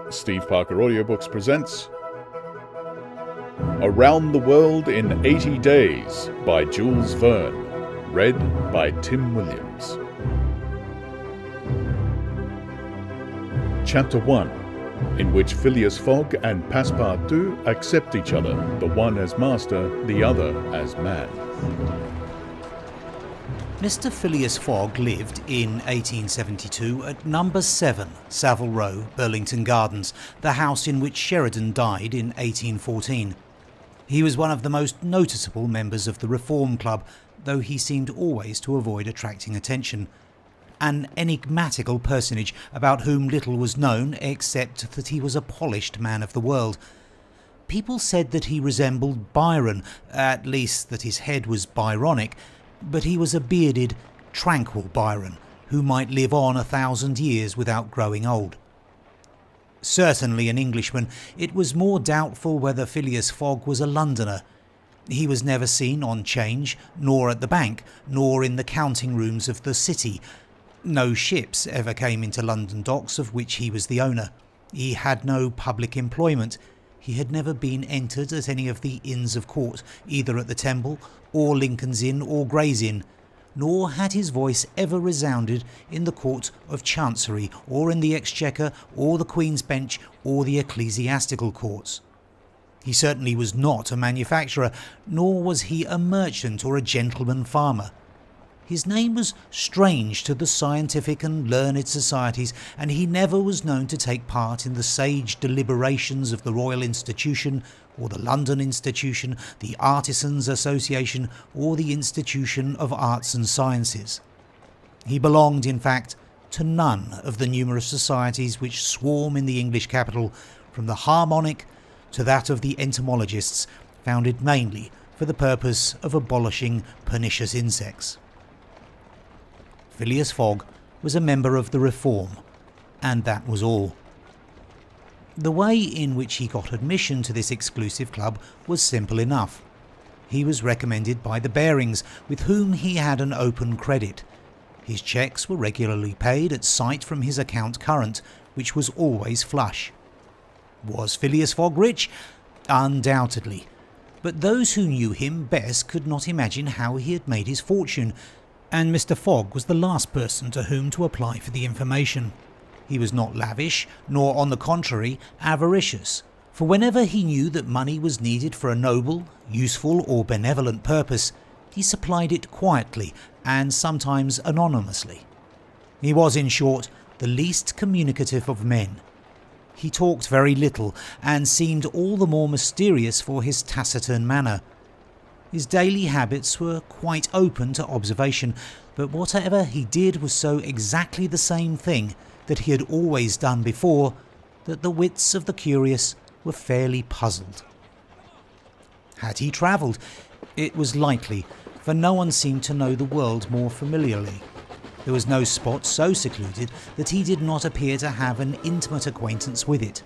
Steve Parker Audiobooks presents Around the World in 80 Days by Jules Verne, read by Tim Williams. Chapter 1, in which Phileas Fogg and Passepartout accept each other, the one as master, the other as man. Mr. Phileas Fogg lived in 1872 at number 7 Savile Row, Burlington Gardens, the house in which Sheridan died in 1814. He was one of the most noticeable members of the Reform Club, though he seemed always to avoid attracting attention. An enigmatical personage about whom little was known except that he was a polished man of the world. People said that he resembled Byron, at least that his head was Byronic, but he was a bearded, tranquil Byron, who might live on 1,000 years without growing old. Certainly an Englishman, it was more doubtful whether Phileas Fogg was a Londoner. He was never seen on 'Change, nor at the bank, nor in the counting rooms of the city. No ships ever came into London docks of which he was the owner. He had no public employment. He had never been entered at any of the Inns of Court, either at the Temple, or Lincoln's Inn, or Gray's Inn, nor had his voice ever resounded in the Court of Chancery, or in the Exchequer, or the Queen's Bench, or the Ecclesiastical Courts. He certainly was not a manufacturer, nor was he a merchant or a gentleman farmer. His name was strange to the scientific and learned societies, and he never was known to take part in the sage deliberations of the Royal Institution, or the London Institution, the Artisans' Association, or the Institution of Arts and Sciences. He belonged, in fact, to none of the numerous societies which swarm in the English capital, from the Harmonic to that of the entomologists, founded mainly for the purpose of abolishing pernicious insects. Phileas Fogg was a member of the Reform, and that was all. The way in which he got admission to this exclusive club was simple enough. He was recommended by the Barings, with whom he had an open credit. His cheques were regularly paid at sight from his account current, which was always flush. Was Phileas Fogg rich? Undoubtedly. But those who knew him best could not imagine how he had made his fortune, and Mr. Fogg was the last person to whom to apply for the information. He was not lavish, nor on the contrary avaricious, for whenever he knew that money was needed for a noble, useful or benevolent purpose, he supplied it quietly and sometimes anonymously. He was, in short, the least communicative of men. He talked very little, and seemed all the more mysterious for his taciturn manner. His daily habits were quite open to observation, but whatever he did was so exactly the same thing that he had always done before, that the wits of the curious were fairly puzzled. Had he travelled? It was likely, for no one seemed to know the world more familiarly. There was no spot so secluded that he did not appear to have an intimate acquaintance with it.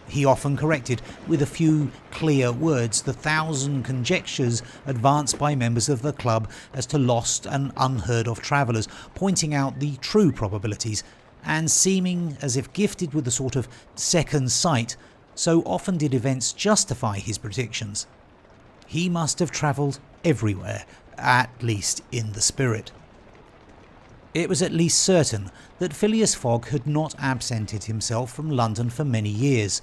He often corrected with a few clear words the 1,000 conjectures advanced by members of the club as to lost and unheard of travellers, pointing out the true probabilities, and seeming as if gifted with a sort of second sight, so often did events justify his predictions. He must have travelled everywhere, at least in the spirit. It was at least certain that Phileas Fogg had not absented himself from London for many years.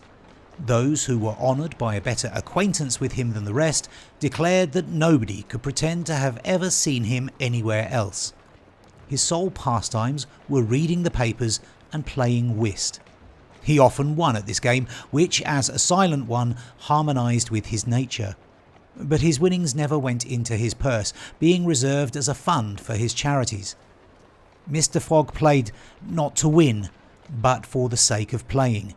Those who were honoured by a better acquaintance with him than the rest declared that nobody could pretend to have ever seen him anywhere else. His sole pastimes were reading the papers and playing whist. He often won at this game, which, as a silent one, harmonised with his nature. But his winnings never went into his purse, being reserved as a fund for his charities. Mr. Fogg played not to win, but for the sake of playing.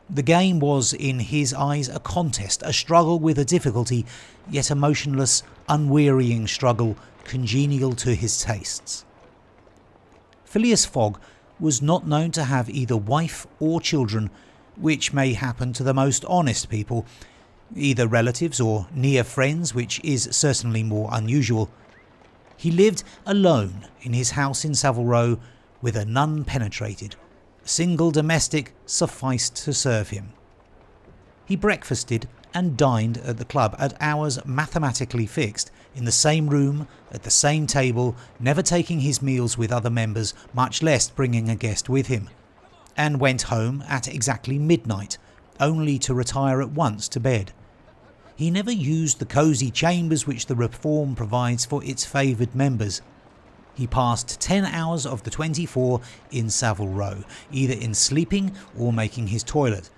The game was, in his eyes, a contest, a struggle with a difficulty, yet a motionless, unwearying struggle congenial to his tastes. Phileas Fogg was not known to have either wife or children, which may happen to the most honest people, either relatives or near friends, which is certainly more unusual. He lived alone in his house in Savile Row, with a none penetrated. A single domestic sufficed to serve him. He breakfasted and dined at the club at hours mathematically fixed, in the same room, at the same table, never taking his meals with other members, much less bringing a guest with him, and went home at exactly midnight, only to retire at once to bed. He never used the cosy chambers which the Reform provides for its favoured members. He passed 10 hours of the 24 in Savile Row, either in sleeping or making his toilet.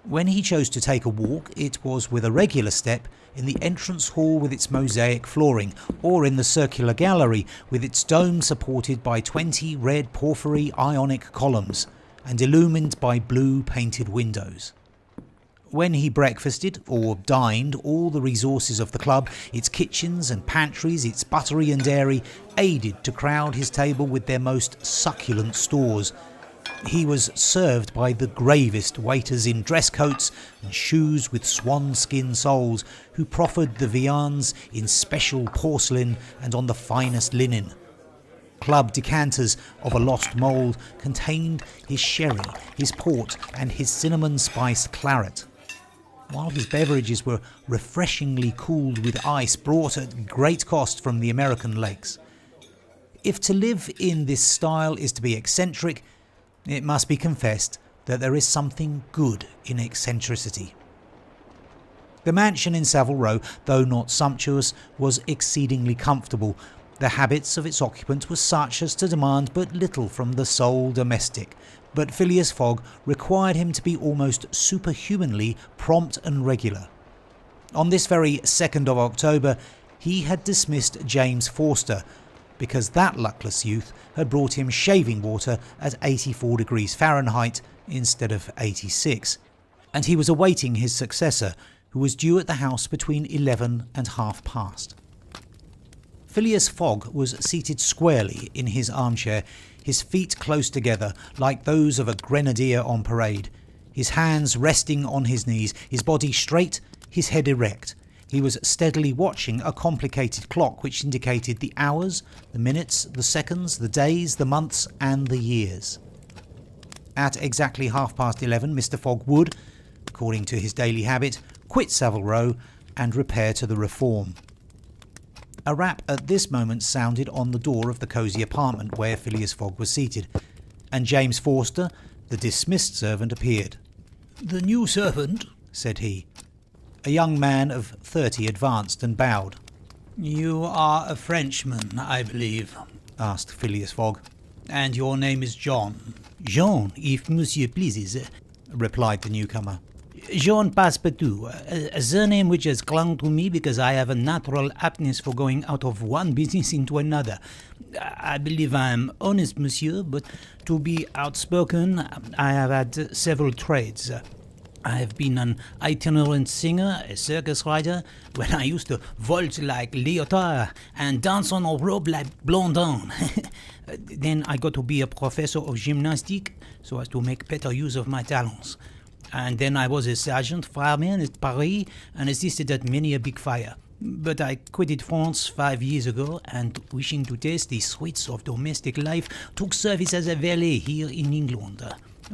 When he chose to take a walk, it was with a regular step in the entrance hall with its mosaic flooring, or in the circular gallery with its dome supported by 20 red porphyry Ionic columns and illumined by blue painted windows. When he breakfasted or dined, all the resources of the club, its kitchens and pantries, its buttery and dairy, aided to crowd his table with their most succulent stores. He was served by the gravest waiters in dress coats and shoes with swan skin soles, who proffered the viands in special porcelain and on the finest linen. Club decanters of a lost mould contained his sherry, his port and his cinnamon-spiced claret, while his beverages were refreshingly cooled with ice brought at great cost from the American lakes. If to live in this style is to be eccentric, it must be confessed that there is something good in eccentricity. The mansion in Savile Row, though not sumptuous, was exceedingly comfortable. The habits of its occupant were such as to demand but little from the sole domestic, but Phileas Fogg required him to be almost superhumanly prompt and regular. On this very 2nd of October, he had dismissed James Forster, because that luckless youth had brought him shaving water at 84 degrees Fahrenheit instead of 86, and he was awaiting his successor, who was due at the house between 11 and past. Phileas Fogg was seated squarely in his armchair, his feet close together like those of a grenadier on parade, his hands resting on his knees, his body straight, his head erect. He was steadily watching a complicated clock which indicated the hours, the minutes, the seconds, the days, the months and the years. At exactly 11:30, Mr. Fogg would, according to his daily habit, quit Savile Row and repair to the Reform. A rap at this moment sounded on the door of the cosy apartment where Phileas Fogg was seated, and James Forster, the dismissed servant, appeared. "The new servant," said he. A young man of 30 advanced and bowed. "You are a Frenchman, I believe?" asked Phileas Fogg. "And your name is John?" "Jean, if monsieur pleases," replied the newcomer. "Jean Passepartout, a surname which has clung to me because I have a natural aptness for going out of one business into another. I believe I am honest, monsieur, but to be outspoken, I have had several trades. I have been an itinerant singer, a circus rider, when I used to vault like Lyotard and dance on a rope like Blondin. Then I got to be a professor of gymnastics so as to make better use of my talents. And then I was a sergeant fireman at Paris and assisted at many a big fire. But I quitted France 5 years ago and, wishing to taste the sweets of domestic life, took service as a valet here in England.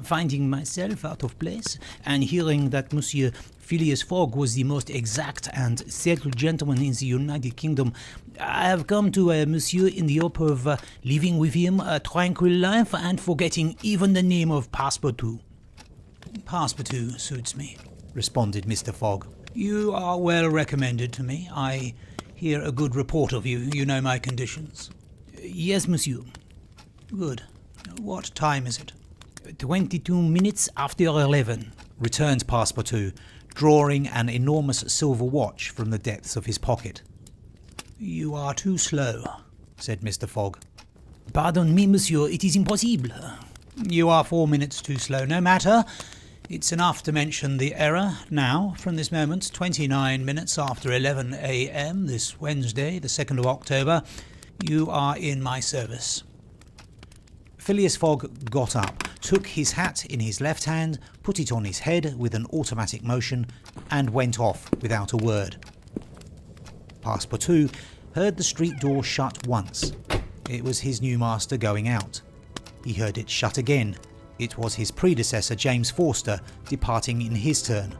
Finding myself out of place, and hearing that Monsieur Phileas Fogg was the most exact and settled gentleman in the United Kingdom, I have come to Monsieur in the hope of living with him a tranquil life and forgetting even the name of Passepartout." "Passepartout suits me," responded Mr. Fogg. "You are well recommended to me. I hear a good report of you. You know my conditions." "Yes, monsieur." "Good. What time is it?" 22 minutes after 11, returned Passepartout, drawing an enormous silver watch from the depths of his pocket. "You are too slow," said Mr. Fogg. "Pardon me, monsieur, it is impossible." "You are 4 minutes too slow. No matter. It's enough to mention the error. Now, from this moment, 29 minutes after 11 a.m. this Wednesday, the 2nd of October, you are in my service." Phileas Fogg got up, took his hat in his left hand, put it on his head with an automatic motion, and went off without a word. Passepartout heard the street door shut once. It was his new master going out. he heard it shut again. It was his predecessor, James Forster, departing in his turn.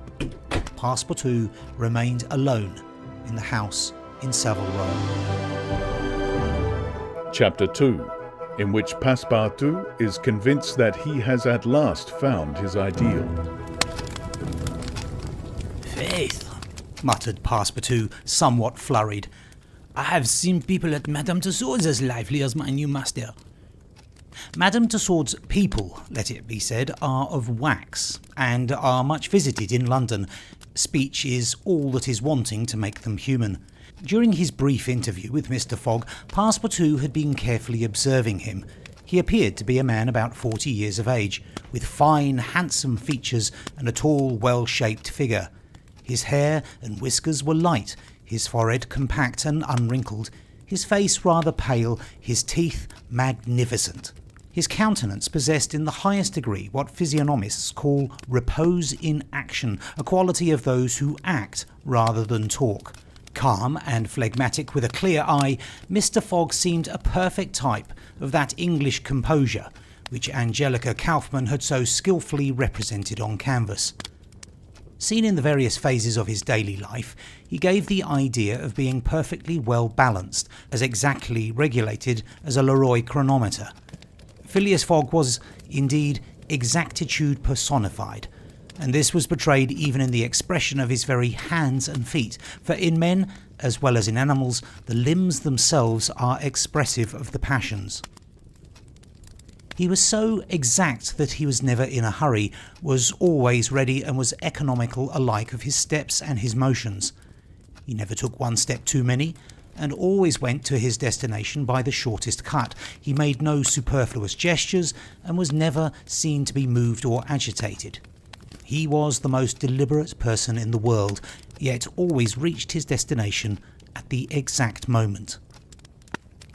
Passepartout remained alone in the house in Savile Row. Chapter 2, in which Passepartout is convinced that he has at last found his ideal. "Faith," muttered Passepartout, somewhat flurried. "I have seen people at Madame Tussaud's as lively as my new master." Madame Tussaud's people, let it be said, are of wax, and are much visited in London. Speech is all that is wanting to make them human. During his brief interview with Mr. Fogg, Passepartout had been carefully observing him. He appeared to be a man about 40 years of age, with fine, handsome features and a tall, well-shaped figure. His hair and whiskers were light, his forehead compact and unwrinkled, his face rather pale, his teeth magnificent. His countenance possessed in the highest degree what physiognomists call repose in action, a quality of those who act rather than talk. Calm and phlegmatic with a clear eye, Mr. Fogg seemed a perfect type of that English composure which Angelica Kauffmann had so skillfully represented on canvas. Seen in the various phases of his daily life, he gave the idea of being perfectly well balanced, as exactly regulated as a Leroy chronometer. Phileas Fogg was, indeed, exactitude personified, and this was betrayed even in the expression of his very hands and feet, for in men, as well as in animals, the limbs themselves are expressive of the passions. He was so exact that he was never in a hurry, was always ready, and was economical alike of his steps and his motions. He never took one step too many, and always went to his destination by the shortest cut. He made no superfluous gestures, and was never seen to be moved or agitated. He was the most deliberate person in the world, yet always reached his destination at the exact moment.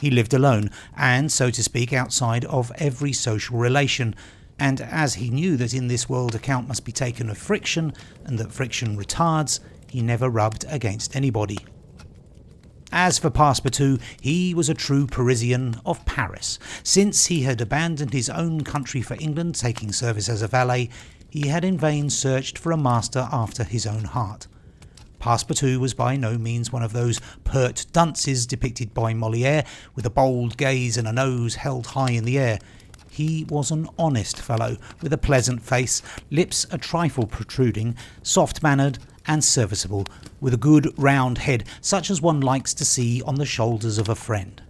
He lived alone, and, so to speak, outside of every social relation, and as he knew that in this world account must be taken of friction, and that friction retards, he never rubbed against anybody. As for Passepartout, he was a true Parisian of Paris. Since he had abandoned his own country for England, taking service as a valet, he had in vain searched for a master after his own heart. Passepartout was by no means one of those pert dunces depicted by Molière, with a bold gaze and a nose held high in the air. He was an honest fellow, with a pleasant face, lips a trifle protruding, soft-mannered and serviceable, with a good round head, such as one likes to see on the shoulders of a friend.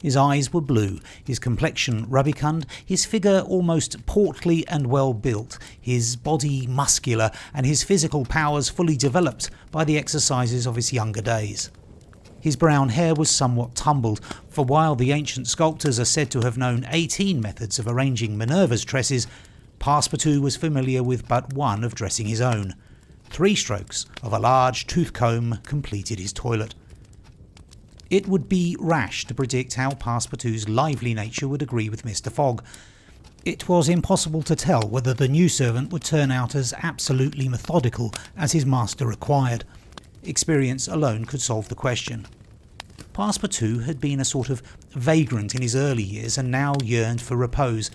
His eyes were blue, his complexion rubicund, his figure almost portly and well built, his body muscular, and his physical powers fully developed by the exercises of his younger days. His brown hair was somewhat tumbled, for while the ancient sculptors are said to have known 18 methods of arranging Minerva's tresses, Passepartout was familiar with but one of dressing his own. 3 strokes of a large tooth comb completed his toilet. It would be rash to predict how Passepartout's lively nature would agree with Mr. Fogg. It was impossible to tell whether the new servant would turn out as absolutely methodical as his master required. Experience alone could solve the question. Passepartout had been a sort of vagrant in his early years and now yearned for repose,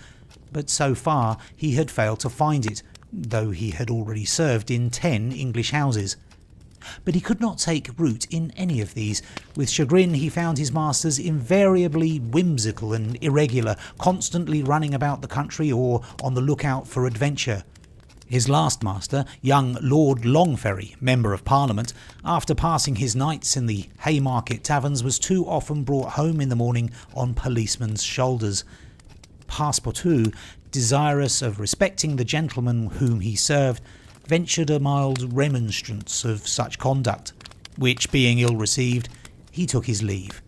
but so far he had failed to find it, though he had already served in 10 English houses. But he could not take root in any of these. With chagrin he found his masters invariably whimsical and irregular, constantly running about the country or on the lookout for adventure. His last master, young Lord Longferry, Member of Parliament, after passing his nights in the Haymarket taverns, was too often brought home in the morning on policemen's shoulders. Passepartout, desirous of respecting the gentleman whom he served, ventured a mild remonstrance of such conduct, which being ill received, he took his leave.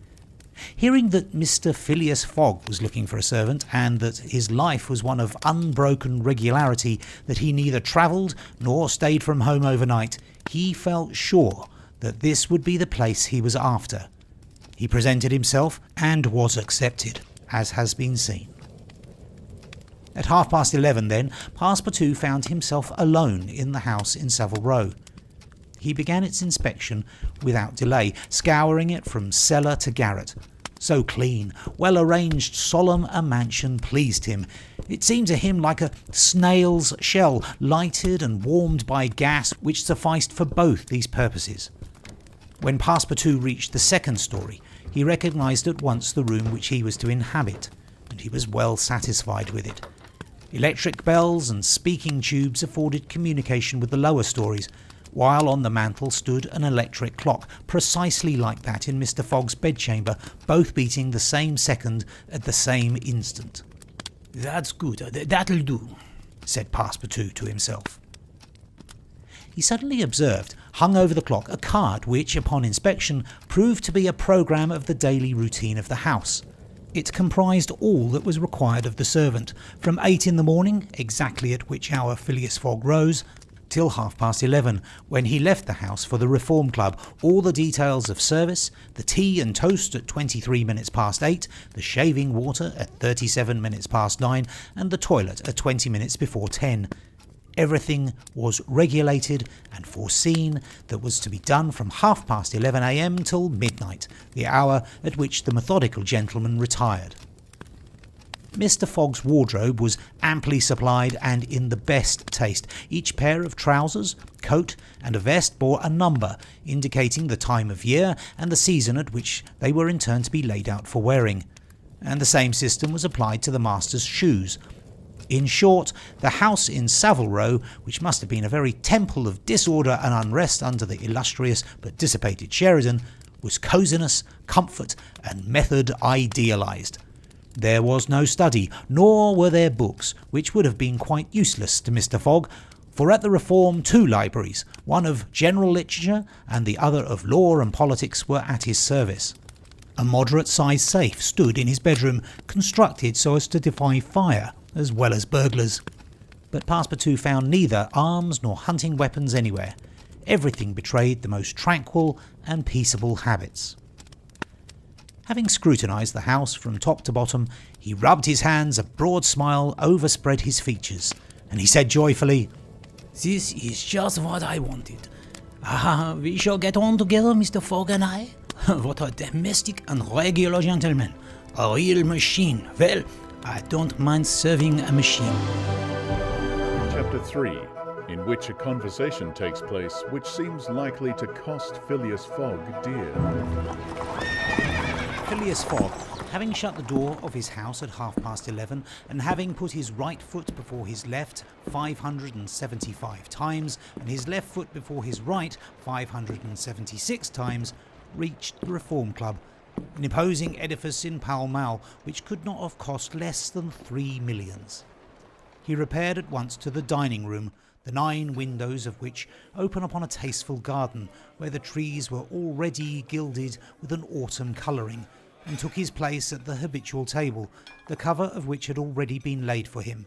Hearing that Mr. Phileas Fogg was looking for a servant, and that his life was one of unbroken regularity, that he neither travelled nor stayed from home overnight, he felt sure that this would be the place he was after. He presented himself, and was accepted, as has been seen. At 11:30 then, Passepartout found himself alone in the house in Savile Row. He began its inspection without delay, scouring it from cellar to garret. So clean, well-arranged, solemn a mansion pleased him. It seemed to him like a snail's shell, lighted and warmed by gas which sufficed for both these purposes. When Passepartout reached the second story, he recognised at once the room which he was to inhabit, and he was well satisfied with it. Electric bells and speaking tubes afforded communication with the lower stories, while on the mantel stood an electric clock, precisely like that in Mr. Fogg's bedchamber, both beating the same second at the same instant. "That's good, that'll do," said Passepartout to himself. He suddenly observed, hung over the clock, a card which, upon inspection, proved to be a programme of the daily routine of the house. It comprised all that was required of the servant, from 8 in the morning, exactly at which hour Phileas Fogg rose, till 11:30, when he left the house for the Reform Club, all the details of service, the tea and toast at 23 minutes past 8, the shaving water at 37 minutes past 9, and the toilet at 20 minutes before 10. Everything was regulated and foreseen that was to be done from 11:30 a.m. till midnight, the hour at which the methodical gentleman retired. Mr. Fogg's wardrobe was amply supplied and in the best taste. Each pair of trousers, coat and a vest bore a number, indicating the time of year and the season at which they were in turn to be laid out for wearing. And the same system was applied to the master's shoes. In short, the house in Savile Row, which must have been a very temple of disorder and unrest under the illustrious but dissipated Sheridan, was cosiness, comfort and method idealised. There was no study, nor were there books, which would have been quite useless to Mr. Fogg, for at the Reform 2 libraries, one of general literature and the other of law and politics, were at his service. A moderate-sized safe stood in his bedroom, constructed so as to defy fire as well as burglars. But Passepartout found neither arms nor hunting weapons anywhere. Everything betrayed the most tranquil and peaceable habits. Having scrutinised the house from top to bottom, he rubbed his hands, a broad smile overspread his features, and he said joyfully, "This is just what I wanted. We shall get on together, Mr. Fogg and I. What a domestic and regular gentleman. A real machine. Well, I don't mind serving a machine." Chapter 3, in which a conversation takes place which seems likely to cost Phileas Fogg dear. Phileas Fogg, having shut the door of his house at 11:30 and having put his right foot before his left 575 times and his left foot before his right 576 times, reached the Reform Club, an imposing edifice in Pall Mall which could not have cost less than 3 millions. He repaired at once to the dining room, the 9 windows of which open upon a tasteful garden where the trees were already gilded with an autumn colouring, and took his place at the habitual table, the cover of which had already been laid for him.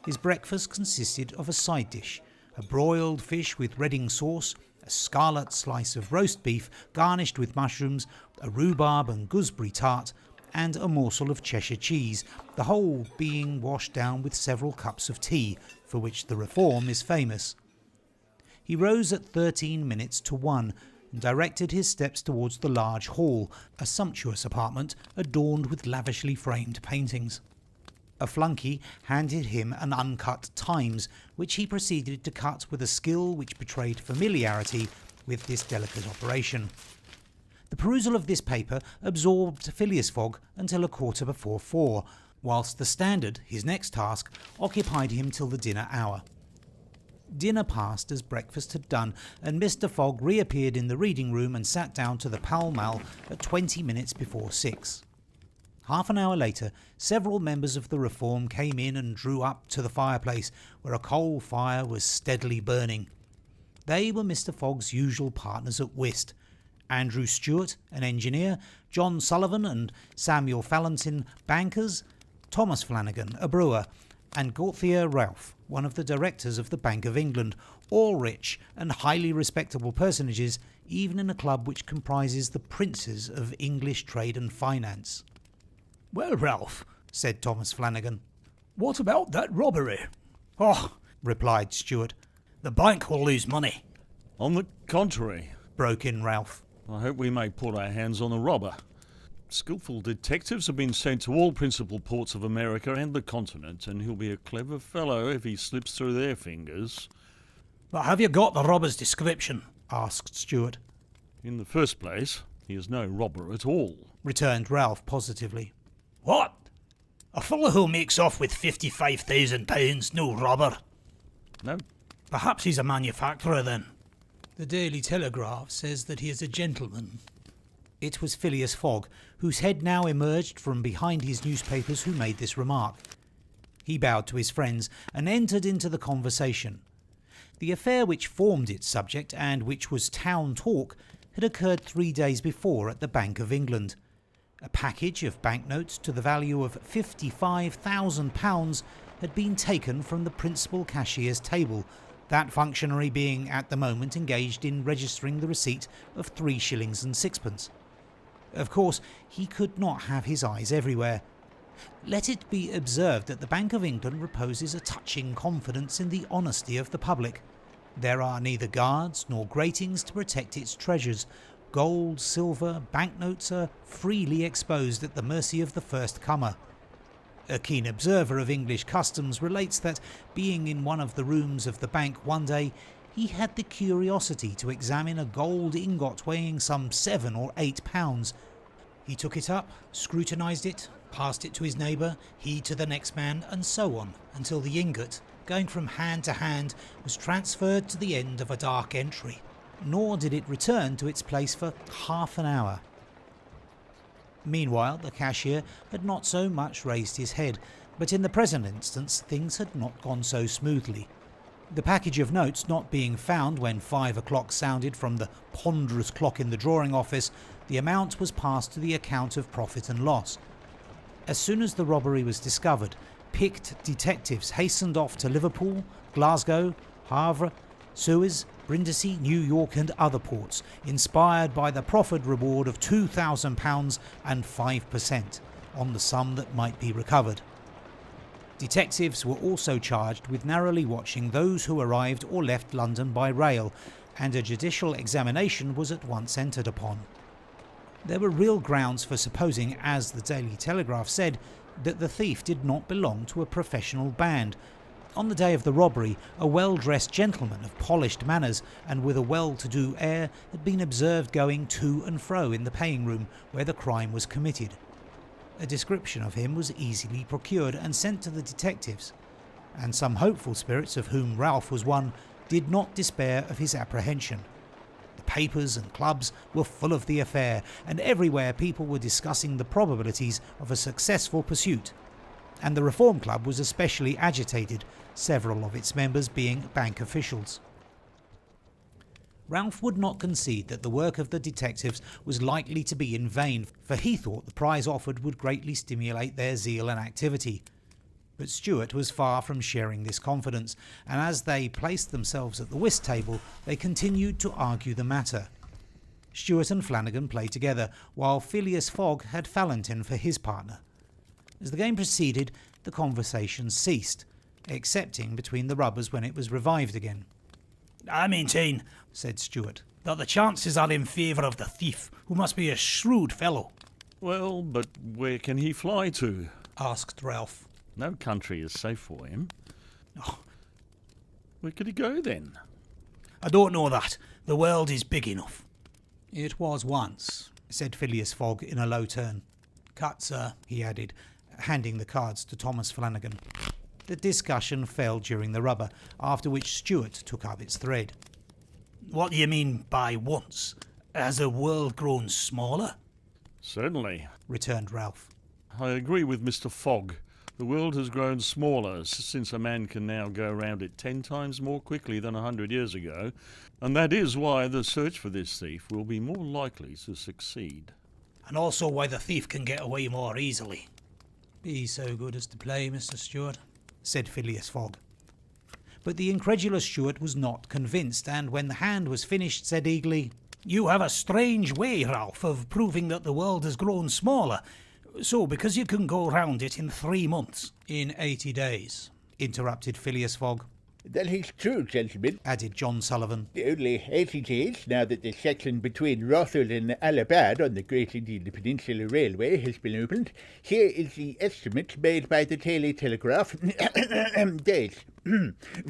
His breakfast consisted of a side dish, a broiled fish with Reading sauce, a scarlet slice of roast beef garnished with mushrooms, a rhubarb and gooseberry tart, and a morsel of Cheshire cheese, the whole being washed down with several cups of tea, for which the Reform is famous. He rose at 13 minutes to 1, and directed his steps towards the large hall, a sumptuous apartment adorned with lavishly framed paintings. A flunkey handed him an uncut Times, which he proceeded to cut with a skill which betrayed familiarity with this delicate operation. The perusal of this paper absorbed Phileas Fogg until 4:15, whilst the Standard, his next task, occupied him till the dinner hour. Dinner passed as breakfast had done, and Mr. Fogg reappeared in the reading room and sat down to the Pall Mall at 20 minutes before 6. Half an hour later, several members of the Reform came in and drew up to the fireplace, where a coal fire was steadily burning. They were Mr. Fogg's usual partners at whist: Andrew Stewart, an engineer, John Sullivan and Samuel Fallentin, bankers, Thomas Flanagan, a brewer, and Gauthier Ralph, one of the directors of the Bank of England, all rich and highly respectable personages, even in a club which comprises the princes of English trade and finance. "Well, Ralph," said Thomas Flanagan. "what about that robbery?" "Oh," replied Stewart. "The bank will lose money." On the contrary, broke in Ralph. I hope we may put our hands on the robber. Skillful detectives have been sent to all principal ports of America and the continent, and he'll be a clever fellow if he slips through their fingers. But have you got the robber's description? Asked Stuart. In the first place, he is no robber at all. Returned Ralph positively. What? A fellow who makes off with £55,000, no robber? No. Perhaps he's a manufacturer then. The Daily Telegraph says that he is a gentleman. It was Phileas Fogg, whose head now emerged from behind his newspapers, who made this remark. He bowed to his friends and entered into the conversation. The affair which formed its subject, and which was town talk, had occurred 3 days before at the Bank of England. A package of banknotes to the value of £55,000 had been taken from the principal cashier's table, that functionary being at the moment engaged in registering the receipt of 3 shillings and sixpence. Of course, he could not have his eyes everywhere. Let it be observed that the Bank of England reposes a touching confidence in the honesty of the public. There are neither guards nor gratings to protect its treasures. Gold, silver, banknotes are freely exposed at the mercy of the first comer. A keen observer of English customs relates that, being in one of the rooms of the bank one day, he had the curiosity to examine a gold ingot weighing some 7 or 8 pounds. He took it up, scrutinised it, passed it to his neighbour, he to the next man, and so on, until the ingot, going from hand to hand, was transferred to the end of a dark entry. Nor did it return to its place for half an hour. Meanwhile, the cashier had not so much raised his head, but in the present instance things had not gone so smoothly. The package of notes not being found when 5 o'clock sounded from the ponderous clock in the drawing office, the amount was passed to the account of profit and loss. As soon as the robbery was discovered, picked detectives hastened off to Liverpool, Glasgow, Havre, Suez, Brindisi, New York and other ports, inspired by the proffered reward of £2,000 and 5% on the sum that might be recovered. Detectives were also charged with narrowly watching those who arrived or left London by rail, and a judicial examination was at once entered upon. There were real grounds for supposing, as the Daily Telegraph said, that the thief did not belong to a professional band. On the day of the robbery, a well-dressed gentleman of polished manners and with a well-to-do air had been observed going to and fro in the paying room where the crime was committed. A description of him was easily procured and sent to the detectives, and some hopeful spirits, of whom Ralph was one, did not despair of his apprehension. The papers and clubs were full of the affair, and everywhere people were discussing the probabilities of a successful pursuit. And the Reform Club was especially agitated, several of its members being bank officials. Ralph would not concede that the work of the detectives was likely to be in vain, for he thought the prize offered would greatly stimulate their zeal and activity. But Stuart was far from sharing this confidence, and as they placed themselves at the whist table, they continued to argue the matter. Stuart and Flanagan played together, while Phileas Fogg had Fallentin for his partner. As the game proceeded, the conversation ceased, excepting between the rubbers when it was revived again. I maintain, said Stuart, that the chances are in favour of the thief, who must be a shrewd fellow. Well, but where can he fly to? asked Ralph. No country is safe for him. Oh, Where could he go then? I don't know that. The world is big enough. It was once, said Phileas Fogg in a low tone. Cut, sir. He added, handing the cards to Thomas Flanagan. The discussion fell during the rubber, after which Stuart took up its thread. What do you mean by once? Has the world grown smaller? Certainly. Returned Ralph. I agree with Mr. Fogg. The world has grown smaller since a man can now go around it 10 times more quickly than 100 years ago, and that is why the search for this thief will be more likely to succeed. And also why the thief can get away more easily. Be so good as to play, Mr. Stuart, said Phileas Fogg. But the incredulous Stuart was not convinced, and when the hand was finished, said eagerly, You have a strange way, Ralph, of proving that the world has grown smaller. So, because you can go round it in 3 months. in 80 days. interrupted Phileas Fogg. That is true, gentlemen. added John Sullivan. Only 80 days now that the section between Rothal and Allahabad on the Great Indian Peninsula Railway has been opened. Here is the estimate made by the Daily Telegraph. Days.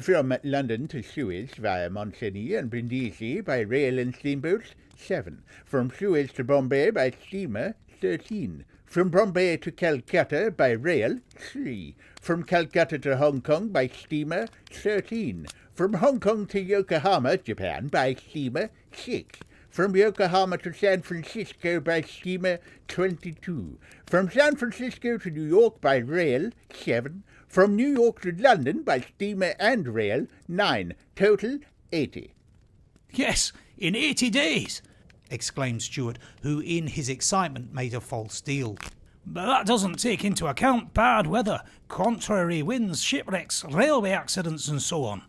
From London to Suez via Montagny and Brindisi by rail and steamboats, 7. From Suez to Bombay by steamer, 13. From Bombay to Calcutta by rail, 3. From Calcutta to Hong Kong by steamer, 13. From Hong Kong to Yokohama, Japan, by steamer, 6. From Yokohama to San Francisco by steamer, 22. From San Francisco to New York by rail, 7. From New York to London by steamer and rail, 9. Total, 80. Yes, in 80 days. Exclaimed Stuart, who in his excitement made a false deal. But that doesn't take into account bad weather, contrary winds, shipwrecks, railway accidents and so on.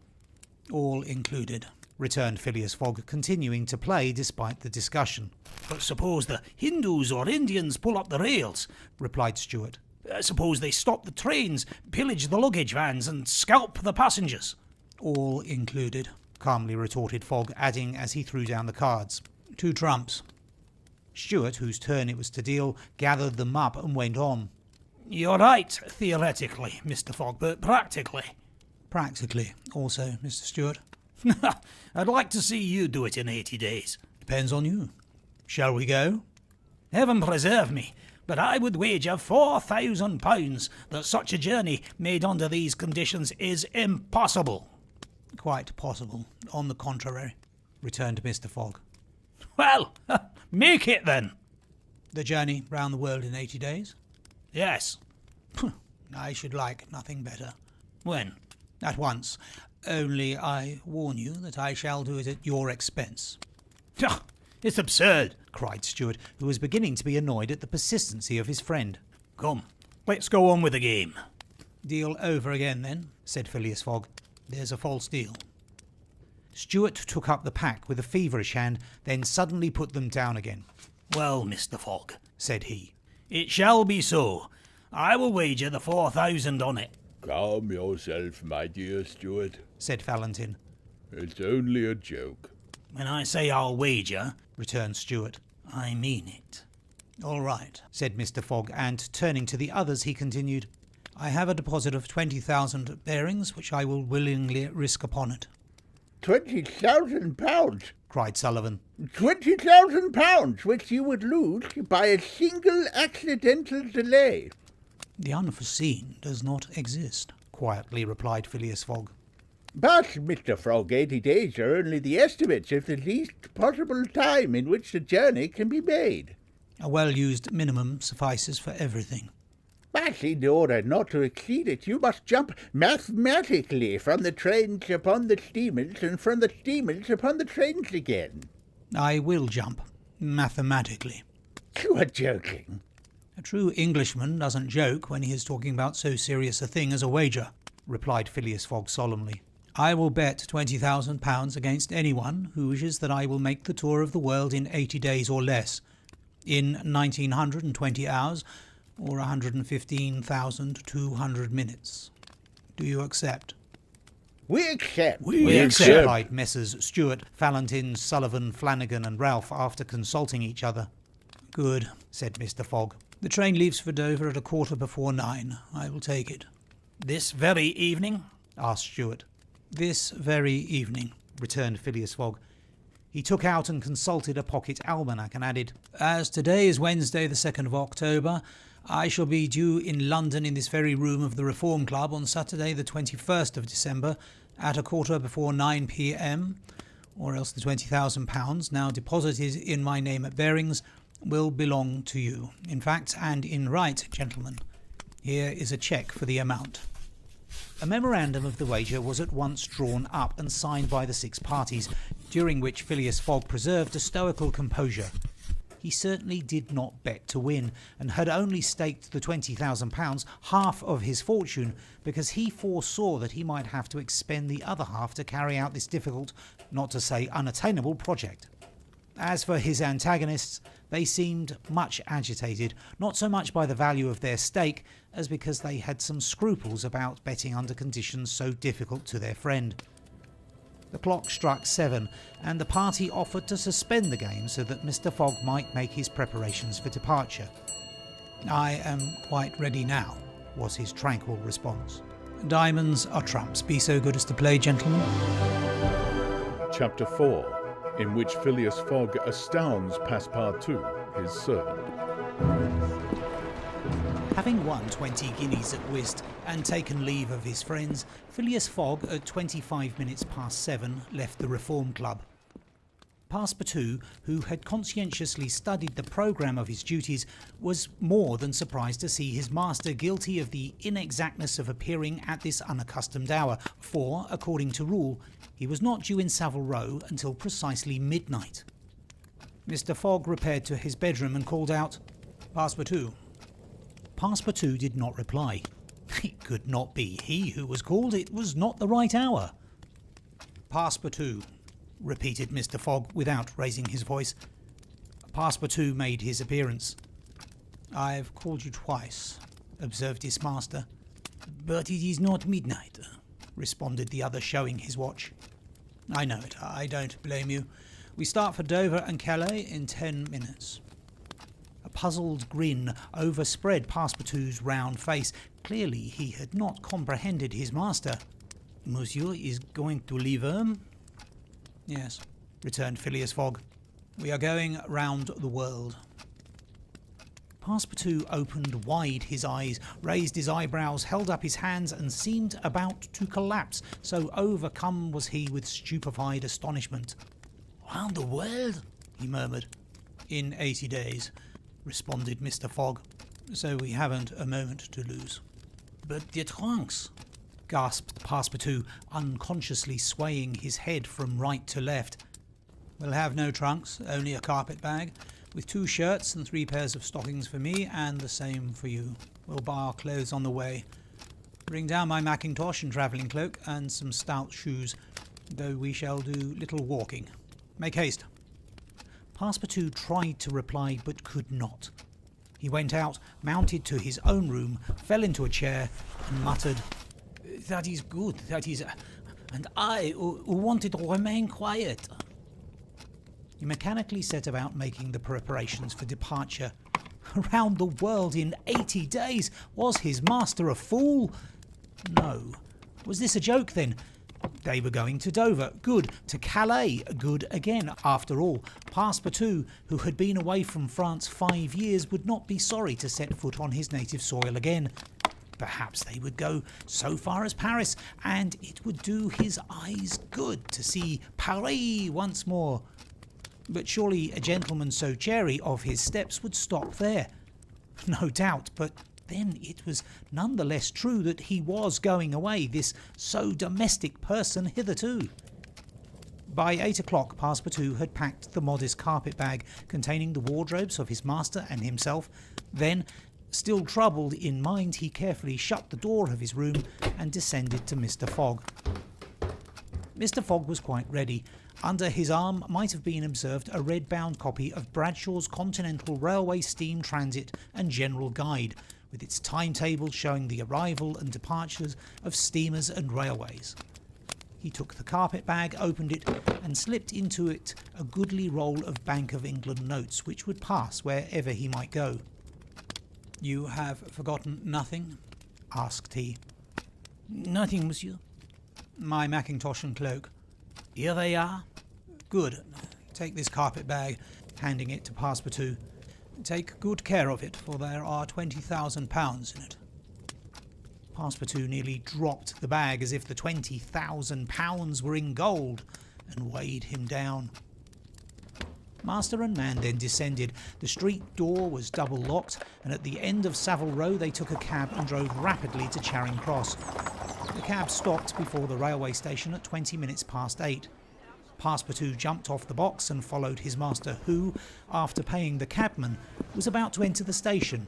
All included, returned Phileas Fogg, continuing to play despite the discussion. But suppose the Hindus or Indians pull up the rails, Replied Stuart. Suppose they stop the trains, pillage the luggage vans and scalp the passengers. All included, calmly retorted Fogg, adding as he threw down the cards. 2 trumps. Stuart, whose turn it was to deal, gathered them up and went on. You're right, theoretically, Mr. Fogg, but practically. Practically, also, Mr. Stuart. I'd like to see you do it in 80 days. Depends on you. Shall we go? Heaven preserve me, but I would wager £4,000 that such a journey made under these conditions is impossible. Quite possible, on the contrary, returned Mr. Fogg. Well, make it then. The journey round the world in 80 days? Yes. I should like nothing better. When? At once. Only I warn you that I shall do it at your expense. It's absurd, cried Stuart, who was beginning to be annoyed at the persistency of his friend. Come, let's go on with the game. Deal over again, then, said Phileas Fogg. There's a false deal. Stuart took up the pack with a feverish hand, then suddenly put them down again. Well, Mr. Fogg, said he, it shall be so. I will wager the 4,000 on it. Calm yourself, my dear Stuart. said Valentin. It's only a joke. When I say I'll wager, returned Stuart. I mean it. All right, said Mr. Fogg, and turning to the others, he continued, I have a deposit of 20,000 bearings, which I will willingly risk upon it. £20,000, cried Sullivan. £20,000, which you would lose by a single accidental delay. The unforeseen does not exist, quietly replied Phileas Fogg. But, Mr. Fogg, 80 days are only the estimates of the least possible time in which the journey can be made. A well-used minimum suffices for everything. But in order not to exceed it, you must jump mathematically from the trains upon the steamers and from the steamers upon the trains again. I will jump, mathematically. You are joking. A true Englishman doesn't joke when he is talking about so serious a thing as a wager, replied Phileas Fogg solemnly. I will bet £20,000 against anyone who wishes that I will make the tour of the world in 80 days or less, in 1920 hours, or 115,200 minutes. Do you accept? We accept. We accept, cried Messrs. Stuart, Valentin, Sullivan, Flanagan and Ralph after consulting each other. Good, said Mr. Fogg. The train leaves for Dover at 9:15. I will take it. This very evening? Asked Stuart. This very evening, returned Phileas Fogg. He took out and consulted a pocket almanac and added, As today is Wednesday the 2nd of October, I shall be due in London in this very room of the Reform Club on Saturday the 21st of December at 9:15 p.m, or else the £20,000 now deposited in my name at Bearings will belong to you. In fact, and in right, gentlemen, here is a cheque for the amount. A memorandum of the wager was at once drawn up and signed by the 6 parties, during which Phileas Fogg preserved a stoical composure. He certainly did not bet to win, and had only staked the £20,000, half of his fortune, because he foresaw that he might have to expend the other half to carry out this difficult, not to say unattainable, project. As for his antagonists, they seemed much agitated, not so much by the value of their stake as because they had some scruples about betting under conditions so difficult to their friend. The clock struck 7, and the party offered to suspend the game so that Mr. Fogg might make his preparations for departure. I am quite ready now, Was his tranquil response. Diamonds are trumps. Be so good as to play, gentlemen. Chapter 4, in which Phileas Fogg astounds Passepartout, his servant. Having won 20 guineas at whist and taken leave of his friends, Phileas Fogg, at 25 minutes past 7, left the Reform Club. Passepartout, who had conscientiously studied the programme of his duties, was more than surprised to see his master guilty of the inexactness of appearing at this unaccustomed hour, for, according to rule, he was not due in Savile Row until precisely midnight. Mr. Fogg repaired to his bedroom and called out, "Passepartout." Passepartout did not reply. It could not be he who was called. It was not the right hour. "Passepartout," repeated Mr. Fogg without raising his voice. Passepartout made his appearance. "I've called you twice," observed his master. "But it is not midnight," responded the other, showing his watch. "I know it. I don't blame you. We start for Dover and Calais in 10 minutes. A puzzled grin overspread Passepartout's round face. Clearly he had not comprehended his master. "Monsieur is going to leave home?" "Yes," returned Phileas Fogg. "We are going round the world." Passepartout opened wide his eyes, raised his eyebrows, held up his hands, and seemed about to collapse, so overcome was he with stupefied astonishment. "Round the world?" he murmured. "In 80 days," responded Mr. Fogg, "so we haven't a moment to lose." "But the trunks?" gasped Passepartout, unconsciously swaying his head from right to left. "We'll have no trunks, only a carpet bag, with 2 shirts and 3 pairs of stockings for me, and the same for you. We'll buy our clothes on the way. Bring down my mackintosh and travelling cloak, and some stout shoes, though we shall do little walking. Make haste." Passepartout tried to reply, but could not. He went out, mounted to his own room, fell into a chair, and muttered, "That is good, that is... and I, who wanted to remain quiet." He mechanically set about making the preparations for departure. Around the world in 80 days! Was his master a fool? No. Was this a joke then? They were going to Dover. Good. To Calais. Good again. After all, Passepartout, who had been away from France 5 years, would not be sorry to set foot on his native soil again. Perhaps they would go so far as Paris, and it would do his eyes good to see Paris once more. But surely a gentleman so chary of his steps would stop there. No doubt, but then it was none the less true that he was going away, this so domestic person hitherto. By 8 o'clock, Passepartout had packed the modest carpet bag containing the wardrobes of his master and himself. Then, still troubled in mind, he carefully shut the door of his room and descended to Mr. Fogg. Mr. Fogg was quite ready. Under his arm might have been observed a red-bound copy of Bradshaw's Continental Railway Steam Transit and General Guide, with its timetable showing the arrival and departures of steamers and railways. He took the carpet bag, opened it, and slipped into it a goodly roll of Bank of England notes, which would pass wherever he might go. "You have forgotten nothing?" asked he. "Nothing, monsieur." "My mackintosh and cloak?" "Here they are." "Good. Take this carpet bag," handing it to Passepartout. "Take good care of it, for there are £20,000 in it." Passepartout nearly dropped the bag as if the £20,000 were in gold, and weighed him down. Master and man then descended. The street door was double locked, and at the end of Savile Row they took a cab and drove rapidly to Charing Cross. The cab stopped before the railway station at 20 minutes past 8. Passepartout jumped off the box and followed his master, who, after paying the cabman, was about to enter the station,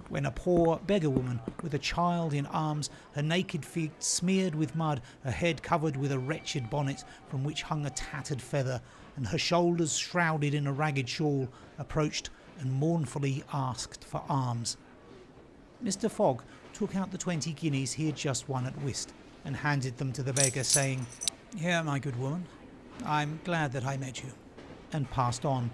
when a poor beggar woman with a child in arms, her naked feet smeared with mud, her head covered with a wretched bonnet from which hung a tattered feather, and her shoulders shrouded in a ragged shawl, approached and mournfully asked for alms. Mr. Fogg took out the 20 guineas he had just won at whist and handed them to the beggar, saying, "Here, my good woman, I'm glad that I met you," and passed on.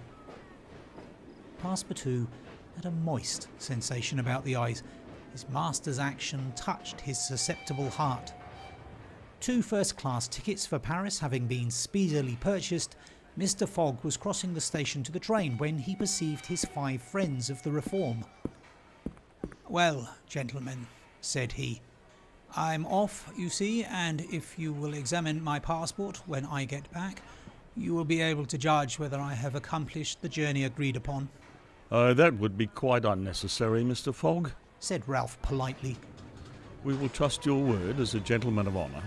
Passepartout had a moist sensation about the eyes. His master's action touched his susceptible heart. 2 first-class tickets for Paris having been speedily purchased, Mr. Fogg was crossing the station to the train when he perceived his 5 friends of the Reform. "Well, gentlemen," said he, "I'm off, you see, and if you will examine my passport when I get back, you will be able to judge whether I have accomplished the journey agreed upon." That would be quite unnecessary, Mr. Fogg. Said Ralph politely. We will trust your word as a gentleman of honour.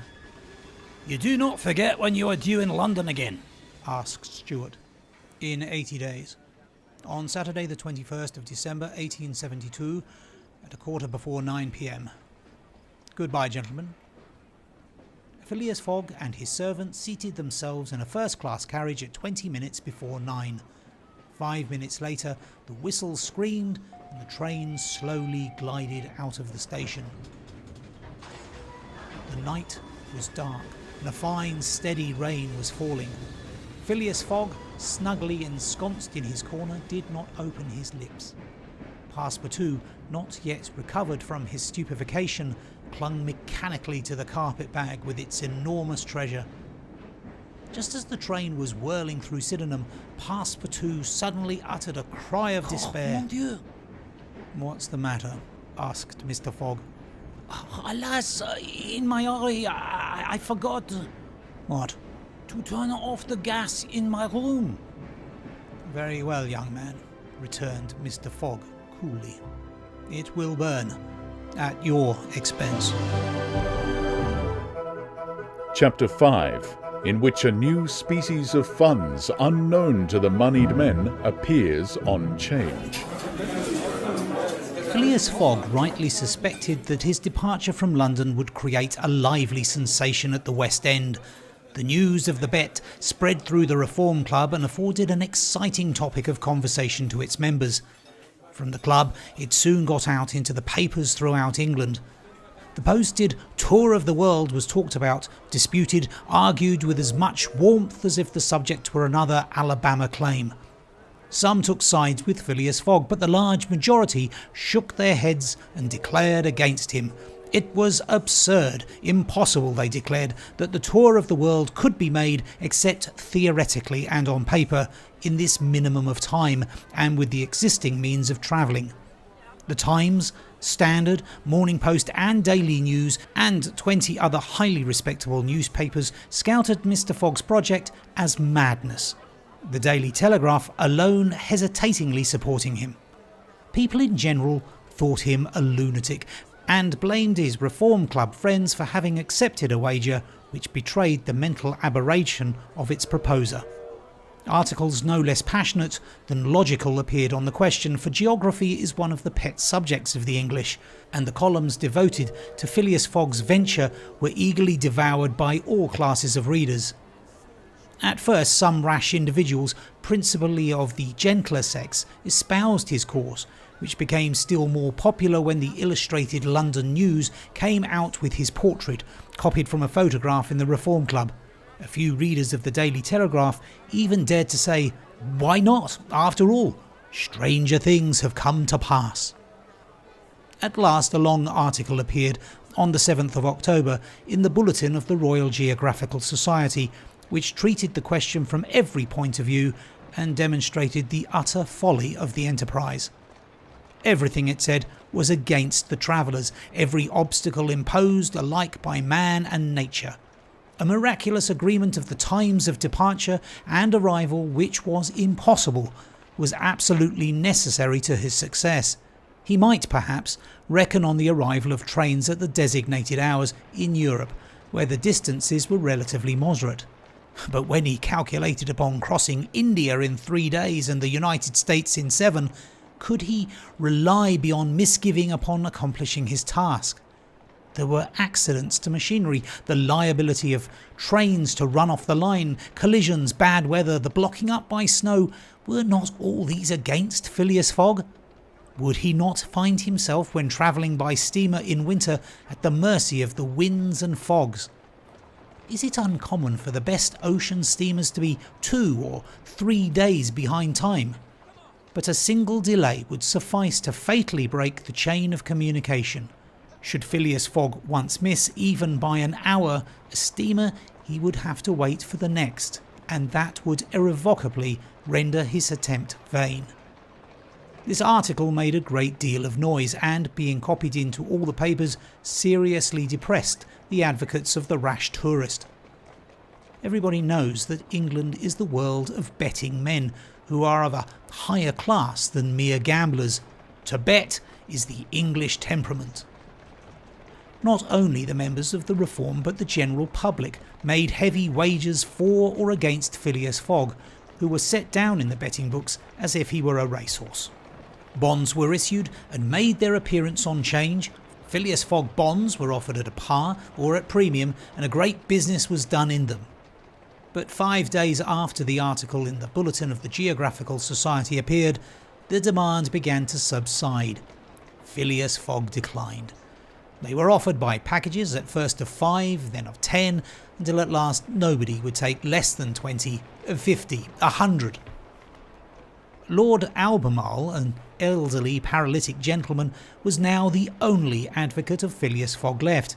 You do not forget when you are due in London again? Asked Stuart. "In 80 days. On Saturday the 21st of December 1872 at 9:15 p.m. Goodbye, gentlemen." Phileas Fogg and his servant seated themselves in a first-class carriage at 20 minutes before 9. 5 minutes later, the whistle screamed and the train slowly glided out of the station. The night was dark and a fine, steady rain was falling. Phileas Fogg, snugly ensconced in his corner, did not open his lips. Passepartout, not yet recovered from his stupefaction, clung mechanically to the carpet bag with its enormous treasure. Just as the train was whirling through Sydenham, Passepartout suddenly uttered a cry of despair. Mon Dieu! "What's the matter?" asked Mr. Fogg. Alas, in my hurry, I forgot "What?" to turn off the gas in my room." "Very well, young man," returned Mr. Fogg coolly. "It will burn, at your expense." Chapter 5, in which a new species of funds unknown to the moneyed men appears on 'Change. Phileas Fogg rightly suspected that his departure from London would create a lively sensation at the West End. The news of the bet spread through the Reform Club and afforded an exciting topic of conversation to its members. From the club, it soon got out into the papers throughout England. The posted tour of the world was talked about, disputed, argued with as much warmth as if the subject were another Alabama claim. Some took sides with Phileas Fogg, but the large majority shook their heads and declared against him. It was absurd, impossible, they declared, that the tour of the world could be made, except theoretically and on paper, in this minimum of time, and with the existing means of travelling. The Times, Standard, Morning Post and Daily News and 20 other highly respectable newspapers scouted Mr. Fogg's project as madness. The Daily Telegraph alone hesitatingly supporting him. People in general thought him a lunatic and blamed his Reform Club friends for having accepted a wager which betrayed the mental aberration of its proposer. Articles no less passionate than logical appeared on the question, for geography is one of the pet subjects of the English, and the columns devoted to Phileas Fogg's venture were eagerly devoured by all classes of readers. At first, some rash individuals, principally of the gentler sex, espoused his cause, which became still more popular when the Illustrated London News came out with his portrait, copied from a photograph in the Reform Club. A few readers of the Daily Telegraph even dared to say, "Why not? After all, stranger things have come to pass." At last a long article appeared on the 7th of October in the Bulletin of the Royal Geographical Society, which treated the question from every point of view and demonstrated the utter folly of the enterprise. Everything, it said, was against the travellers, every obstacle imposed alike by man and nature. A miraculous agreement of the times of departure and arrival, which was impossible, was absolutely necessary to his success. He might, perhaps, reckon on the arrival of trains at the designated hours in Europe, where the distances were relatively moderate. But when he calculated upon crossing India in 3 days and the United States in 7, could he rely beyond misgiving upon accomplishing his task? There were accidents to machinery, the liability of trains to run off the line, collisions, bad weather, the blocking up by snow. Were not all these against Phileas Fogg? Would he not find himself, when travelling by steamer in winter, at the mercy of the winds and fogs? Is it uncommon for the best ocean steamers to be 2 or 3 days behind time? But a single delay would suffice to fatally break the chain of communication. Should Phileas Fogg once miss, even by an hour, a steamer, he would have to wait for the next, and that would irrevocably render his attempt vain. This article made a great deal of noise and, being copied into all the papers, seriously depressed the advocates of the rash tourist. Everybody knows that England is the world of betting men, who are of a higher class than mere gamblers. To bet is the English temperament. Not only the members of the Reform but the general public made heavy wagers for or against Phileas Fogg, who was set down in the betting books as if he were a racehorse. Bonds were issued and made their appearance on 'Change. Phileas Fogg bonds were offered at a par or at premium, and a great business was done in them. But 5 days after the article in the Bulletin of the Geographical Society appeared, the demand began to subside. Phileas Fogg declined. They were offered by packages, at first of 5, then of 10, until at last nobody would take less than 20, 50, 100. Lord Albemarle, an elderly paralytic gentleman, was now the only advocate of Phileas Fogg left.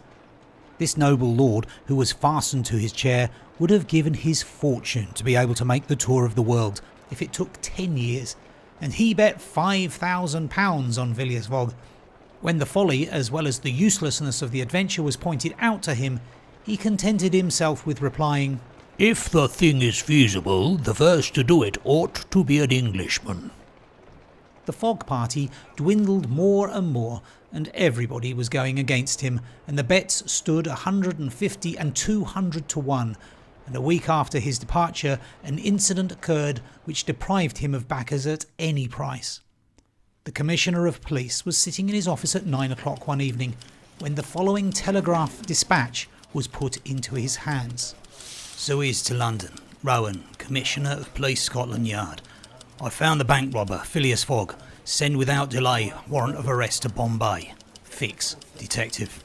This noble lord, who was fastened to his chair, would have given his fortune to be able to make the tour of the world, if it took 10 years, and he bet £5,000 on Phileas Fogg. When the folly as well as the uselessness of the adventure was pointed out to him, he contented himself with replying, "If the thing is feasible, the first to do it ought to be an Englishman." The Fogg party dwindled more and more, and everybody was going against him, and the bets stood 150 and 200 to 1, and a week after his departure an incident occurred which deprived him of backers at any price. The Commissioner of Police was sitting in his office at 9 o'clock one evening, when the following telegraph dispatch was put into his hands. Suez to London. Rowan, Commissioner of Police, Scotland Yard. I found the bank robber, Phileas Fogg. Send without delay. Warrant of arrest to Bombay. Fix. Detective.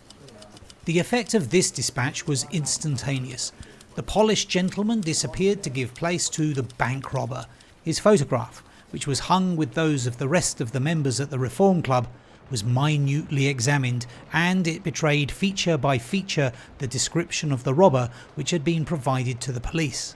The effect of this dispatch was instantaneous. The polished gentleman disappeared to give place to the bank robber. His photograph, which was hung with those of the rest of the members at the Reform Club, was minutely examined, and it betrayed feature by feature the description of the robber which had been provided to the police.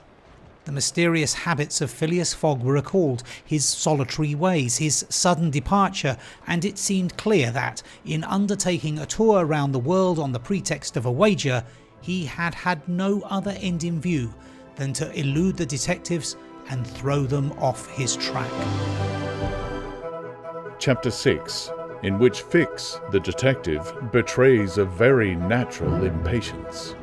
The mysterious habits of Phileas Fogg were recalled, his solitary ways, his sudden departure, and it seemed clear that, in undertaking a tour around the world on the pretext of a wager, he had had no other end in view than to elude the detectives and throw them off his track. Chapter 6, in which Fix, the detective, betrays a very natural impatience.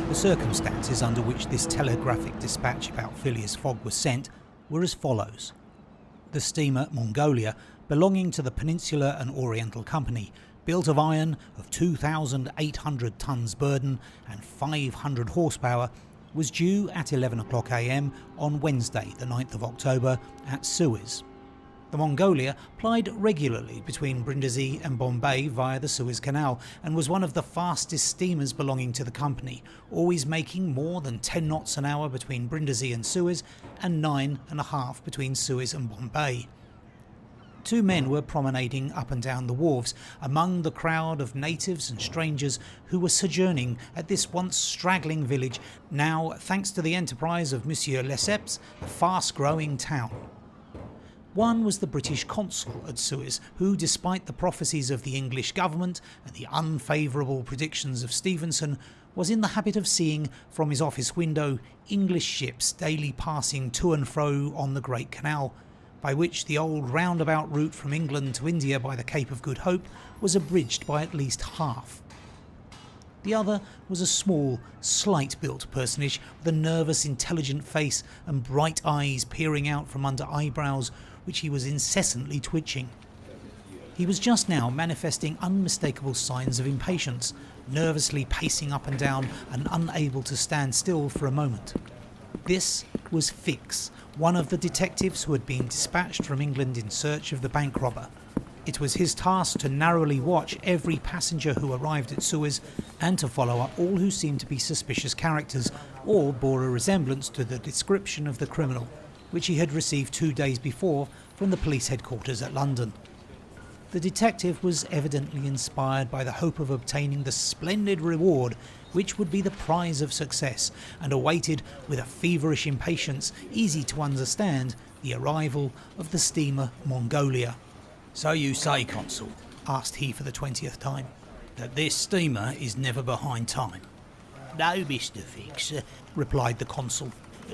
The circumstances under which this telegraphic dispatch about Phileas Fogg was sent were as follows. The steamer Mongolia, belonging to the Peninsular and Oriental Company, built of iron, of 2,800 tons burden and 500 horsepower, was due at 11 o'clock a.m. on Wednesday, the 9th of October, at Suez. The Mongolia plied regularly between Brindisi and Bombay via the Suez Canal, and was one of the fastest steamers belonging to the company, always making more than 10 knots an hour between Brindisi and Suez, and 9.5 between Suez and Bombay. 2 men were promenading up and down the wharves among the crowd of natives and strangers who were sojourning at this once straggling village, now, thanks to the enterprise of Monsieur Lesseps, a fast-growing town. One was the British consul at Suez, who, despite the prophecies of the English government and the unfavourable predictions of Stevenson, was in the habit of seeing from his office window English ships daily passing to and fro on the Great Canal, by which the old roundabout route from England to India by the Cape of Good Hope was abridged by at least half. The other was a small, slight-built personage with a nervous, intelligent face and bright eyes peering out from under eyebrows which he was incessantly twitching. He was just now manifesting unmistakable signs of impatience, nervously pacing up and down and unable to stand still for a moment. This was Fix, one of the detectives who had been dispatched from England in search of the bank robber. It was his task to narrowly watch every passenger who arrived at Suez and to follow up all who seemed to be suspicious characters or bore a resemblance to the description of the criminal, which he had received 2 days before from the police headquarters at London. The detective was evidently inspired by the hope of obtaining the splendid reward which would be the prize of success, and awaited with a feverish impatience easy to understand the arrival of the steamer Mongolia. So you say, Consul, asked he for the 20th time, that this steamer is never behind time? No, Mr. Fix, replied the consul.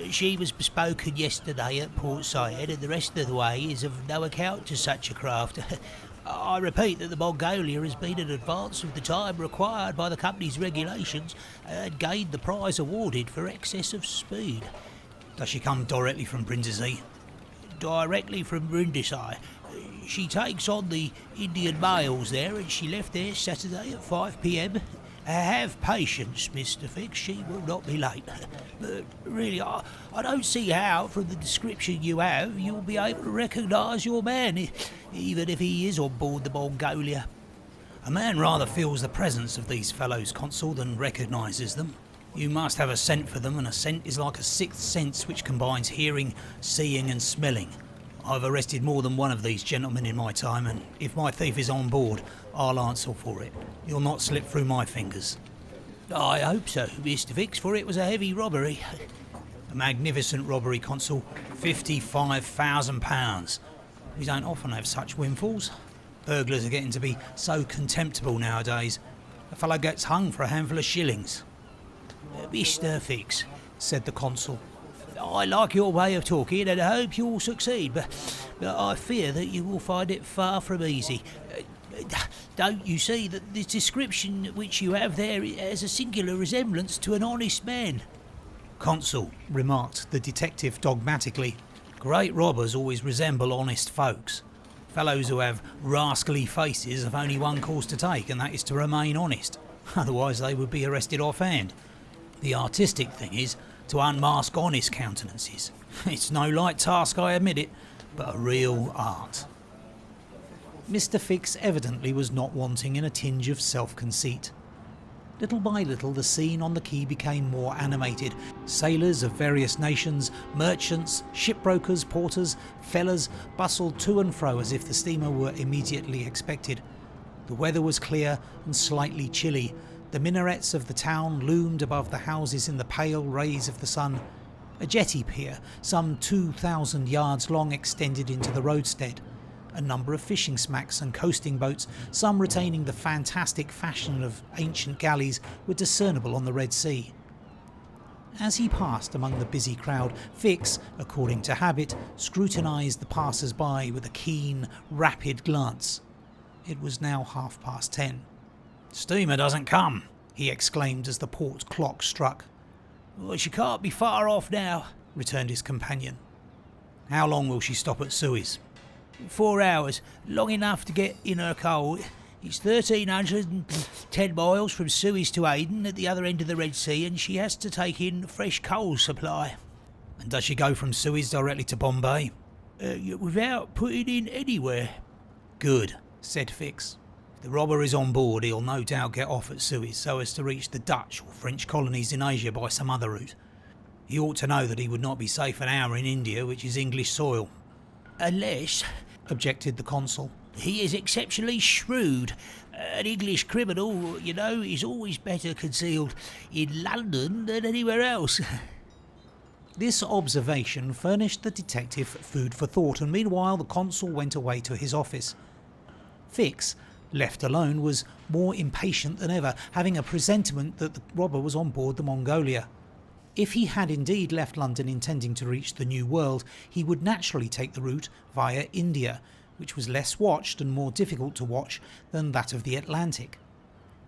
She was bespoken yesterday at Port Said, and the rest of the way is of no account to such a craft. I repeat that the Mongolia has been in advance of the time required by the company's regulations and gained the prize awarded for excess of speed. Does she come directly from Brindisi? Directly from Brindisi. She takes on the Indian mails there, and she left there Saturday at 5 p.m. Have patience, Mr. Fix, she will not be late. But really, I don't see how, from the description you have, you'll be able to recognise your man, even if he is on board the Mongolia. A man rather feels the presence of these fellows, Consul, than recognises them. You must have a scent for them, and a scent is like a sixth sense which combines hearing, seeing and smelling. I've arrested more than one of these gentlemen in my time, and if my thief is on board, I'll answer for it. He'll not slip through my fingers. I hope so, Mr. Fix, for it was a heavy robbery. A magnificent robbery, Consul. £55,000. We don't often have such windfalls. Burglars are getting to be so contemptible nowadays. A fellow gets hung for a handful of shillings. Mr. Fix, said the consul, I like your way of talking, and I hope you'll succeed, but I fear that you will find it far from easy. Don't you see that the description which you have there has a singular resemblance to an honest man? Consul, remarked the detective dogmatically, great robbers always resemble honest folks. Fellows who have rascally faces have only one course to take, and that is to remain honest. Otherwise they would be arrested offhand. The artistic thing is to unmask honest countenances. It's no light task, I admit it, but a real art. Mr. Fix evidently was not wanting in a tinge of self-conceit. Little by little the scene on the quay became more animated. Sailors of various nations, merchants, shipbrokers, porters, fellers bustled to and fro as if the steamer were immediately expected. The weather was clear and slightly chilly. The minarets of the town loomed above the houses in the pale rays of the sun. A jetty pier, some 2,000 yards long, extended into the roadstead. A number of fishing smacks and coasting boats, some retaining the fantastic fashion of ancient galleys, were discernible on the Red Sea. As he passed among the busy crowd, Fix, according to habit, scrutinised the passers-by with a keen, rapid glance. It was now 10:30. "Steamer doesn't come," he exclaimed as the port clock struck. Well, she can't be far off now, returned his companion. "How long will she stop at Suez?" 4 hours, long enough to get in her coal. It's 1,310 miles from Suez to Aden at the other end of the Red Sea, and she has to take in fresh coal supply." "And does she go from Suez directly to Bombay?" Without putting in anywhere." "Good," said Fix. "If the robber is on board, he'll no doubt get off at Suez so as to reach the Dutch or French colonies in Asia by some other route. He ought to know that he would not be safe an hour in India, which is English soil." "Unless," objected the consul, "he is exceptionally shrewd. An English criminal, you know, is always better concealed in London than anywhere else." This observation furnished the detective food for thought, and meanwhile the consul went away to his office. Fix, left alone, was more impatient than ever, having a presentiment that the robber was on board the Mongolia. If he had indeed left London intending to reach the New World, he would naturally take the route via India, which was less watched and more difficult to watch than that of the Atlantic.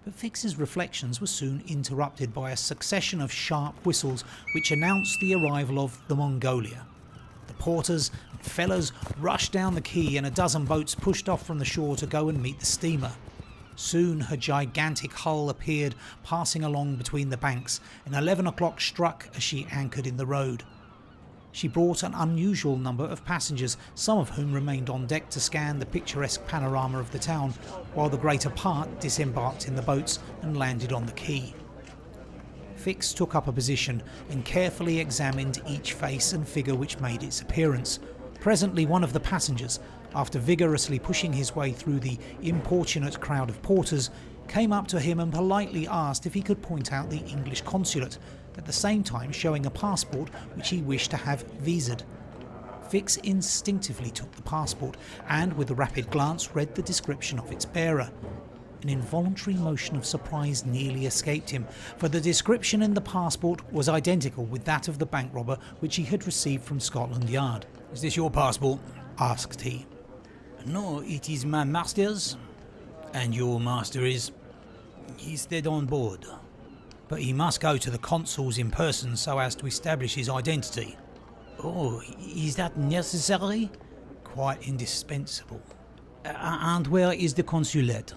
But Fix's reflections were soon interrupted by a succession of sharp whistles which announced the arrival of the Mongolia. The porters and fellers rushed down the quay and a dozen boats pushed off from the shore to go and meet the steamer. Soon her gigantic hull appeared, passing along between the banks, and 11 o'clock struck as she anchored in the road. She brought an unusual number of passengers, some of whom remained on deck to scan the picturesque panorama of the town, while the greater part disembarked in the boats and landed on the quay. Fix took up a position and carefully examined each face and figure which made its appearance. Presently one of the passengers, after vigorously pushing his way through the importunate crowd of porters, came up to him and politely asked if he could point out the English consulate, at the same time showing a passport which he wished to have visaed. Fix instinctively took the passport and, with a rapid glance, read the description of its bearer. An involuntary motion of surprise nearly escaped him, for the description in the passport was identical with that of the bank robber which he had received from Scotland Yard. Is this your passport? Asked he. No, it is my master's. And your master is? He's dead on board. But he must go to the consuls in person so as to establish his identity. Oh, is that necessary? Quite indispensable. And where is the consulate?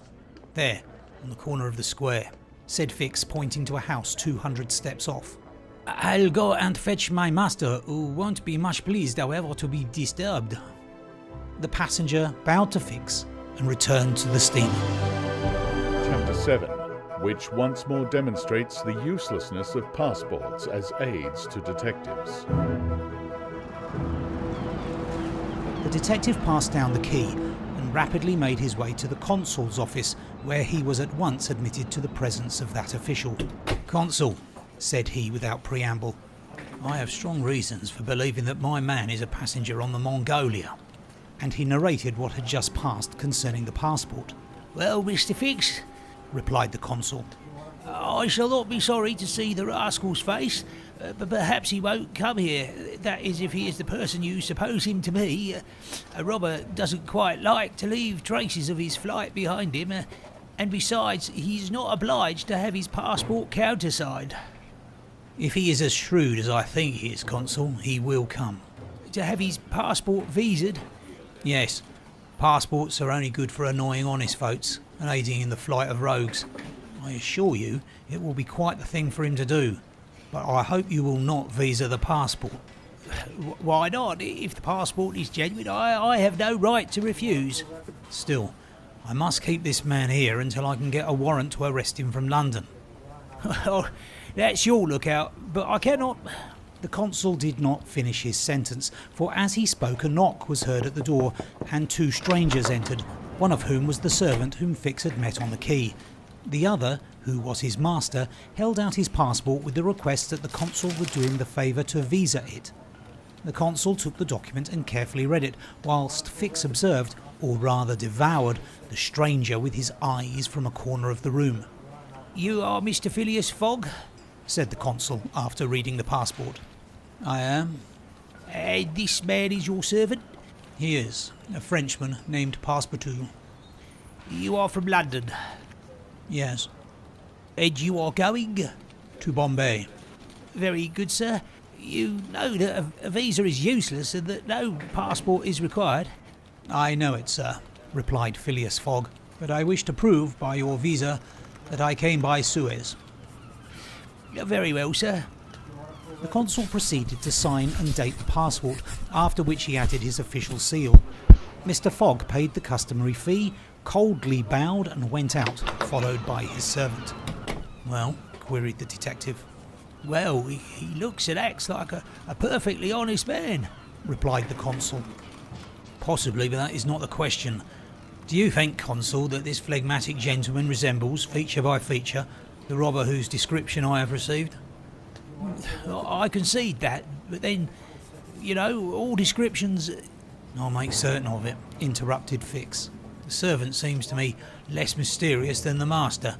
There, on the corner of the square, said Fix, pointing to a house 200 steps off. I'll go and fetch my master, who won't be much pleased, however, to be disturbed. The passenger bowed to Fix and returned to the steamer. Chapter 7, which once more demonstrates the uselessness of passports as aids to detectives. The detective passed down the quay and rapidly made his way to the consul's office, where he was at once admitted to the presence of that official. Consul, said he without preamble, I have strong reasons for believing that my man is a passenger on the Mongolia. And he narrated what had just passed concerning the passport. Well, Mr. Fix, replied the consul, I shall not be sorry to see the rascal's face, but perhaps he won't come here. That is, if he is the person you suppose him to be. A robber doesn't quite like to leave traces of his flight behind him, and besides, he's not obliged to have his passport countersigned. If he is as shrewd as I think he is, Consul, he will come. To have his passport visaed? Yes. Passports are only good for annoying honest folks and aiding in the flight of rogues. I assure you it will be quite the thing for him to do, but I hope you will not visa the passport. Why not? If the passport is genuine, I have no right to refuse. Still, I must keep this man here until I can get a warrant to arrest him from London. Well, that's your lookout, but I cannot... The consul did not finish his sentence, for as he spoke a knock was heard at the door, and two strangers entered, one of whom was the servant whom Fix had met on the quay. The other, who was his master, held out his passport with the request that the consul would do him the favour to visa it. The consul took the document and carefully read it, whilst Fix observed, or rather devoured, the stranger with his eyes from a corner of the room. You are Mr. Phileas Fogg? Said the consul, after reading the passport. I am. And this man is your servant? He is, a Frenchman named Passepartout. You are from London? Yes. And you are going? To Bombay. Very good, sir. You know that a visa is useless and that no passport is required. I know it, sir, replied Phileas Fogg, but I wish to prove by your visa that I came by Suez. Very well, sir. The consul proceeded to sign and date the passport, after which he added his official seal. Mr. Fogg paid the customary fee, coldly bowed and went out, followed by his servant. Well, queried the detective. Well, he looks and acts like a perfectly honest man, replied the consul. Possibly, but that is not the question. Do you think, Consul, that this phlegmatic gentleman resembles, feature by feature, the robber whose description I have received? I concede that, but then, you know, all descriptions... I'll make certain of it, interrupted Fix. The servant seems to me less mysterious than the master.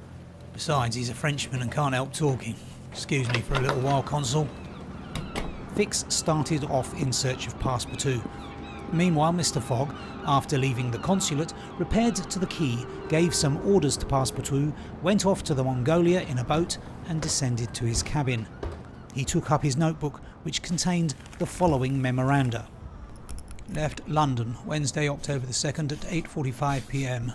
Besides, he's a Frenchman and can't help talking. Excuse me for a little while, Consul. Fix started off in search of Passepartout. Meanwhile, Mr. Fogg, after leaving the consulate, repaired to the quay, gave some orders to Passepartout, went off to the Mongolia in a boat, and descended to his cabin. He took up his notebook, which contained the following memoranda. Left London Wednesday, October the 2nd at 8:45 p.m.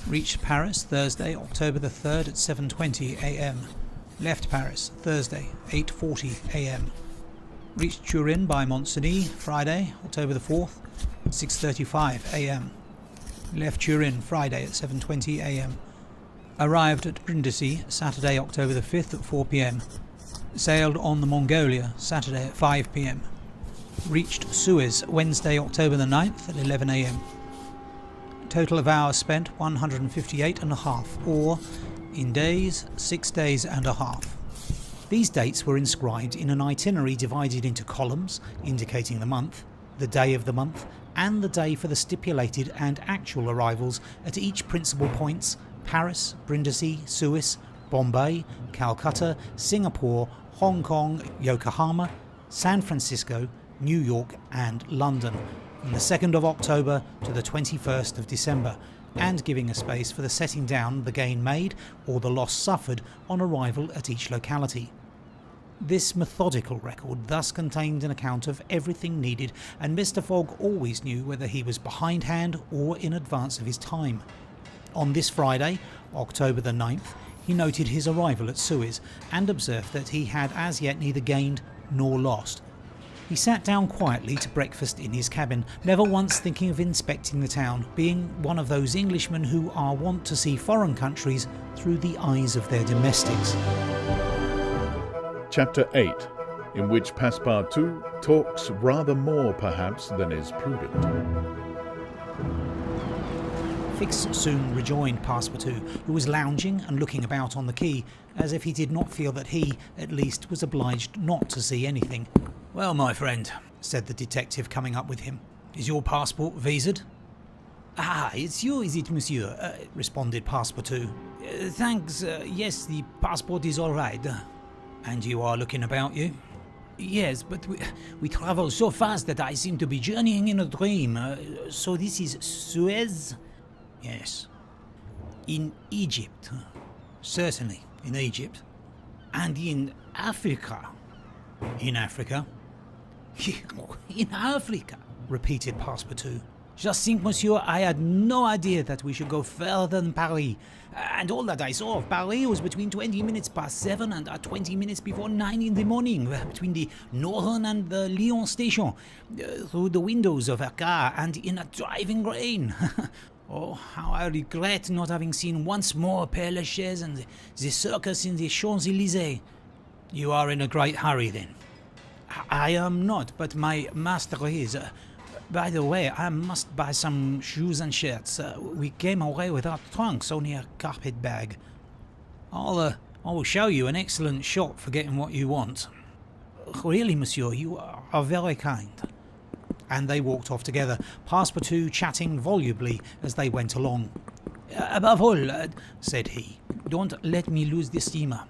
Reached Paris Thursday, October the 3rd at 7:20 a.m. Left Paris Thursday, 8:40 a.m. Reached Turin by Mont-Cenis Friday, October the 4th at 6:35 a.m. Left Turin Friday at 7:20 a.m. Arrived at Brindisi Saturday, October the 5th at 4 p.m. Sailed on the Mongolia Saturday at 5 p.m. Reached Suez Wednesday, October the 9th at 11 a.m. Total of hours spent 158.5, or in days 6 days and a half. These dates were inscribed in an itinerary divided into columns indicating the month, the day of the month, and the day for the stipulated and actual arrivals at each principal points: Paris, Brindisi, Suez, Bombay, Calcutta, Singapore, Hong Kong, Yokohama, San Francisco, New York and London, from the 2nd of October to the 21st of December, and giving a space for the setting down the gain made or the loss suffered on arrival at each locality. This methodical record thus contained an account of everything needed, and Mr. Fogg always knew whether he was behindhand or in advance of his time. On this Friday, October the 9th, he noted his arrival at Suez and observed that he had as yet neither gained nor lost. He sat down quietly to breakfast in his cabin, never once thinking of inspecting the town, being one of those Englishmen who are wont to see foreign countries through the eyes of their domestics. Chapter 8, in which Passepartout talks rather more perhaps than is prudent. Fix soon rejoined Passepartout, who was lounging and looking about on the quay, as if he did not feel that he, at least, was obliged not to see anything. Well, my friend, Said the detective, coming up with him. is your passport visaed? Ah, it's you, is it, monsieur? Responded Passepartout. Thanks, yes, the passport is all right. And you are looking about you? Yes, but we travel so fast that I seem to be journeying in a dream. So this is Suez? Yes. In Egypt? Certainly, in Egypt. And in Africa? In Africa? In Africa? Repeated Passepartout. Just think, monsieur, I had no idea that we should go further than Paris. And all that I saw of Paris was between 20 minutes past 7 and 20 minutes before 9 in the morning, between the Northern and the Lyon station, through the windows of a car and in a driving rain. Oh, how I regret not having seen once more Père Lachaise and the circus in the Champs-Élysées. You are in a great hurry, then? I am not, but my master is. By the way, I must buy some shoes and shirts. We came away without trunks, only a carpet bag. I will show you an excellent shop for getting what you want. Really, monsieur, you are very kind. And they walked off together, Passepartout chatting volubly as they went along. Above all, said he, don't let me lose the steamer.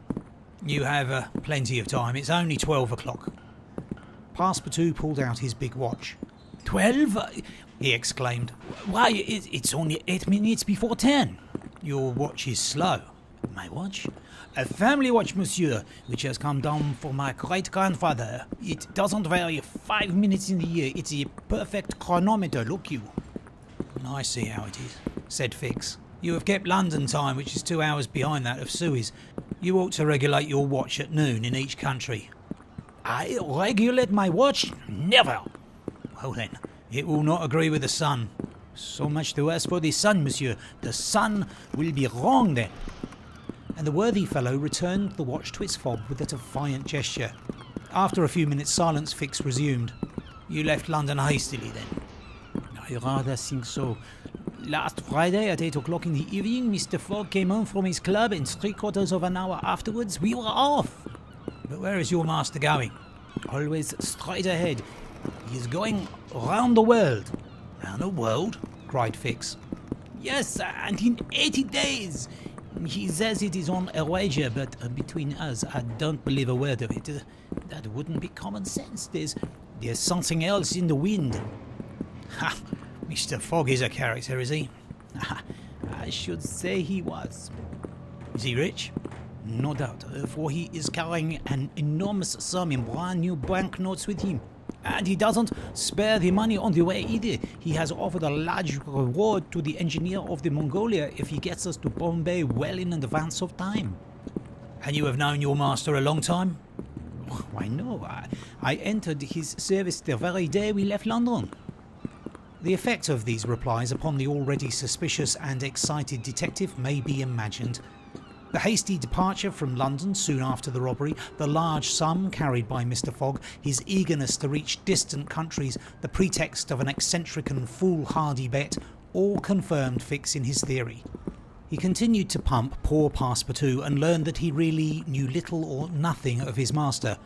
You have plenty of time. It's only 12 o'clock. Passepartout pulled out his big watch. 12? He exclaimed. Why, it's only 8 minutes before 10. Your watch is slow. My watch? A family watch, monsieur, which has come down from my great-grandfather. It doesn't vary 5 minutes in the year. It's a perfect chronometer, look you. I see how it is, said Fix. You have kept London time, which is 2 hours behind that of Suez. You ought to regulate your watch at noon in each country. I regulate my watch? Never. Well then, it will not agree with the sun. So much the worse for the sun, monsieur. The sun will be wrong then. And the worthy fellow returned the watch to its fob with a defiant gesture. After a few minutes' silence, Fix resumed. You left London hastily then? I rather think so. Last Friday at 8 o'clock in the evening, Mr. Fogg came home from his club, and 3/4 of an hour afterwards we were off. But where is your master going? Always straight ahead. He is going round the world. Round the world? Cried Fix. Yes, and in 80 days. He says it is on a wager, but between us, I don't believe a word of it. That wouldn't be common sense. There's something else in the wind. Ha! Mr. Fogg is a character, is he? I should say he was. Is he rich? No doubt, for he is carrying an enormous sum in brand new banknotes with him. And he doesn't spare the money on the way either. He has offered a large reward to the engineer of the Mongolia if he gets us to Bombay well in advance of time. And you have known your master a long time? Why no, I entered his service the very day we left London. The effect of these replies upon the already suspicious and excited detective may be imagined. The hasty departure from London soon after the robbery, the large sum carried by Mr. Fogg, his eagerness to reach distant countries, the pretext of an eccentric and foolhardy bet, all confirmed Fix in his theory. He continued to pump poor Passepartout and learned that he really knew little or nothing of his master,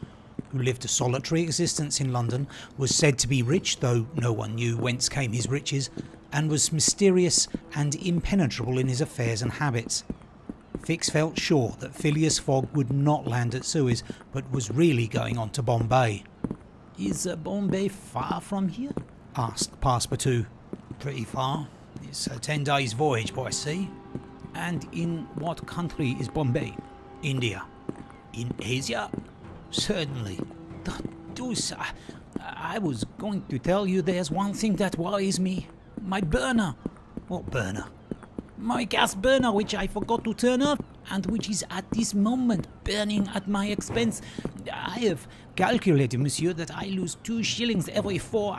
who lived a solitary existence in London, was said to be rich, though no one knew whence came his riches, and was mysterious and impenetrable in his affairs and habits. Fix felt sure that Phileas Fogg would not land at Suez, but was really going on to Bombay. Is Bombay far from here? Asked Passepartout. Pretty far. It's a 10 days voyage by sea. And in what country is Bombay? India. In Asia? Certainly. Deuce, I was going to tell you there's one thing that worries me. My burner. What burner? My gas burner, which I forgot to turn off, and which is at this moment burning at my expense. I have calculated, monsieur, that I lose 2 shillings every 24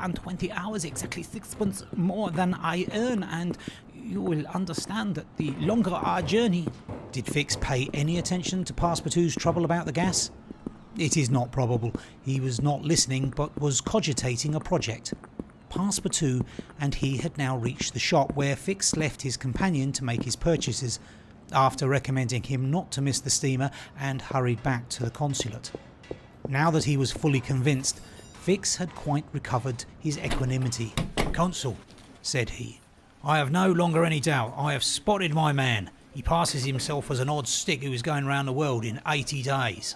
hours, exactly 6 pence more than I earn, and you will understand that the longer our journey... Did Fix pay any attention to Passepartout's trouble about the gas? It is not probable. He was not listening, but was cogitating a project. Passepartout and he had now reached the shop where Fix left his companion to make his purchases, after recommending him not to miss the steamer, and hurried back to the consulate. Now that he was fully convinced, Fix had quite recovered his equanimity. "Consul," said he, "I have no longer any doubt. I have spotted my man. He passes himself as an odd stick who is going round the world in 80 days.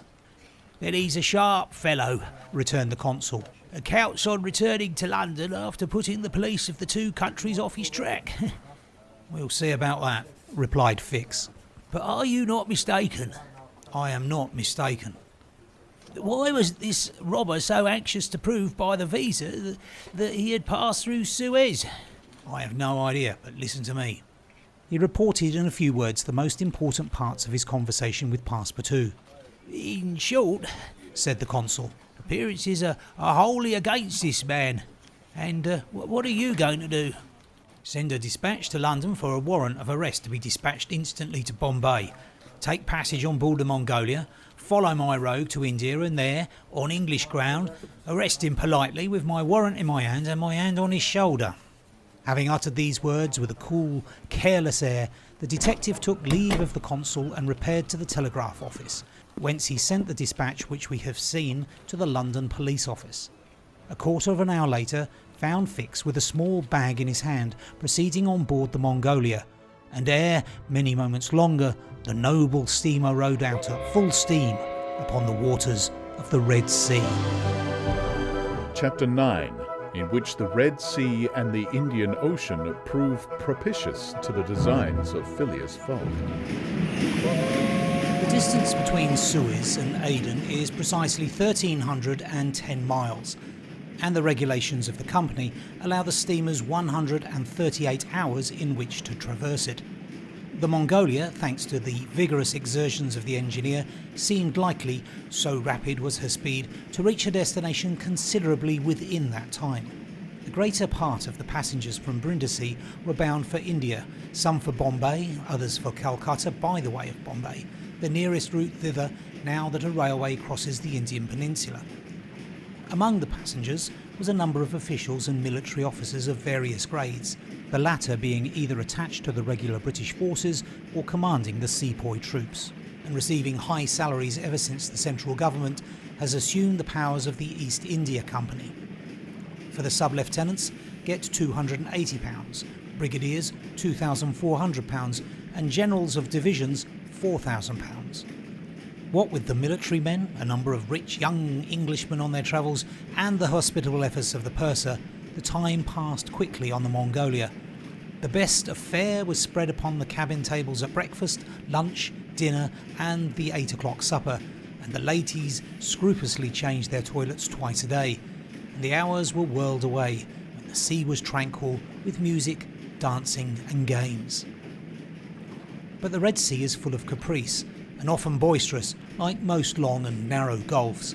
Then he's a sharp fellow," returned the consul. "Counts on returning to London after putting the police of the 2 countries off his track." "We'll see about that," replied Fix. "But are you not mistaken?" "I am not mistaken." "Why was this robber so anxious to prove by the visa that he had passed through Suez?" "I have no idea, but listen to me." He reported in a few words the most important parts of his conversation with Passepartout. "In short," said the consul, "appearances are wholly against this man. And what are you going to do?" "Send a dispatch to London for a warrant of arrest to be dispatched instantly to Bombay. Take passage on board the Mongolia, follow my rogue to India, and there, on English ground, arrest him politely with my warrant in my hand and my hand on his shoulder." Having uttered these words with a cool, careless air, the detective took leave of the consul and repaired to the telegraph office, whence he sent the dispatch which we have seen to the London police office. A quarter of an hour later found Fix with a small bag in his hand, proceeding on board the Mongolia, and ere many moments longer the noble steamer rode out at full steam upon the waters of the Red Sea. Chapter 9, in which the Red Sea and the Indian Ocean prove propitious to the designs of Phileas Fogg. The distance between Suez and Aden is precisely 1,310 miles, and the regulations of the company allow the steamers 138 hours in which to traverse it. The Mongolia, thanks to the vigorous exertions of the engineer, seemed likely, so rapid was her speed, to reach her destination considerably within that time. The greater part of the passengers from Brindisi were bound for India, some for Bombay, others for Calcutta by the way of Bombay, the nearest route thither now that a railway crosses the Indian peninsula. Among the passengers was a number of officials and military officers of various grades, the latter being either attached to the regular British forces or commanding the sepoy troops, and receiving high salaries ever since the central government has assumed the powers of the East India Company. For the sub-lieutenants get £280, brigadiers £2,400, and generals of divisions £4,000. What with the military men, a number of rich young Englishmen on their travels, and the hospitable efforts of the purser, the time passed quickly on the Mongolia. The best of fare was spread upon the cabin tables at breakfast, lunch, dinner, and the 8 o'clock supper, and the ladies scrupulously changed their toilets twice a day. and the hours were whirled away when the sea was tranquil with music, dancing and games. But the Red Sea is full of caprice and often boisterous, like most long and narrow gulfs.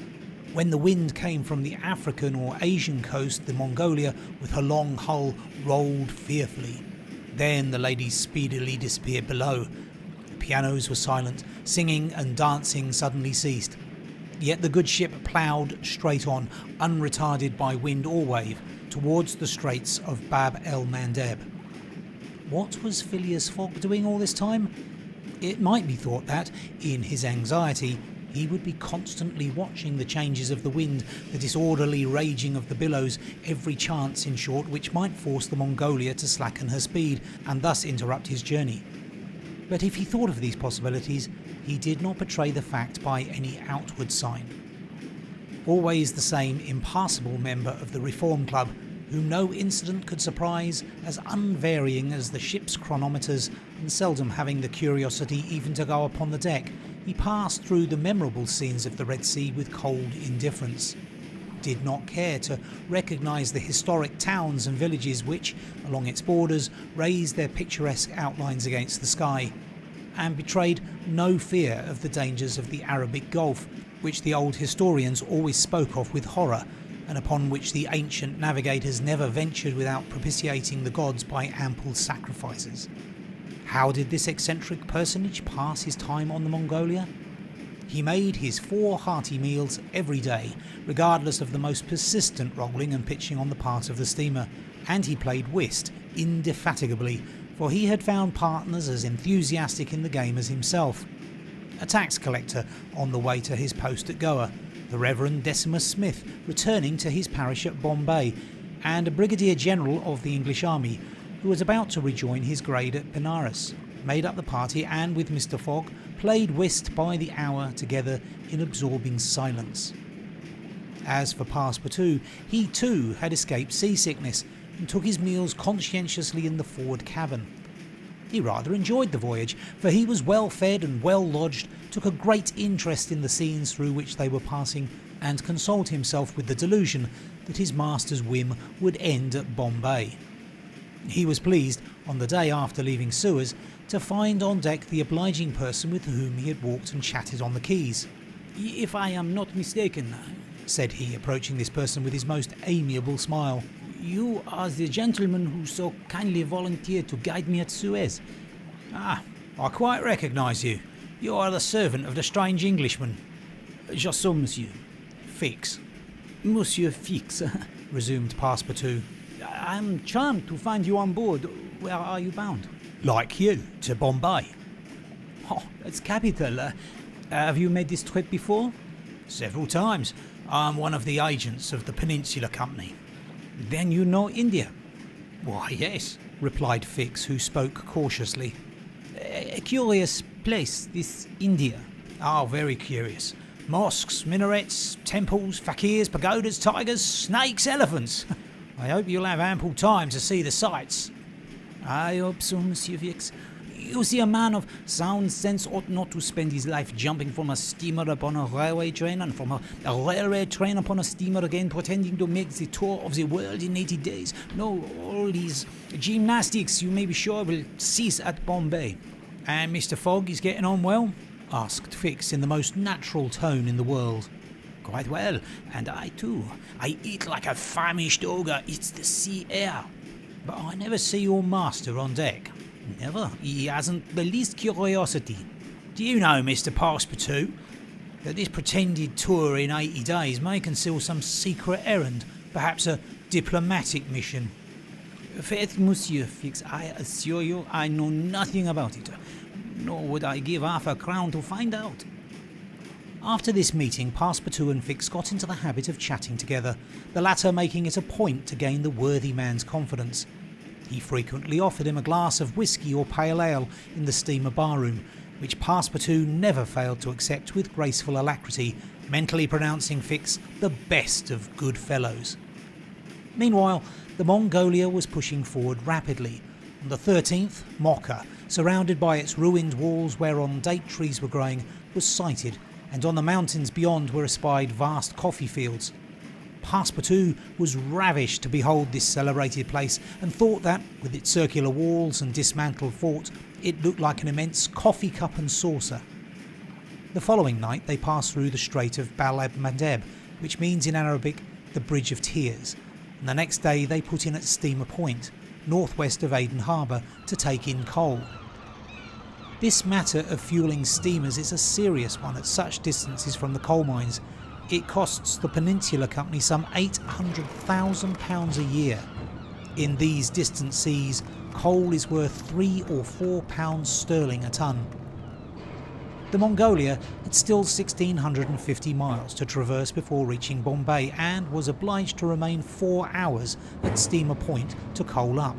When the wind came from the African or Asian coast, the Mongolia, with her long hull, rolled fearfully. Then the ladies speedily disappeared below. The pianos were silent, singing and dancing suddenly ceased. Yet the good ship ploughed straight on, unretarded by wind or wave, towards the straits of Bab el-Mandeb. What was Phileas Fogg doing all this time? It might be thought that, in his anxiety, he would be constantly watching the changes of the wind, the disorderly raging of the billows, every chance, in short, which might force the Mongolia to slacken her speed and thus interrupt his journey. But if he thought of these possibilities, he did not betray the fact by any outward sign. Always the same impassible member of the Reform Club, whom no incident could surprise, as unvarying as the ship's chronometers, and seldom having the curiosity even to go upon the deck, he passed through the memorable scenes of the Red Sea with cold indifference. Did not care to recognise the historic towns and villages which, along its borders, raised their picturesque outlines against the sky, and betrayed no fear of the dangers of the Arabic Gulf, which the old historians always spoke of with horror, and upon which the ancient navigators never ventured without propitiating the gods by ample sacrifices. How did this eccentric personage pass his time on the Mongolia? He made his 4 hearty meals every day, regardless of the most persistent rolling and pitching on the part of the steamer, and he played whist indefatigably, for he had found partners as enthusiastic in the game as himself. A tax collector on the way to his post at Goa, the Reverend Decimus Smith returning to his parish at Bombay, and a Brigadier General of the English Army, who was about to rejoin his grade at Benares, made up the party and, with Mr. Fogg, played whist by the hour together in absorbing silence. As for Passepartout, he too had escaped seasickness and took his meals conscientiously in the forward cabin. He rather enjoyed the voyage, for he was well fed and well lodged, took a great interest in the scenes through which they were passing, and consoled himself with the delusion that his master's whim would end at Bombay. He was pleased, on the day after leaving Suez, to find on deck the obliging person with whom he had walked and chatted on the quays. "If I am not mistaken," said he, approaching this person with his most amiable smile, "you are the gentleman who so kindly volunteered to guide me at Suez." "Ah, I quite recognise you. You are the servant of the strange Englishman." "Just so, monsieur." "Fix." "Monsieur Fix," resumed Passepartout. "I am charmed to find you on board. Where are you bound?" "Like you, to Bombay." "Oh, that's capital. Have you made this trip before?" "Several times. I am one of the agents of the Peninsula Company." "Then you know India?" "Why, yes," replied Fix, who spoke cautiously. "A curious place, this India." "Oh, very curious. Mosques, minarets, temples, fakirs, pagodas, tigers, snakes, elephants. I hope you'll have ample time to see the sights." "I hope so, Monsieur Fix. You see, a man of sound sense ought not to spend his life jumping from a steamer upon a railway train and from a railway train upon a steamer again, pretending to make the tour of the world in 80 days. No, all these gymnastics, you may be sure, will cease at Bombay." "And Mr. Fogg is getting on well?" asked Fix in the most natural tone in the world. "Quite well, and I too. I eat like a famished ogre. It's the sea air." "But I never see your master on deck." "Never. He hasn't the least curiosity. Do you know, Mr. Passepartout, that this pretended tour in 80 days may conceal some secret errand, perhaps a diplomatic mission?" "Faith, Monsieur Fix, I assure you I know nothing about it, nor would I give half a crown to find out." After this meeting, Passepartout and Fix got into the habit of chatting together, the latter making it a point to gain the worthy man's confidence. He frequently offered him a glass of whisky or pale ale in the steamer barroom, which Passepartout never failed to accept with graceful alacrity, mentally pronouncing Fix the best of good fellows. Meanwhile, the Mongolia was pushing forward rapidly. On the 13th, Mocha, surrounded by its ruined walls whereon date trees were growing, was sighted, and on the mountains beyond were espied vast coffee fields. Passepartout was ravished to behold this celebrated place and thought that, with its circular walls and dismantled fort, it looked like an immense coffee cup and saucer. The following night they passed through the Strait of Bab el-Mandeb, which means in Arabic the Bridge of Tears, and the next day they put in at Steamer Point, northwest of Aden Harbour, to take in coal. This matter of fuelling steamers is a serious one at such distances from the coal mines. It costs the Peninsula Company some £800,000 a year. In these distant seas, coal is worth £3 or £4 sterling a tonne. The Mongolia had still 1,650 miles to traverse before reaching Bombay and was obliged to remain 4 hours at Steamer Point to coal up.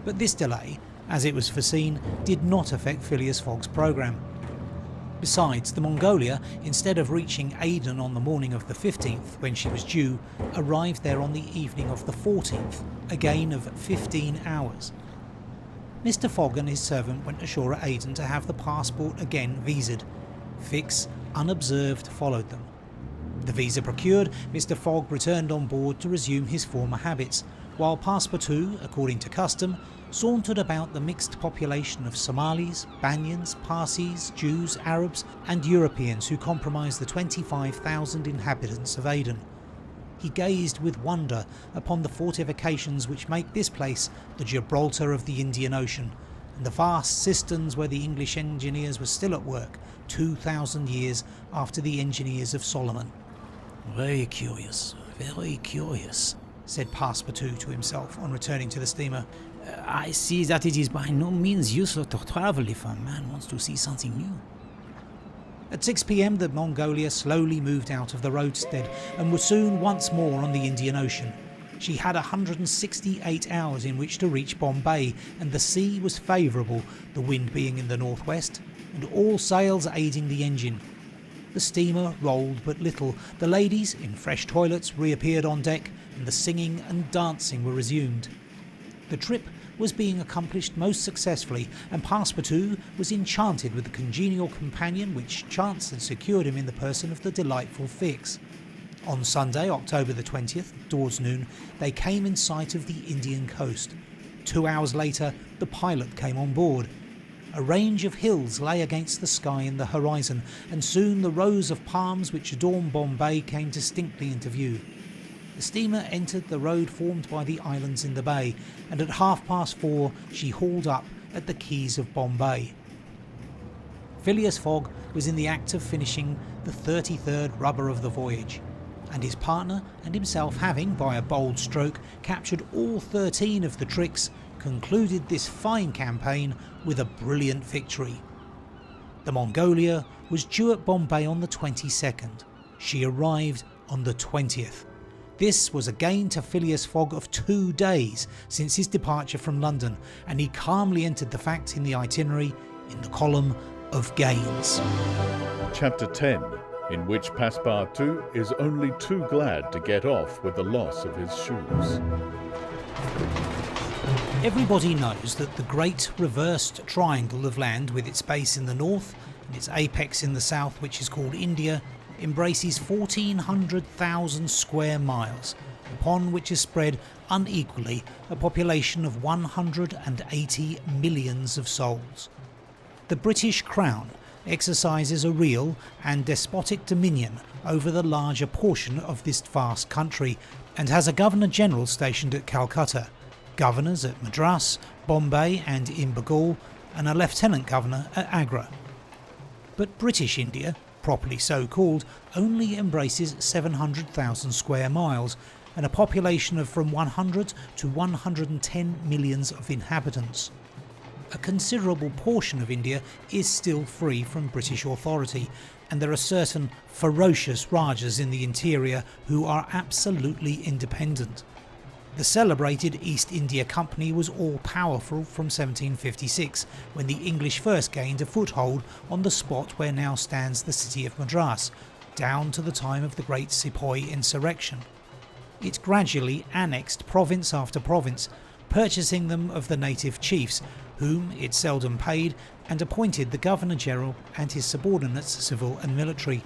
But this delay, as it was foreseen, did not affect Phileas Fogg's programme. Besides, the Mongolia, instead of reaching Aden on the morning of the 15th, when she was due, arrived there on the evening of the 14th, a gain of 15 hours. Mr. Fogg and his servant went ashore at Aden to have the passport again visaed. Fix, unobserved, followed them. The visa procured, Mr. Fogg returned on board to resume his former habits, while Passepartout, according to custom, sauntered about the mixed population of Somalis, Banyans, Parsis, Jews, Arabs and Europeans who comprise the 25,000 inhabitants of Aden. He gazed with wonder upon the fortifications which make this place the Gibraltar of the Indian Ocean, and the vast cisterns where the English engineers were still at work 2,000 years after the engineers of Solomon. Very curious, said Passepartout to himself on returning to the steamer. I see that it is by no means useless to travel if a man wants to see something new. At 6 p.m. the Mongolia slowly moved out of the roadstead and was soon once more on the Indian Ocean. She had 168 hours in which to reach Bombay, and the sea was favourable, the wind being in the northwest, and all sails aiding the engine. The steamer rolled but little. The ladies, in fresh toilets, reappeared on deck, and the singing and dancing were resumed. The trip was being accomplished most successfully, and Passepartout was enchanted with the congenial companion which chance had secured him in the person of the delightful Fix. On Sunday, October the 20th, towards noon, they came in sight of the Indian coast. 2 hours later, the pilot came on board. A range of hills lay against the sky in the horizon, and soon the rows of palms which adorn Bombay came distinctly into view. The steamer entered the road formed by the islands in the bay, and at 4:30 she hauled up at the quays of Bombay. Phileas Fogg was in the act of finishing the 33rd rubber of the voyage, and his partner and himself, having, by a bold stroke, captured all 13 of the tricks, concluded this fine campaign with a brilliant victory. The Mongolia was due at Bombay on the 22nd. She arrived on the 20th. This was a gain to Phileas Fogg of 2 days since his departure from London, and he calmly entered the fact in the itinerary in the column of gains. Chapter 10, in which Passepartout is only too glad to get off with the loss of his shoes. Everybody knows that the great reversed triangle of land, with its base in the north and its apex in the south, which is called India, embraces 1,400,000 square miles, upon which is spread unequally a population of 180 millions of souls. The British Crown exercises a real and despotic dominion over the larger portion of this vast country, and has a Governor-General stationed at Calcutta, governors at Madras, Bombay and in Bengal, and a Lieutenant Governor at Agra. But British India, properly so called, only embraces 700,000 square miles and a population of from 100 to 110 millions of inhabitants. A considerable portion of India is still free from British authority, and there are certain ferocious Rajas in the interior who are absolutely independent. The celebrated East India Company was all-powerful from 1756, when the English first gained a foothold on the spot where now stands the city of Madras, down to the time of the Great Sepoy insurrection. It gradually annexed province after province, purchasing them of the native chiefs, whom it seldom paid, and appointed the Governor-General and his subordinates, civil and military.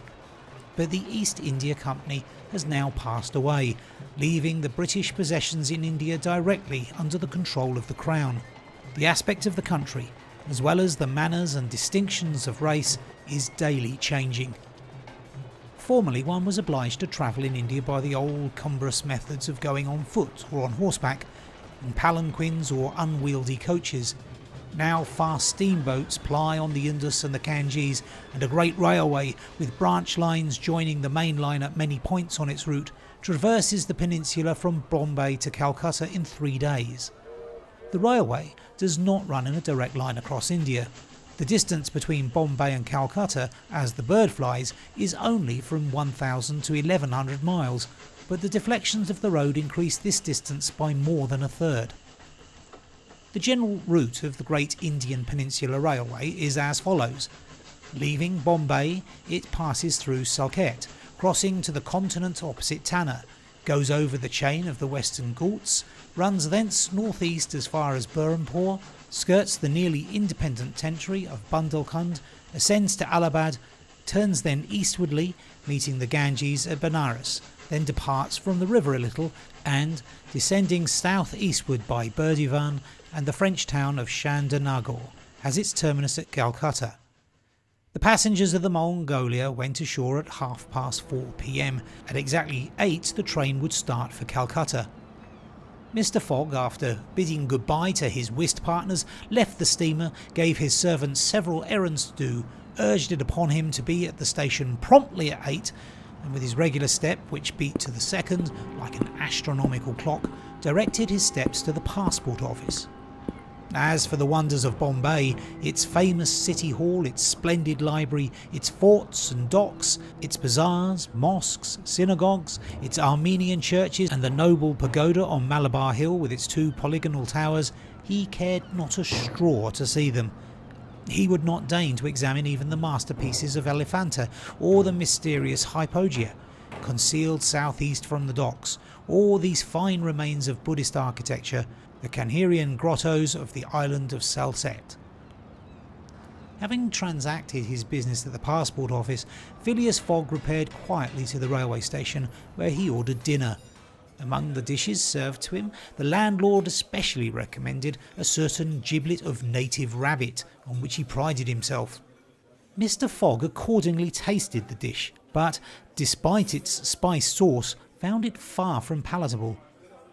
but the East India Company has now passed away, leaving the British possessions in India directly under the control of the Crown. The aspect of the country, as well as the manners and distinctions of race, is daily changing. Formerly one was obliged to travel in India by the old cumbrous methods of going on foot or on horseback, in palanquins or unwieldy coaches. Now fast steamboats ply on the Indus and the Ganges, and a great railway, with branch lines joining the main line at many points on its route, traverses the peninsula from Bombay to Calcutta in 3 days. The railway does not run in a direct line across India. The distance between Bombay and Calcutta, as the bird flies, is only from 1,000 to 1,100 miles, but the deflections of the road increase this distance by more than a third. The general route of the Great Indian Peninsula Railway is as follows. Leaving Bombay, it passes through Salket, crossing to the continent opposite Tanna, goes over the chain of the Western Ghats, runs thence northeast as far as Burhanpur, skirts the nearly independent territory of Bundelkhand, ascends to Allahabad, turns then eastwardly, meeting the Ganges at Benares, then departs from the river a little and, descending south-eastward by Burdivan and the French town of Chandernagore, has its terminus at Calcutta. The passengers of the Mongolia went ashore at 4:30 p.m. At exactly 8 the train would start for Calcutta. Mr. Fogg, after bidding goodbye to his whist partners, left the steamer, gave his servants several errands to do, urged it upon him to be at the station promptly at 8, and with his regular step, which beat to the second like an astronomical clock, directed his steps to the passport office. As for the wonders of Bombay, its famous city hall, its splendid library, its forts and docks, its bazaars, mosques, synagogues, its Armenian churches, and the noble pagoda on Malabar Hill with its 2 polygonal towers, he cared not a straw to see them. He would not deign to examine even the masterpieces of Elephanta or the mysterious Hypogeia, concealed southeast from the docks, or these fine remains of Buddhist architecture, the Kanherian grottos of the island of Salsette. Having transacted his business at the passport office, Phileas Fogg repaired quietly to the railway station, where he ordered dinner. Among the dishes served to him, the landlord especially recommended a certain giblet of native rabbit, on which he prided himself. Mr. Fogg accordingly tasted the dish, but, despite its spice sauce, found it far from palatable.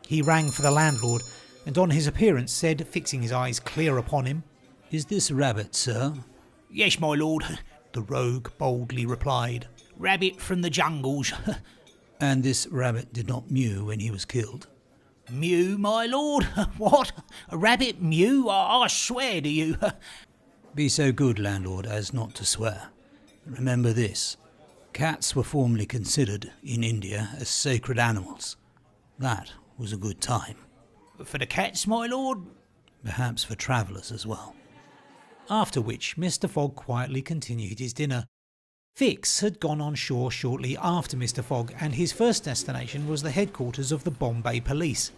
He rang for the landlord, and on his appearance said, fixing his eyes clear upon him, "Is this rabbit, sir?" Yes, my lord, The rogue boldly replied. rabbit from the jungles. And this rabbit did not mew when he was killed? Mew, my lord? What? A rabbit mew? I swear to you. Be so good, landlord, as not to swear. Remember this. Cats were formerly considered, in India, as sacred animals. That was a good time. For the cats, my lord? Perhaps for travellers as well. After which Mr. Fogg quietly continued his dinner. Fix had gone on shore shortly after Mr. Fogg, and his first destination was the headquarters of the Bombay Police.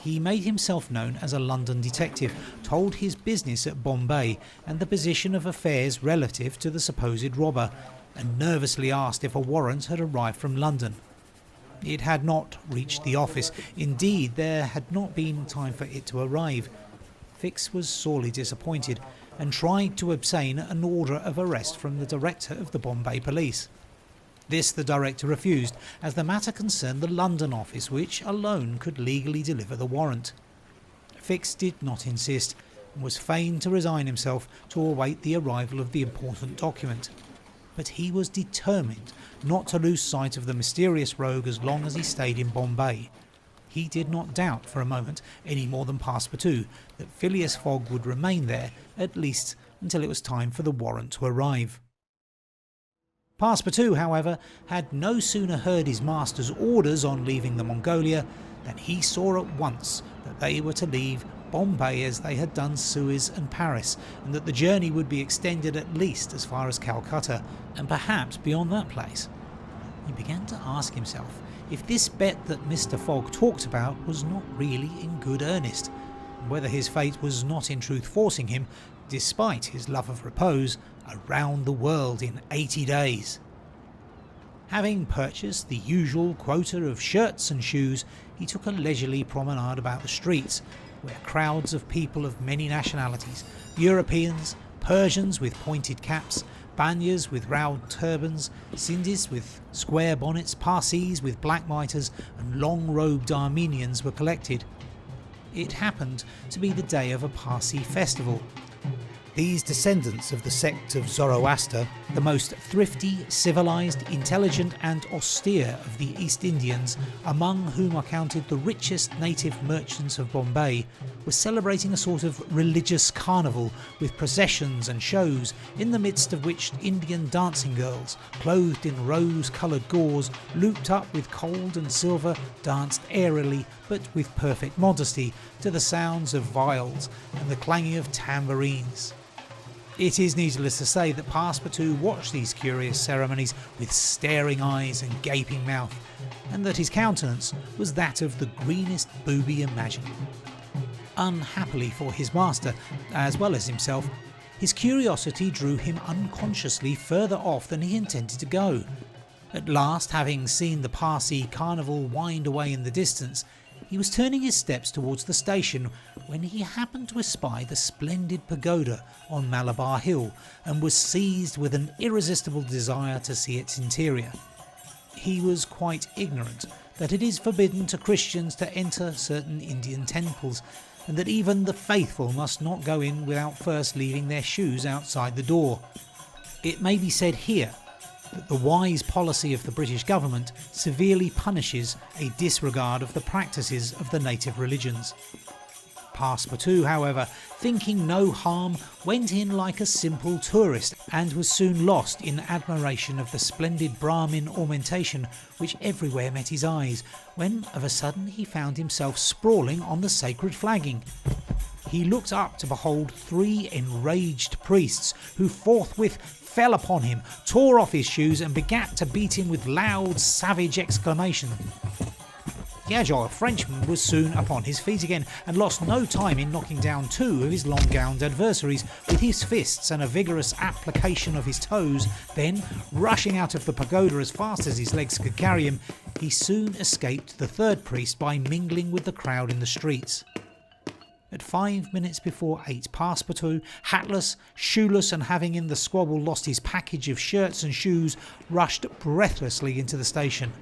He made himself known as a London detective, told his business at Bombay and the position of affairs relative to the supposed robber, and nervously asked if a warrant had arrived from London. It had not reached the office. Indeed, there had not been time for it to arrive. Fix was sorely disappointed and tried to obtain an order of arrest from the director of the Bombay Police. This the director refused, as the matter concerned the London office, which alone could legally deliver the warrant. Fix did not insist, and was fain to resign himself to await the arrival of the important document. But he was determined not to lose sight of the mysterious rogue as long as he stayed in Bombay. He did not doubt for a moment, any more than Passepartout, that Phileas Fogg would remain there, at least until it was time for the warrant to arrive. Passepartout, however, had no sooner heard his master's orders on leaving the Mongolia than he saw at once that they were to leave Bombay as they had done Suez and Paris, and that the journey would be extended at least as far as Calcutta, and perhaps beyond that place. He began to ask himself if this bet that Mr. Fogg talked about was not really in good earnest, and whether his fate was not in truth forcing him, despite his love of repose, around the world in 80 days. Having purchased the usual quota of shirts and shoes, he took a leisurely promenade about the streets, where crowds of people of many nationalities, Europeans, Persians with pointed caps, Banyas with round turbans, Sindhis with square bonnets, Parsis with black mitres, and long-robed Armenians were collected. It happened to be the day of a Parsi festival. These descendants of the sect of Zoroaster, the most thrifty, civilised, intelligent and austere of the East Indians, among whom are counted the richest native merchants of Bombay, were celebrating a sort of religious carnival with processions and shows, in the midst of which Indian dancing girls, clothed in rose-coloured gauze, looped up with gold and silver, danced airily but with perfect modesty to the sounds of viols and the clanging of tambourines. It is needless to say that Passepartout watched these curious ceremonies with staring eyes and gaping mouth, and that his countenance was that of the greenest booby imaginable. Unhappily for his master, as well as himself, his curiosity drew him unconsciously further off than he intended to go. At last, having seen the Parsi carnival wind away in the distance, he was turning his steps towards the station when he happened to espy the splendid pagoda on Malabar Hill and was seized with an irresistible desire to see its interior. He was quite ignorant that it is forbidden to Christians to enter certain Indian temples, and that even the faithful must not go in without first leaving their shoes outside the door. It may be said here that the wise policy of the British government severely punishes a disregard of the practices of the native religions. Passepartout, however, thinking no harm, went in like a simple tourist and was soon lost in admiration of the splendid Brahmin ornamentation which everywhere met his eyes, when of a sudden he found himself sprawling on the sacred flagging. He looked up to behold 3 enraged priests, who forthwith fell upon him, tore off his shoes and began to beat him with loud, savage exclamation. The agile Frenchman was soon upon his feet again, and lost no time in knocking down 2 of his long-gowned adversaries with his fists and a vigorous application of his toes. Then, rushing out of the pagoda as fast as his legs could carry him, he soon escaped the 3rd priest by mingling with the crowd in the streets. At 5 minutes before 8, Passepartout, hatless, shoeless, and having in the squabble lost his package of shirts and shoes, rushed breathlessly into the station.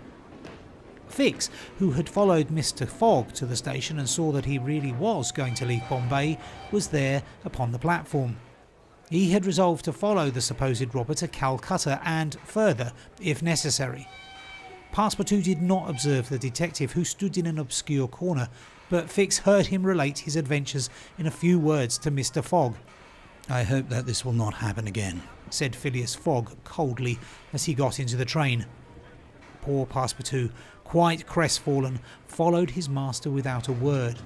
Fix, who had followed Mr. Fogg to the station and saw that he really was going to leave Bombay, was there upon the platform. He had resolved to follow the supposed robber to Calcutta and further, if necessary. Passepartout did not observe the detective, who stood in an obscure corner, but Fix heard him relate his adventures in a few words to Mr. Fogg. "I hope that this will not happen again," said Phileas Fogg coldly as he got into the train. Poor Passepartout, quite crestfallen, followed his master without a word.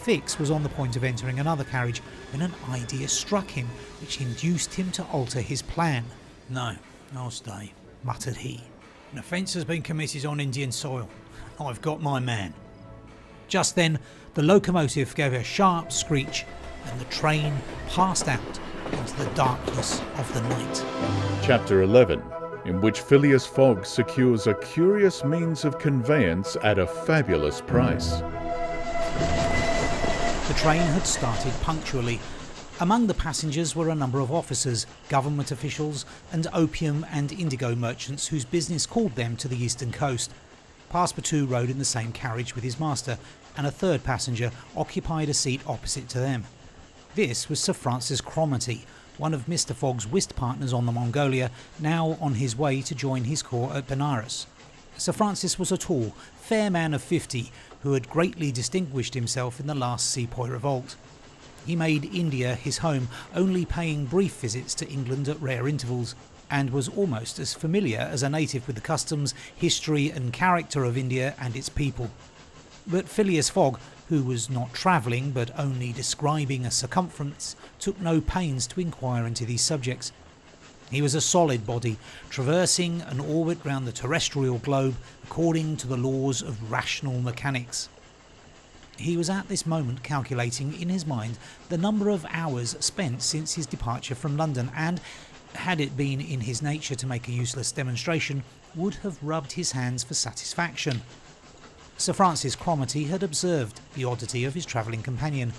Fix was on the point of entering another carriage when an idea struck him which induced him to alter his plan. "No, I'll stay," muttered he. "An offence has been committed on Indian soil. I've got my man." Just then, the locomotive gave a sharp screech, and the train passed out into the darkness of the night. Chapter 11, in which Phileas Fogg secures a curious means of conveyance at a fabulous price. The train had started punctually. Among the passengers were a number of officers, government officials, and opium and indigo merchants whose business called them to the eastern coast. Passepartout rode in the same carriage with his master, and a 3rd passenger occupied a seat opposite to them. This was Sir Francis Cromarty, one of Mr. Fogg's whist partners on the Mongolia, now on his way to join his corps at Benares. Sir Francis was a tall, fair man of 50, who had greatly distinguished himself in the last Sepoy revolt. He made India his home, only paying brief visits to England at rare intervals, and was almost as familiar as a native with the customs, history and character of India and its people. But Phileas Fogg, who was not travelling but only describing a circumference, took no pains to inquire into these subjects. He was a solid body, traversing an orbit round the terrestrial globe according to the laws of rational mechanics. He was at this moment calculating in his mind the number of hours spent since his departure from London, and had it been in his nature to make a useless demonstration, would have rubbed his hands for satisfaction. Sir Francis Cromarty had observed the oddity of his travelling companion,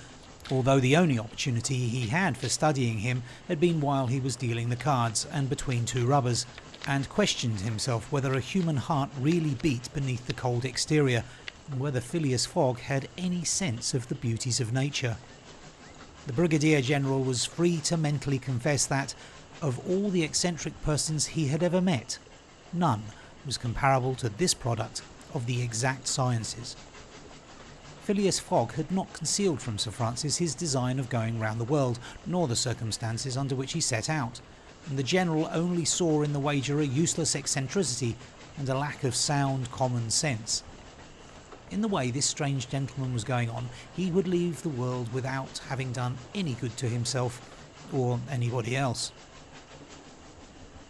although the only opportunity he had for studying him had been while he was dealing the cards and between two rubbers, and questioned himself whether a human heart really beat beneath the cold exterior, and whether Phileas Fogg had any sense of the beauties of nature. The Brigadier General was free to mentally confess that, of all the eccentric persons he had ever met, none was comparable to this product of the exact sciences. Phileas Fogg had not concealed from Sir Francis his design of going round the world, nor the circumstances under which he set out, and the General only saw in the wager a useless eccentricity and a lack of sound common sense. In the way this strange gentleman was going on, he would leave the world without having done any good to himself or anybody else.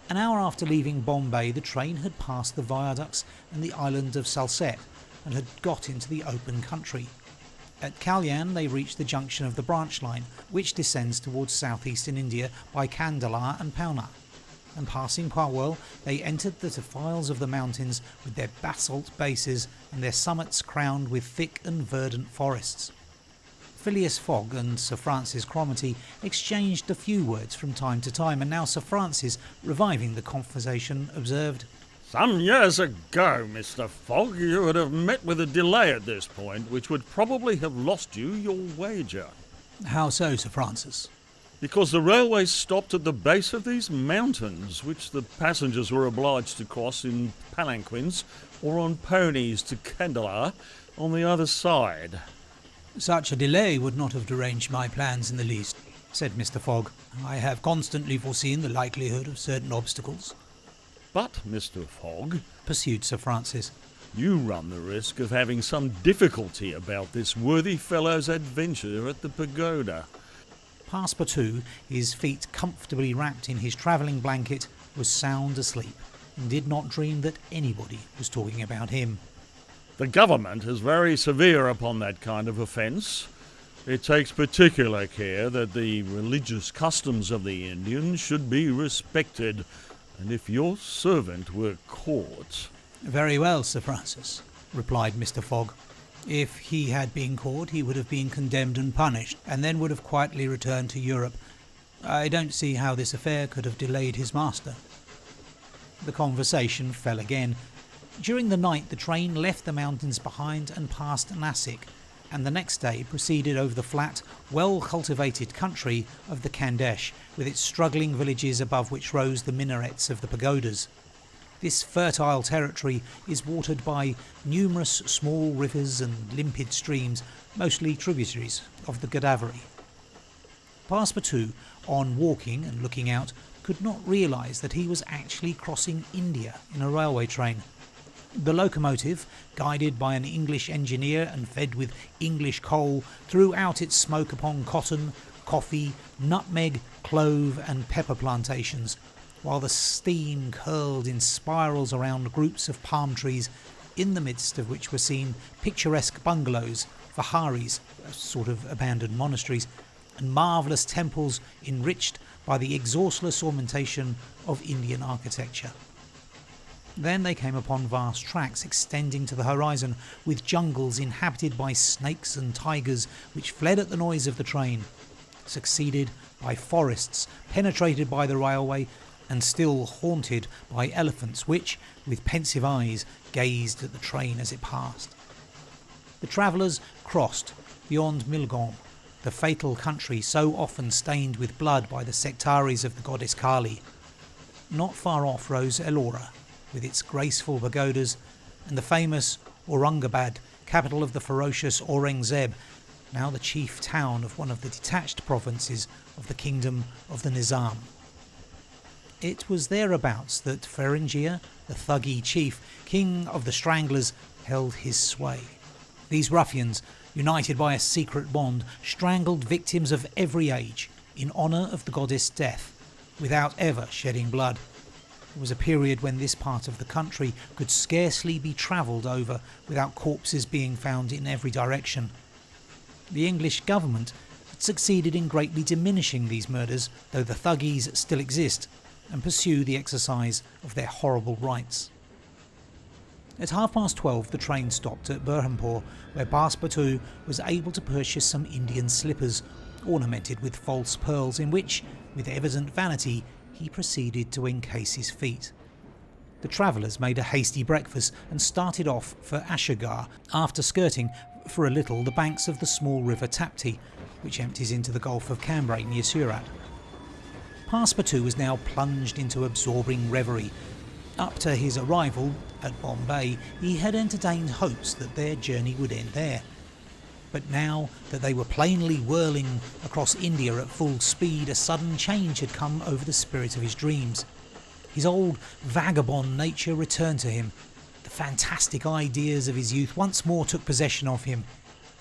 An hour after leaving Bombay, the train had passed the viaducts and the island of Salsette and had got into the open country. At Kalyan they reached the junction of the branch line, which descends towards southeastern India by Kandala and Poona, and passing Parwell they entered the defiles of the mountains with their basalt bases and their summits crowned with thick and verdant forests. Phileas Fogg and Sir Francis Cromarty exchanged a few words from time to time, and now Sir Francis, reviving the conversation, observed, "Some years ago, Mr. Fogg, you would have met with a delay at this point, which would probably have lost you your wager. How so, Sir Francis? Because the railway stopped at the base of these mountains, which the passengers were obliged to cross in palanquins or on ponies to Kandala on the other side." Such a delay would not have deranged my plans in the least, said Mr. Fogg. I have constantly foreseen the likelihood of certain obstacles. "But, Mr. Fogg," pursued Sir Francis, "you run the risk of having some difficulty about this worthy fellow's adventure at the pagoda." Passepartout, his feet comfortably wrapped in his travelling blanket, was sound asleep and did not dream that anybody was talking about him. "The government is very severe upon that kind of offence. It takes particular care that the religious customs of the Indians should be respected, and if your servant were caught—" Very well, Sir Francis, replied Mr. Fogg. If he had been caught, he would have been condemned and punished, and then would have quietly returned to Europe. I don't see how this affair could have delayed his master. The conversation fell again. During the night the train left the mountains behind and passed Nasik, and the next day proceeded over the flat, well-cultivated country of the Khandesh, with its struggling villages above which rose the minarets of the pagodas. This fertile territory is watered by numerous small rivers and limpid streams, mostly tributaries of the Godavari. Passepartout, on walking and looking out, could not realise that he was actually crossing India in a railway train. The locomotive, guided by an English engineer and fed with English coal, threw out its smoke upon cotton, coffee, nutmeg, clove and pepper plantations, while the steam curled in spirals around groups of palm trees, in the midst of which were seen picturesque bungalows, viharis, a sort of abandoned monasteries, and marvellous temples enriched by the exhaustless ornamentation of Indian architecture. Then they came upon vast tracts extending to the horizon, with jungles inhabited by snakes and tigers which fled at the noise of the train, succeeded by forests penetrated by the railway and still haunted by elephants which, with pensive eyes, gazed at the train as it passed. The travellers crossed beyond Milgom, the fatal country so often stained with blood by the sectaries of the goddess Kali. Not far off rose Ellora, with its graceful pagodas, and the famous Aurangabad, capital of the ferocious Aurangzeb, now the chief town of one of the detached provinces of the kingdom of the Nizam. It was thereabouts that Feringia, the Thuggee chief, king of the Stranglers, held his sway. These ruffians, united by a secret bond, strangled victims of every age, in honour of the goddess Death, without ever shedding blood. There was a period when this part of the country could scarcely be travelled over without corpses being found in every direction. The English government had succeeded in greatly diminishing these murders, though the Thuggees still exist, and pursue the exercise of their horrible rights. At 12:30 the train stopped at Burhanpur, where Passepartout was able to purchase some Indian slippers ornamented with false pearls, in which, with evident vanity, he proceeded to encase his feet. The travellers made a hasty breakfast and started off for Ashagar, after skirting for a little the banks of the small river Tapti, which empties into the Gulf of Cambrai near Surat. Passepartout was now plunged into absorbing reverie. Up to his arrival at Bombay, he had entertained hopes that their journey would end there. But now that they were plainly whirling across India at full speed, a sudden change had come over the spirit of his dreams. His old vagabond nature returned to him. The fantastic ideas of his youth once more took possession of him.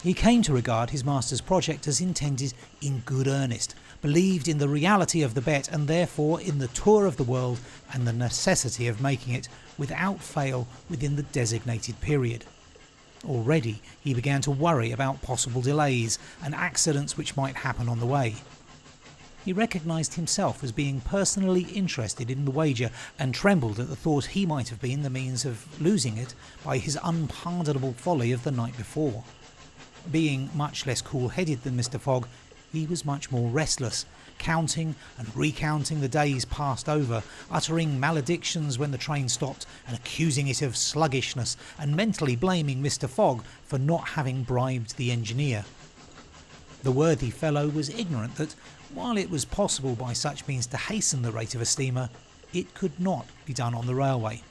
He came to regard his master's project as intended in good earnest, believed in the reality of the bet, and therefore in the tour of the world and the necessity of making it without fail within the designated period. Already he began to worry about possible delays and accidents which might happen on the way. He recognised himself as being personally interested in the wager, and trembled at the thought he might have been the means of losing it by his unpardonable folly of the night before. Being much less cool-headed than Mr. Fogg, he was much more restless, counting and recounting the days passed over, uttering maledictions when the train stopped, and accusing it of sluggishness, and mentally blaming Mr. Fogg for not having bribed the engineer. The worthy fellow was ignorant that, while it was possible by such means to hasten the rate of a steamer, it could not be done on the railway.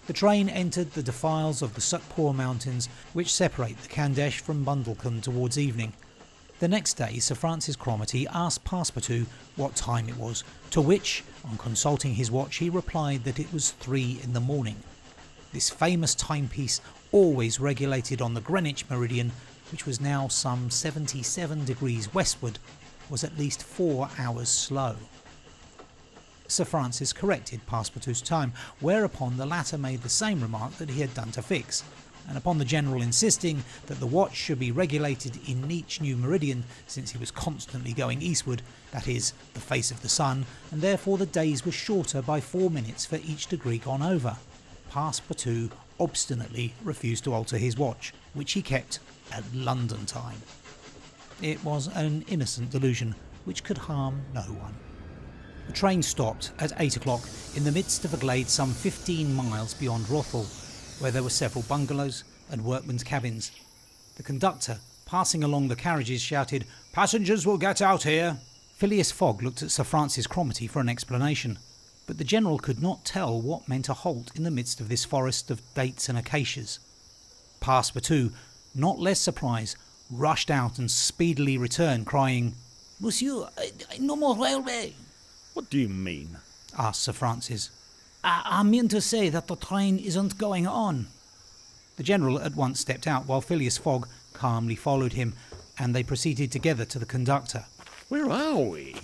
The train entered the defiles of the Sukpur Mountains, which separate the Khandesh from Bundelkhand towards evening. The next day Sir Francis Cromarty asked Passepartout what time it was, to which, on consulting his watch, he replied that it was 3 in the morning. This famous timepiece, always regulated on the Greenwich meridian, which was now some 77 degrees westward, was at least 4 hours slow. Sir Francis corrected Passepartout's time, whereupon the latter made the same remark that he had done to Fix, and upon the General insisting that the watch should be regulated in each new meridian, since he was constantly going eastward, that is, the face of the sun, and therefore the days were shorter by 4 minutes for each degree gone over, Passepartout obstinately refused to alter his watch, which he kept at London time. It was an innocent delusion which could harm no one. The train stopped at 8 o'clock in the midst of a glade some 15 miles beyond Rothal, where there were several bungalows and workmen's cabins. The conductor, passing along the carriages, shouted, "Passengers will get out here!" Phileas Fogg looked at Sir Francis Cromarty for an explanation, but the General could not tell what meant a halt in the midst of this forest of dates and acacias. Passepartout, not less surprised, rushed out and speedily returned, crying, "Monsieur, no more railway." What do you mean? asked Sir Francis. I mean to say that the train isn't going on." The General at once stepped out, while Phileas Fogg calmly followed him, and they proceeded together to the conductor. Where are we?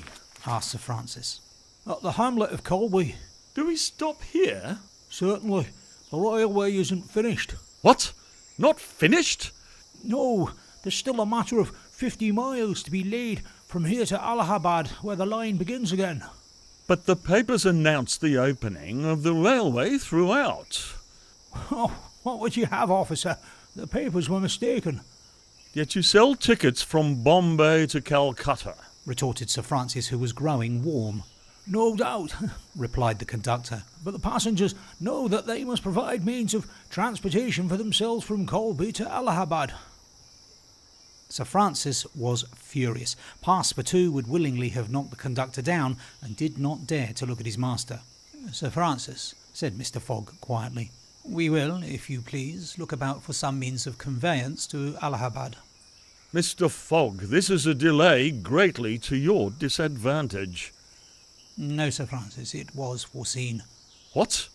asked Sir Francis. At the hamlet of Colby. Do we stop here? Certainly. The railway isn't finished. What? Not finished? No, there's still a matter of 50 miles to be laid from here to Allahabad, where the line begins again. But the papers announced the opening of the railway throughout. Oh, what would you have, officer? The papers were mistaken. Yet you sell tickets from Bombay to Calcutta, retorted Sir Francis, who was growing warm. No doubt, replied the conductor. But the passengers know that they must provide means of transportation for themselves from Colby to Allahabad. Sir Francis was furious. Passepartout would willingly have knocked the conductor down, and did not dare to look at his master. "Sir Francis," said Mr. Fogg quietly, "we will, if you please, look about for some means of conveyance to Allahabad." Mr. Fogg, this is a delay greatly to your disadvantage. "No, Sir Francis, it was foreseen." What?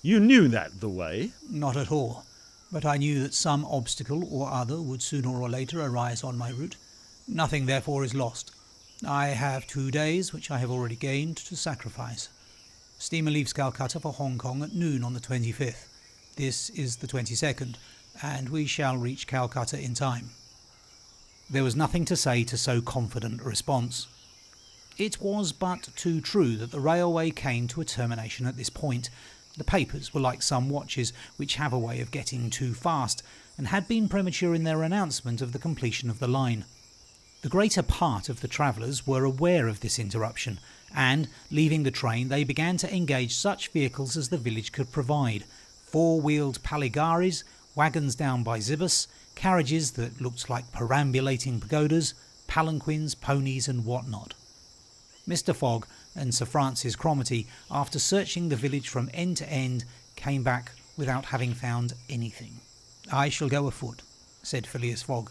You knew that the way? "Not at all. But I knew that some obstacle or other would sooner or later arise on my route. Nothing, therefore, is lost. I have 2 days, which I have already gained, to sacrifice. Steamer leaves Calcutta for Hong Kong at noon on the 25th. This is the 22nd, and we shall reach Calcutta in time." There was nothing to say to so confident a response. It was but too true that the railway came to a termination at this point. The papers were like some watches which have a way of getting too fast, and had been premature in their announcement of the completion of the line. The greater part of the travellers were aware of this interruption, and, leaving the train, they began to engage such vehicles as the village could provide: four-wheeled paligaris, wagons down by zibus, carriages that looked like perambulating pagodas, palanquins, ponies and what-not. Mr. Fogg and Sir Francis Cromarty, after searching the village from end to end, came back without having found anything. "I shall go afoot," said Phileas Fogg.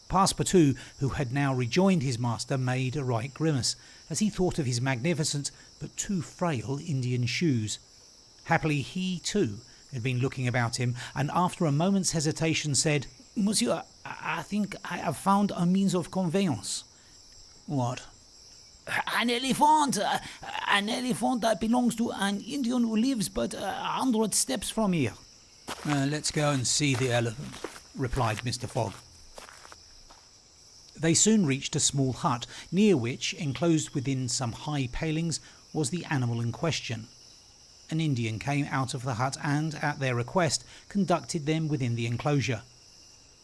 Passepartout, who had now rejoined his master, made a right grimace, as he thought of his magnificent but too frail Indian shoes. Happily he, too, had been looking about him, and after a moment's hesitation said, "Monsieur, I think I have found a means of conveyance." What? An elephant that belongs to an Indian who lives but 100 steps from here." Let's go and see the elephant," replied Mr. Fogg. They soon reached a small hut, near which, enclosed within some high palings, was the animal in question. An Indian came out of the hut and, at their request, conducted them within the enclosure.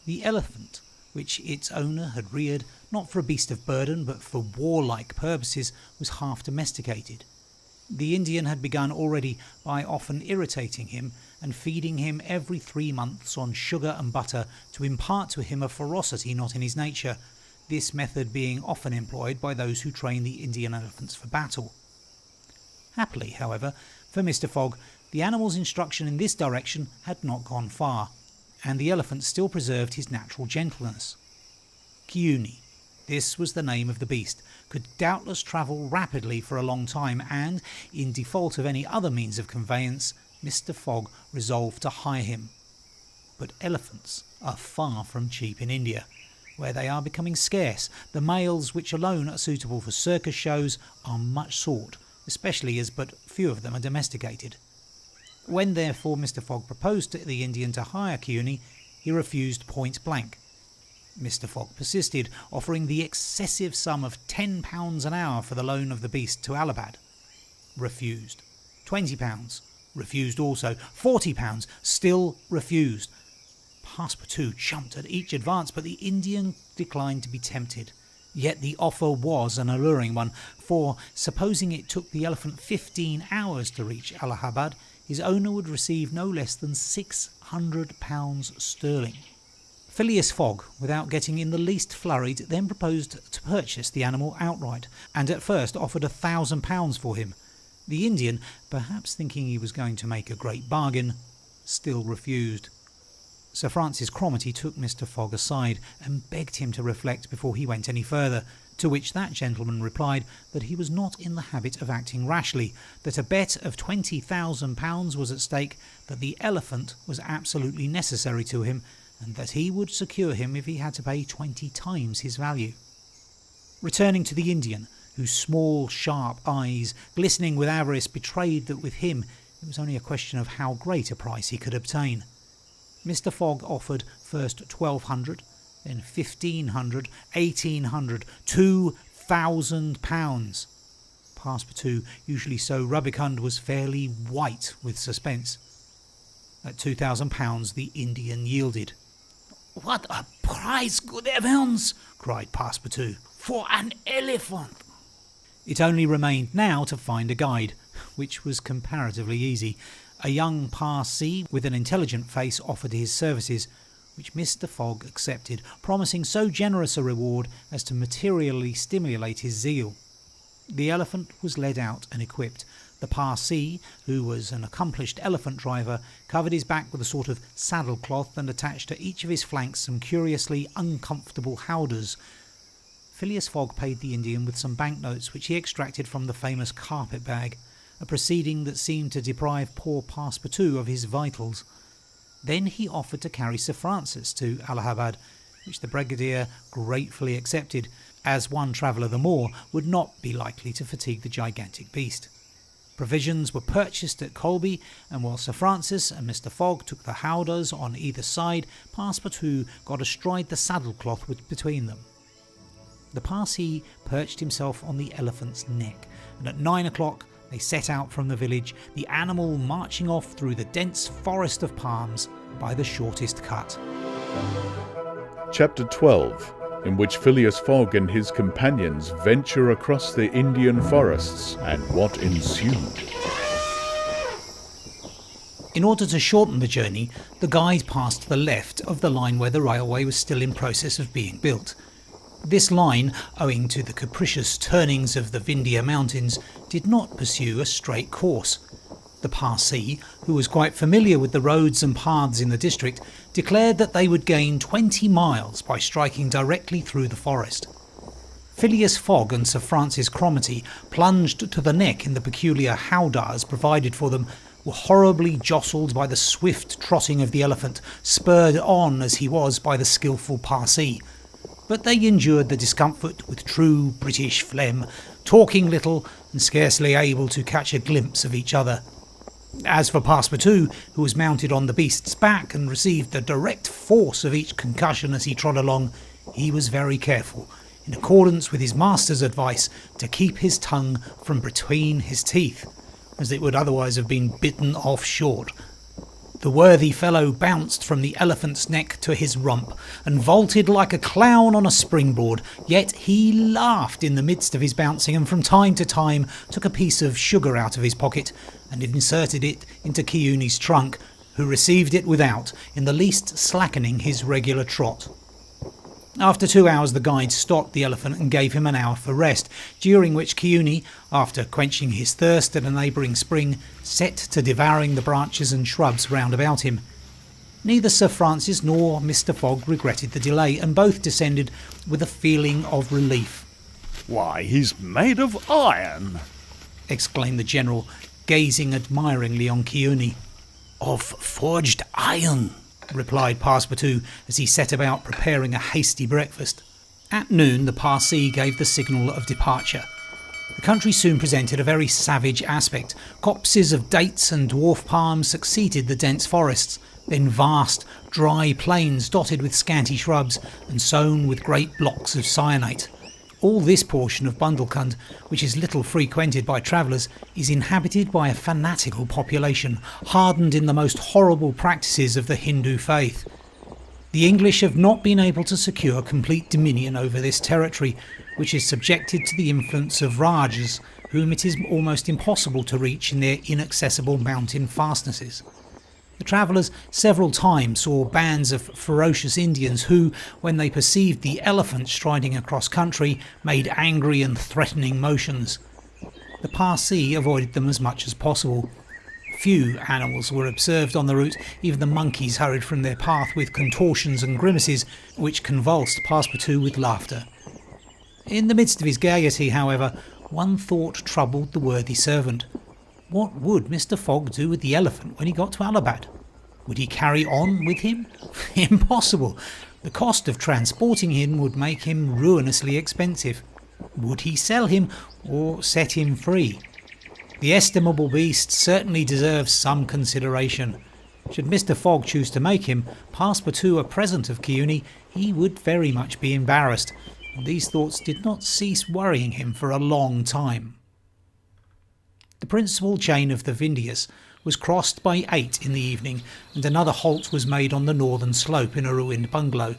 The elephant, which its owner had reared not for a beast of burden but for warlike purposes, was half domesticated. The Indian had begun already by often irritating him and feeding him every 3 months on sugar and butter to impart to him a ferocity not in his nature, this method being often employed by those who train the Indian elephants for battle. Happily, however, for Mr. Fogg, the animal's instruction in this direction had not gone far, and the elephant still preserved his natural gentleness. Kiuni, this was the name of the beast, could doubtless travel rapidly for a long time, and, in default of any other means of conveyance, Mr. Fogg resolved to hire him. But elephants are far from cheap in India, where they are becoming scarce. The males, which alone are suitable for circus shows, are much sought, especially as but few of them are domesticated. When therefore Mr. Fogg proposed to the Indian to hire Kiuni, he refused point blank. Mr. Fogg persisted, offering the excessive sum of £10 an hour for the loan of the beast to Allahabad. Refused. £20. Refused also. £40. Still refused. Passepartout jumped at each advance, but the Indian declined to be tempted. Yet the offer was an alluring one, for, supposing it took the elephant 15 hours to reach Allahabad, his owner would receive no less than £600 sterling. Phileas Fogg, without getting in the least flurried, then proposed to purchase the animal outright, and at first offered £1,000 for him. The Indian, perhaps thinking he was going to make a great bargain, still refused. Sir Francis Cromarty took Mr. Fogg aside and begged him to reflect before he went any further, to which that gentleman replied that he was not in the habit of acting rashly, that a bet of £20,000 was at stake, that the elephant was absolutely necessary to him, and that he would secure him if he had to pay 20 times his value. Returning to the Indian, whose small, sharp eyes, glistening with avarice, betrayed that with him it was only a question of how great a price he could obtain, Mr. Fogg offered first £1,200, then £1,500, £1,800, £2,000. Passepartout, usually so rubicund, was fairly white with suspense. At £2,000 the Indian yielded. "What a price, good heavens!" cried Passepartout. "For an elephant!" It only remained now to find a guide, which was comparatively easy. A young Parsee with an intelligent face offered his services, which Mr. Fogg accepted, promising so generous a reward as to materially stimulate his zeal. The elephant was led out and equipped. The Parsee, who was an accomplished elephant driver, covered his back with a sort of saddle-cloth and attached to each of his flanks some curiously uncomfortable howdahs. Phileas Fogg paid the Indian with some banknotes which he extracted from the famous carpet-bag, a proceeding that seemed to deprive poor Passepartout of his vitals. Then he offered to carry Sir Francis to Allahabad, which the brigadier gratefully accepted, as one traveller the more would not be likely to fatigue the gigantic beast. Provisions were purchased at Colby, and while Sir Francis and Mr. Fogg took the howdahs on either side, Passepartout got astride the saddle-cloth between them. The Parsee perched himself on the elephant's neck, and at 9 o'clock they set out from the village, the animal marching off through the dense forest of palms by the shortest cut. Chapter 12, in which Phileas Fogg and his companions venture across the Indian forests and what ensued. In order to shorten the journey, the guide passed to the left of the line where the railway was still in process of being built. This line, owing to the capricious turnings of the Vindhya Mountains, did not pursue a straight course. The Parsee, who was quite familiar with the roads and paths in the district, declared that they would gain 20 miles by striking directly through the forest. Phileas Fogg and Sir Francis Cromarty, plunged to the neck in the peculiar howdahs provided for them, were horribly jostled by the swift trotting of the elephant, spurred on as he was by the skilful Parsee. But they endured the discomfort with true British phlegm, talking little and scarcely able to catch a glimpse of each other. As for Passepartout, who was mounted on the beast's back and received the direct force of each concussion as he trod along, he was very careful, in accordance with his master's advice, to keep his tongue from between his teeth, as it would otherwise have been bitten off short. The worthy fellow bounced from the elephant's neck to his rump, and vaulted like a clown on a springboard, yet he laughed in the midst of his bouncing, and from time to time took a piece of sugar out of his pocket, and inserted it into Kiuni's trunk, who received it without, in the least slackening his regular trot. After 2 hours the guide stopped the elephant and gave him an hour for rest, during which Kiuni, after quenching his thirst at a neighbouring spring, set to devouring the branches and shrubs round about him. Neither Sir Francis nor Mr. Fogg regretted the delay, and both descended with a feeling of relief. Why, he's made of iron! Exclaimed the General, gazing admiringly on Kiuni. Of forged iron, replied Passepartout as he set about preparing a hasty breakfast. At noon the Parsee gave the signal of departure. The country soon presented a very savage aspect. Copses of dates and dwarf palms succeeded the dense forests, then vast, dry plains dotted with scanty shrubs and sown with great blocks of cyanate. All this portion of Bundelkund, which is little frequented by travellers, is inhabited by a fanatical population, hardened in the most horrible practices of the Hindu faith. The English have not been able to secure complete dominion over this territory, which is subjected to the influence of Rajas, whom it is almost impossible to reach in their inaccessible mountain fastnesses. The travellers several times saw bands of ferocious Indians who, when they perceived the elephant striding across country, made angry and threatening motions. The Parsee avoided them as much as possible. Few animals were observed on the route, even the monkeys hurried from their path with contortions and grimaces which convulsed Passepartout with laughter. In the midst of his gaiety, however, one thought troubled the worthy servant. What would Mr. Fogg do with the elephant when he got to Allahabad? Would he carry on with him? Impossible! The cost of transporting him would make him ruinously expensive. Would he sell him or set him free? The estimable beast certainly deserves some consideration. Should Mr. Fogg choose to make him Passepartout a present of Kiuni, he would very much be embarrassed, and these thoughts did not cease worrying him for a long time. The principal chain of the Vindhyas was crossed by 8 in the evening, and another halt was made on the northern slope in a ruined bungalow.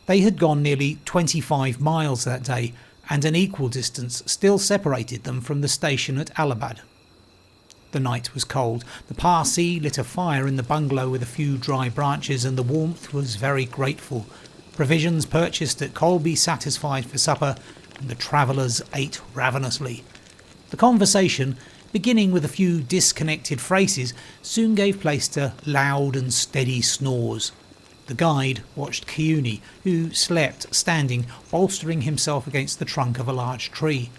They had gone nearly 25 miles that day, and an equal distance still separated them from the station at Allahabad. The night was cold. The Parsee lit a fire in the bungalow with a few dry branches, and the warmth was very grateful. Provisions purchased at Colby satisfied for supper, and the travellers ate ravenously. The conversation, beginning with a few disconnected phrases, soon gave place to loud and steady snores. The guide watched Kiuni, who slept standing, bolstering himself against the trunk of a large tree.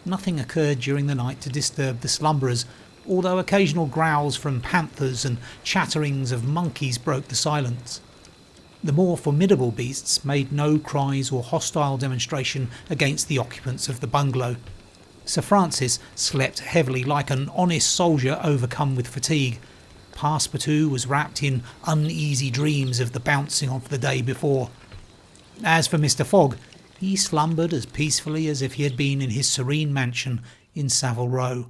Nothing occurred during the night to disturb the slumberers, although occasional growls from panthers and chatterings of monkeys broke the silence. The more formidable beasts made no cries or hostile demonstration against the occupants of the bungalow. Sir Francis slept heavily like an honest soldier overcome with fatigue. Passepartout was wrapped in uneasy dreams of the bouncing of the day before. As for Mr. Fogg, He slumbered as peacefully as if he had been in his serene mansion in Savile Row.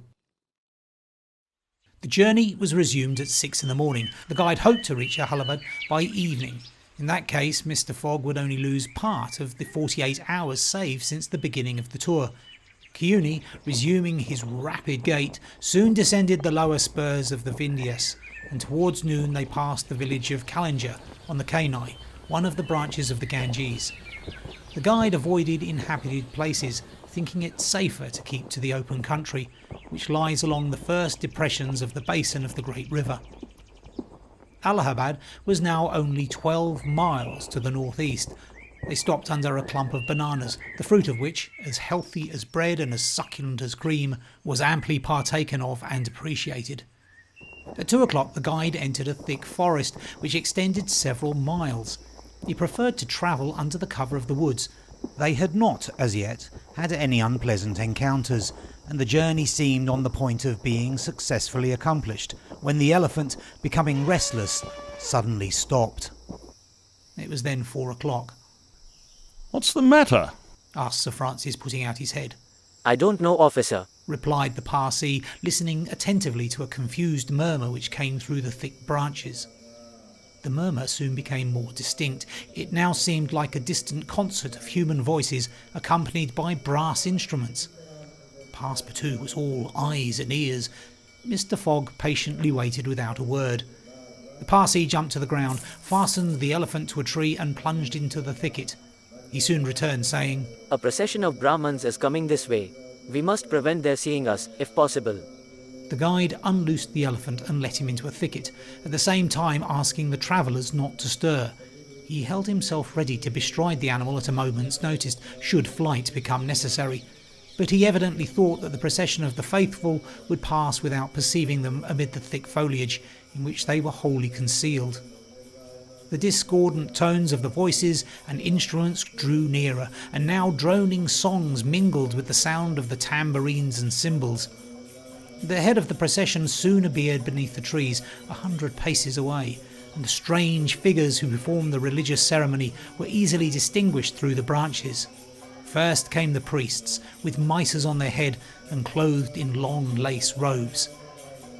The journey was resumed at 6 in the morning. The guide hoped to reach Allahabad by evening. In that case, Mr. Fogg would only lose part of the 48 hours saved since the beginning of the tour. Keone, resuming his rapid gait, soon descended the lower spurs of the Vindhyas, and towards noon they passed the village of Kalinga on the Kenai, one of the branches of the Ganges. The guide avoided inhabited places, thinking it safer to keep to the open country, which lies along the first depressions of the basin of the great river. Allahabad was now only 12 miles to the northeast. They stopped under a clump of bananas, the fruit of which, as healthy as bread and as succulent as cream, was amply partaken of and appreciated. At 2 o'clock the guide entered a thick forest which extended several miles. He preferred to travel under the cover of the woods. They had not, as yet, had any unpleasant encounters, and the journey seemed on the point of being successfully accomplished, when the elephant, becoming restless, suddenly stopped. It was then 4 o'clock. "What's the matter?" asked Sir Francis, putting out his head. I don't know, officer. Replied the Parsee, listening attentively to a confused murmur which came through the thick branches. The murmur soon became more distinct. It now seemed like a distant concert of human voices accompanied by brass instruments. Passepartout was all eyes and ears. Mr. Fogg patiently waited without a word. The Parsee jumped to the ground, fastened the elephant to a tree and plunged into the thicket. He soon returned, saying, A procession of Brahmins is coming this way. We must prevent their seeing us, if possible. The guide unloosed the elephant and let him into a thicket, at the same time asking the travellers not to stir. He held himself ready to bestride the animal at a moment's notice, should flight become necessary. But he evidently thought that the procession of the faithful would pass without perceiving them amid the thick foliage, in which they were wholly concealed. The discordant tones of the voices and instruments drew nearer, and now droning songs mingled with the sound of the tambourines and cymbals. The head of the procession soon appeared beneath the trees, 100 paces away, and the strange figures who performed the religious ceremony were easily distinguished through the branches. First came the priests, with mitres on their head and clothed in long lace robes.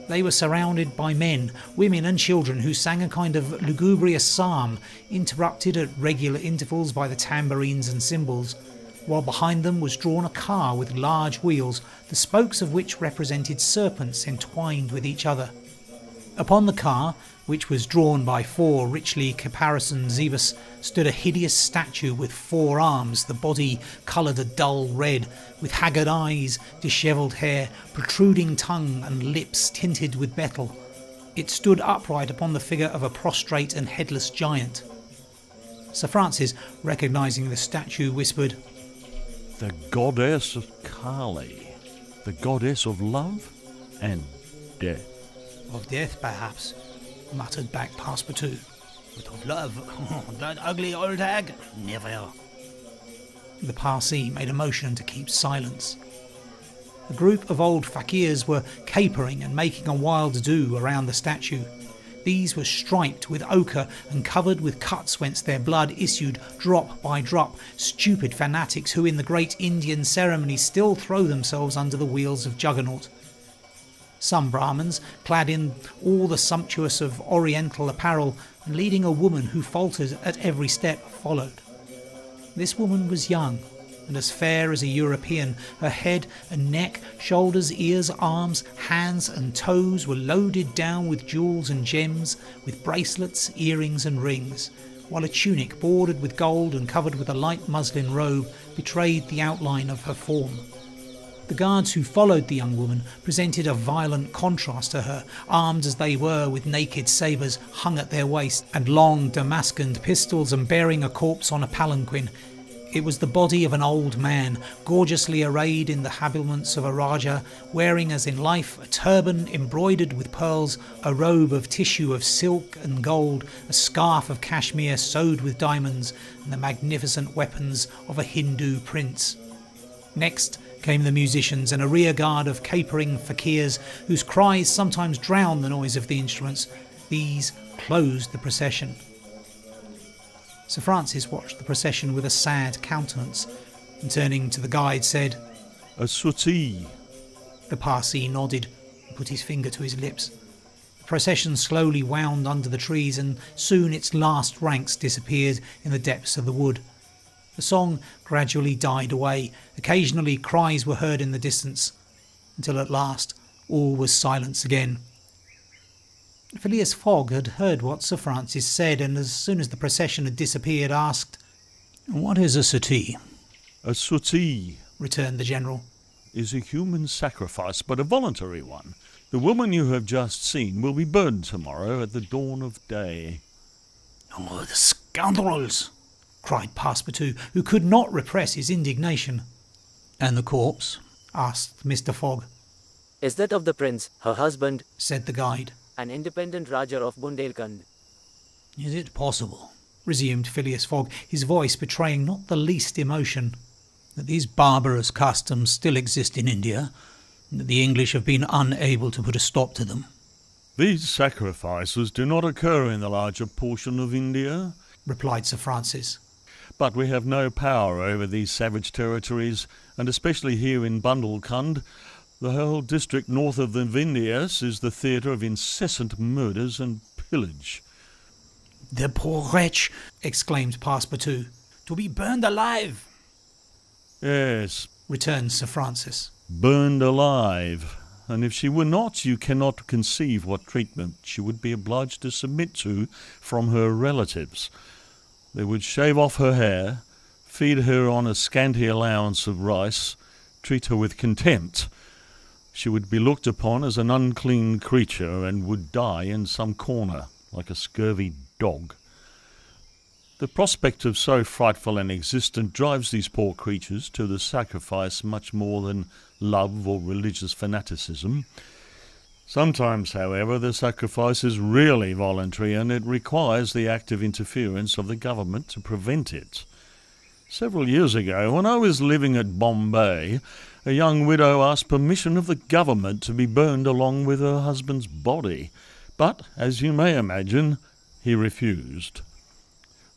They were surrounded by men, women and children who sang a kind of lugubrious psalm, interrupted at regular intervals by the tambourines and cymbals, while behind them was drawn a car with large wheels, the spokes of which represented serpents entwined with each other. Upon the car, which was drawn by 4 richly caparisoned zebus, stood a hideous statue with 4 arms, the body coloured a dull red, with haggard eyes, dishevelled hair, protruding tongue and lips tinted with metal. It stood upright upon the figure of a prostrate and headless giant. Sir Francis, recognising the statue, whispered, The goddess of Kali, the goddess of love and death. Of death, perhaps, muttered back Passepartout. But of love, that ugly old hag, never. The Parsee made a motion to keep silence. A group of old fakirs were capering and making a wild do around the statue. These were striped with ochre and covered with cuts whence their blood issued drop by drop, stupid fanatics who in the great Indian ceremony still throw themselves under the wheels of Juggernaut. Some Brahmins, clad in all the sumptuous of oriental apparel and leading a woman who faltered at every step, followed. This woman was young and as fair as a European. Her head and neck, shoulders, ears, arms, hands and toes were loaded down with jewels and gems, with bracelets, earrings and rings, while a tunic bordered with gold and covered with a light muslin robe betrayed the outline of her form. The guards who followed the young woman presented a violent contrast to her, armed as they were with naked sabres hung at their waist and long Damascene pistols, and bearing a corpse on a palanquin. It was the body of an old man, gorgeously arrayed in the habiliments of a Raja, wearing as in life a turban embroidered with pearls, a robe of tissue of silk and gold, a scarf of cashmere sewed with diamonds, and the magnificent weapons of a Hindu prince. Next came the musicians and a rear guard of capering fakirs whose cries sometimes drowned the noise of the instruments. These closed the procession. Sir Francis watched the procession with a sad countenance, and turning to the guide said, A suttee. The Parsee nodded and put his finger to his lips. The procession slowly wound under the trees, and soon its last ranks disappeared in the depths of the wood. The song gradually died away. Occasionally cries were heard in the distance, until at last all was silence again. Phileas Fogg had heard what Sir Francis said, and as soon as the procession had disappeared, asked, What is a suttee? A suttee returned the General. is a human sacrifice, but a voluntary one. The woman you have just seen will be burned tomorrow at the dawn of day. Oh, the scoundrels! Cried Passepartout, who could not repress his indignation. And the corpse? Asked Mr. Fogg. Is that of the prince, her husband, Said the guide. an independent Raja of Bundelkhand. Is it possible Resumed Phileas Fogg, his voice betraying not the least emotion. that these barbarous customs still exist in India, and that the English have been unable to put a stop to them? These sacrifices do not occur in the larger portion of India, Replied Sir Francis. but we have no power over these savage territories, and especially here in Bundelkhand. The whole district north of the Vindhyas is the theatre of incessant murders and pillage. The poor wretch! Exclaimed Passepartout. To be burned alive! Yes, Returned Sir Francis. burned alive. And if she were not, you cannot conceive what treatment she would be obliged to submit to from her relatives. They would shave off her hair, feed her on a scanty allowance of rice, treat her with contempt. She would be looked upon as an unclean creature and would die in some corner, like a scurvy dog. The prospect of so frightful an existence drives these poor creatures to the sacrifice much more than love or religious fanaticism. Sometimes, however, the sacrifice is really voluntary, and it requires the active interference of the government to prevent it. Several years ago, when I was living at Bombay, a young widow asked permission of the government to be burned along with her husband's body, but, as you may imagine, he refused.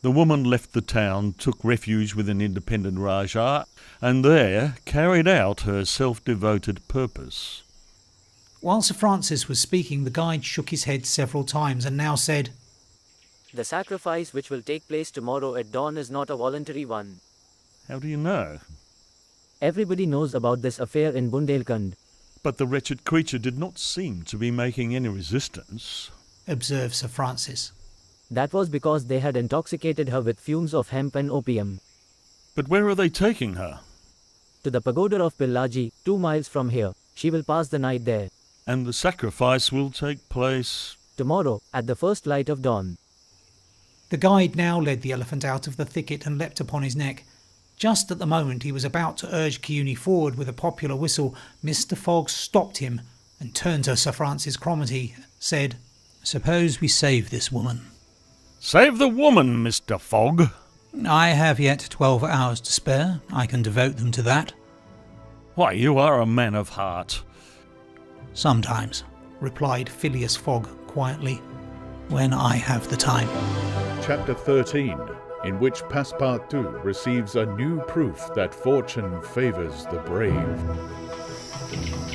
The woman left the town, took refuge with an independent Rajah, and there carried out her self-devoted purpose. While Sir Francis was speaking, the guide shook his head several times and now said, The sacrifice which will take place tomorrow at dawn is not a voluntary one. How do you know? Everybody knows about this affair in Bundelkhand. But the wretched creature did not seem to be making any resistance. Observed Sir Francis. That was because they had intoxicated her with fumes of hemp and opium. But where are they taking her? To the pagoda of Pillaji, 2 miles from here. She will pass the night there. And the sacrifice will take place Tomorrow, at the first light of dawn. The guide now led the elephant out of the thicket and leapt upon his neck. Just at the moment he was about to urge Chiuni forward with a popular whistle, Mr. Fogg stopped him and turned to Sir Francis Cromarty, said, Suppose we save this woman. Save the woman, Mr. Fogg. I have yet 12 hours to spare. I can devote them to that. Why, you are a man of heart. Sometimes, replied Phileas Fogg quietly. when I have the time. Chapter 13, in which Passepartout receives a new proof that fortune favours the brave.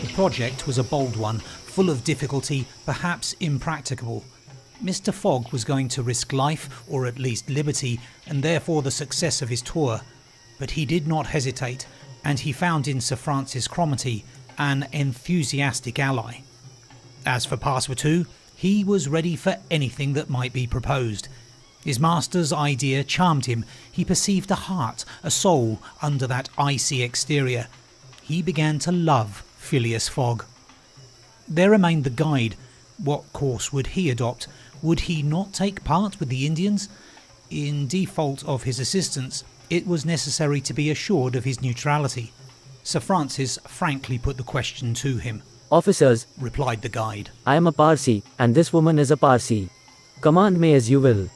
The project was a bold one, full of difficulty, perhaps impracticable. Mr. Fogg was going to risk life, or at least liberty, and therefore the success of his tour. But he did not hesitate, and he found in Sir Francis Cromarty an enthusiastic ally. As for Passepartout, he was ready for anything that might be proposed. His master's idea charmed him. He perceived a heart, a soul, under that icy exterior. He began to love Phileas Fogg. There remained the guide. What course would he adopt? Would he not take part with the Indians? In default of his assistance, it was necessary to be assured of his neutrality. Sir Francis frankly put the question to him. Officers, Replied the guide. I am a Parsi, and this woman is a Parsi. Command me as you will.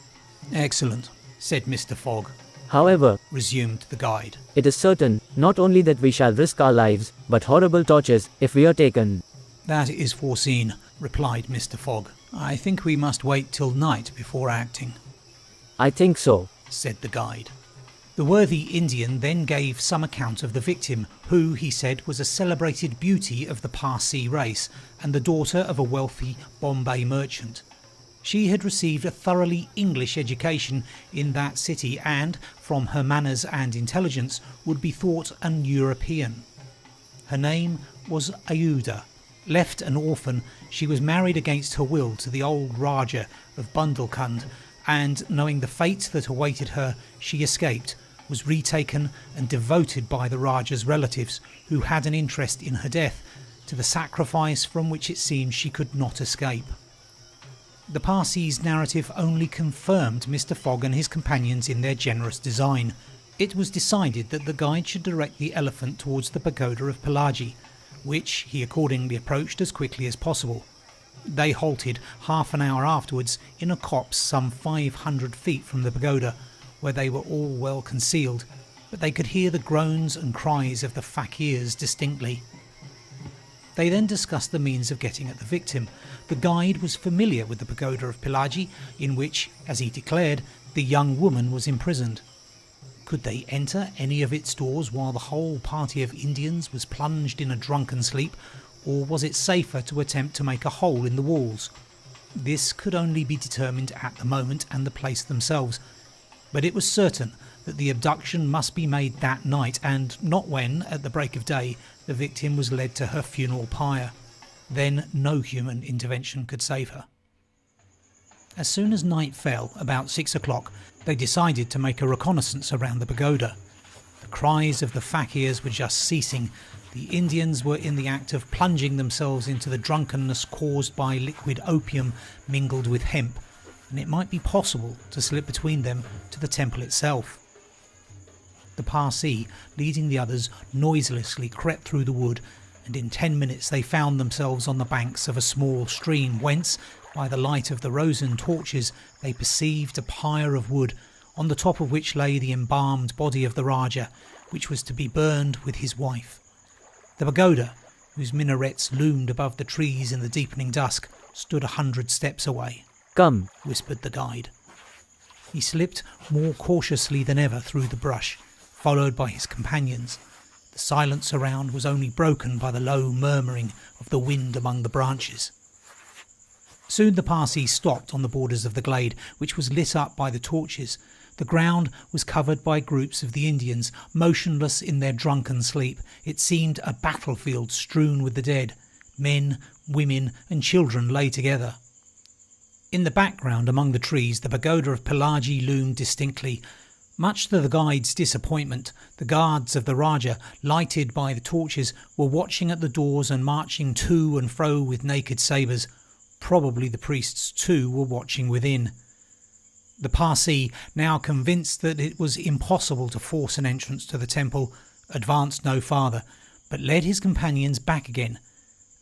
Excellent, said Mr. Fogg. However, Resumed the guide. it is certain, not only that we shall risk our lives, but horrible tortures if we are taken. That is foreseen, replied Mr. Fogg. I think we must wait till night before acting. I think so. said the guide. The worthy Indian then gave some account of the victim, who, he said, was a celebrated beauty of the Parsi race and the daughter of a wealthy Bombay merchant. She had received a thoroughly English education in that city and, from her manners and intelligence, would be thought an European. Her name was Ayuda. Left an orphan, she was married against her will to the old Raja of Bundelkund, and, knowing the fate that awaited her, she escaped, was retaken and devoted by the Raja's relatives, who had an interest in her death, to the sacrifice from which it seemed she could not escape. The Parsi's narrative only confirmed Mr. Fogg and his companions in their generous design. It was decided that the guide should direct the elephant towards the pagoda of Pelagi, which he accordingly approached as quickly as possible. They halted half an hour afterwards in a copse some 500 feet from the pagoda, where they were all well concealed, but they could hear the groans and cries of the fakirs distinctly. They then discussed the means of getting at the victim. The guide was familiar with the pagoda of Pelagi, in which, as he declared, the young woman was imprisoned. Could they enter any of its doors while the whole party of Indians was plunged in a drunken sleep, or was it safer to attempt to make a hole in the walls? This could only be determined at the moment and the place themselves, but it was certain that the abduction must be made that night, and not when, at the break of day, the victim was led to her funeral pyre. Then no human intervention could save her. As soon as night fell, about 6 o'clock, they decided to make a reconnaissance around the pagoda. The cries of the fakirs were just ceasing. The Indians were in the act of plunging themselves into the drunkenness caused by liquid opium mingled with hemp, and it might be possible to slip between them to the temple itself. The Parsi, leading the others, noiselessly crept through the wood, and in 10 minutes they found themselves on the banks of a small stream, whence, by the light of the rosin torches, they perceived a pyre of wood, on the top of which lay the embalmed body of the Raja, which was to be burned with his wife. The pagoda, whose minarets loomed above the trees in the deepening dusk, stood 100 steps away. Come, whispered the guide. He slipped more cautiously than ever through the brush, followed by his companions. The silence around was only broken by the low murmuring of the wind among the branches. Soon the Parsi stopped on the borders of the glade, which was lit up by the torches. The ground was covered by groups of the Indians, motionless in their drunken sleep. It seemed a battlefield strewn with the dead. Men, women and children lay together. In the background among the trees, the pagoda of Pelagi loomed distinctly. Much to the guide's disappointment, the guards of the Raja, lighted by the torches, were watching at the doors and marching to and fro with naked sabres. Probably the priests too were watching within. The Parsi, now convinced that it was impossible to force an entrance to the temple, advanced no farther, but led his companions back again.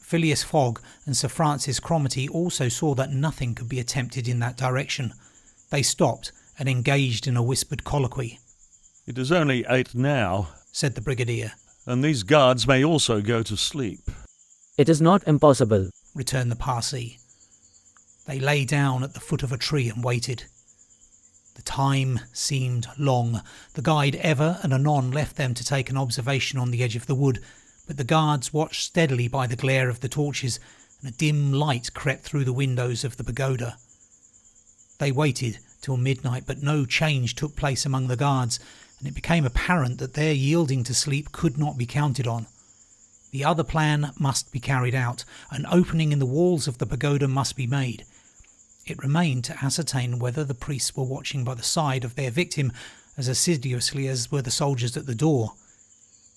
Phileas Fogg and Sir Francis Cromarty also saw that nothing could be attempted in that direction. They stopped and engaged in a whispered colloquy. "It is only 8 now," said the brigadier. "and these guards may also go to sleep." it is not impossible, returned the Parsi. They lay down at the foot of a tree and waited. The time seemed long. The guide ever and anon left them to take an observation on the edge of the wood, but the guards watched steadily by the glare of the torches, and a dim light crept through the windows of the pagoda. They waited till midnight, but no change took place among the guards, and it became apparent that their yielding to sleep could not be counted on. The other plan must be carried out. An opening in the walls of the pagoda must be made. It remained to ascertain whether the priests were watching by the side of their victim as assiduously as were the soldiers at the door.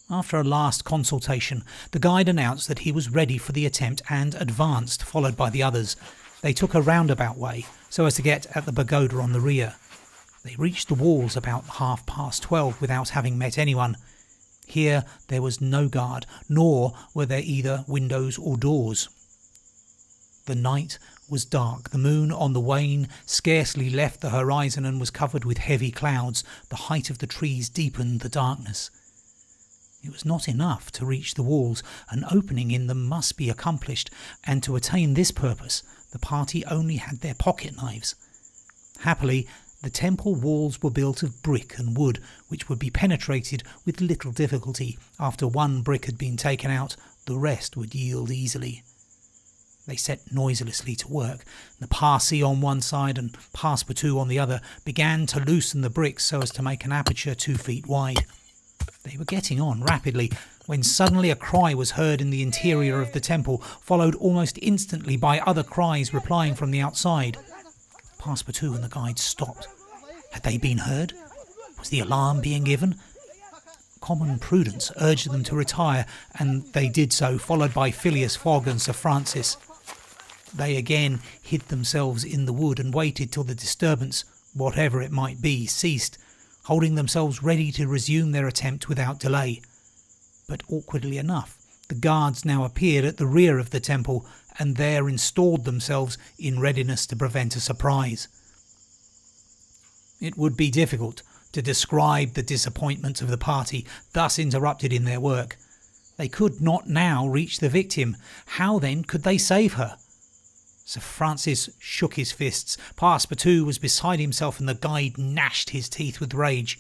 After a last consultation, the guide announced that he was ready for the attempt and advanced, followed by the others. They took a roundabout way, so as to get at the pagoda on the rear. They reached the walls about 12:30 without having met anyone. Here there was no guard, nor were there either windows or doors. The night was dark. The moon on the wane scarcely left the horizon and was covered with heavy clouds. The height of the trees deepened the darkness. It was not enough to reach the walls. An opening in them must be accomplished, and to attain this purpose the party only had their pocket knives. Happily, The temple walls were built of brick and wood, which would be penetrated with little difficulty. After one brick had been taken out, the rest would yield easily. They set noiselessly to work. The Parsi on one side and Passepartout on the other began to loosen the bricks so as to make an aperture 2 feet wide. They were getting on rapidly when suddenly a cry was heard in the interior of the temple, followed almost instantly by other cries replying from the outside. Passepartout and the guide stopped. Had they been heard? Was the alarm being given? Common prudence urged them to retire, and they did so, followed by Phileas, Fogg and Sir Francis. They again hid themselves in the wood and waited till the disturbance, whatever it might be, ceased, holding themselves ready to resume their attempt without delay. But awkwardly enough, the guards now appeared at the rear of the temple and there installed themselves in readiness to prevent a surprise. It would be difficult to describe the disappointment of the party thus interrupted in their work. They could not now reach the victim. How then could they save her? Sir Francis shook his fists. Passepartout was beside himself and the guide gnashed his teeth with rage.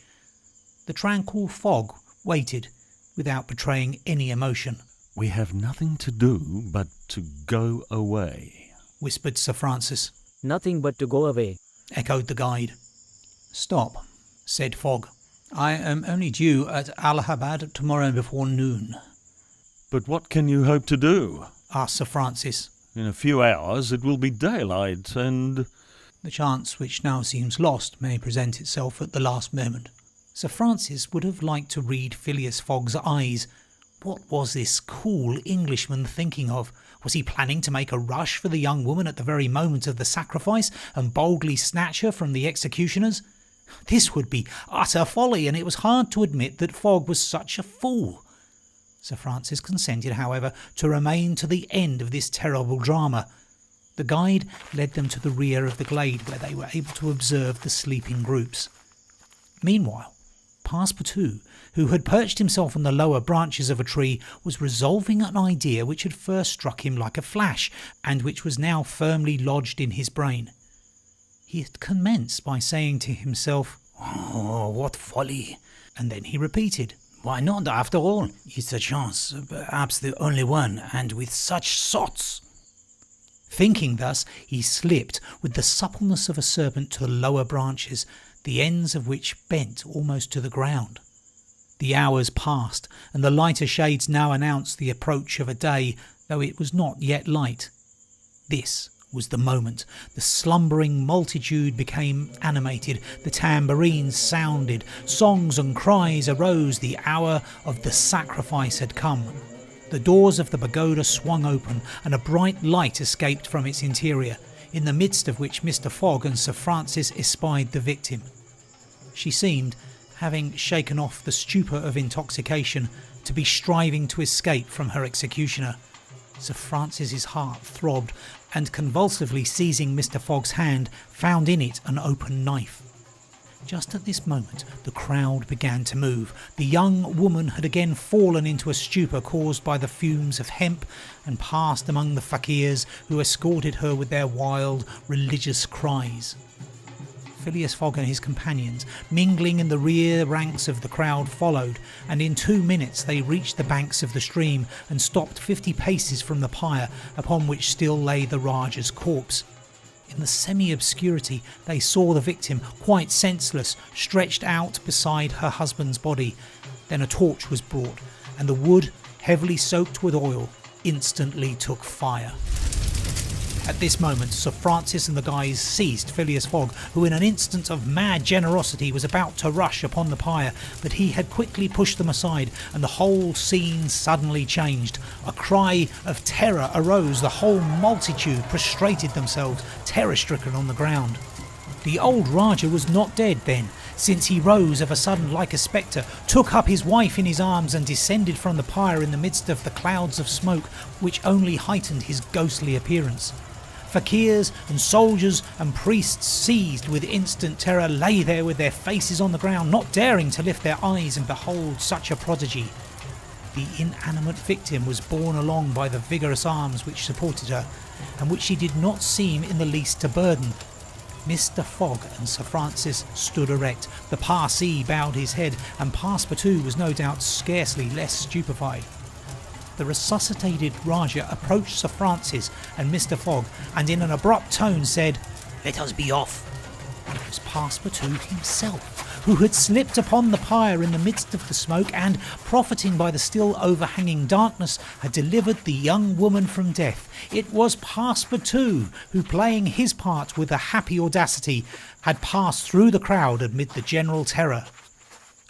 The tranquil Fogg waited without betraying any emotion. "We have nothing to do but to go away," whispered Sir Francis. Nothing but to go away, Echoed the guide. Stop, Said Fogg. I am only due at Allahabad tomorrow before noon. "But what can you hope to do? Asked Sir Francis. In a few hours it will be daylight, and—" The chance which now seems lost may present itself at the last moment. Sir Francis would have liked to read Phileas Fogg's eyes. What was this cool Englishman thinking of? Was he planning to make a rush for the young woman at the very moment of the sacrifice and boldly snatch her from the executioners? This would be utter folly, and it was hard to admit that Fogg was such a fool. Sir Francis consented, however, to remain to the end of this terrible drama. The guide led them to the rear of the glade, where they were able to observe the sleeping groups. Meanwhile, Passepartout, who had perched himself on the lower branches of a tree, was resolving an idea which had first struck him like a flash, and which was now firmly lodged in his brain. He had commenced by saying to himself, "Oh, what folly!" and then he repeated, "Why not, after all? It's a chance, perhaps the only one, and with such sots." Thinking thus, he slipped with the suppleness of a serpent to the lower branches, the ends of which bent almost to the ground. The hours passed, and the lighter shades now announced the approach of a day, though it was not yet light. This was the moment. The slumbering multitude became animated, the tambourines sounded, songs and cries arose, the hour of the sacrifice had come. The doors of the pagoda swung open, and a bright light escaped from its interior, in the midst of which Mr. Fogg and Sir Francis espied the victim. She seemed, having shaken off the stupor of intoxication, to be striving to escape from her executioner. Sir Francis's heart throbbed, and convulsively seizing Mr. Fogg's hand, found in it an open knife. Just at this moment the crowd began to move. The young woman had again fallen into a stupor caused by the fumes of hemp, and passed among the fakirs, who escorted her with their wild religious cries. Phileas Fogg and his companions, mingling in the rear ranks of the crowd, followed, and in 2 minutes they reached the banks of the stream and stopped 50 paces from the pyre, upon which still lay the Rajah's corpse. In the semi-obscurity they saw the victim, quite senseless, stretched out beside her husband's body. Then a torch was brought, and the wood, heavily soaked with oil, instantly took fire. At this moment Sir Francis and the guys seized Phileas Fogg, who in an instant of mad generosity was about to rush upon the pyre, but he had quickly pushed them aside, and the whole scene suddenly changed. A cry of terror arose. The whole multitude prostrated themselves, terror-stricken, on the ground. The old Rajah was not dead then, since he rose of a sudden like a spectre, took up his wife in his arms, and descended from the pyre in the midst of the clouds of smoke, which only heightened his ghostly appearance. Fakirs and soldiers and priests, seized with instant terror, lay there with their faces on the ground, not daring to lift their eyes and behold such a prodigy. The inanimate victim was borne along by the vigorous arms which supported her, and which she did not seem in the least to burden. Mr. Fogg and Sir Francis stood erect. The Parsee bowed his head, and Passepartout was no doubt scarcely less stupefied. The resuscitated Rajah approached Sir Francis and Mr. Fogg, and in an abrupt tone said, Let us be off. It was Passepartout himself, who had slipped upon the pyre in the midst of the smoke and, profiting by the still overhanging darkness, had delivered the young woman from death. It was Passepartout who, playing his part with a happy audacity, had passed through the crowd amid the general terror.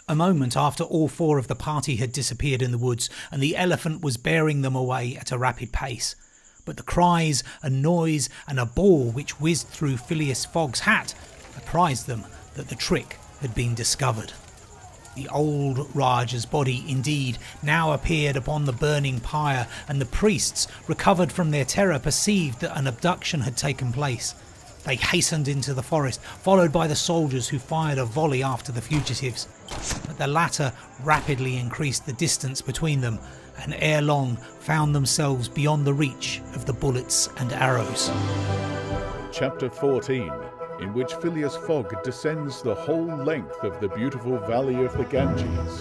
A moment after all four of the party had disappeared in the woods, and the elephant was bearing them away at a rapid pace. But the cries, a noise, and a ball which whizzed through Phileas Fogg's hat apprised them that the trick had been discovered. The old Rajah's body, indeed, now appeared upon the burning pyre, and the priests, recovered from their terror, perceived that an abduction had taken place. They hastened into the forest, followed by the soldiers who fired a volley after the fugitives. But the latter rapidly increased the distance between them, and ere long found themselves beyond the reach of the bullets and arrows. Chapter 14, in which Phileas Fogg descends the whole length of the beautiful valley of the Ganges.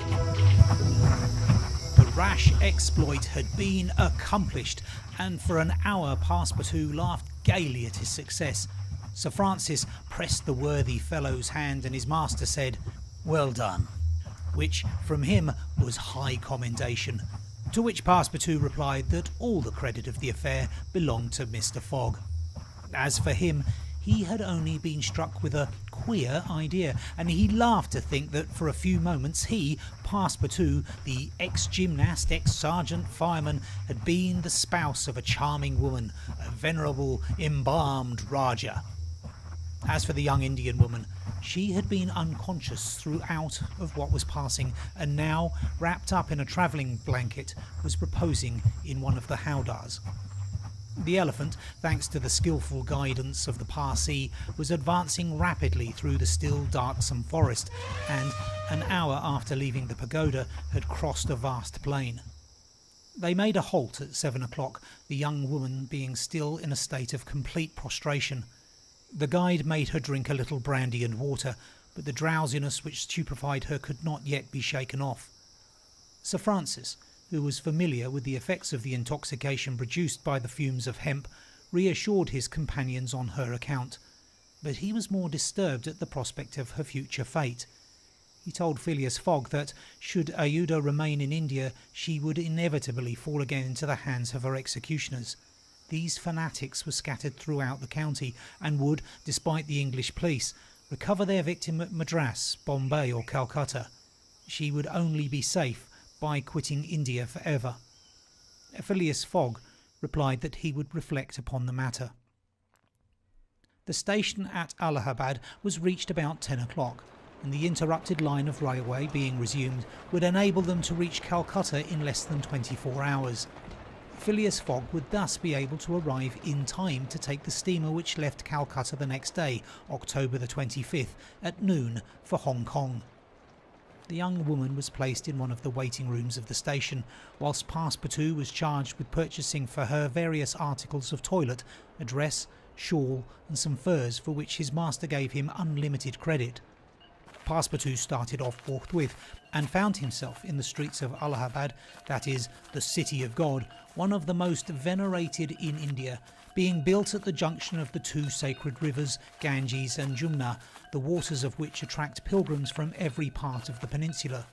The rash exploit had been accomplished, and for an hour Passepartout laughed gaily at his success. Sir Francis pressed the worthy fellow's hand, and his master said, "Well done," which from him was high commendation, to which Passepartout replied that all the credit of the affair belonged to Mr. Fogg. As for him, he had only been struck with a queer idea, and he laughed to think that for a few moments he, Passepartout, the ex-gymnast, ex-sergeant fireman, had been the spouse of a charming woman, a venerable, embalmed Rajah. As for the young Indian woman, she had been unconscious throughout of what was passing, and now, wrapped up in a travelling blanket, was reposing in one of the howdahs. The elephant, thanks to the skillful guidance of the Parsee, was advancing rapidly through the still darksome forest, and an hour after leaving the pagoda had crossed a vast plain. They made a halt at 7 o'clock, the young woman being still in a state of complete prostration. The guide made her drink a little brandy and water, but the drowsiness which stupefied her could not yet be shaken off. Sir Francis, who was familiar with the effects of the intoxication produced by the fumes of hemp, reassured his companions on her account, but he was more disturbed at the prospect of her future fate. He told Phileas Fogg that, should Aouda remain in India, she would inevitably fall again into the hands of her executioners. These fanatics were scattered throughout the county, and would, despite the English police, recover their victim at Madras, Bombay or Calcutta. She would only be safe by quitting India forever. Phileas Fogg replied that he would reflect upon the matter. The station at Allahabad was reached about 10 o'clock, and the interrupted line of railway being resumed would enable them to reach Calcutta in less than 24 hours. Phileas Fogg would thus be able to arrive in time to take the steamer which left Calcutta the next day, October the 25th, at noon for Hong Kong. The young woman was placed in one of the waiting rooms of the station, whilst Passepartout was charged with purchasing for her various articles of toilet, a dress, shawl, and some furs for which his master gave him unlimited credit. Passepartout started off forthwith, and found himself in the streets of Allahabad, that is, the City of God, one of the most venerated in India, being built at the junction of the two sacred rivers, Ganges and Jumna, the waters of which attract pilgrims from every part of the peninsula.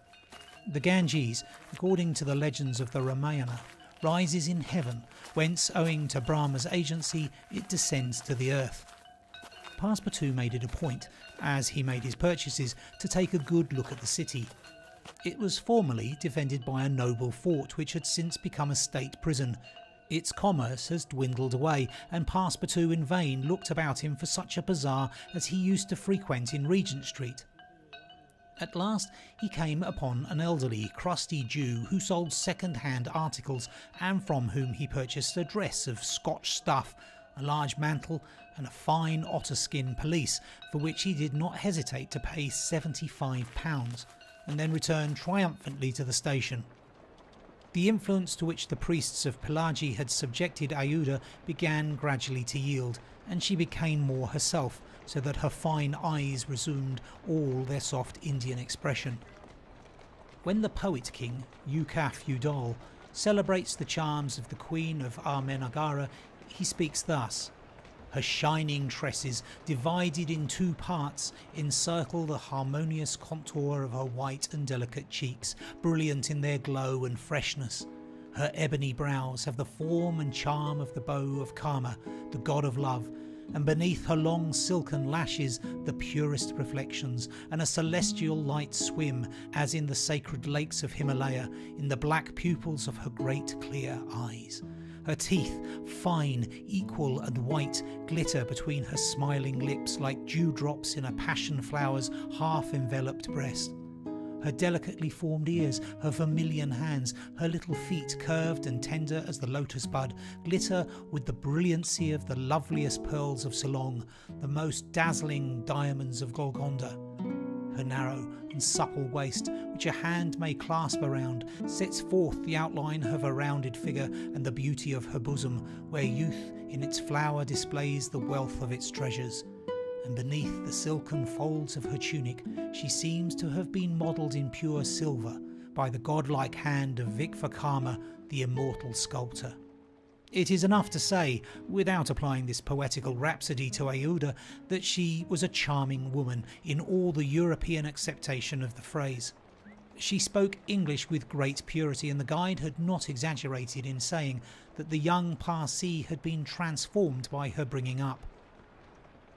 The Ganges, according to the legends of the Ramayana, rises in heaven, whence, owing to Brahma's agency, it descends to the earth. Passepartout made it a point, as he made his purchases, to take a good look at the city. It was formerly defended by a noble fort which had since become a state prison. Its commerce has dwindled away, and Passepartout in vain looked about him for such a bazaar as he used to frequent in Regent Street. At last he came upon an elderly, crusty Jew who sold second-hand articles, and from whom he purchased a dress of Scotch stuff, a large mantle, and a fine otter-skin pelisse, for which he did not hesitate to pay £75, and then returned triumphantly to the station. The influence to which the priests of Pelagi had subjected Aouda began gradually to yield, and she became more herself, so that her fine eyes resumed all their soft Indian expression. When the poet king, Yukaf Udal, celebrates the charms of the Queen of Armenagara, he speaks thus: "Her shining tresses, divided in two parts, encircle the harmonious contour of her white and delicate cheeks, brilliant in their glow and freshness. Her ebony brows have the form and charm of the bow of Kama, the god of love, and beneath her long silken lashes the purest reflections, and a celestial light swim, as in the sacred lakes of Himalaya, in the black pupils of her great clear eyes. Her teeth, fine, equal and white, glitter between her smiling lips like dewdrops in a passion flower's half-enveloped breast. Her delicately formed ears, her vermilion hands, her little feet, curved and tender as the lotus bud, glitter with the brilliancy of the loveliest pearls of Ceylon, the most dazzling diamonds of Golconda. Her narrow and supple waist, which a hand may clasp around, sets forth the outline of her rounded figure and the beauty of her bosom, where youth in its flower displays the wealth of its treasures. And beneath the silken folds of her tunic she seems to have been modelled in pure silver by the godlike hand of Vikvakarma, the immortal sculptor." It is enough to say, without applying this poetical rhapsody to Ayuda, that she was a charming woman in all the European acceptation of the phrase. She spoke English with great purity, and the guide had not exaggerated in saying that the young Parsee had been transformed by her bringing up.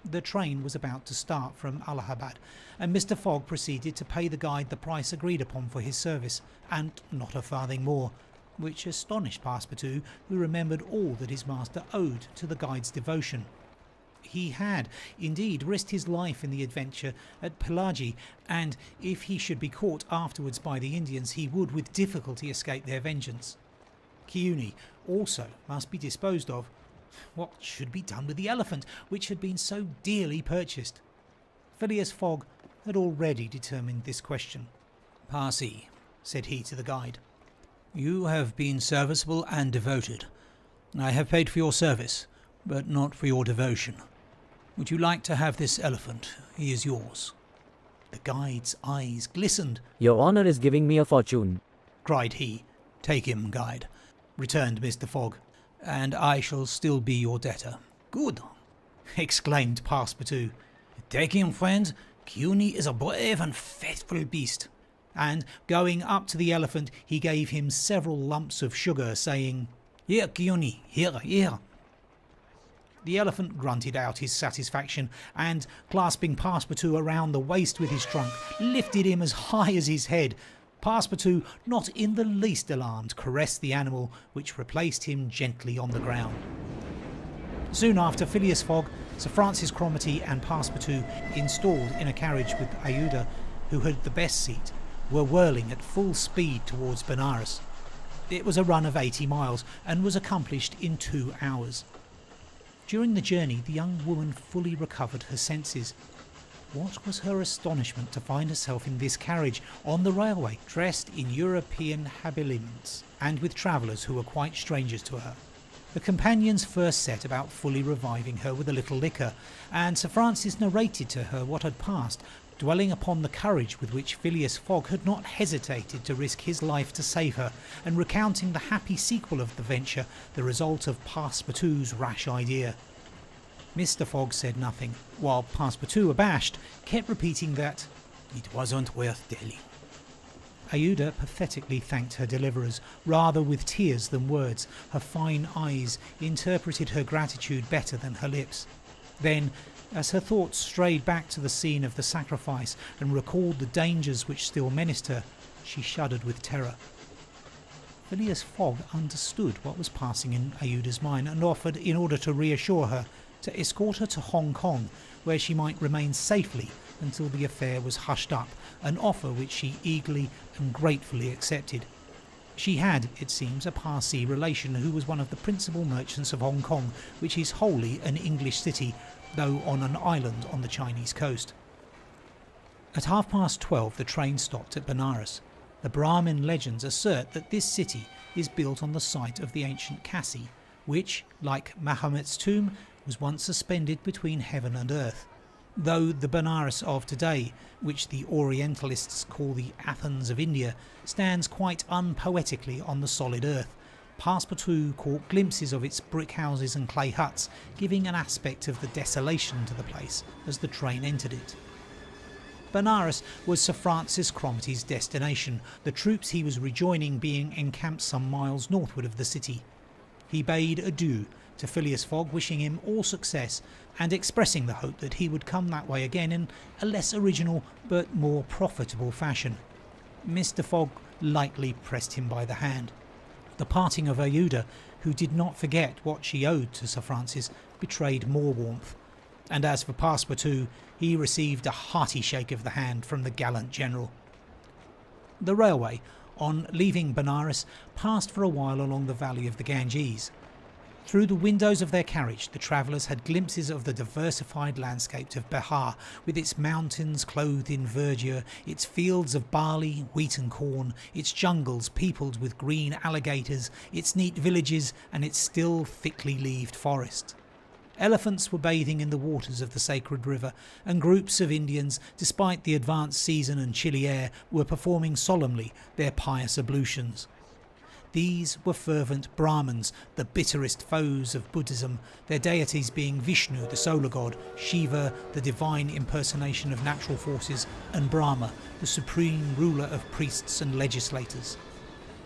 The train was about to start from Allahabad, and Mr. Fogg proceeded to pay the guide the price agreed upon for his service, and not a farthing more, which astonished Passepartout, who remembered all that his master owed to the guide's devotion. He had, indeed, risked his life in the adventure at Pelagi, and if he should be caught afterwards by the Indians, he would with difficulty escape their vengeance. Kiuni also must be disposed of. What should be done with the elephant, which had been so dearly purchased? Phileas Fogg had already determined this question. "Parsee," said he to the guide, "you have been serviceable and devoted. I have paid for your service, but not for your devotion. Would you like to have this elephant? He is yours." The guide's eyes glistened. Your honor is giving me a fortune, cried he. "Take him, guide," returned Mr. Fogg, "and I shall still be your debtor." "Good," exclaimed Passepartout. "Take him, friend. Kiuni is a brave and faithful beast." And going up to the elephant, he gave him several lumps of sugar, saying, "Here, Kiuni, here." The elephant grunted out his satisfaction, and, clasping Passepartout around the waist with his trunk, lifted him as high as his head. Passepartout, not in the least alarmed, caressed the animal, which replaced him gently on the ground. Soon after, Phileas Fogg, Sir Francis Cromarty and Passepartout, installed in a carriage with Ayuda, who had the best seat, were whirling at full speed towards Benares. It was a run of 80 miles and was accomplished in 2 hours. During the journey, the young woman fully recovered her senses. What was her astonishment to find herself in this carriage on the railway, dressed in European habiliments, and with travellers who were quite strangers to her. The companions first set about fully reviving her with a little liquor, and Sir Francis narrated to her what had passed, dwelling upon the courage with which Phileas Fogg had not hesitated to risk his life to save her, and recounting the happy sequel of the venture, the result of Passepartout's rash idea. Mr. Fogg said nothing, while Passepartout, abashed, kept repeating that "It wasn't worth telling." Ayuda pathetically thanked her deliverers, rather with tears than words. Her fine eyes interpreted her gratitude better than her lips. Then, as her thoughts strayed back to the scene of the sacrifice and recalled the dangers which still menaced her, she shuddered with terror. Phileas Fogg understood what was passing in Ayuda's mind, and offered, in order to reassure her, to escort her to Hong Kong, where she might remain safely until the affair was hushed up, an offer which she eagerly and gratefully accepted. She had, it seems, a Parsee relation who was one of the principal merchants of Hong Kong, which is wholly an English city, though on an island on the Chinese coast. At 12:30 the train stopped at Benares. The Brahmin legends assert that this city is built on the site of the ancient Kasi, which, like Mahomet's tomb, was once suspended between heaven and earth. Though the Benares of today, which the Orientalists call the Athens of India, stands quite unpoetically on the solid earth, Passepartout caught glimpses of its brick houses and clay huts, giving an aspect of the desolation to the place as the train entered it. Benares was Sir Francis Cromarty's destination, the troops he was rejoining being encamped some miles northward of the city. He bade adieu to Phileas Fogg, wishing him all success and expressing the hope that he would come that way again in a less original but more profitable fashion. Mr. Fogg lightly pressed him by the hand. The parting of Aouda, who did not forget what she owed to Sir Francis, betrayed more warmth, and as for Passepartout, he received a hearty shake of the hand from the gallant general. The railway, on leaving Benares, passed for a while along the valley of the Ganges. Through the windows of their carriage, the travellers had glimpses of the diversified landscape of Bihar, with its mountains clothed in verdure, its fields of barley, wheat and corn, its jungles peopled with green alligators, its neat villages and its still thickly leaved forest. Elephants were bathing in the waters of the sacred river, and groups of Indians, despite the advanced season and chilly air, were performing solemnly their pious ablutions. These were fervent Brahmins, the bitterest foes of Buddhism, their deities being Vishnu, the solar god, Shiva, the divine impersonation of natural forces, and Brahma, the supreme ruler of priests and legislators.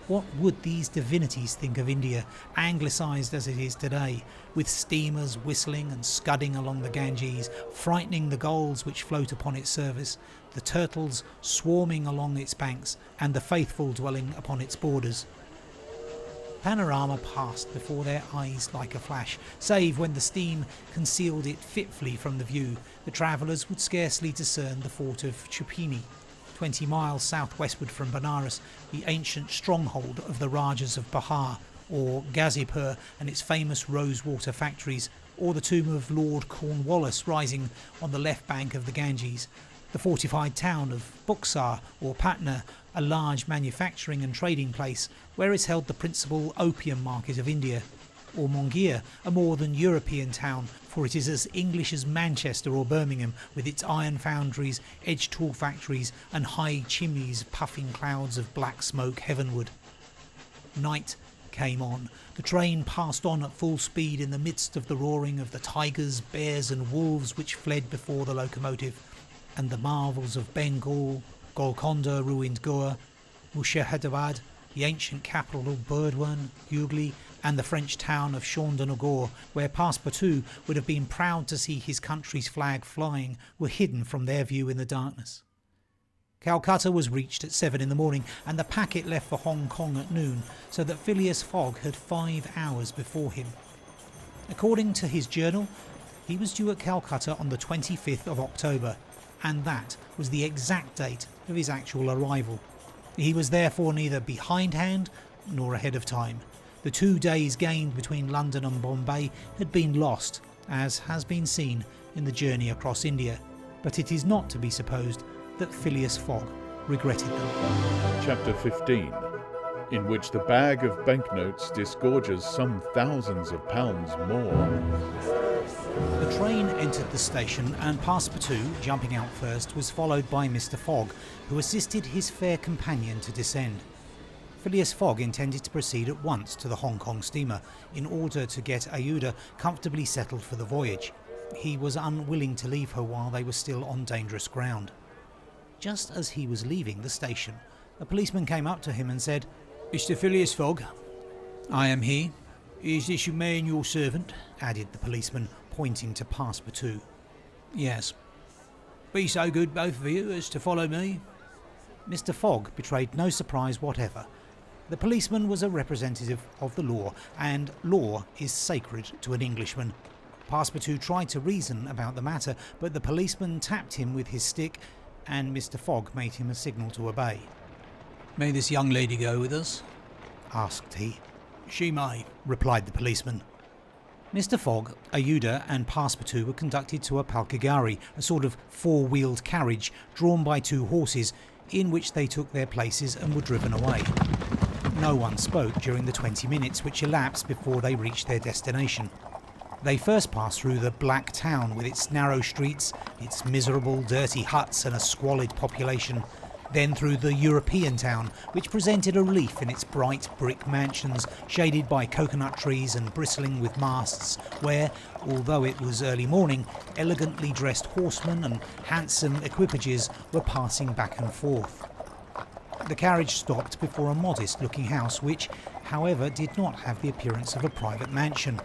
What would these divinities think of India, anglicised as it is today, with steamers whistling and scudding along the Ganges, frightening the gulls which float upon its surface, the turtles swarming along its banks, and the faithful dwelling upon its borders? Panorama passed before their eyes like a flash, save when the steam concealed it fitfully from the view. The travellers would scarcely discern the fort of Chupini, 20 miles southwestward from Benares, the ancient stronghold of the Rajas of Bihar, or Ghazipur and its famous rosewater factories, or the tomb of Lord Cornwallis rising on the left bank of the Ganges, the fortified town of Buxar or Patna, a large manufacturing and trading place where is held the principal opium market of India, or Mongia, a more than European town, for it is as English as Manchester or Birmingham, with its iron foundries, edge tool factories and high chimneys puffing clouds of black smoke heavenward. Night came on. The train passed on at full speed in the midst of the roaring of the tigers, bears and wolves which fled before the locomotive, and the marvels of Bengal, Golconda ruined Goa, Murshidabad, the ancient capital of Burdwan, Hugli, and the French town of Chandernagore, where Passepartout would have been proud to see his country's flag flying, were hidden from their view in the darkness. Calcutta was reached at 7 in the morning, and the packet left for Hong Kong at noon, so that Phileas Fogg had 5 hours before him. According to his journal, he was due at Calcutta on the 25th of October, and that was the exact date of his actual arrival. He was therefore neither behindhand nor ahead of time. The 2 days gained between London and Bombay had been lost, as has been seen in the journey across India, but it is not to be supposed that Phileas Fogg regretted them. Chapter 15, in which the bag of banknotes disgorges some thousands of pounds more. The train entered the station, and Passepartout, jumping out first, was followed by Mr. Fogg, who assisted his fair companion to descend. Phileas Fogg intended to proceed at once to the Hong Kong steamer, in order to get Aouda comfortably settled for the voyage. He was unwilling to leave her while they were still on dangerous ground. Just as he was leaving the station, a policeman came up to him and said, "Mr. Phileas Fogg, I am he. Is this your man, your servant?" added the policeman, pointing to Passepartout. "Yes." "Be so good, both of you, as to follow me." Mr. Fogg betrayed no surprise whatever. The policeman was a representative of the law, and law is sacred to an Englishman. Passepartout tried to reason about the matter, but the policeman tapped him with his stick, and Mr. Fogg made him a signal to obey. "May this young lady go with us?" asked he. "She may," replied the policeman. Mr. Fogg, Aouda and Passepartout were conducted to a palkigari, a sort of four-wheeled carriage drawn by 2 horses, in which they took their places and were driven away. No one spoke during the 20 minutes which elapsed before they reached their destination. They first passed through the Black Town with its narrow streets, its miserable, dirty huts and a squalid population. Then through the European town, which presented a relief in its bright brick mansions, shaded by coconut trees and bristling with masts, where, although it was early morning, elegantly dressed horsemen and handsome equipages were passing back and forth. The carriage stopped before a modest-looking house, which, however, did not have the appearance of a private mansion.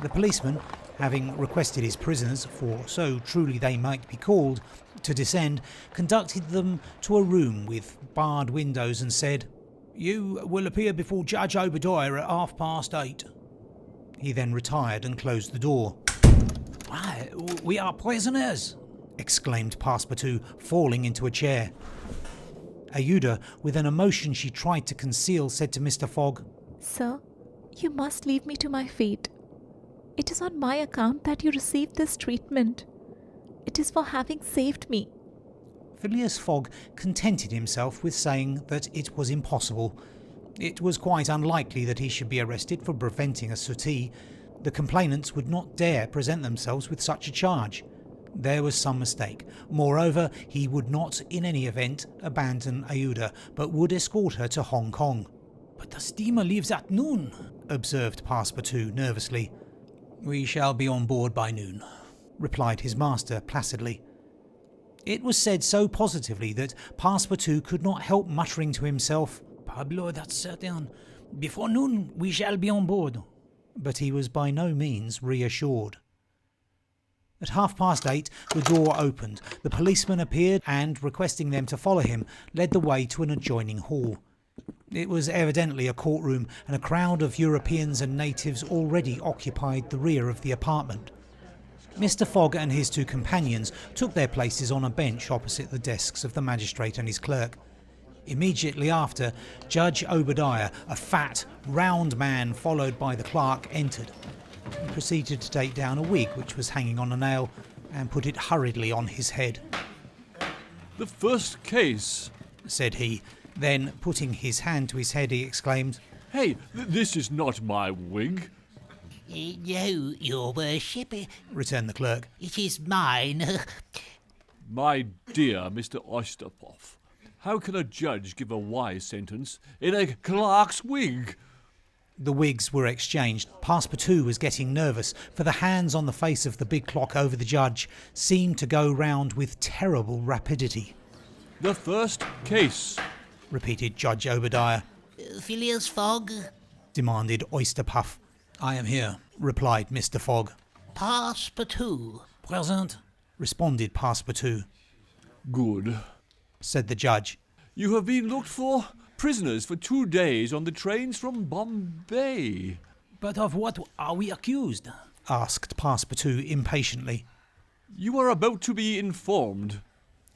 The policeman, having requested his prisoners, for so truly they might be called, to descend, conducted them to a room with barred windows and said, "You will appear before Judge Obadiah at 8:30. He then retired and closed the door. "Why, we are prisoners!" exclaimed Passepartout, falling into a chair. Aouda, with an emotion she tried to conceal, said to Mr. Fogg, "Sir, you must leave me to my fate. It is on my account that you received this treatment. It is for having saved me." Phileas Fogg contented himself with saying that it was impossible. It was quite unlikely that he should be arrested for preventing a sortie. The complainants would not dare present themselves with such a charge. There was some mistake. Moreover, he would not, in any event, abandon Aouda, but would escort her to Hong Kong. "But the steamer leaves at noon," observed Passepartout nervously. "We shall be on board by noon," replied his master placidly. It was said so positively that Passepartout could not help muttering to himself, "Pablo, that's certain. Before noon we shall be on board." But he was by no means reassured. At 8:30, the door opened. The policeman appeared and, requesting them to follow him, led the way to an adjoining hall. It was evidently a courtroom, and a crowd of Europeans and natives already occupied the rear of the apartment. Mr. Fogg and his two companions took their places on a bench opposite the desks of the magistrate and his clerk. Immediately after, Judge Obadiah, a fat, round man followed by the clerk, entered. He proceeded to take down a wig which was hanging on a nail and put it hurriedly on his head. "The first case," said he. Then, putting his hand to his head, he exclaimed, "Hey, this is not my wig." No, your worship, returned the clerk. it is mine." My dear Mr. Oysterpuff, how can a judge give a wise sentence in a clerk's wig? The wigs were exchanged. Passepartout was getting nervous, for the hands on the face of the big clock over the judge seemed to go round with terrible rapidity. "The first case," repeated Judge Obadiah. "Phileas Fogg?" demanded Oysterpuff. "I am here." replied Mr. Fogg. "Passepartout?" "Present." responded Passepartout. "Good," said the judge. "You have been looked for prisoners for 2 days on the trains from Bombay." "But of what are we accused?" asked Passepartout impatiently. "You are about to be informed."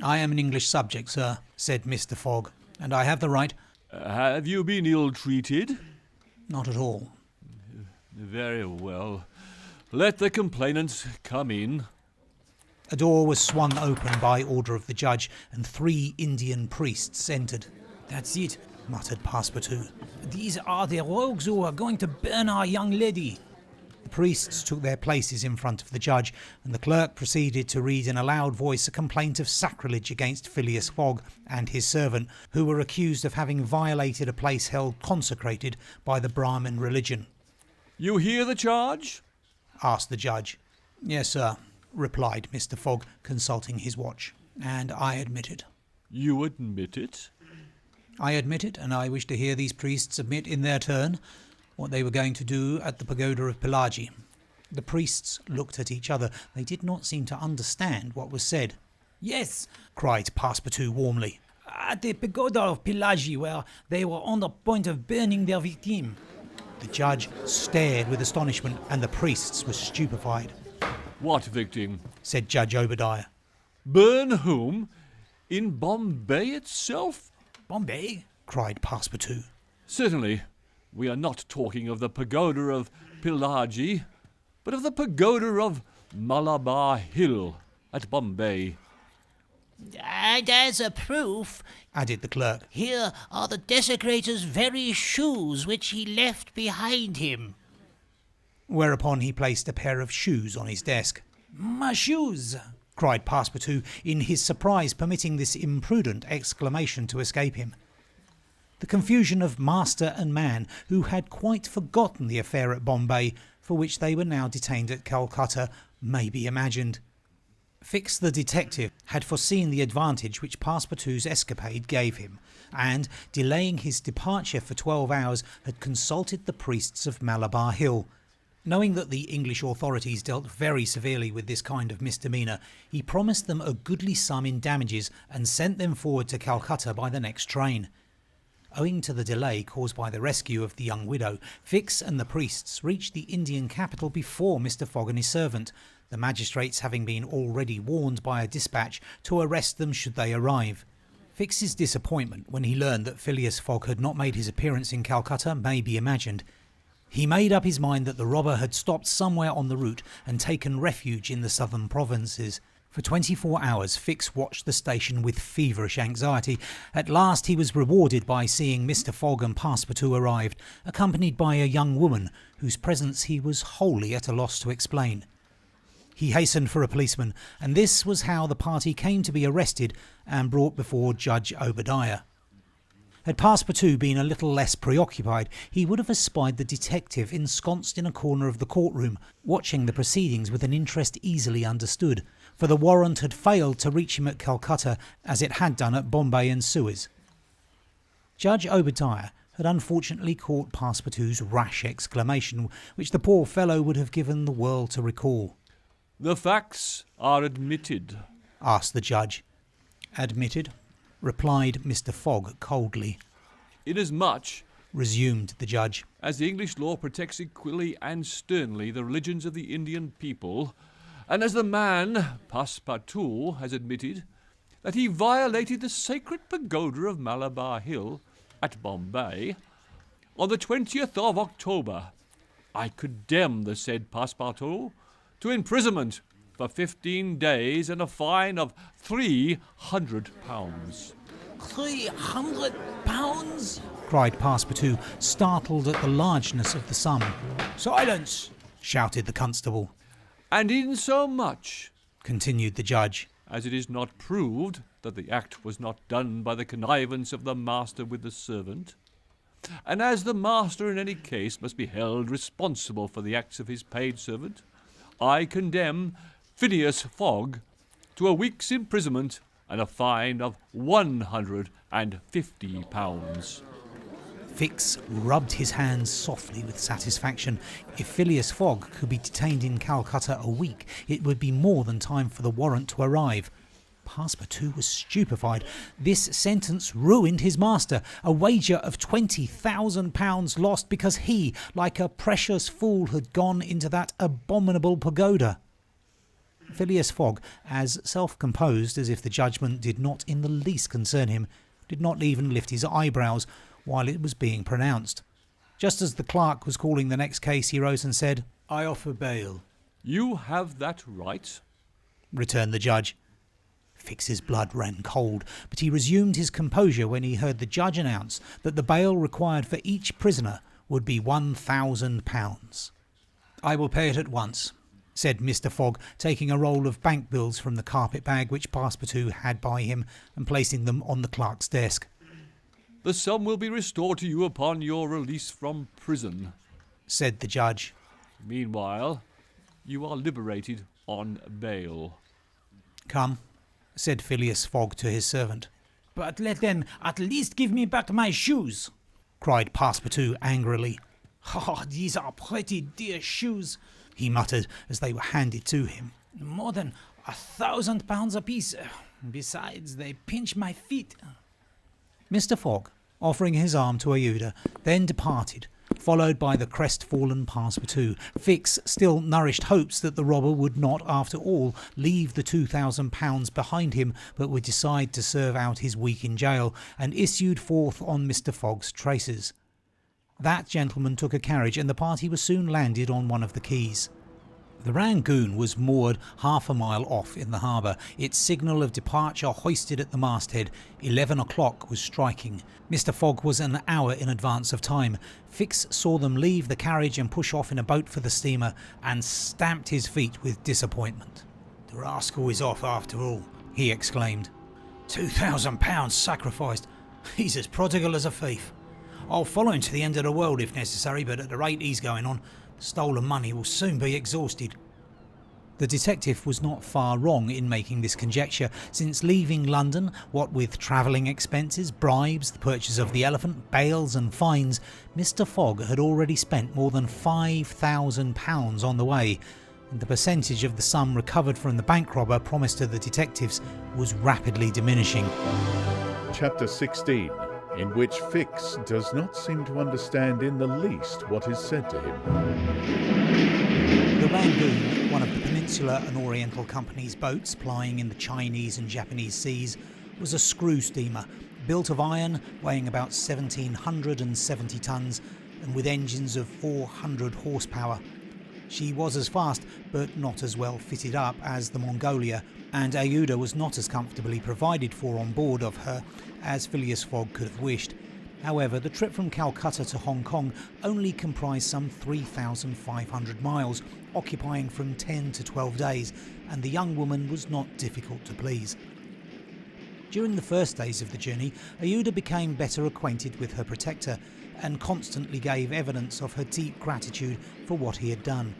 "I am an English subject, sir," said Mr. Fogg. "and I have the right—" Have you been ill-treated?" "Not at all." "Very well. Let the complainants come in." A door was swung open by order of the judge, and 3 Indian priests entered. "That's it. muttered Passepartout. These are the rogues who are going to burn our young lady." The priests took their places in front of the judge, and the clerk proceeded to read in a loud voice a complaint of sacrilege against Phileas Fogg and his servant, who were accused of having violated a place held consecrated by the Brahmin religion. "You hear the charge?" asked the judge. "Yes, sir," replied Mr. Fogg, consulting his watch. "and I admit it." "You admit it?" "I admit it, and I wish to hear these priests admit in their turn what they were going to do at the pagoda of Pelagi." The priests looked at each other. They did not seem to understand what was said. "Yes," cried Passepartout warmly. "at the pagoda of Pelagi, where they were on the point of burning their victim." The judge stared with astonishment, and the priests were stupefied. "What victim?" said Judge Obadiah. "Burn whom? In Bombay itself?" "Bombay?" cried Passepartout. "Certainly. We are not talking of the pagoda of Pelagi, but of the pagoda of Malabar Hill at Bombay." "And as a proof," added the clerk, "here are the desecrator's very shoes which he left behind him." whereupon he placed a pair of shoes on his desk. My shoes! Cried Passepartout, in his surprise permitting this imprudent exclamation to escape him. The confusion of master and man, who had quite forgotten the affair at Bombay, for which they were now detained at Calcutta, may be imagined. Fix the detective had foreseen the advantage which Passepartout's escapade gave him, and, delaying his departure for 12 hours, had consulted the priests of Malabar Hill. Knowing that the English authorities dealt very severely with this kind of misdemeanour, he promised them a goodly sum in damages and sent them forward to Calcutta by the next train. Owing to the delay caused by the rescue of the young widow, Fix and the priests reached the Indian capital before Mr. Fogg and his servant, the magistrates having been already warned by a dispatch to arrest them should they arrive. Fix's disappointment when he learned that Phileas Fogg had not made his appearance in Calcutta may be imagined. He made up his mind that the robber had stopped somewhere on the route and taken refuge in the southern provinces. For 24 hours Fix watched the station with feverish anxiety. At last he was rewarded by seeing Mr. Fogg and Passepartout arrived, accompanied by a young woman whose presence he was wholly at a loss to explain. He hastened for a policeman, and this was how the party came to be arrested and brought before Judge Obadiah. Had Passepartout been a little less preoccupied, he would have espied the detective ensconced in a corner of the courtroom, watching the proceedings with an interest easily understood, for the warrant had failed to reach him at Calcutta as it had done at Bombay and Suez. Judge Obadiah had unfortunately caught Passepartout's rash exclamation, which the poor fellow would have given the world to recall. "The facts are admitted," asked the judge. "Admitted," replied Mr. Fogg coldly. "Inasmuch," resumed the judge, "as the English law protects equally and sternly the religions of the Indian people, and as the man, Passepartout, has admitted that he violated the sacred pagoda of Malabar Hill at Bombay on the 20th of October, I condemn the said Passepartout to imprisonment for 15 days and a fine of £300. £300? cried Passepartout, startled at the largeness of the sum. Silence! Shouted the constable. And insomuch, continued the judge, as it is not proved that the act was not done by the connivance of the master with the servant, and as the master in any case must be held responsible for the acts of his paid servant, I condemn Phileas Fogg to a week's imprisonment and a fine of £150. Fix rubbed his hands softly with satisfaction. If Phileas Fogg could be detained in Calcutta a week, it would be more than time for the warrant to arrive. Passepartout was stupefied. This sentence ruined his master. A wager of £20,000 lost because he, like a precious fool, had gone into that abominable pagoda. Phileas Fogg, as self-composed as if the judgment did not in the least concern him, did not even lift his eyebrows while it was being pronounced. Just as the clerk was calling the next case, he rose and said, "I offer bail." "You have that right," returned the judge. Fix's blood ran cold, but he resumed his composure when he heard the judge announce that the bail required for each prisoner would be £1,000. "I will pay it at once," said Mr. Fogg, taking a roll of bank bills from the carpet bag which Passepartout had by him and placing them on the clerk's desk. "The sum will be restored to you upon your release from prison," said the judge. "Meanwhile, you are liberated on bail." "Come," said Phileas Fogg to his servant. "But let them at least give me back my shoes," cried Passepartout angrily. "Oh, these are pretty dear shoes," he muttered as they were handed to him. "More than £1,000 apiece. Besides, they pinch my feet." Mr. Fogg, offering his arm to Aouda, then departed, followed by the crestfallen Passepartout. Fix still nourished hopes that the robber would not, after all, leave the £2,000 behind him, but would decide to serve out his week in jail, and issued forth on Mr. Fogg's traces. That gentleman took a carriage, and the party was soon landed on one of the quays. The Rangoon was moored half a mile off in the harbour, its signal of departure hoisted at the masthead. 11 o'clock was striking. Mr. Fogg was an hour in advance of time. Fix saw them leave the carriage and push off in a boat for the steamer, and stamped his feet with disappointment. "The rascal is off after all," he exclaimed. £2,000 sacrificed. He's as prodigal as a thief. I'll follow him to the end of the world if necessary, but at the rate he's going on, the stolen money will soon be exhausted. The detective was not far wrong in making this conjecture, since leaving London, what with travelling expenses, bribes, the purchase of the elephant, bails and fines, Mr. Fogg had already spent more than £5,000 on the way, and the percentage of the sum recovered from the bank robber promised to the detectives was rapidly diminishing. Chapter 16, in which Fix does not seem to understand in the least what is said to him. The Rangoon, one of the Peninsular and Oriental Company's boats plying in the Chinese and Japanese seas, was a screw steamer, built of iron, weighing about 1,770 tons and with engines of 400 horsepower. She was as fast, but not as well fitted up as the Mongolia, and Aouda was not as comfortably provided for on board of her as Phileas Fogg could have wished. However, the trip from Calcutta to Hong Kong only comprised some 3,500 miles, occupying from 10 to 12 days, and the young woman was not difficult to please. During the first days of the journey, Aouda became better acquainted with her protector and constantly gave evidence of her deep gratitude for what he had done.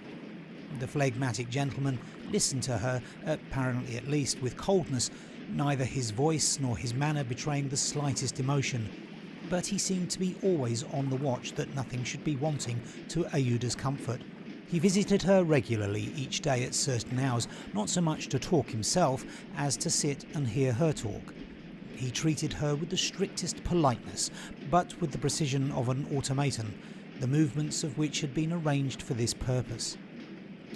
The phlegmatic gentleman listened to her, apparently at least, with coldness, neither his voice nor his manner betraying the slightest emotion. But he seemed to be always on the watch that nothing should be wanting to Aouda's comfort. He visited her regularly each day at certain hours, not so much to talk himself as to sit and hear her talk. He treated her with the strictest politeness, but with the precision of an automaton, the movements of which had been arranged for this purpose.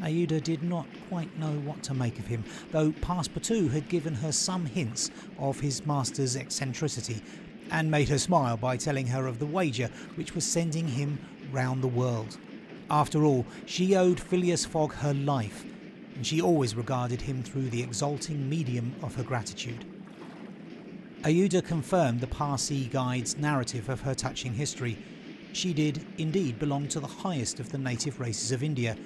Aouda did not quite know what to make of him, though Passepartout had given her some hints of his master's eccentricity, and made her smile by telling her of the wager which was sending him round the world. After all, she owed Phileas Fogg her life, and she always regarded him through the exalting medium of her gratitude. Aouda confirmed the Parsi guide's narrative of her touching history. She did indeed belong to the highest of the native races of India.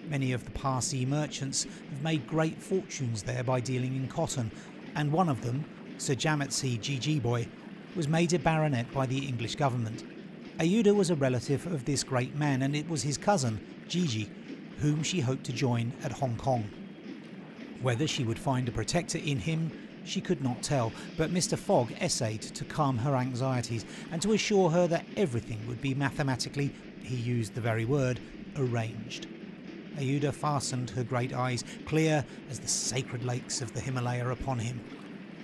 Many of the Parsi merchants have made great fortunes there by dealing in cotton, and one of them, Sir Jametsi Jejeeboy, was made a baronet by the English government. Aouda was a relative of this great man, and it was his cousin, Jeje, whom she hoped to join at Hong Kong. Whether she would find a protector in him, she could not tell, but Mr. Fogg essayed to calm her anxieties and to assure her that everything would be mathematically, he used the very word, arranged. Aouda fastened her great eyes, clear as the sacred lakes of the Himalaya, upon him.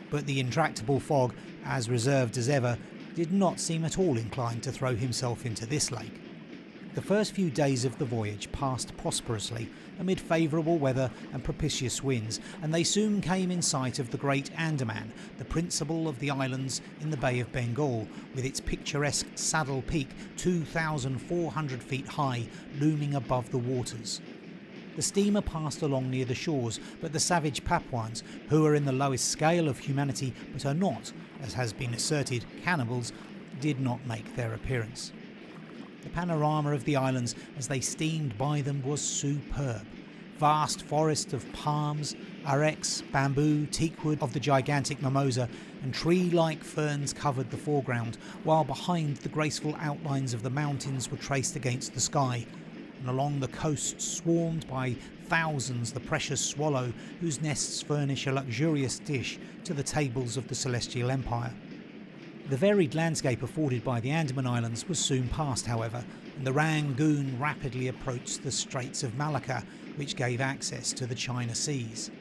But the intractable Fogg, as reserved as ever, did not seem at all inclined to throw himself into this lake. The first few days of the voyage passed prosperously, amid favourable weather and propitious winds, and they soon came in sight of the great Andaman, the principal of the islands in the Bay of Bengal, with its picturesque Saddle Peak, 2,400 feet high, looming above the waters. The steamer passed along near the shores, but the savage Papuans, who are in the lowest scale of humanity but are not, as has been asserted, cannibals, did not make their appearance. The panorama of the islands as they steamed by them was superb. Vast forests of palms, arex, bamboo, teakwood of the gigantic mimosa, and tree-like ferns covered the foreground, while behind the graceful outlines of the mountains were traced against the sky, and along the coast swarmed by thousands the precious swallow, whose nests furnish a luxurious dish to the tables of the Celestial Empire. The varied landscape afforded by the Andaman Islands was soon past, however, and the Rangoon rapidly approached the Straits of Malacca, which gave access to the China Seas.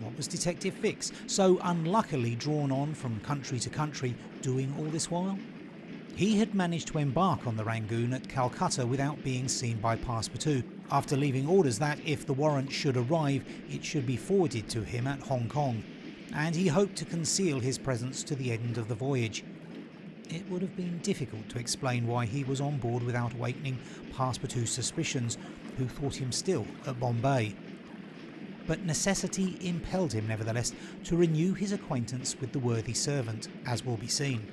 What was Detective Fix, so unluckily drawn on from country to country, doing all this while? He had managed to embark on the Rangoon at Calcutta without being seen by Passepartout, after leaving orders that, if the warrant should arrive, it should be forwarded to him at Hong Kong, and he hoped to conceal his presence to the end of the voyage. It would have been difficult to explain why he was on board without awakening Passepartout's suspicions, who thought him still at Bombay. But necessity impelled him, nevertheless, to renew his acquaintance with the worthy servant, as will be seen.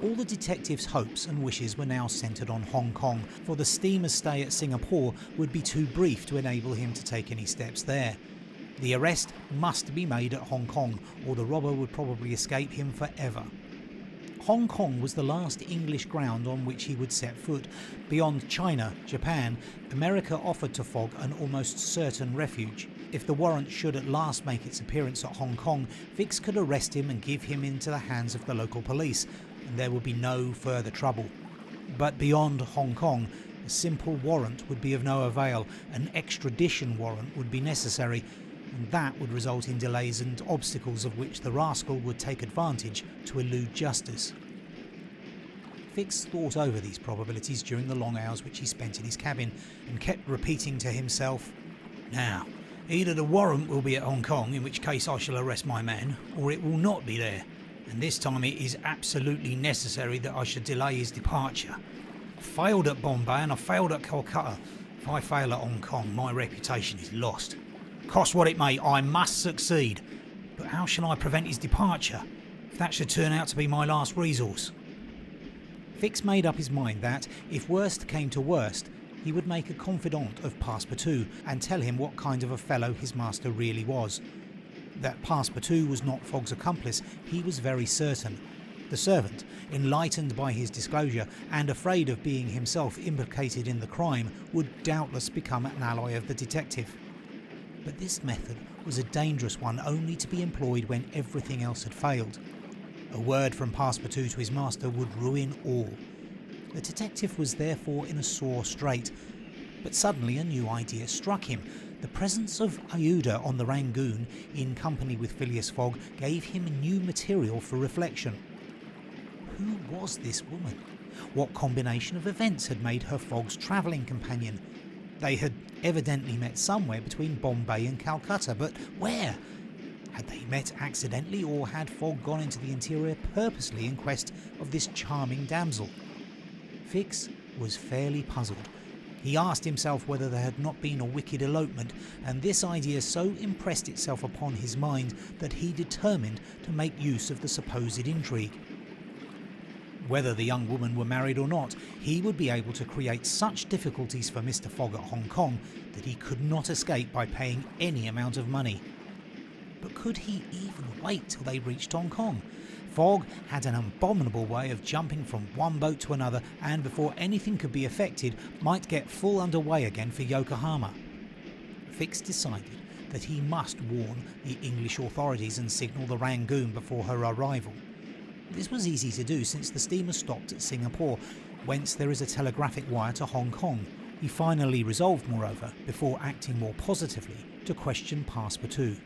All the detective's hopes and wishes were now centred on Hong Kong, for the steamer's stay at Singapore would be too brief to enable him to take any steps there. The arrest must be made at Hong Kong, or the robber would probably escape him forever. Hong Kong was the last English ground on which he would set foot. Beyond China, Japan, America offered to Fogg an almost certain refuge. If the warrant should at last make its appearance at Hong Kong, Fix could arrest him and give him into the hands of the local police, and there would be no further trouble. But beyond Hong Kong, a simple warrant would be of no avail. An extradition warrant would be necessary, and that would result in delays and obstacles of which the rascal would take advantage to elude justice. Fix thought over these probabilities during the long hours which he spent in his cabin, and kept repeating to himself, Now, either the warrant will be at Hong Kong, in which case I shall arrest my man, or it will not be there, and this time it is absolutely necessary that I should delay his departure. I failed at Bombay and I failed at Calcutta. If I fail at Hong Kong, my reputation is lost. Cost what it may, I must succeed. But how shall I prevent his departure, if that should turn out to be my last resource? Fix made up his mind that, if worst came to worst, he would make a confidant of Passepartout and tell him what kind of a fellow his master really was. That Passepartout was not Fogg's accomplice, he was very certain. The servant, enlightened by his disclosure and afraid of being himself implicated in the crime, would doubtless become an ally of the detective. But this method was a dangerous one, only to be employed when everything else had failed. A word from Passepartout to his master would ruin all. The detective was therefore in a sore strait. But suddenly a new idea struck him. The presence of Aouda on the Rangoon, in company with Phileas Fogg, gave him new material for reflection. Who was this woman? What combination of events had made her Fogg's travelling companion? They had evidently met somewhere between Bombay and Calcutta, but where? Had they met accidentally, or had Fogg gone into the interior purposely in quest of this charming damsel? Fix was fairly puzzled. He asked himself whether there had not been a wicked elopement, and this idea so impressed itself upon his mind that he determined to make use of the supposed intrigue. Whether the young woman were married or not, he would be able to create such difficulties for Mr. Fogg at Hong Kong that he could not escape by paying any amount of money. But could he even wait till they reached Hong Kong? Fogg had an abominable way of jumping from one boat to another, and before anything could be effected, might get full underway again for Yokohama. Fix decided that he must warn the English authorities and signal the Rangoon before her arrival. This was easy to do, since the steamer stopped at Singapore, whence there is a telegraphic wire to Hong Kong. He finally resolved, moreover, before acting more positively, to question Passepartout.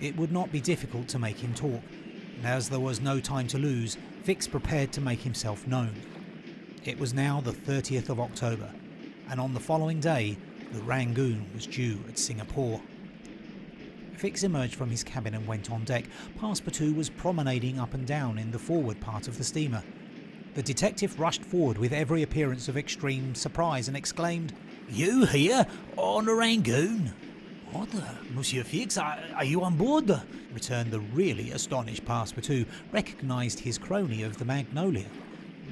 It would not be difficult to make him talk, and as there was no time to lose, Fix prepared to make himself known. It was now the 30th of October, and on the following day, the Rangoon was due at Singapore. Fix emerged from his cabin and went on deck. Passepartout was promenading up and down in the forward part of the steamer. The detective rushed forward with every appearance of extreme surprise and exclaimed, You here, on the Rangoon? What, Monsieur Fix, are you on board? Returned the really astonished Passepartout, recognised his crony of the Magnolia.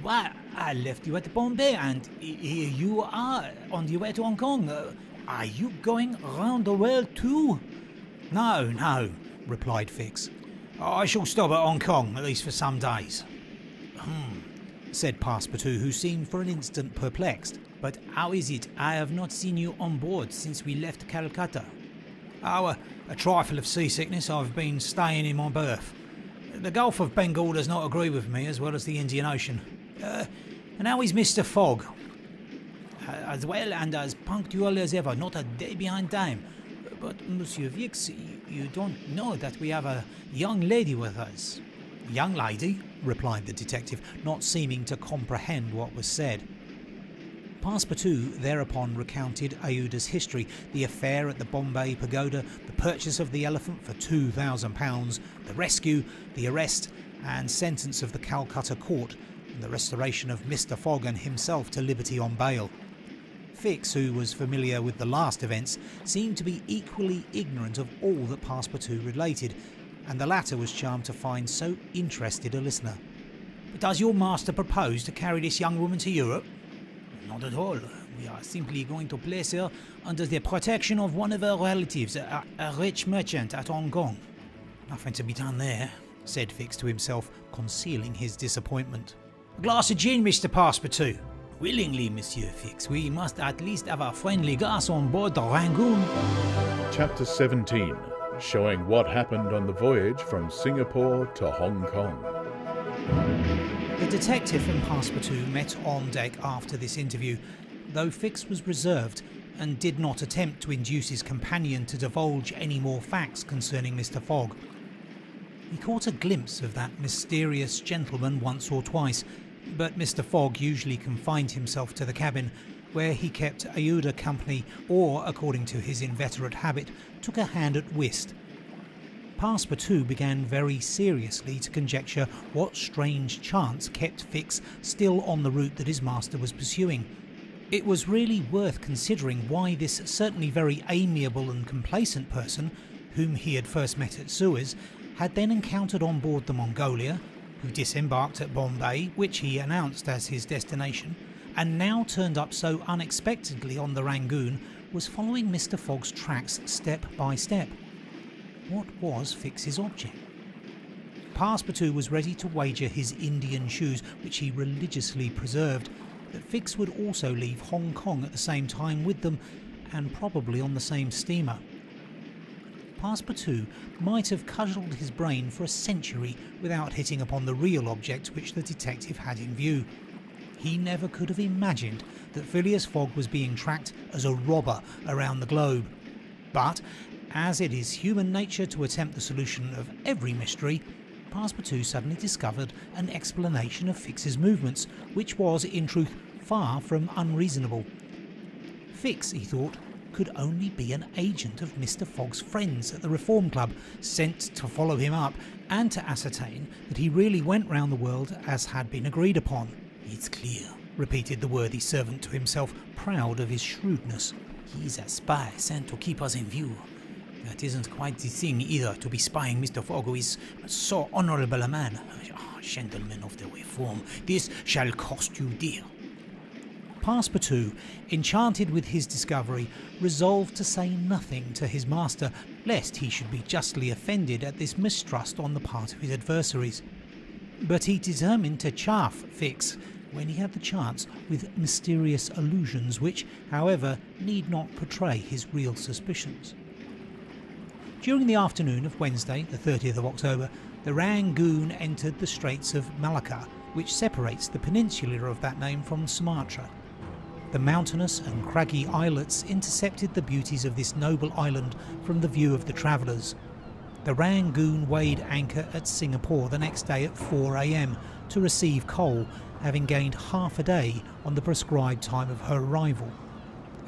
Why, I left you at Bombay, and here you are, on the way to Hong Kong. Are you going round the world too? No, replied Fix. I shall stop at Hong Kong, at least for some days. Said Passepartout, who seemed for an instant perplexed. But how is it I have not seen you on board since we left Calcutta? Oh, a trifle of seasickness. I've been staying in my berth. The Gulf of Bengal does not agree with me, as well as the Indian Ocean. And how is Mr. Fogg? As well and as punctual as ever, not a day behind time. But, Monsieur Fix, you don't know that we have a young lady with us. Young lady? Replied the detective, not seeming to comprehend what was said. Passepartout thereupon recounted Aouda's history, the affair at the Bombay Pagoda, the purchase of the elephant for £2,000, the rescue, the arrest and sentence of the Calcutta court, and the restoration of Mr. Fogg and himself to liberty on bail. Fix, who was familiar with the last events, seemed to be equally ignorant of all that Passepartout related, and the latter was charmed to find so interested a listener. But does your master propose to carry this young woman to Europe? Not at all. We are simply going to place her under the protection of one of her relatives, a rich merchant at Hong Kong. Nothing to be done there, said Fix to himself, concealing his disappointment. A glass of gin, Mr. Passepartout. Willingly, Monsieur Fix. We must at least have a friendly glass on board the Rangoon. Chapter 17, showing what happened on the voyage from Singapore to Hong Kong. The detective and Passepartout met on deck after this interview, though Fix was reserved and did not attempt to induce his companion to divulge any more facts concerning Mr. Fogg. He caught a glimpse of that mysterious gentleman once or twice, but Mr. Fogg usually confined himself to the cabin, where he kept Aouda company or, according to his inveterate habit, took a hand at whist. Passepartout began very seriously to conjecture what strange chance kept Fix still on the route that his master was pursuing. It was really worth considering why this certainly very amiable and complacent person, whom he had first met at Suez, had then encountered on board the Mongolia, who disembarked at Bombay, which he announced as his destination, and now turned up so unexpectedly on the Rangoon, was following Mr. Fogg's tracks step by step. What was Fix's object? Passepartout was ready to wager his Indian shoes, which he religiously preserved, that Fix would also leave Hong Kong at the same time with them, and probably on the same steamer. Passepartout might have cudgelled his brain for a century without hitting upon the real object which the detective had in view. He never could have imagined that Phileas Fogg was being tracked as a robber around the globe. But, as it is human nature to attempt the solution of every mystery, Passepartout suddenly discovered an explanation of Fix's movements, which was, in truth, far from unreasonable. Fix, he thought, could only be an agent of Mr. Fogg's friends at the Reform Club, sent to follow him up and to ascertain that he really went round the world as had been agreed upon. It's clear, repeated the worthy servant to himself, proud of his shrewdness. He's a spy sent to keep us in view. That isn't quite the thing either, to be spying Mr. Fogg, who is so honourable a man. Gentlemen of the Reform, this shall cost you dear. Passepartout, enchanted with his discovery, resolved to say nothing to his master, lest he should be justly offended at this mistrust on the part of his adversaries. But he determined to chaff Fix, when he had the chance, with mysterious allusions which, however, need not portray his real suspicions. During the afternoon of Wednesday, the 30th of October, the Rangoon entered the Straits of Malacca, which separates the peninsula of that name from Sumatra. The mountainous and craggy islets intercepted the beauties of this noble island from the view of the travellers. The Rangoon weighed anchor at Singapore the next day at 4 a.m. to receive coal, having gained half a day on the prescribed time of her arrival.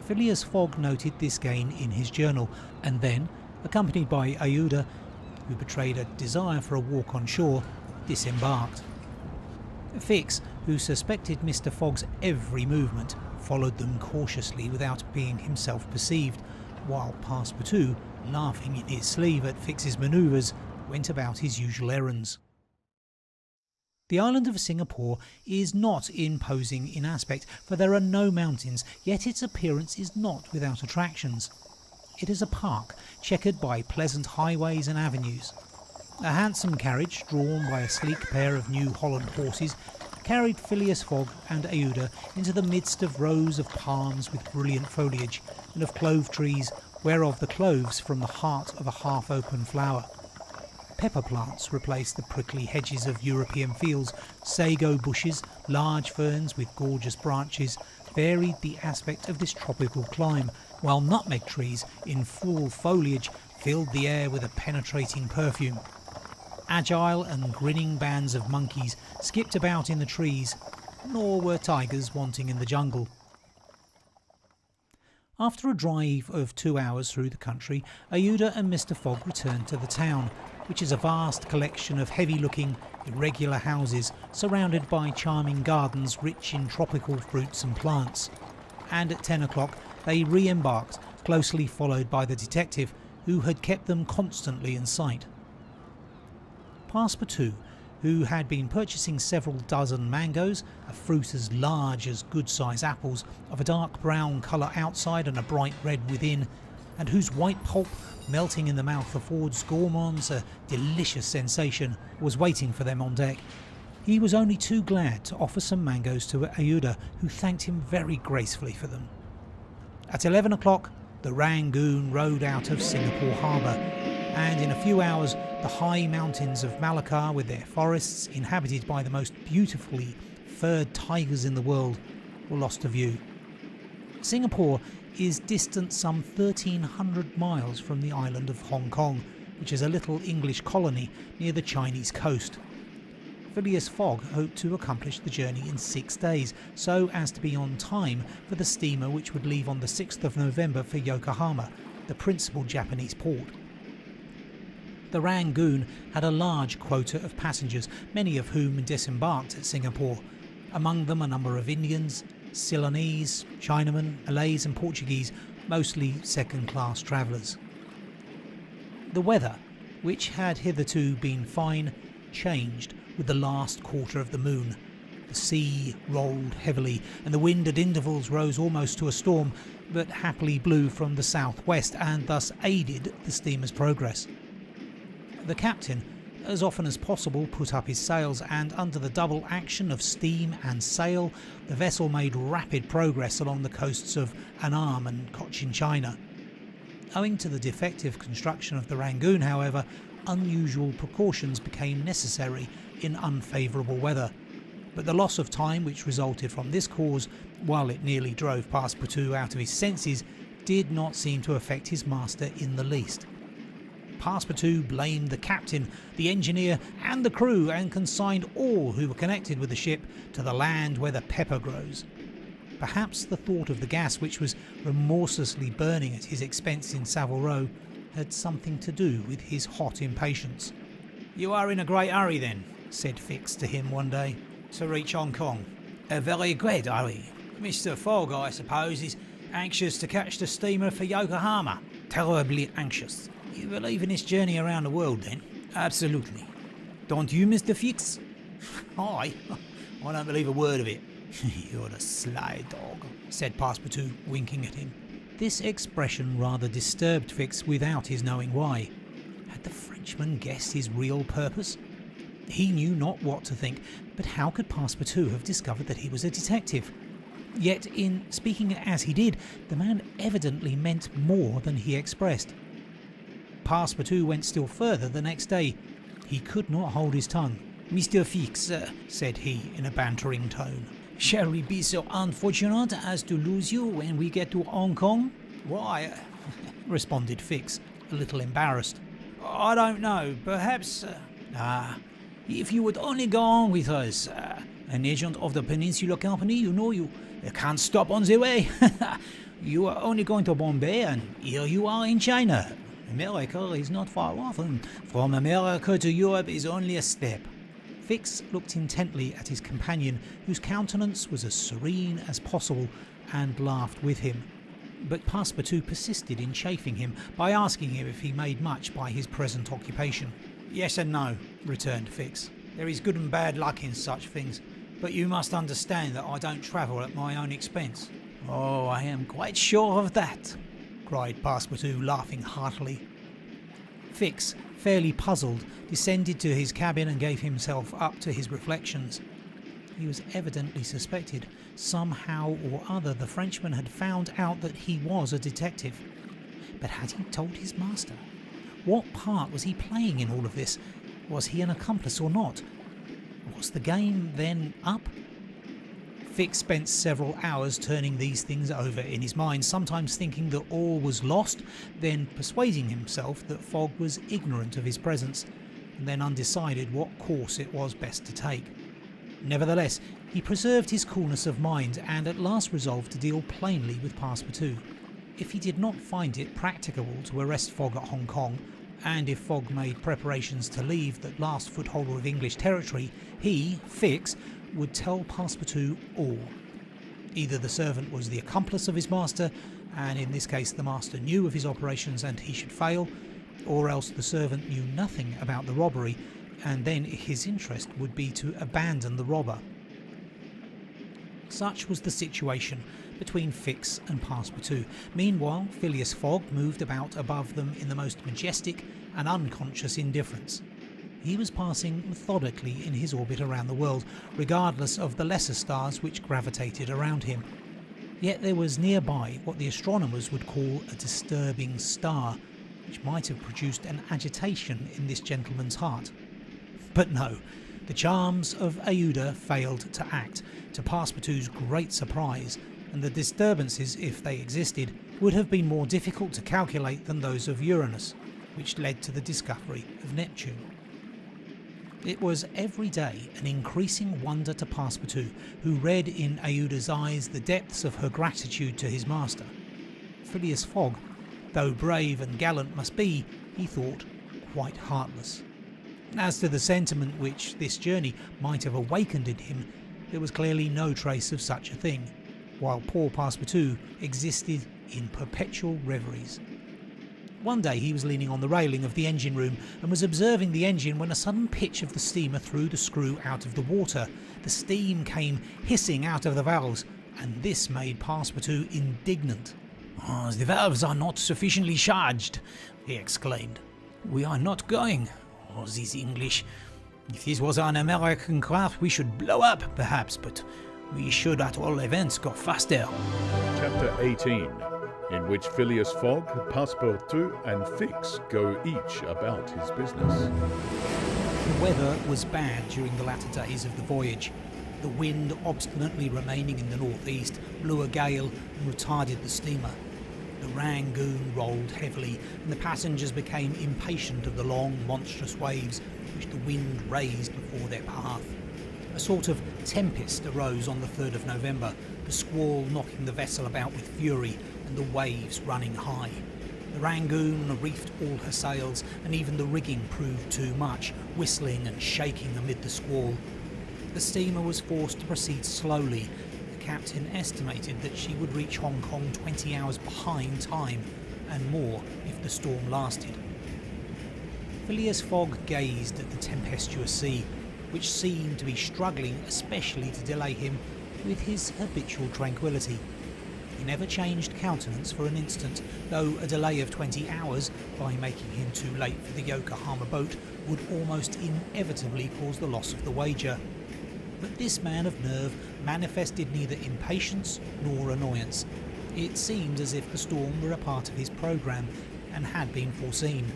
Phileas Fogg noted this gain in his journal, and then, accompanied by Aouda, who betrayed a desire for a walk on shore, disembarked. Fix, who suspected Mr. Fogg's every movement, followed them cautiously without being himself perceived, while Passepartout, laughing in his sleeve at Fix's manoeuvres, went about his usual errands. The island of Singapore is not imposing in aspect, for there are no mountains, yet its appearance is not without attractions. It is a park, checkered by pleasant highways and avenues. A handsome carriage, drawn by a sleek pair of New Holland horses, carried Phileas Fogg and Aouda into the midst of rows of palms with brilliant foliage, and of clove trees, whereof the cloves from the heart of a half-open flower. Pepper plants replaced the prickly hedges of European fields. Sago bushes, large ferns with gorgeous branches, varied the aspect of this tropical clime, while nutmeg trees in full foliage filled the air with a penetrating perfume. Agile and grinning bands of monkeys skipped about in the trees, nor were tigers wanting in the jungle. After a drive of 2 hours through the country, Aouda and Mr. Fogg returned to the town, which is a vast collection of heavy-looking, irregular houses surrounded by charming gardens rich in tropical fruits and plants. and at 10 o'clock they re-embarked, closely followed by the detective, who had kept them constantly in sight. Passepartout, who had been purchasing several dozen mangoes, a fruit as large as good-sized apples, of a dark brown colour outside and a bright red within, and whose white pulp, melting in the mouth, affords gourmands a delicious sensation, was waiting for them on deck. He was only too glad to offer some mangoes to Aouda, who thanked him very gracefully for them. At 11 o'clock, the Rangoon rode out of Singapore harbour, and in a few hours the high mountains of Malacca, with their forests inhabited by the most beautifully furred tigers in the world, were lost to view. Singapore is distant some 1,300 miles from the island of Hong Kong, which is a little English colony near the Chinese coast. Phileas Fogg hoped to accomplish the journey in 6 days, so as to be on time for the steamer which would leave on the 6th of November for Yokohama, the principal Japanese port. The Rangoon had a large quota of passengers, many of whom disembarked at Singapore, among them a number of Indians, Ceylonese, Chinamen, Malays and Portuguese, mostly second-class travellers. The weather, which had hitherto been fine, changed with the last quarter of the moon. The sea rolled heavily, and the wind at intervals rose almost to a storm, but happily blew from the southwest and thus aided the steamer's progress. The captain, as often as possible, put up his sails, and under the double action of steam and sail, the vessel made rapid progress along the coasts of Annam and Cochin China. Owing to the defective construction of the Rangoon, however, unusual precautions became necessary in unfavourable weather, but the loss of time which resulted from this cause, while it nearly drove Passepartout out of his senses, did not seem to affect his master in the least. Passepartout blamed the captain, the engineer and the crew, and consigned all who were connected with the ship to the land where the pepper grows. Perhaps the thought of the gas which was remorselessly burning at his expense in Savile Row had something to do with his hot impatience. "You are in a great hurry then," said Fix to him one day, "to reach Hong Kong." "A very great hurry. Mr. Fogg, I suppose, is anxious to catch the steamer for Yokohama." "Terribly anxious." "You believe in this journey around the world, then?" "Absolutely." "Don't you, Mr. Fix?" "I don't believe a word of it." "You're a sly dog," said Passepartout, winking at him. This expression rather disturbed Fix without his knowing why. Had the Frenchman guessed his real purpose? He knew not what to think, but how could Passepartout have discovered that he was a detective? Yet, in speaking as he did, the man evidently meant more than he expressed. Passepartout went still further the next day. He could not hold his tongue. "Mr. Fix," said he in a bantering tone, "shall we be so unfortunate as to lose you when we get to Hong Kong?" "Why," responded Fix, a little embarrassed, "I don't know. Perhaps... if you would only go on with us. An agent of the Peninsula Company, you can't stop on the way. You are only going to Bombay, and here you are in China. America is not far off, and from America to Europe is only a step." Fix looked intently at his companion, whose countenance was as serene as possible, and laughed with him. But Passepartout persisted in chaffing him by asking him if he made much by his present occupation. "Yes and no," returned Fix. "There is good and bad luck in such things, but you must understand that I don't travel at my own expense." "Oh, I am quite sure of that," cried Passepartout, laughing heartily. Fix, fairly puzzled, descended to his cabin and gave himself up to his reflections. He was evidently suspected. Somehow or other the Frenchman had found out that he was a detective. But had he told his master? What part was he playing in all of this? Was he an accomplice or not? Was the game then up? Fix spent several hours turning these things over in his mind, sometimes thinking that all was lost, then persuading himself that Fogg was ignorant of his presence, and then undecided what course it was best to take. Nevertheless, he preserved his coolness of mind, and at last resolved to deal plainly with Passepartout. If he did not find it practicable to arrest Fogg at Hong Kong, and if Fogg made preparations to leave that last footholder of English territory, he, Fix, would tell Passepartout all. Either the servant was the accomplice of his master, and in this case the master knew of his operations and he should fail, or else the servant knew nothing about the robbery, and then his interest would be to abandon the robber. Such was the situation between Fix and Passepartout. Meanwhile, Phileas Fogg moved about above them in the most majestic and unconscious indifference. He was passing methodically in his orbit around the world, regardless of the lesser stars which gravitated around him. Yet there was nearby what the astronomers would call a disturbing star, which might have produced an agitation in this gentleman's heart. But no, the charms of Aouda failed to act, to Passepartout's great surprise, and the disturbances, if they existed, would have been more difficult to calculate than those of Uranus, which led to the discovery of Neptune. It was every day an increasing wonder to Passepartout, who read in Aouda's eyes the depths of her gratitude to his master. Phileas Fogg, though brave and gallant must be, he thought, quite heartless. As to the sentiment which this journey might have awakened in him, there was clearly no trace of such a thing, while poor Passepartout existed in perpetual reveries. One day he was leaning on the railing of the engine room and was observing the engine when a sudden pitch of the steamer threw the screw out of the water. The steam came hissing out of the valves, and this made Passepartout indignant. "Oh, the valves are not sufficiently charged," he exclaimed. "We are not going. Oh, this English. If this was an American craft, we should blow up, perhaps, but we should at all events go faster." Chapter 18, in which Phileas Fogg, Passepartout and Fix go each about his business. The weather was bad during the latter days of the voyage. The wind, obstinately remaining in the northeast, blew a gale and retarded the steamer. The Rangoon rolled heavily, and the passengers became impatient of the long, monstrous waves which the wind raised before their path. A sort of tempest arose on the 3rd of November, the squall knocking the vessel about with fury and the waves running high. The Rangoon reefed all her sails, and even the rigging proved too much, whistling and shaking amid the squall. The steamer was forced to proceed slowly. The captain estimated that she would reach Hong Kong 20 hours behind time, and more if the storm lasted. Phileas Fogg gazed at the tempestuous sea, which seemed to be struggling especially to delay him with his habitual tranquillity. He never changed countenance for an instant, though a delay of 20 hours, by making him too late for the Yokohama boat, would almost inevitably cause the loss of the wager. But this man of nerve manifested neither impatience nor annoyance. It seemed as if the storm were a part of his programme and had been foreseen.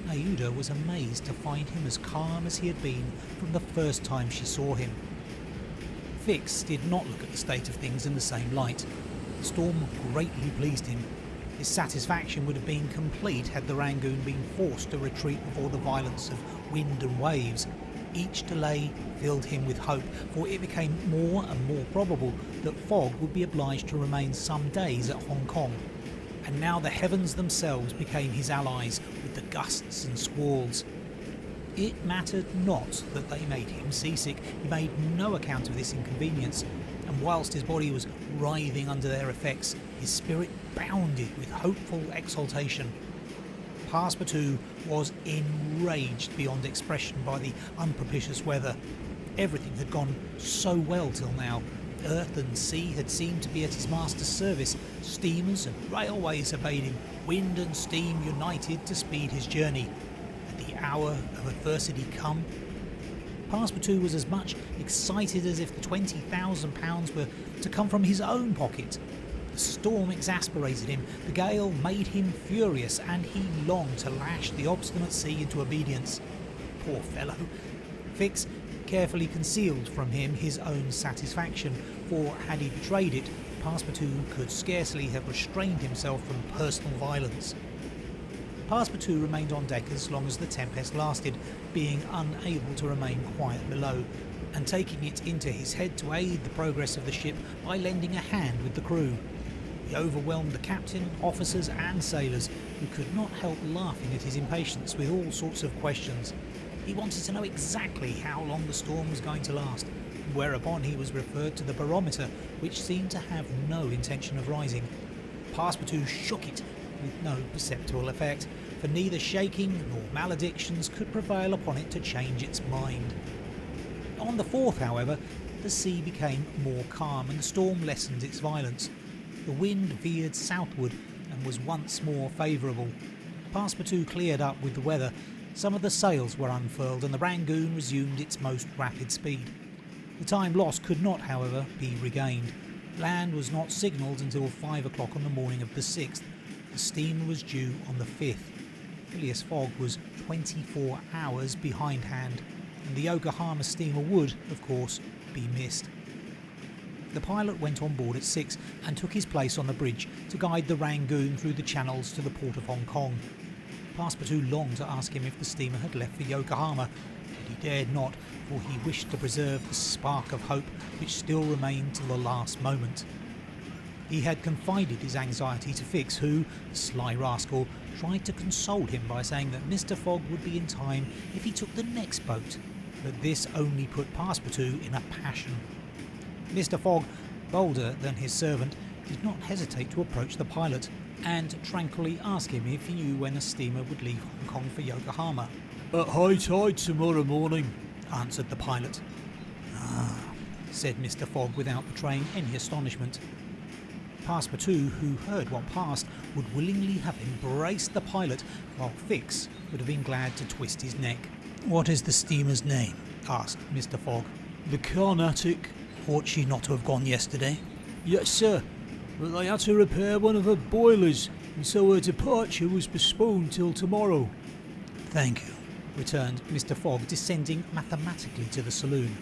Aouda was amazed to find him as calm as he had been from the first time she saw him. Fix did not look at the state of things in the same light. The storm greatly pleased him. His satisfaction would have been complete had the Rangoon been forced to retreat before the violence of wind and waves. Each delay filled him with hope, for it became more and more probable that Fogg would be obliged to remain some days at Hong Kong. And now the heavens themselves became his allies with the gusts and squalls. It mattered not that they made him seasick. He made no account of this inconvenience, and whilst his body was writhing under their effects, his spirit bounded with hopeful exultation. Passepartout was enraged beyond expression by the unpropitious weather. Everything had gone so well till now. Earth and sea had seemed to be at his master's service. Steamers and railways obeyed him. Wind and steam united to speed his journey. Had the hour of adversity come? Passepartout was as much excited as if the £20,000 were to come from his own pocket. The storm exasperated him, the gale made him furious, and he longed to lash the obstinate sea into obedience. Poor fellow! Fix carefully concealed from him his own satisfaction, for had he betrayed it, Passepartout could scarcely have restrained himself from personal violence. Passepartout remained on deck as long as the tempest lasted, being unable to remain quiet below, and taking it into his head to aid the progress of the ship by lending a hand with the crew. He overwhelmed the captain, officers and sailors, who could not help laughing at his impatience with all sorts of questions. He wanted to know exactly how long the storm was going to last, whereupon he was referred to the barometer, which seemed to have no intention of rising. Passepartout shook it with no perceptible effect, for neither shaking nor maledictions could prevail upon it to change its mind. On the 4th, however, the sea became more calm and the storm lessened its violence. The wind veered southward and was once more favourable. Passepartout cleared up with the weather. Some of the sails were unfurled and the Rangoon resumed its most rapid speed. The time lost could not, however, be regained. Land was not signalled until 5 o'clock on the morning of the 6th. The steamer was due on the 5th. Phileas Fogg was 24 hours behindhand, and the Yokohama steamer would, of course, be missed. The pilot went on board at 6 and took his place on the bridge to guide the Rangoon through the channels to the port of Hong Kong. Passepartout longed to ask him if the steamer had left for Yokohama, but he dared not, for he wished to preserve the spark of hope which still remained till the last moment. He had confided his anxiety to Fix, who, the sly rascal, tried to console him by saying that Mr. Fogg would be in time if he took the next boat, but this only put Passepartout in a passion. Mr. Fogg, bolder than his servant, did not hesitate to approach the pilot and tranquilly ask him if he knew when a steamer would leave Hong Kong for Yokohama. "At high tide tomorrow morning," answered the pilot. "Ah," said Mr. Fogg without betraying any astonishment. Passepartout, who heard what passed, would willingly have embraced the pilot, while Fix would have been glad to twist his neck. "What is the steamer's name?" asked Mr. Fogg. "The Carnatic." "Ought she not to have gone yesterday?" "Yes, sir, but they had to repair one of her boilers, and so her departure was postponed till tomorrow." "Thank you," returned Mr. Fogg, descending mathematically to the saloon.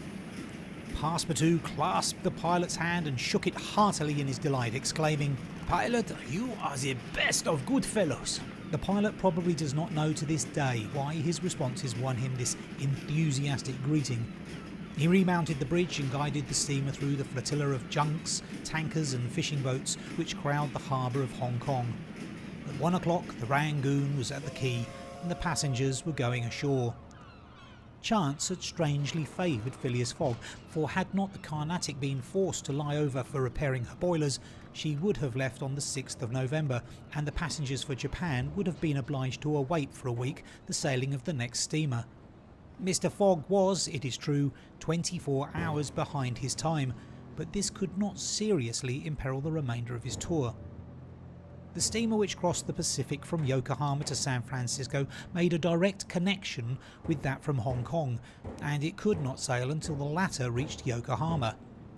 Passepartout clasped the pilot's hand and shook it heartily in his delight, exclaiming, "Pilot, you are the best of good fellows." The pilot probably does not know to this day why his responses won him this enthusiastic greeting. He remounted the bridge and guided the steamer through the flotilla of junks, tankers and fishing boats which crowd the harbour of Hong Kong. At 1 o'clock the Rangoon was at the quay and the passengers were going ashore. Chance had strangely favoured Phileas Fogg, for had not the Carnatic been forced to lie over for repairing her boilers, she would have left on the 6th of November, and the passengers for Japan would have been obliged to await for a week the sailing of the next steamer. Mr. Fogg was, it is true, 24 hours behind his time, but this could not seriously imperil the remainder of his tour. The steamer which crossed the Pacific from Yokohama to San Francisco made a direct connection with that from Hong Kong, and it could not sail until the latter reached Yokohama.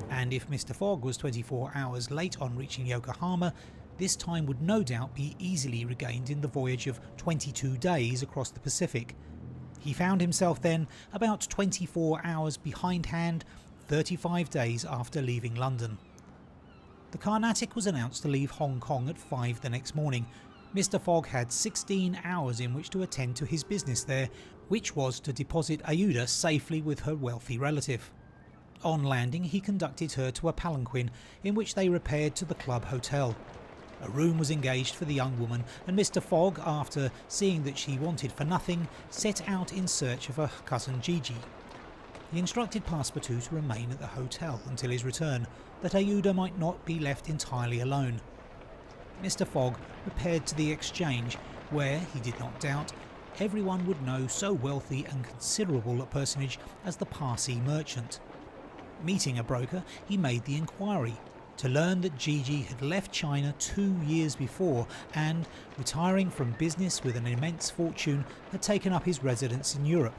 And if Mr. Fogg was 24 hours late on reaching Yokohama, this time would no doubt be easily regained in the voyage of 22 days across the Pacific. He found himself then about 24 hours behindhand, 35 days after leaving London. The Carnatic was announced to leave Hong Kong at 5 the next morning. Mr. Fogg had 16 hours in which to attend to his business there, which was to deposit Aouda safely with her wealthy relative. On landing, he conducted her to a palanquin in which they repaired to the club hotel. A room was engaged for the young woman, and Mr. Fogg, after seeing that she wanted for nothing, set out in search of her cousin Gigi. He instructed Passepartout to remain at the hotel until his return, that Aouda might not be left entirely alone. Mr. Fogg repaired to the exchange, where, he did not doubt, everyone would know so wealthy and considerable a personage as the Parsi merchant. Meeting a broker, he made the inquiry, to learn that Gigi had left China 2 years before and, retiring from business with an immense fortune, had taken up his residence in Europe.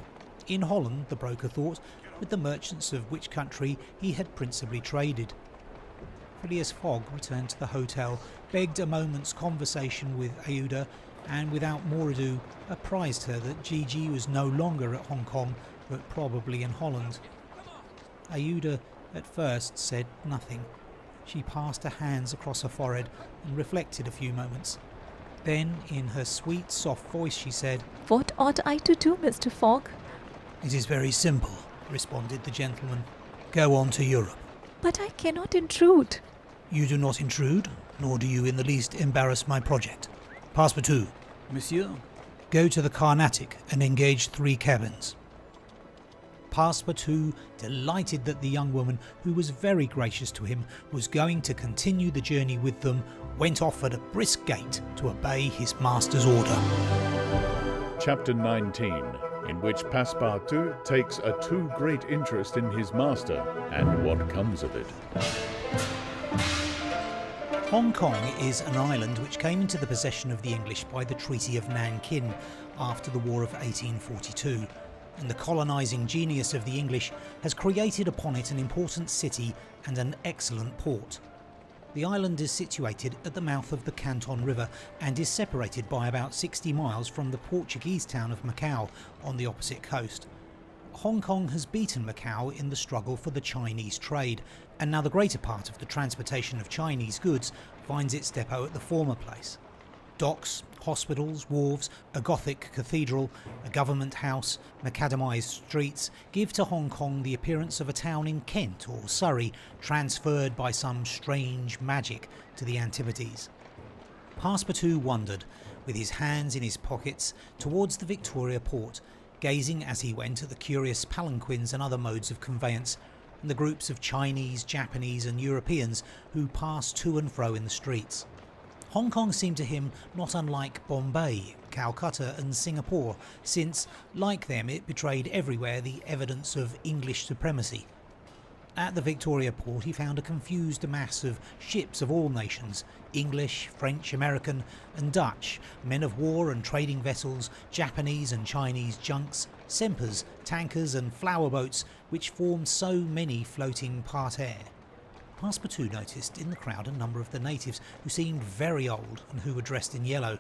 In Holland, the broker thought, with the merchants of which country he had principally traded. Phileas Fogg returned to the hotel, begged a moment's conversation with Aouda, and without more ado apprised her that Gigi was no longer at Hong Kong, but probably in Holland. Aouda at first said nothing. She passed her hands across her forehead and reflected a few moments. Then, in her sweet, soft voice, she said, "What ought I to do, Mr. Fogg?" "It is very simple," responded the gentleman. "Go on to Europe." "But I cannot intrude." "You do not intrude, nor do you in the least embarrass my project. Passepartout, "Monsieur?" go to the Carnatic and engage 3 cabins." Passepartout, delighted that the young woman, who was very gracious to him, was going to continue the journey with them, went off at a brisk gait to obey his master's order. Chapter 19, in which Passepartout takes a too great interest in his master and what comes of it. Hong Kong is an island which came into the possession of the English by the Treaty of Nankin after the War of 1842, and the colonising genius of the English has created upon it an important city and an excellent port. The island is situated at the mouth of the Canton River and is separated by about 60 miles from the Portuguese town of Macau on the opposite coast. Hong Kong has beaten Macau in the struggle for the Chinese trade, and now the greater part of the transportation of Chinese goods finds its depot at the former place. Docks, hospitals, wharves, a Gothic cathedral, a government house, macadamised streets give to Hong Kong the appearance of a town in Kent or Surrey, transferred by some strange magic to the Antipodes. Passepartout wandered, with his hands in his pockets, towards the Victoria port, gazing as he went at the curious palanquins and other modes of conveyance, and the groups of Chinese, Japanese and Europeans who passed to and fro in the streets. Hong Kong seemed to him not unlike Bombay, Calcutta and Singapore, since, like them, it betrayed everywhere the evidence of English supremacy. At the Victoria port he found a confused mass of ships of all nations, English, French, American and Dutch, men of war and trading vessels, Japanese and Chinese junks, sempers, tankers and flower boats, which formed so many floating parterres. Passepartout noticed in the crowd a number of the natives who seemed very old and who were dressed in yellow.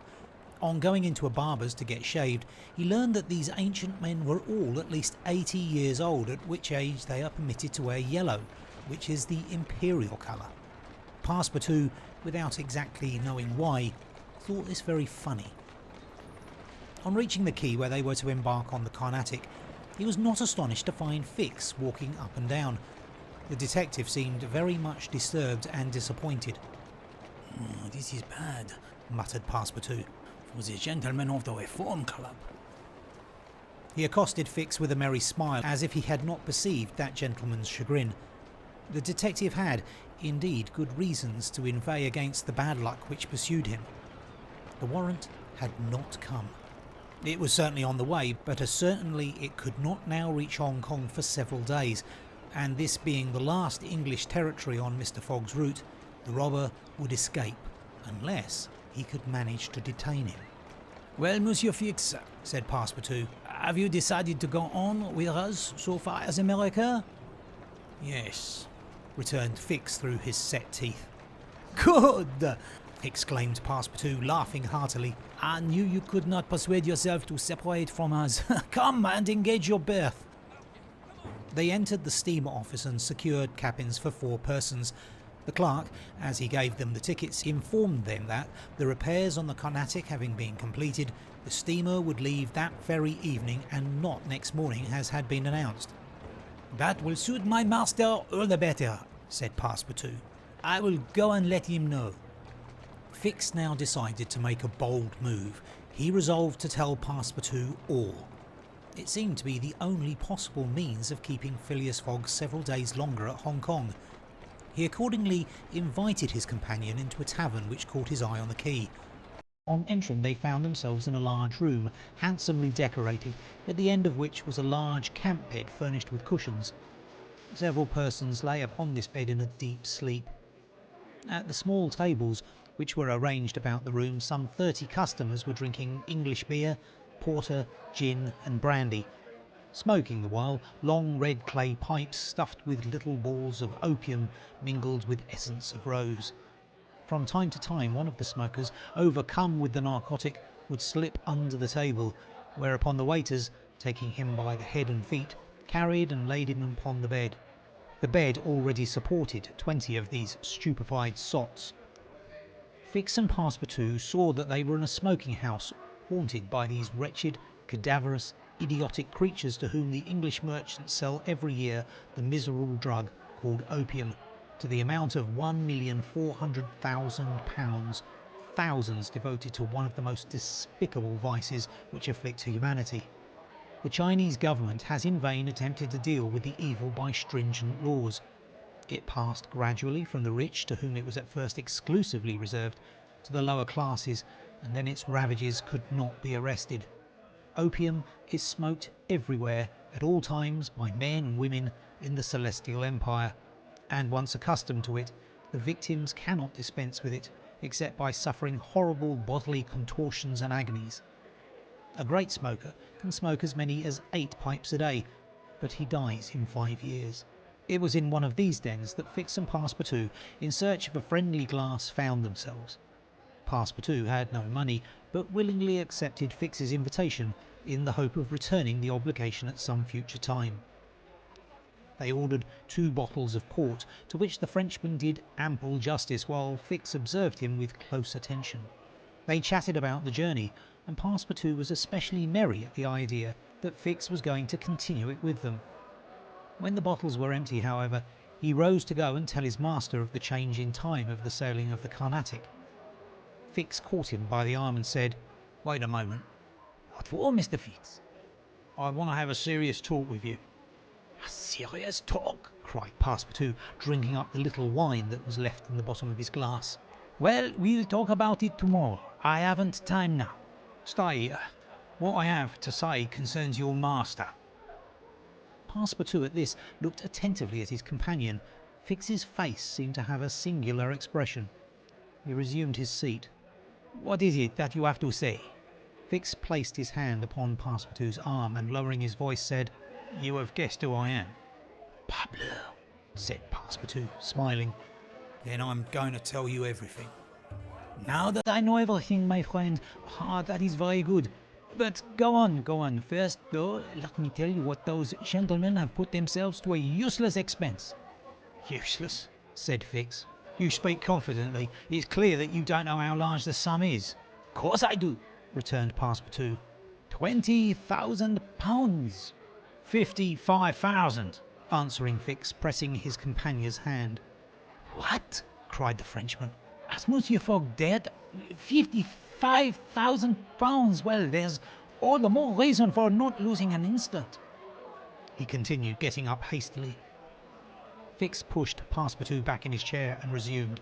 On going into a barber's to get shaved, he learned that these ancient men were all at least 80 years old, at which age they are permitted to wear yellow, which is the imperial colour. Passepartout, without exactly knowing why, thought this very funny. On reaching the quay where they were to embark on the Carnatic, he was not astonished to find Fix walking up and down. The detective seemed very much disturbed and disappointed. This is bad, muttered Passepartout. For the gentlemen of the Reform Club. He accosted Fix with a merry smile, as if he had not perceived that gentleman's chagrin. The detective had, indeed, good reasons to inveigh against the bad luck which pursued him. The warrant had not come. It was certainly on the way, but as certainly it could not now reach Hong Kong for several days, and this being the last English territory on Mr. Fogg's route, the robber would escape, unless he could manage to detain him. Well, Monsieur Fix, said Passepartout, have you decided to go on with us so far as America? Yes, returned Fix through his set teeth. Good! exclaimed Passepartout, laughing heartily. I knew you could not persuade yourself to separate from us. Come and engage your berth. They entered the steamer office and secured cabins for 4 persons. The clerk, as he gave them the tickets, informed them that, the repairs on the Carnatic having been completed, the steamer would leave that very evening and not next morning as had been announced. That will suit my master all the better, said Passepartout. I will go and let him know. Fix now decided to make a bold move. He resolved to tell Passepartout all. It seemed to be the only possible means of keeping Phileas Fogg several days longer at Hong Kong. He accordingly invited his companion into a tavern which caught his eye on the quay. On entering they found themselves in a large room, handsomely decorated, at the end of which was a large camp bed furnished with cushions. Several persons lay upon this bed in a deep sleep. At the small tables, which were arranged about the room, some 30 customers were drinking English beer, porter, gin and brandy, smoking the while long red clay pipes stuffed with little balls of opium mingled with essence of rose. From time to time one of the smokers, overcome with the narcotic, would slip under the table, whereupon the waiters, taking him by the head and feet, carried and laid him upon the bed. The bed already supported 20 of these stupefied sots. Fix and Passepartout saw that they were in a smoking house, haunted by these wretched, cadaverous, idiotic creatures to whom the English merchants sell every year the miserable drug called opium, to the amount of £1,400,000, thousands devoted to one of the most despicable vices which afflict humanity. the Chinese government has in vain attempted to deal with the evil by stringent laws. It passed gradually from the rich, to whom it was at first exclusively reserved, to the lower classes, and then its ravages could not be arrested. Opium is smoked everywhere, at all times, by men and women in the Celestial Empire, and once accustomed to it, the victims cannot dispense with it, except by suffering horrible bodily contortions and agonies. A great smoker can smoke as many as 8 pipes a day, but he dies in 5 years. It was in one of these dens that Fix and Passepartout, in search of a friendly glass, found themselves. Passepartout had no money, but willingly accepted Fix's invitation in the hope of returning the obligation at some future time. They ordered 2 bottles of port, to which the Frenchman did ample justice, while Fix observed him with close attention. They chatted about the journey, and Passepartout was especially merry at the idea that Fix was going to continue it with them. When the bottles were empty, however, he rose to go and tell his master of the change in time of the sailing of the Carnatic. Fix caught him by the arm and said, Wait a moment. What for, Mr. Fix? I want to have a serious talk with you. A serious talk? cried Passepartout, drinking up the little wine that was left in the bottom of his glass. Well, we'll talk about it tomorrow. I haven't time now. Stay here. What I have to say concerns your master. Passepartout at this looked attentively at his companion. Fix's face seemed to have a singular expression. He resumed his seat. What is it that you have to say? Fix placed his hand upon Passepartout's arm and, lowering his voice, said, You have guessed who I am. Pablo, said Passepartout, smiling. Then I'm going to tell you everything. Now that I know everything, my friend, that is very good. But go on. First, though, let me tell you what those gentlemen have put themselves to a useless expense. Useless? Said Fix. You speak confidently. It's clear that you don't know how large the sum is. Of course I do, returned Passepartout. £20,000. 55,000, answering Fix, pressing his companion's hand. What? cried the Frenchman. Has Monsieur Fogg dead? £55,000. Well, there's all the more reason for not losing an instant, he continued, getting up hastily. Fix pushed Passepartout back in his chair and resumed.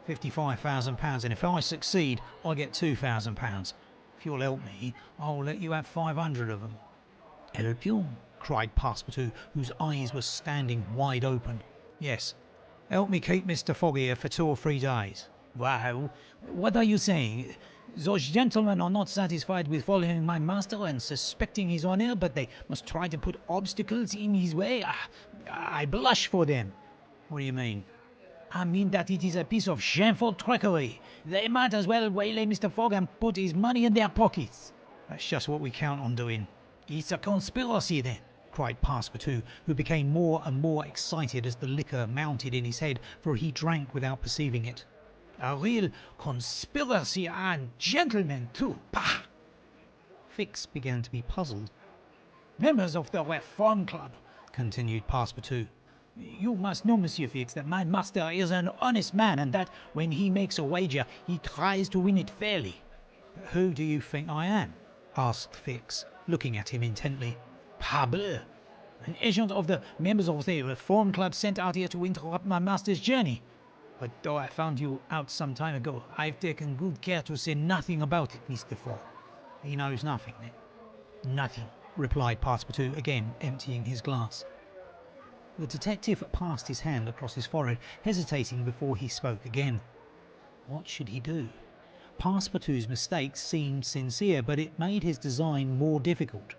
£55,000, and if I succeed, I get £2,000. If you'll help me, I'll let you have 500 of them. Help you? cried Passepartout, whose eyes were standing wide open. Yes. Help me keep Mr. Fogg here for 2 or 3 days. Wow, what are you saying? Those gentlemen are not satisfied with following my master and suspecting his honor, but they must try to put obstacles in his way. I blush for them. What do you mean? I mean that it is a piece of shameful trickery. They might as well waylay Mr. Fogg and put his money in their pockets. That's just what we count on doing. It's a conspiracy then, cried Passepartout, who became more and more excited as the liquor mounted in his head, for he drank without perceiving it. A real conspiracy, and gentlemen too. Bah! Fix began to be puzzled. Members of the Reform Club, continued Passepartout. You must know, Monsieur Fix, that my master is an honest man, and that when he makes a wager, he tries to win it fairly. Who do you think I am? asked Fix, looking at him intently. Parbleu! An agent of the members of the Reform Club sent out here to interrupt my master's journey. But though I found you out some time ago, I've taken good care to say nothing about it, Mr. Fogg. He knows nothing, then? Nothing, replied Passepartout, again emptying his glass. The detective passed his hand across his forehead, hesitating before he spoke again. What should he do? Passepartout's mistake seemed sincere, but it made his design more difficult.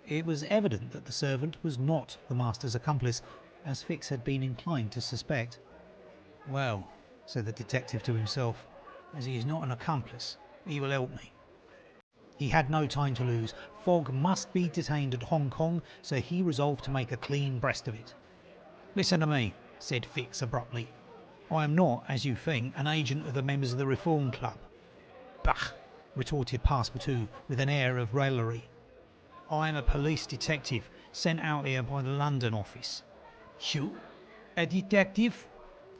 It was evident that the servant was not the master's accomplice, as Fix had been inclined to suspect. Well, said the detective to himself, as he is not an accomplice, he will help me. He had no time to lose. Fogg must be detained at Hong Kong, so he resolved to make a clean breast of it. Listen to me, said Fix abruptly. I am not, as you think, an agent of the members of the Reform Club. Bah! retorted Passepartout with an air of raillery. I am a police detective sent out here by the London office. You? A detective?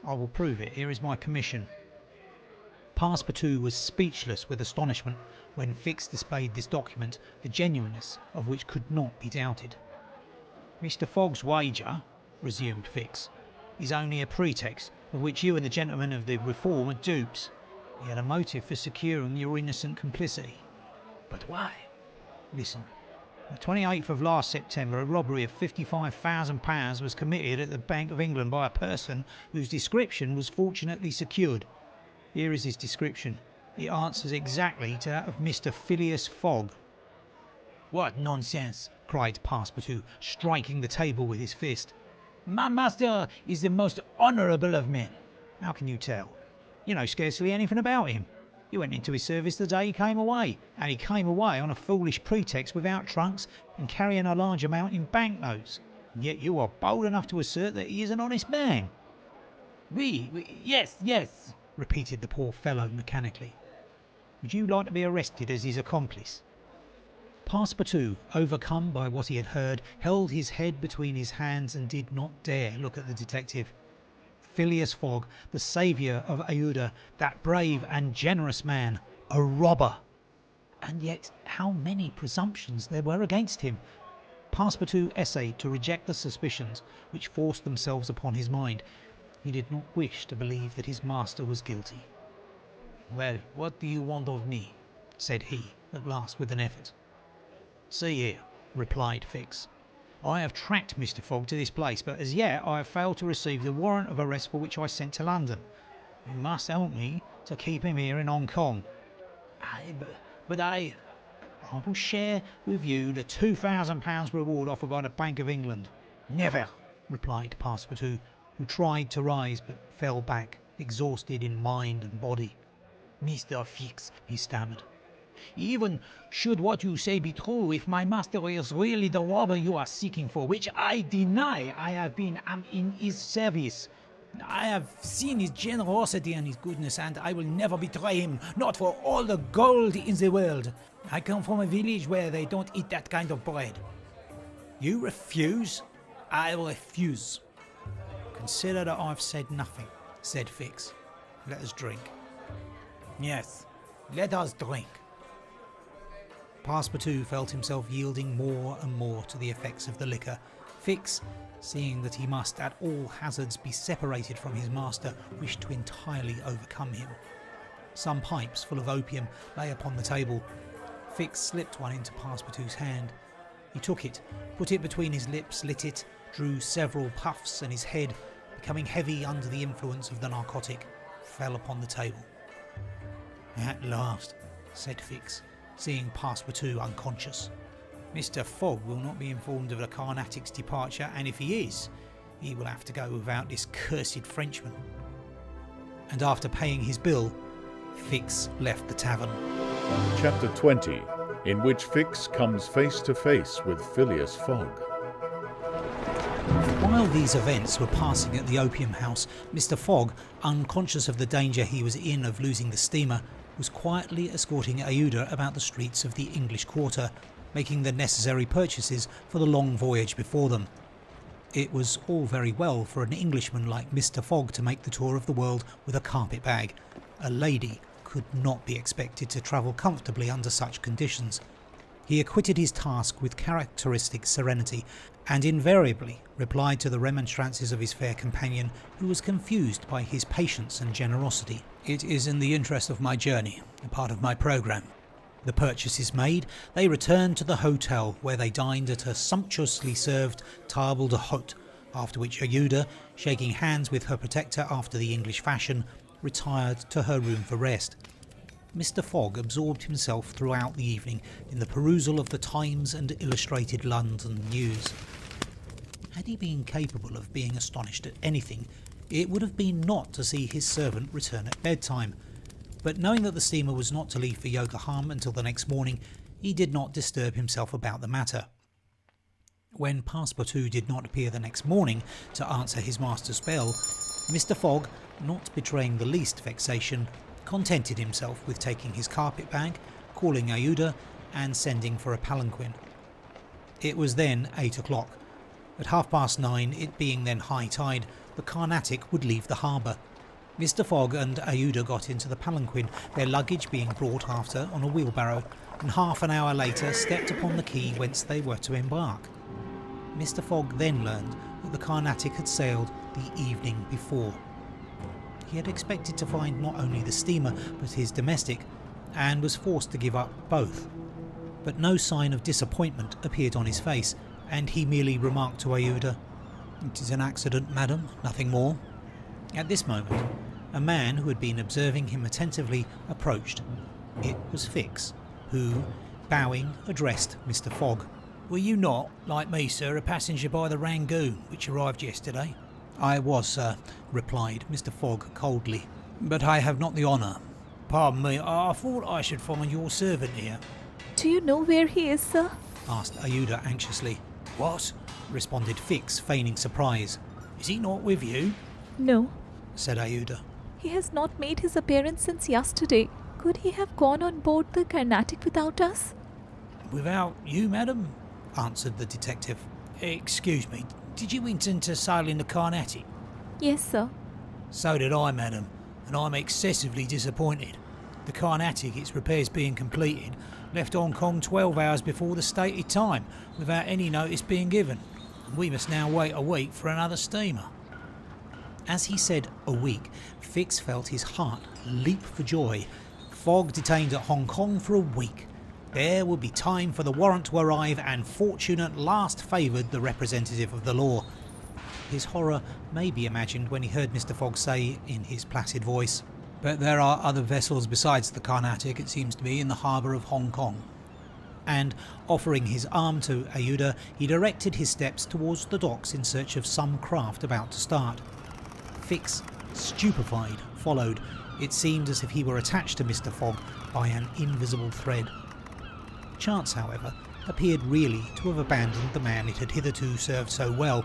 I will prove it. Here is my commission. Passepartout was speechless with astonishment. when Fix displayed this document, the genuineness of which could not be doubted. "Mr. Fogg's wager," resumed Fix, "is only a pretext of which you and the gentlemen of the Reform are dupes. He had a motive for securing your innocent complicity." "But why?" "Listen. On the 28th of last September, a robbery of £55,000 was committed at the Bank of England by a person whose description was fortunately secured. Here is his description. It answers exactly to that of Mr. Phileas Fogg." "What nonsense!" cried Passepartout, striking the table with his fist. "My master is the most honourable of men." "How can you tell? You know scarcely anything about him. You went into his service the day he came away, and he came away on a foolish pretext without trunks and carrying a large amount in banknotes. And yet you are bold enough to assert that he is an honest man." Yes, repeated the poor fellow mechanically. "Would you like to be arrested as his accomplice?" Passepartout, overcome by what he had heard, held his head between his hands and did not dare look at the detective. Phileas Fogg, the saviour of Aouda, that brave and generous man, a robber! And yet how many presumptions there were against him! Passepartout essayed to reject the suspicions which forced themselves upon his mind. He did not wish to believe that his master was guilty. "Well, what do you want of me?" said he, at last with an effort. "See here," replied Fix. "I have tracked Mr. Fogg to this place, but as yet I have failed to receive the warrant of arrest for which I sent to London. You must help me to keep him here in Hong Kong." I will share with you the £2,000 reward offered by the Bank of England." "Never," replied Passepartout, who tried to rise but fell back, exhausted in mind and body. "Mr. Fix," he stammered, "even should what you say be true, if my master is really the robber you are seeking for, which I deny, I am in his service. I have seen his generosity and his goodness, and I will never betray him, not for all the gold in the world. I come from a village where they don't eat that kind of bread." "You refuse?" "I refuse." "Consider that I've said nothing," said Fix. "Let us drink." "Yes, let us drink." Passepartout felt himself yielding more and more to the effects of the liquor. Fix, seeing that he must at all hazards be separated from his master, wished to entirely overcome him. Some pipes full of opium lay upon the table. Fix slipped one into Passepartout's hand. He took it, put it between his lips, lit it, drew several puffs, and his head, becoming heavy under the influence of the narcotic, fell upon the table. "At last," said Fix, seeing Passepartout unconscious. "Mr. Fogg will not be informed of the Carnatic's departure, and if he is, he will have to go without this cursed Frenchman." And after paying his bill, Fix left the tavern. Chapter 20, in which Fix comes face to face with Phileas Fogg. While these events were passing at the opium house, Mr. Fogg, unconscious of the danger he was in of losing the steamer, was quietly escorting Aouda about the streets of the English quarter, making the necessary purchases for the long voyage before them. It was all very well for an Englishman like Mr. Fogg to make the tour of the world with a carpet bag. A lady could not be expected to travel comfortably under such conditions. He acquitted his task with characteristic serenity, and invariably replied to the remonstrances of his fair companion, who was confused by his patience and generosity. "It is in the interest of my journey, a part of my programme." The purchases made, they returned to the hotel, where they dined at a sumptuously served table d'hôte, after which Aouda, shaking hands with her protector after the English fashion, retired to her room for rest. Mr. Fogg absorbed himself throughout the evening in the perusal of the Times and Illustrated London News. Had he been capable of being astonished at anything, it would have been not to see his servant return at bedtime. But knowing that the steamer was not to leave for Yokohama until the next morning, he did not disturb himself about the matter. When Passepartout did not appear the next morning to answer his master's bell, Mr. Fogg, not betraying the least vexation, contented himself with taking his carpet bag, calling Aouda, and sending for a palanquin. It was then 8 o'clock. At 9:30, it being then high tide, the Carnatic would leave the harbour. Mr. Fogg and Ayuda got into the palanquin, their luggage being brought after on a wheelbarrow, and half an hour later stepped upon the quay whence they were to embark. Mr. Fogg then learned that the Carnatic had sailed the evening before. He had expected to find not only the steamer but his domestic, and was forced to give up both. But no sign of disappointment appeared on his face, and he merely remarked to Ayuda, "It is an accident, madam, nothing more." At this moment, a man who had been observing him attentively approached. It was Fix, who, bowing, addressed Mr. Fogg. Were you not, like me, sir, a passenger by the Rangoon, which arrived yesterday? "I was, sir," replied Mr. Fogg coldly, "but I have not the honour." Pardon me, I thought I should find your servant here. Do you know where he is, sir? asked Ayuda anxiously. What? Responded Fix, feigning surprise. Is he not with you? No, said Ayuda. he has not made his appearance since yesterday. Could he have gone on board the Carnatic without us? Without you, madam? Answered the detective. Excuse me, did you intend to sail in the Carnatic? Yes, sir. So did I, madam, and I'm excessively disappointed. The Carnatic, its repairs being completed, left Hong Kong 12 hours before the stated time, without any notice being given. We must now wait a week for another steamer. As he said a week, Fix felt his heart leap for joy. Fogg detained at Hong Kong for a week. There would be time for the warrant to arrive, and fortune at last favoured the representative of the law. His horror may be imagined when he heard Mr. Fogg say in his placid voice, "But there are other vessels besides the Carnatic, it seems to me, in the harbour of Hong Kong." And, offering his arm to Ayuda, he directed his steps towards the docks in search of some craft about to start. Fix, stupefied, followed. It seemed as if he were attached to Mr. Fogg by an invisible thread. Chance, however, appeared really to have abandoned the man it had hitherto served so well.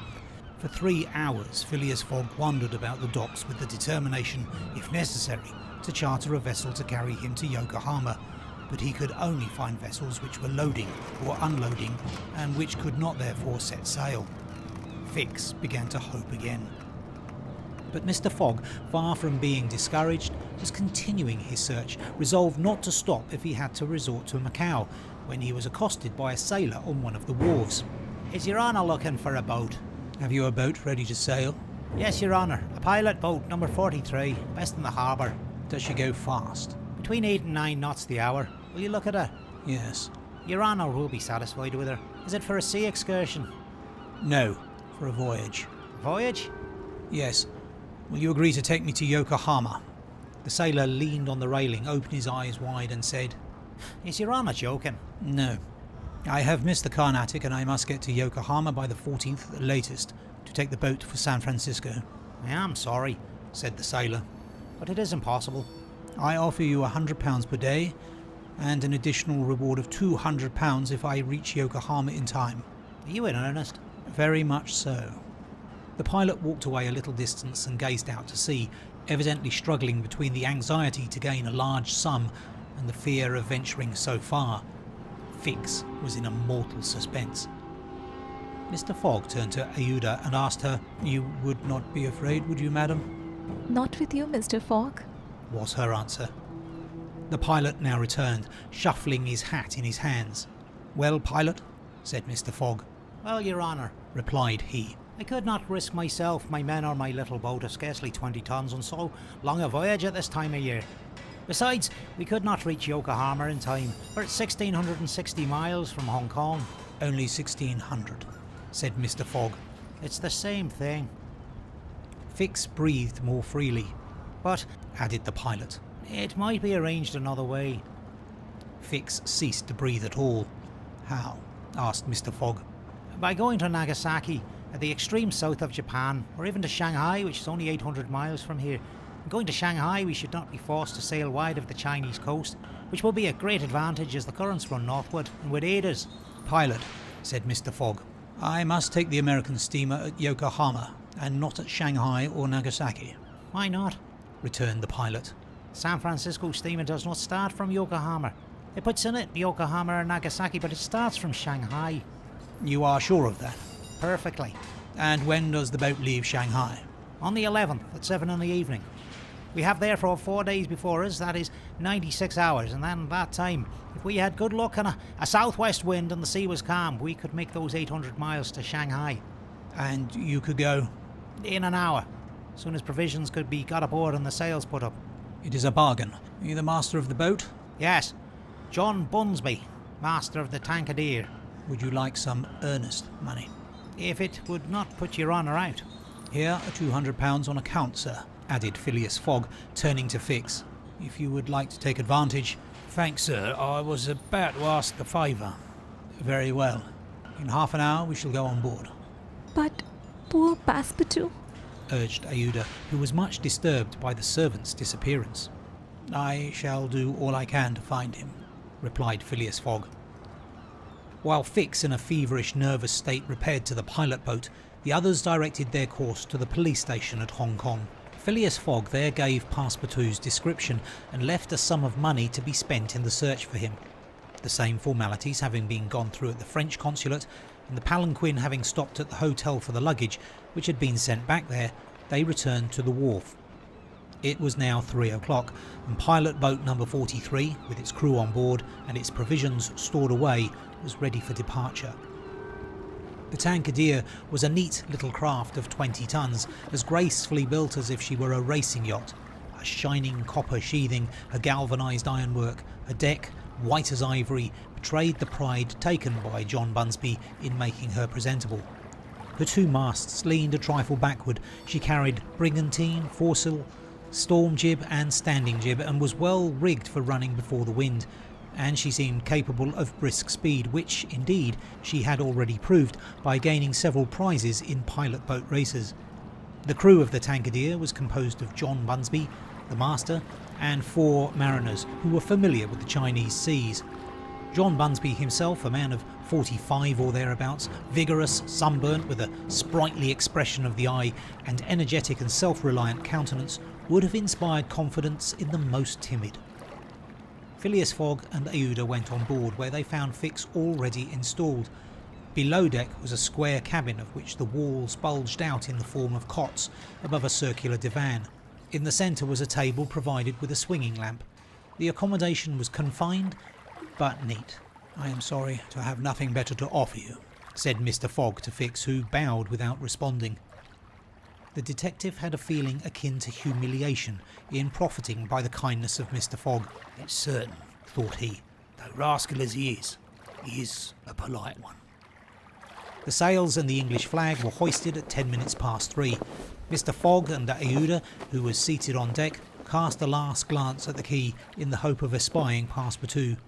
For 3 hours Phileas Fogg wandered about the docks with the determination, if necessary, to charter a vessel to carry him to Yokohama, but he could only find vessels which were loading or unloading, and which could not therefore set sail. Fix began to hope again. But Mr. Fogg, far from being discouraged, was continuing his search, resolved not to stop if he had to resort to Macau, when he was accosted by a sailor on one of the wharves. "Is your honour looking for a boat?" "Have you a boat ready to sail?" "Yes, your honour. A pilot boat, number 43, west in the harbour." "Does she go fast?" "Between 8 and 9 knots the hour. Will you look at her?" "Yes." "Your honour will be satisfied with her. Is it for a sea excursion?" "No, for a voyage." "Voyage?" "Yes. Will you agree to take me to Yokohama?" The sailor leaned on the railing, opened his eyes wide and said, "Is your honour joking?" "No. I have missed the Carnatic, and I must get to Yokohama by the 14th at the latest to take the boat for San Francisco." "I am sorry," said the sailor, "but it is impossible." "I offer you £100 per day, and an additional reward of £200 if I reach Yokohama in time." "Are you in earnest?" "Very much so." The pilot walked away a little distance and gazed out to sea, evidently struggling between the anxiety to gain a large sum and the fear of venturing so far. Fix was in a mortal suspense. Mr. Fogg turned to Ayuda and asked her, "You would not be afraid, would you, madam?" Not with you, Mr. Fogg. Was her answer. The pilot now returned, shuffling his hat in his hands. "Well, pilot?" said Mr. Fogg. "Well, your honour," replied he, "I could not risk myself, my men, or my little boat of scarcely 20 tons on so long a voyage at this time of year. Besides, we could not reach Yokohama in time, for it's 1,660 miles from Hong Kong." "Only 1,600, said Mr. Fogg. "It's the same thing." Fix breathed more freely. "But," added the pilot, "it might be arranged another way." Fix ceased to breathe at all. "How?" asked Mr. Fogg. "By going to Nagasaki, at the extreme south of Japan, or even to Shanghai, which is only 800 miles from here. Going to Shanghai, we should not be forced to sail wide of the Chinese coast, which will be a great advantage as the currents run northward and would aid us." "Pilot," said Mr. Fogg, "I must take the American steamer at Yokohama, and not at Shanghai or Nagasaki." "Why not?" returned the pilot. "San Francisco steamer does not start from Yokohama. It puts in it Yokohama or Nagasaki, but it starts from Shanghai." "You are sure of that?" "Perfectly." "And when does the boat leave Shanghai?" "On the 11th, at 7 in the evening." We have therefore 4 days before us, that is 96 hours, and then that time, if we had good luck and a southwest wind and the sea was calm, we could make those 800 miles to Shanghai. And you could go? In an hour, as soon as provisions could be got aboard and the sails put up. It is a bargain. Are you the master of the boat? Yes, John Bunsby, master of the Tankadere. Would you like some earnest money? If it would not put your honour out. Here are £200 on account, sir, added Phileas Fogg, turning to Fix. If you would like to take advantage... Thanks, sir. I was about to ask the favour. Very well. In half an hour we shall go on board. But poor Passepartout. Urged Aouda, who was much disturbed by the servant's disappearance. I shall do all I can to find him, replied Phileas Fogg. While Fix, in a feverish, nervous state, repaired to the pilot boat, the others directed their course to the police station at Hong Kong. Phileas Fogg there gave Passepartout's description and left a sum of money to be spent in the search for him. The same formalities having been gone through at the French consulate, and the palanquin having stopped at the hotel for the luggage, which had been sent back there, they returned to the wharf. It was now 3 o'clock, and pilot boat number 43, with its crew on board and its provisions stored away, was ready for departure. The Tankadere was a neat little craft of 20 tons, as gracefully built as if she were a racing yacht. A shining copper sheathing, her galvanised ironwork, her deck, white as ivory, betrayed the pride taken by John Bunsby in making her presentable. Her two masts leaned a trifle backward. She carried brigantine, foresail, storm jib and standing jib, and was well rigged for running before the wind, and she seemed capable of brisk speed, which, indeed, she had already proved by gaining several prizes in pilot boat races. The crew of the Tankadere was composed of John Bunsby, the master, and 4 mariners who were familiar with the Chinese seas. John Bunsby himself, a man of 45 or thereabouts, vigorous, sunburnt, with a sprightly expression of the eye and energetic and self-reliant countenance, would have inspired confidence in the most timid. Phileas Fogg and Aouda went on board, where they found Fix already installed. Below deck was a square cabin of which the walls bulged out in the form of cots above a circular divan. In the centre was a table provided with a swinging lamp. The accommodation was confined but neat. I am sorry to have nothing better to offer you, said Mr. Fogg to Fix, who bowed without responding. The detective had a feeling akin to humiliation in profiting by the kindness of Mr. Fogg. It's certain, thought he, though rascal as he is a polite one. The sails and the English flag were hoisted at 3 minutes past 3. Mr. Fogg and Aouda, who was seated on deck, cast a last glance at the quay in the hope of espying Passepartout.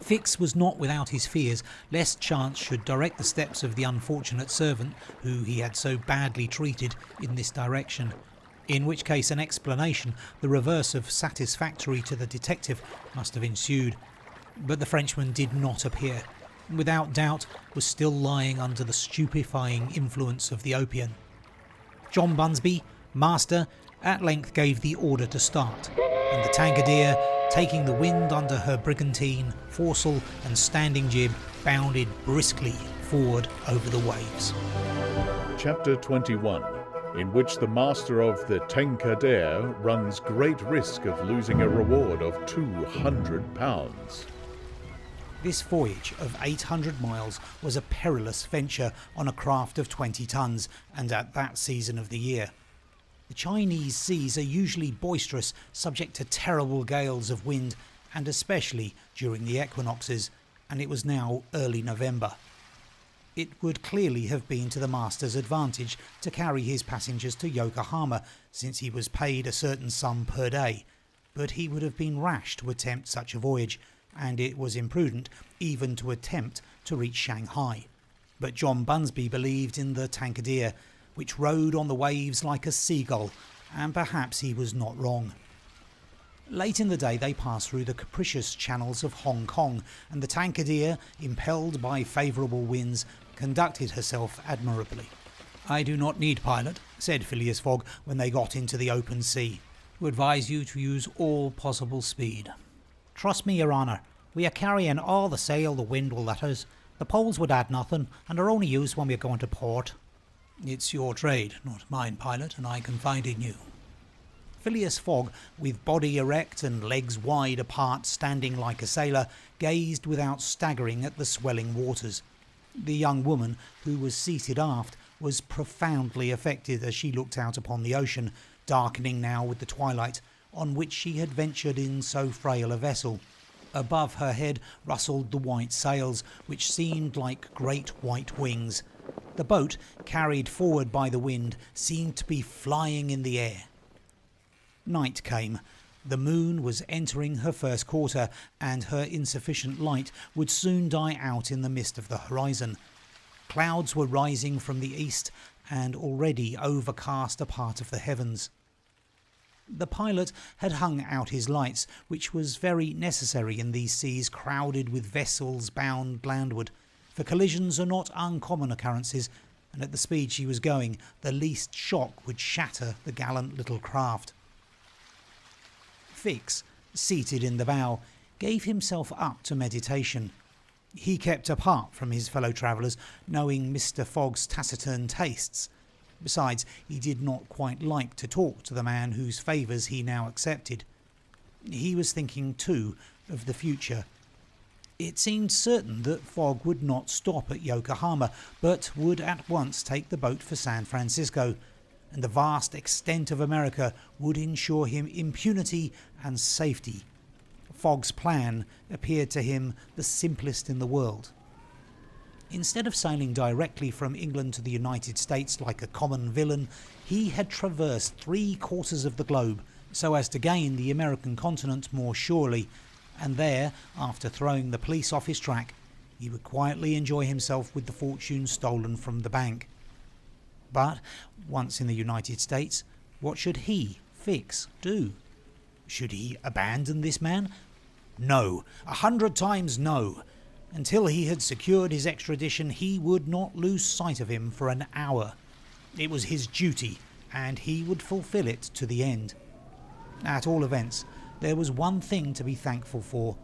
Fix was not without his fears lest chance should direct the steps of the unfortunate servant who he had so badly treated in this direction, in which case an explanation, the reverse of satisfactory to the detective, must have ensued. But the Frenchman did not appear, and without doubt was still lying under the stupefying influence of the opium. John Bunsby, master, at length gave the order to start, and the Tankadere, taking the wind under her brigantine, foresail and standing jib, bounded briskly forward over the waves. Chapter 21, in which the master of the Tankadere runs great risk of losing a reward of £200. This voyage of 800 miles was a perilous venture on a craft of 20 tons, and at that season of the year. The Chinese seas are usually boisterous, subject to terrible gales of wind, and especially during the equinoxes, and it was now early November. It would clearly have been to the master's advantage to carry his passengers to Yokohama, since he was paid a certain sum per day, but he would have been rash to attempt such a voyage, and it was imprudent even to attempt to reach Shanghai. But John Bunsby believed in the Tankadere, which rode on the waves like a seagull, and perhaps he was not wrong. Late in the day they passed through the capricious channels of Hong Kong, and the Tankadere, impelled by favourable winds, conducted herself admirably. I do not need pilot, said Phileas Fogg when they got into the open sea. To advise you to use all possible speed. Trust me, Your Honour, we are carrying all the sail the wind will let us. The poles would add nothing, and are only used when we are going to port. It's your trade, not mine, pilot, and I confide in you. Phileas Fogg, with body erect and legs wide apart standing like a sailor, gazed without staggering at the swelling waters. The young woman, who was seated aft, was profoundly affected as she looked out upon the ocean, darkening now with the twilight, on which she had ventured in so frail a vessel. Above her head rustled the white sails, which seemed like great white wings. The boat, carried forward by the wind, seemed to be flying in the air. Night came. The moon was entering her first quarter, and her insufficient light would soon die out in the mist of the horizon. Clouds were rising from the east and already overcast a part of the heavens. The pilot had hung out his lights, which was very necessary in these seas crowded with vessels bound landward, for collisions are not uncommon occurrences, and at the speed she was going, the least shock would shatter the gallant little craft. Fix, seated in the bow, gave himself up to meditation. He kept apart from his fellow travellers, knowing Mr. Fogg's taciturn tastes. Besides, he did not quite like to talk to the man whose favours he now accepted. He was thinking, too, of the future. It seemed certain that Fogg would not stop at Yokohama, but would at once take the boat for San Francisco, and the vast extent of America would ensure him impunity and safety. Fogg's plan appeared to him the simplest in the world. Instead of sailing directly from England to the United States like a common villain, he had traversed 3/4 of the globe so as to gain the American continent more surely, and there, after throwing the police off his track, he would quietly enjoy himself with the fortune stolen from the bank. But, once in the United States, what should he, Fix, do? Should he abandon this man? No, 100 times no. Until he had secured his extradition, he would not lose sight of him for an hour. It was his duty, and he would fulfil it to the end. At all events, there was one thing to be thankful for.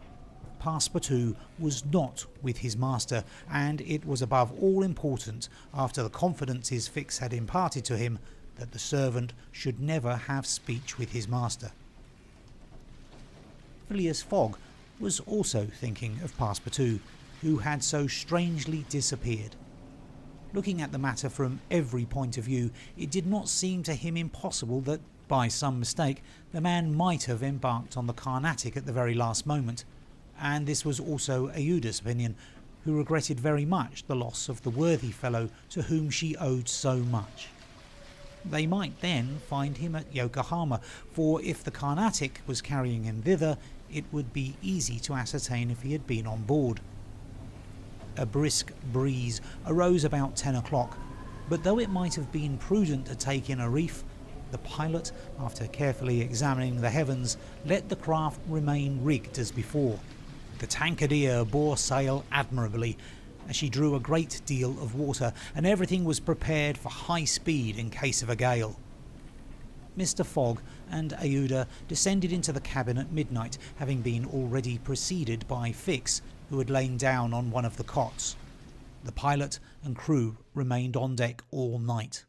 Passepartout was not with his master, and it was above all important, after the confidences Fix had imparted to him, that the servant should never have speech with his master. Phileas Fogg was also thinking of Passepartout, who had so strangely disappeared. Looking at the matter from every point of view, it did not seem to him impossible that, by some mistake, the man might have embarked on the Carnatic at the very last moment, and this was also Aouda's opinion, who regretted very much the loss of the worthy fellow to whom she owed so much. They might then find him at Yokohama, for if the Carnatic was carrying him thither, it would be easy to ascertain if he had been on board. A brisk breeze arose about 10 o'clock, but though it might have been prudent to take in a reef, the pilot, after carefully examining the heavens, let the craft remain rigged as before. The Tankadere bore sail admirably, as she drew a great deal of water, and everything was prepared for high speed in case of a gale. Mr. Fogg and Aouda descended into the cabin at midnight, having been already preceded by Fix, who had lain down on one of the cots. The pilot and crew remained on deck all night.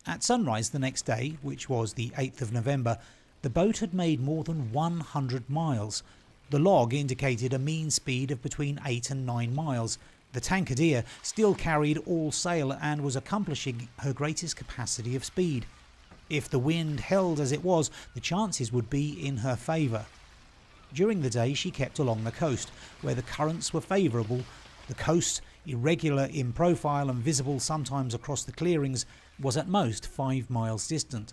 At sunrise the next day, which was the 8th of November, the boat had made more than 100 miles. The log indicated a mean speed of between 8 and 9 miles. The Tankadere still carried all sail and was accomplishing her greatest capacity of speed. If the wind held as it was, the chances would be in her favour. During the day she kept along the coast, where the currents were favourable. The coast, irregular in profile and visible sometimes across the clearings, was at most 5 miles distant.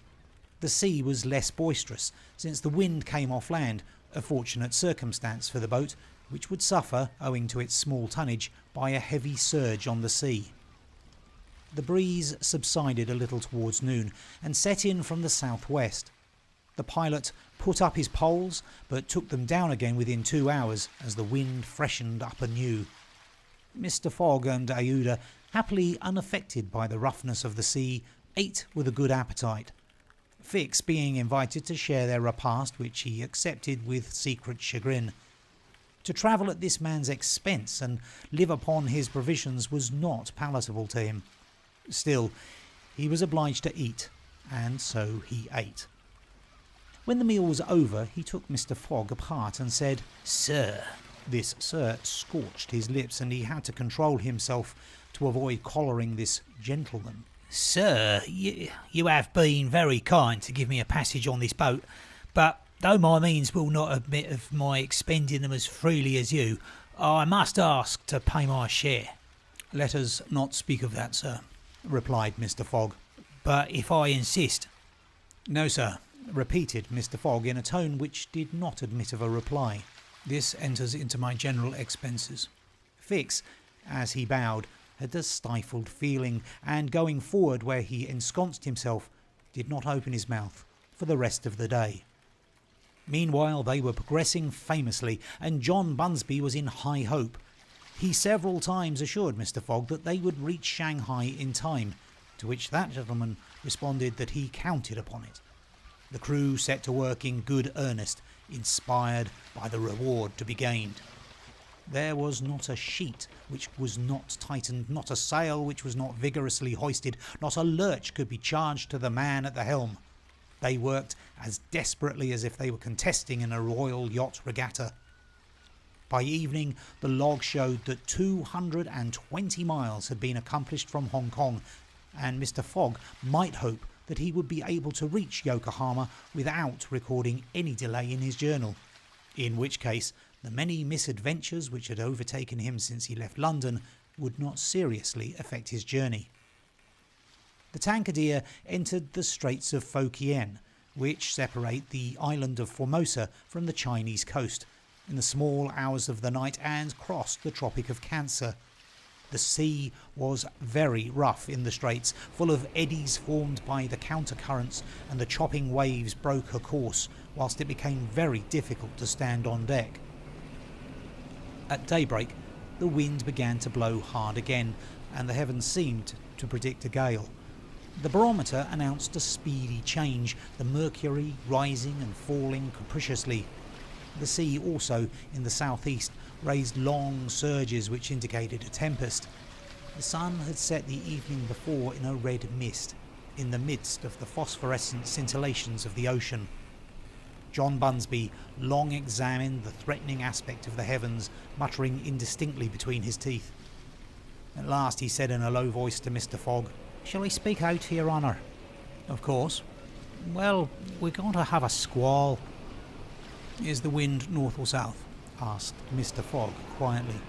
The sea was less boisterous, since the wind came off land, a fortunate circumstance for the boat, which would suffer, owing to its small tonnage, by a heavy surge on the sea. The breeze subsided a little towards noon, and set in from the southwest. The pilot put up his poles, but took them down again within 2 hours, as the wind freshened up anew. Mr. Fogg and Aouda, happily unaffected by the roughness of the sea, ate with a good appetite. Fix being invited to share their repast, which he accepted with secret chagrin. To travel at this man's expense and live upon his provisions was not palatable to him. Still, he was obliged to eat, and so he ate. When the meal was over, he took Mr. Fogg apart and said, "Sir." This "sir" scorched his lips, and he had to control himself to avoid collaring this gentleman. "Sir, you have been very kind to give me a passage on this boat, but though my means will not admit of my expending them as freely as you, I must ask to pay my share." "Let us not speak of that, sir," replied Mr. Fogg. "But if I insist—" "No, sir," repeated Mr. Fogg in a tone which did not admit of a reply. "This enters into my general expenses." Fix, as he bowed, had a stifled feeling, and going forward where he ensconced himself, did not open his mouth for the rest of the day. Meanwhile they were progressing famously, and John Bunsby was in high hope. He several times assured Mr. Fogg that they would reach Shanghai in time, to which that gentleman responded that he counted upon it. The crew set to work in good earnest, inspired by the reward to be gained. There was not a sheet which was not tightened, not a sail which was not vigorously hoisted, not a lurch could be charged to the man at the helm. They worked as desperately as if they were contesting in a royal yacht regatta. By evening, the log showed that 220 miles had been accomplished from Hong Kong, and Mr. Fogg might hope that he would be able to reach Yokohama without recording any delay in his journal, in which case the many misadventures which had overtaken him since he left London would not seriously affect his journey. The Tankadere entered the Straits of Fokien, which separate the island of Formosa from the Chinese coast, in the small hours of the night, and crossed the Tropic of Cancer. The sea was very rough in the straits, full of eddies formed by the countercurrents, and the chopping waves broke her course, whilst it became very difficult to stand on deck. At daybreak, the wind began to blow hard again, and the heavens seemed to predict a gale. The barometer announced a speedy change, the mercury rising and falling capriciously. The sea also, in the southeast, raised long surges which indicated a tempest. The sun had set the evening before in a red mist, in the midst of the phosphorescent scintillations of the ocean. John Bunsby long examined the threatening aspect of the heavens, muttering indistinctly between his teeth. At last he said in a low voice to Mr. Fogg, "Shall I speak out, Your Honour?" "Of course." "Well, we're going to have a squall." "Is the wind north or south?" asked Mr. Fogg quietly.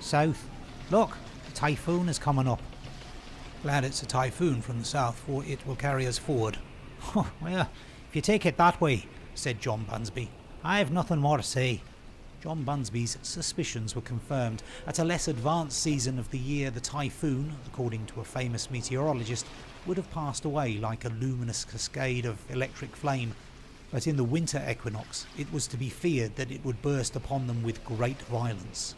"South. Look, the typhoon is coming up." "Glad it's a typhoon from the south, for it will carry us forward." "Well, if you take it that way," said John Bunsby, "I have nothing more to say." John Bunsby's suspicions were confirmed. At a less advanced season of the year, the typhoon, according to a famous meteorologist, would have passed away like a luminous cascade of electric flame, but in the winter equinox it was to be feared that it would burst upon them with great violence.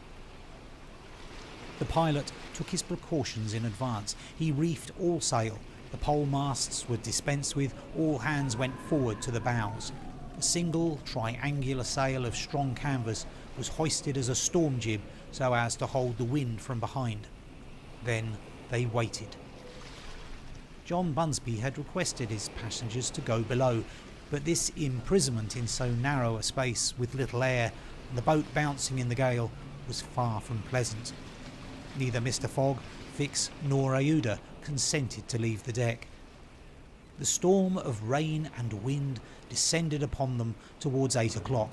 The pilot took his precautions in advance. He reefed all sail, the pole masts were dispensed with, all hands went forward to the bows. A single triangular sail of strong canvas was hoisted as a storm jib so as to hold the wind from behind. Then they waited. John Bunsby had requested his passengers to go below, but this imprisonment in so narrow a space with little air, and the boat bouncing in the gale, was far from pleasant. Neither Mr. Fogg, Fix nor Aouda consented to leave the deck. The storm of rain and wind descended upon them towards 8 o'clock.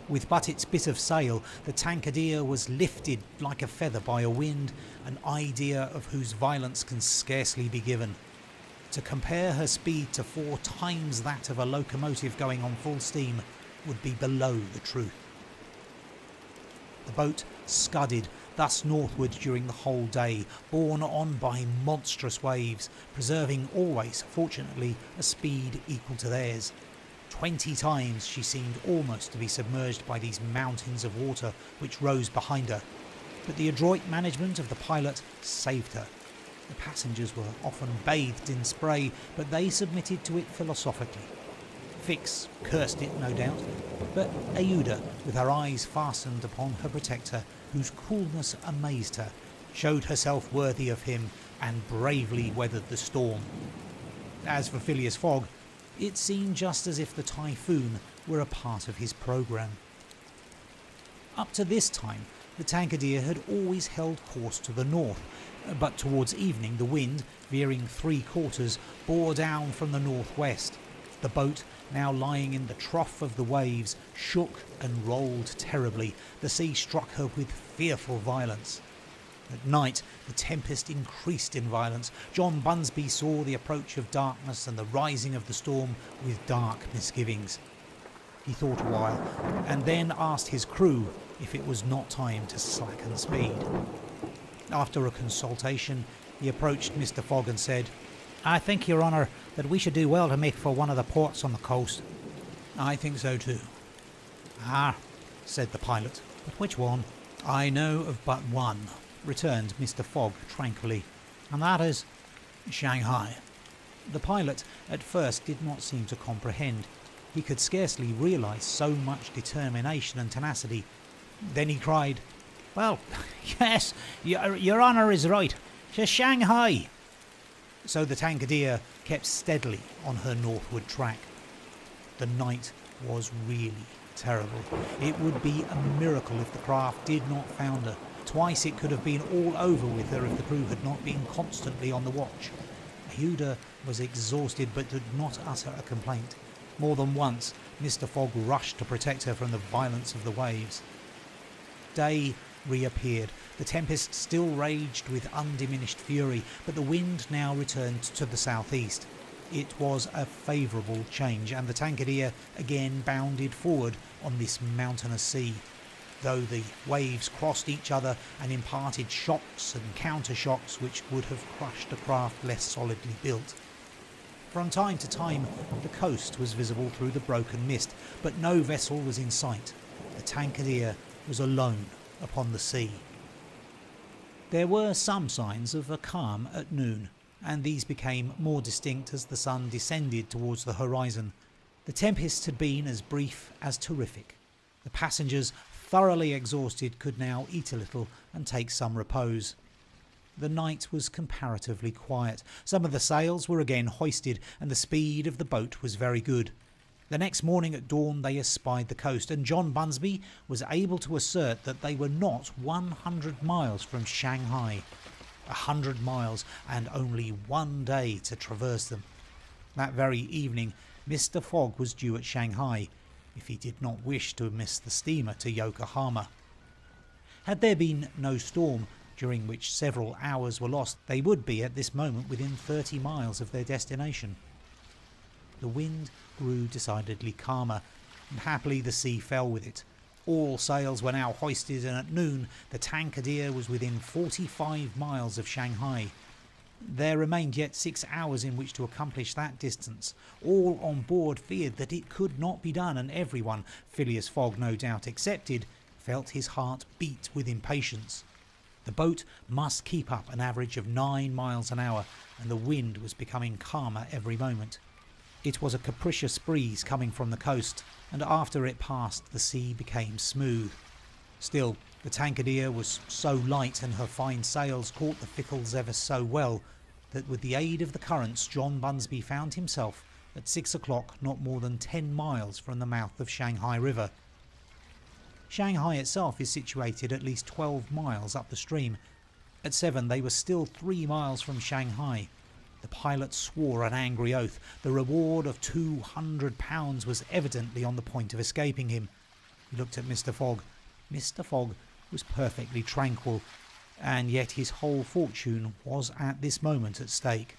With but its bit of sail, the Tankadere was lifted like a feather by a wind, an idea of whose violence can scarcely be given. To compare her speed to 4 times that of a locomotive going on full steam would be below the truth. The boat scudded thus northward during the whole day, borne on by monstrous waves, preserving always, fortunately, a speed equal to theirs. 20 times she seemed almost to be submerged by these mountains of water which rose behind her, but the adroit management of the pilot saved her. The passengers were often bathed in spray, but they submitted to it philosophically. Fix cursed it, no doubt, but Aouda, with her eyes fastened upon her protector, whose coolness amazed her, showed herself worthy of him and bravely weathered the storm. As for Phileas Fogg, it seemed just as if the typhoon were a part of his programme. Up to this time, the Tankadere had always held course to the north, but towards evening the wind, veering 3/4, bore down from the northwest. The boat, now lying in the trough of the waves, shook and rolled terribly. The sea struck her with fearful violence. At night, the tempest increased in violence. John Bunsby saw the approach of darkness and the rising of the storm with dark misgivings. He thought a while, and then asked his crew if it was not time to slacken speed. After a consultation, he approached Mr. Fogg and said, "I think, Your Honour, that we should do well to make for one of the ports on the coast." I think so too. "Ah," said the pilot, "but which one?" I know of but one, returned Mr. Fogg tranquilly. "And that is?" Shanghai. The pilot at first did not seem to comprehend. He could scarcely realise so much determination and tenacity. Then he cried, "Well, yes, Your Honour is right. 'Tis Shanghai." So the Tankadere kept steadily on her northward track. The night was really terrible. It would be a miracle if the craft did not founder. Twice it could have been all over with her if the crew had not been constantly on the watch. Aouda was exhausted but did not utter a complaint. More than once, Mr. Fogg rushed to protect her from the violence of the waves. Day reappeared. The tempest still raged with undiminished fury, but the wind now returned to the southeast. It was a favourable change, and the Tankadere again bounded forward on this mountainous sea, though the waves crossed each other and imparted shocks and counter-shocks which would have crushed a craft less solidly built. From time to time, the coast was visible through the broken mist, but no vessel was in sight. The Tankadere was alone upon the sea. There were some signs of a calm at noon, and these became more distinct as the sun descended towards the horizon. The tempest had been as brief as terrific. The passengers, thoroughly exhausted, could now eat a little and take some repose. The night was comparatively quiet. Some of the sails were again hoisted, and the speed of the boat was very good. The next morning at dawn they espied the coast, and John Bunsby was able to assert that they were not 100 miles from Shanghai. 100 miles, and only 1 day to traverse them. That very evening, Mr. Fogg was due at Shanghai, if he did not wish to miss the steamer to Yokohama. Had there been no storm, during which several hours were lost, they would be at this moment within 30 miles of their destination. The wind grew decidedly calmer, and happily the sea fell with it. All sails were now hoisted, and at noon the Tankadere was within 45 miles of Shanghai. There remained yet 6 hours in which to accomplish that distance. All on board feared that it could not be done, and everyone, Phileas Fogg no doubt excepted, felt his heart beat with impatience. The boat must keep up an average of 9 miles an hour, and the wind was becoming calmer every moment. It was a capricious breeze coming from the coast, and after it passed the sea became smooth. Still, the Tankadere was so light and her fine sails caught the fickles ever so well that with the aid of the currents John Bunsby found himself at 6 o'clock not more than 10 miles from the mouth of Shanghai River. Shanghai itself is situated at least 12 miles up the stream. At 7 they were still 3 miles from Shanghai. The pilot swore an angry oath. The reward of £200 was evidently on the point of escaping him. He looked at Mr. Fogg. Mr. Fogg was perfectly tranquil, and yet his whole fortune was at this moment at stake.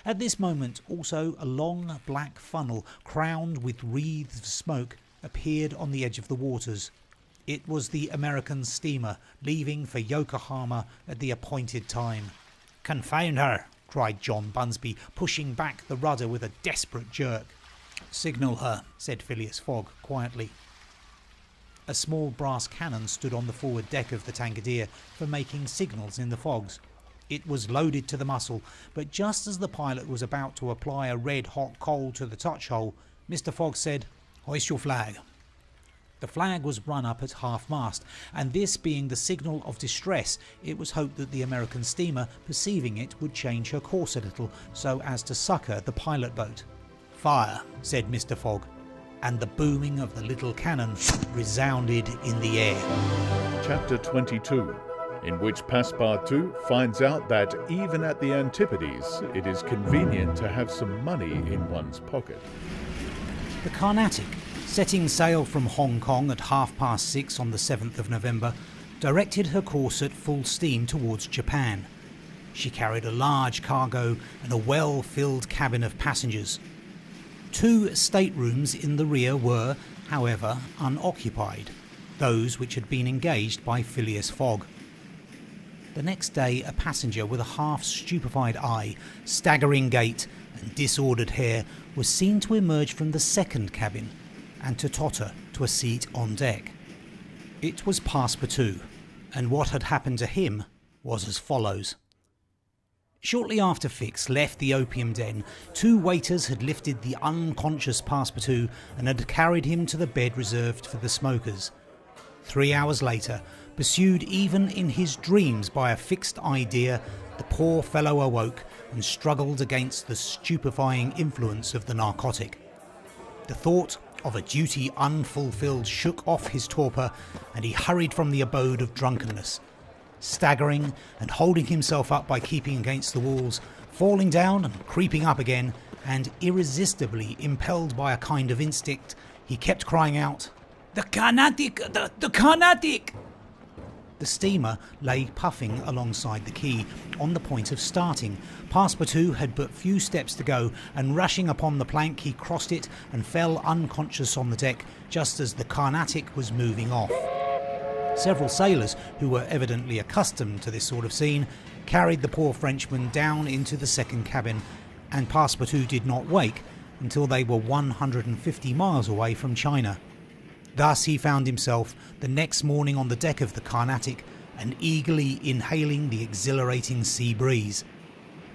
At this moment also a long black funnel, crowned with wreaths of smoke, appeared on the edge of the waters. It was the American steamer, leaving for Yokohama at the appointed time. "Confound her!" cried John Bunsby, pushing back the rudder with a desperate jerk. "Signal her," said Phileas Fogg quietly. A small brass cannon stood on the forward deck of the Tankadere for making signals in the fogs. It was loaded to the muzzle, but just as the pilot was about to apply a red-hot coal to the touch hole, Mr. Fogg said, "Hoist your flag." The flag was run up at half-mast, and this being the signal of distress, it was hoped that the American steamer, perceiving it, would change her course a little so as to succour the pilot boat. "Fire," said Mr. Fogg, and the booming of the little cannon resounded in the air. Chapter 22, in which Passepartout finds out that even at the Antipodes, it is convenient to have some money in one's pocket. The Carnatic, setting sail from Hong Kong at 6:30 on the 7th of November, directed her course at full steam towards Japan. She carried a large cargo and a well-filled cabin of passengers. 2 staterooms in the rear were, however, unoccupied, those which had been engaged by Phileas Fogg. The next day, a passenger with a half-stupefied eye, staggering gait and disordered hair was seen to emerge from the second cabin and to totter to a seat on deck. It was Passepartout, and what had happened to him was as follows. Shortly after Fix left the opium den, 2 waiters had lifted the unconscious Passepartout and had carried him to the bed reserved for the smokers. 3 hours later, pursued even in his dreams by a fixed idea, the poor fellow awoke and struggled against the stupefying influence of the narcotic. The thought of a duty unfulfilled shook off his torpor, and he hurried from the abode of drunkenness, staggering and holding himself up by keeping against the walls, falling down and creeping up again, and irresistibly impelled by a kind of instinct, he kept crying out, "The Carnatic! The Carnatic!" The steamer lay puffing alongside the quay, on the point of starting. Passepartout had but few steps to go, and rushing upon the plank, he crossed it and fell unconscious on the deck just as the Carnatic was moving off. Several sailors, who were evidently accustomed to this sort of scene, carried the poor Frenchman down into the second cabin, and Passepartout did not wake until they were 150 miles away from China. Thus he found himself the next morning on the deck of the Carnatic and eagerly inhaling the exhilarating sea breeze.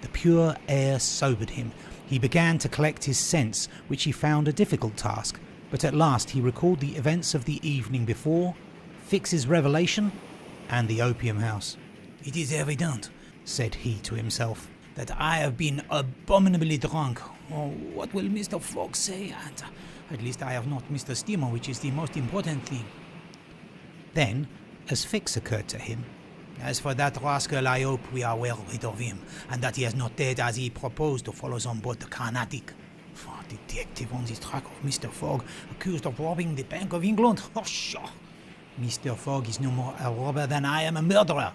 The pure air sobered him. He began to collect his sense, which he found a difficult task, but at last he recalled the events of the evening before, Fix's revelation, and the opium house. "It is evident," said he to himself, "that I have been abominably drunk. Oh, what will Mr. Fogg say? And at least I have not missed the steamer, which is the most important thing." Then, as Fix occurred to him, "As for that rascal, I hope we are well rid of him, and that he has not dared as he proposed to follow us on board the Carnatic. A detective on the track of Mr. Fogg, accused of robbing the Bank of England. Oh, pshaw! Mr. Fogg is no more a robber than I am a murderer."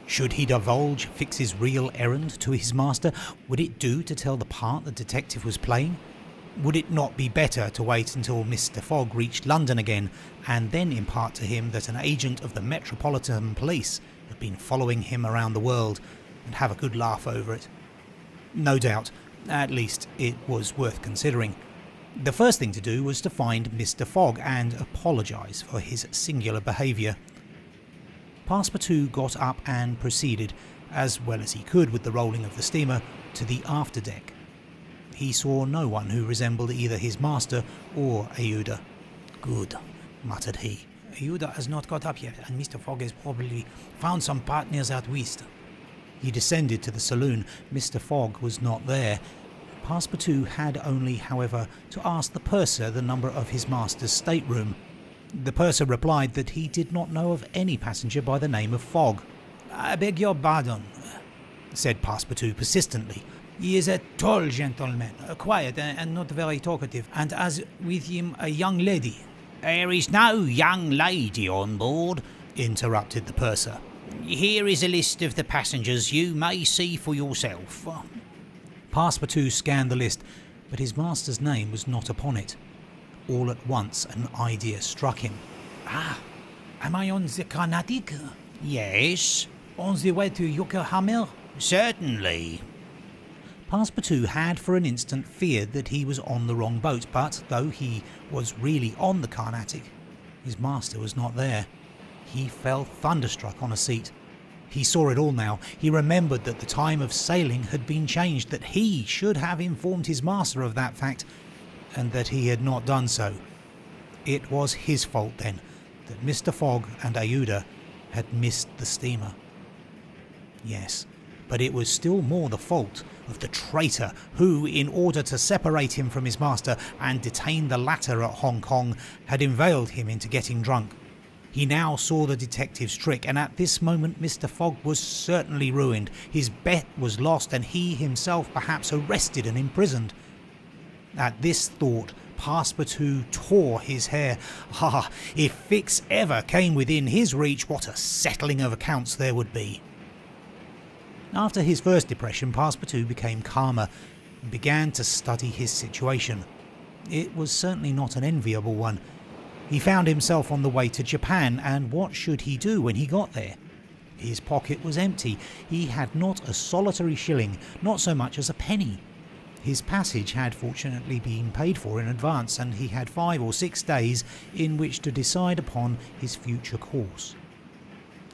Should he divulge Fix's real errand to his master? Would it do to tell the part the detective was playing? Would it not be better to wait until Mr. Fogg reached London again, and then impart to him that an agent of the Metropolitan Police had been following him around the world, and have a good laugh over it? No doubt. At least it was worth considering. The first thing to do was to find Mr. Fogg and apologise for his singular behaviour. Passepartout got up and proceeded, as well as he could with the rolling of the steamer, to the afterdeck. He saw no one who resembled either his master or Aouda. "Good," muttered he. "Aouda has not got up yet, and Mr. Fogg has probably found some partners at whist." He descended to the saloon. Mr. Fogg was not there. Passepartout had only, however, to ask the purser the number of his master's stateroom. The purser replied that he did not know of any passenger by the name of Fogg. "I beg your pardon," said Passepartout persistently. "He is a tall gentleman, quiet and not very talkative, and has with him a young lady." "There is no young lady on board," interrupted the purser. "Here is a list of the passengers. You may see for yourself." Passepartout scanned the list, but his master's name was not upon it. All at once an idea struck him. "Ah, am I on the Carnatic?" "Yes." "On the way to Yokohama?" "Certainly." Passepartout had for an instant feared that he was on the wrong boat, but though he was really on the Carnatic, his master was not there. He fell thunderstruck on a seat. He saw it all now. He remembered that the time of sailing had been changed, that he should have informed his master of that fact, and that he had not done so. It was his fault, then, that Mr. Fogg and Ayuda had missed the steamer. Yes, but it was still more the fault of the traitor who, in order to separate him from his master and detain the latter at Hong Kong, had inveigled him into getting drunk. He now saw the detective's trick, and at this moment Mr. Fogg was certainly ruined. His bet was lost, and he himself perhaps arrested and imprisoned. At this thought, Passepartout tore his hair. Ah, if Fix ever came within his reach, what a settling of accounts there would be. After his first depression, Passepartout became calmer and began to study his situation. It was certainly not an enviable one. He found himself on the way to Japan, and what should he do when he got there? His pocket was empty. He had not a solitary shilling, not so much as a penny. His passage had fortunately been paid for in advance, and he had 5 or 6 days in which to decide upon his future course.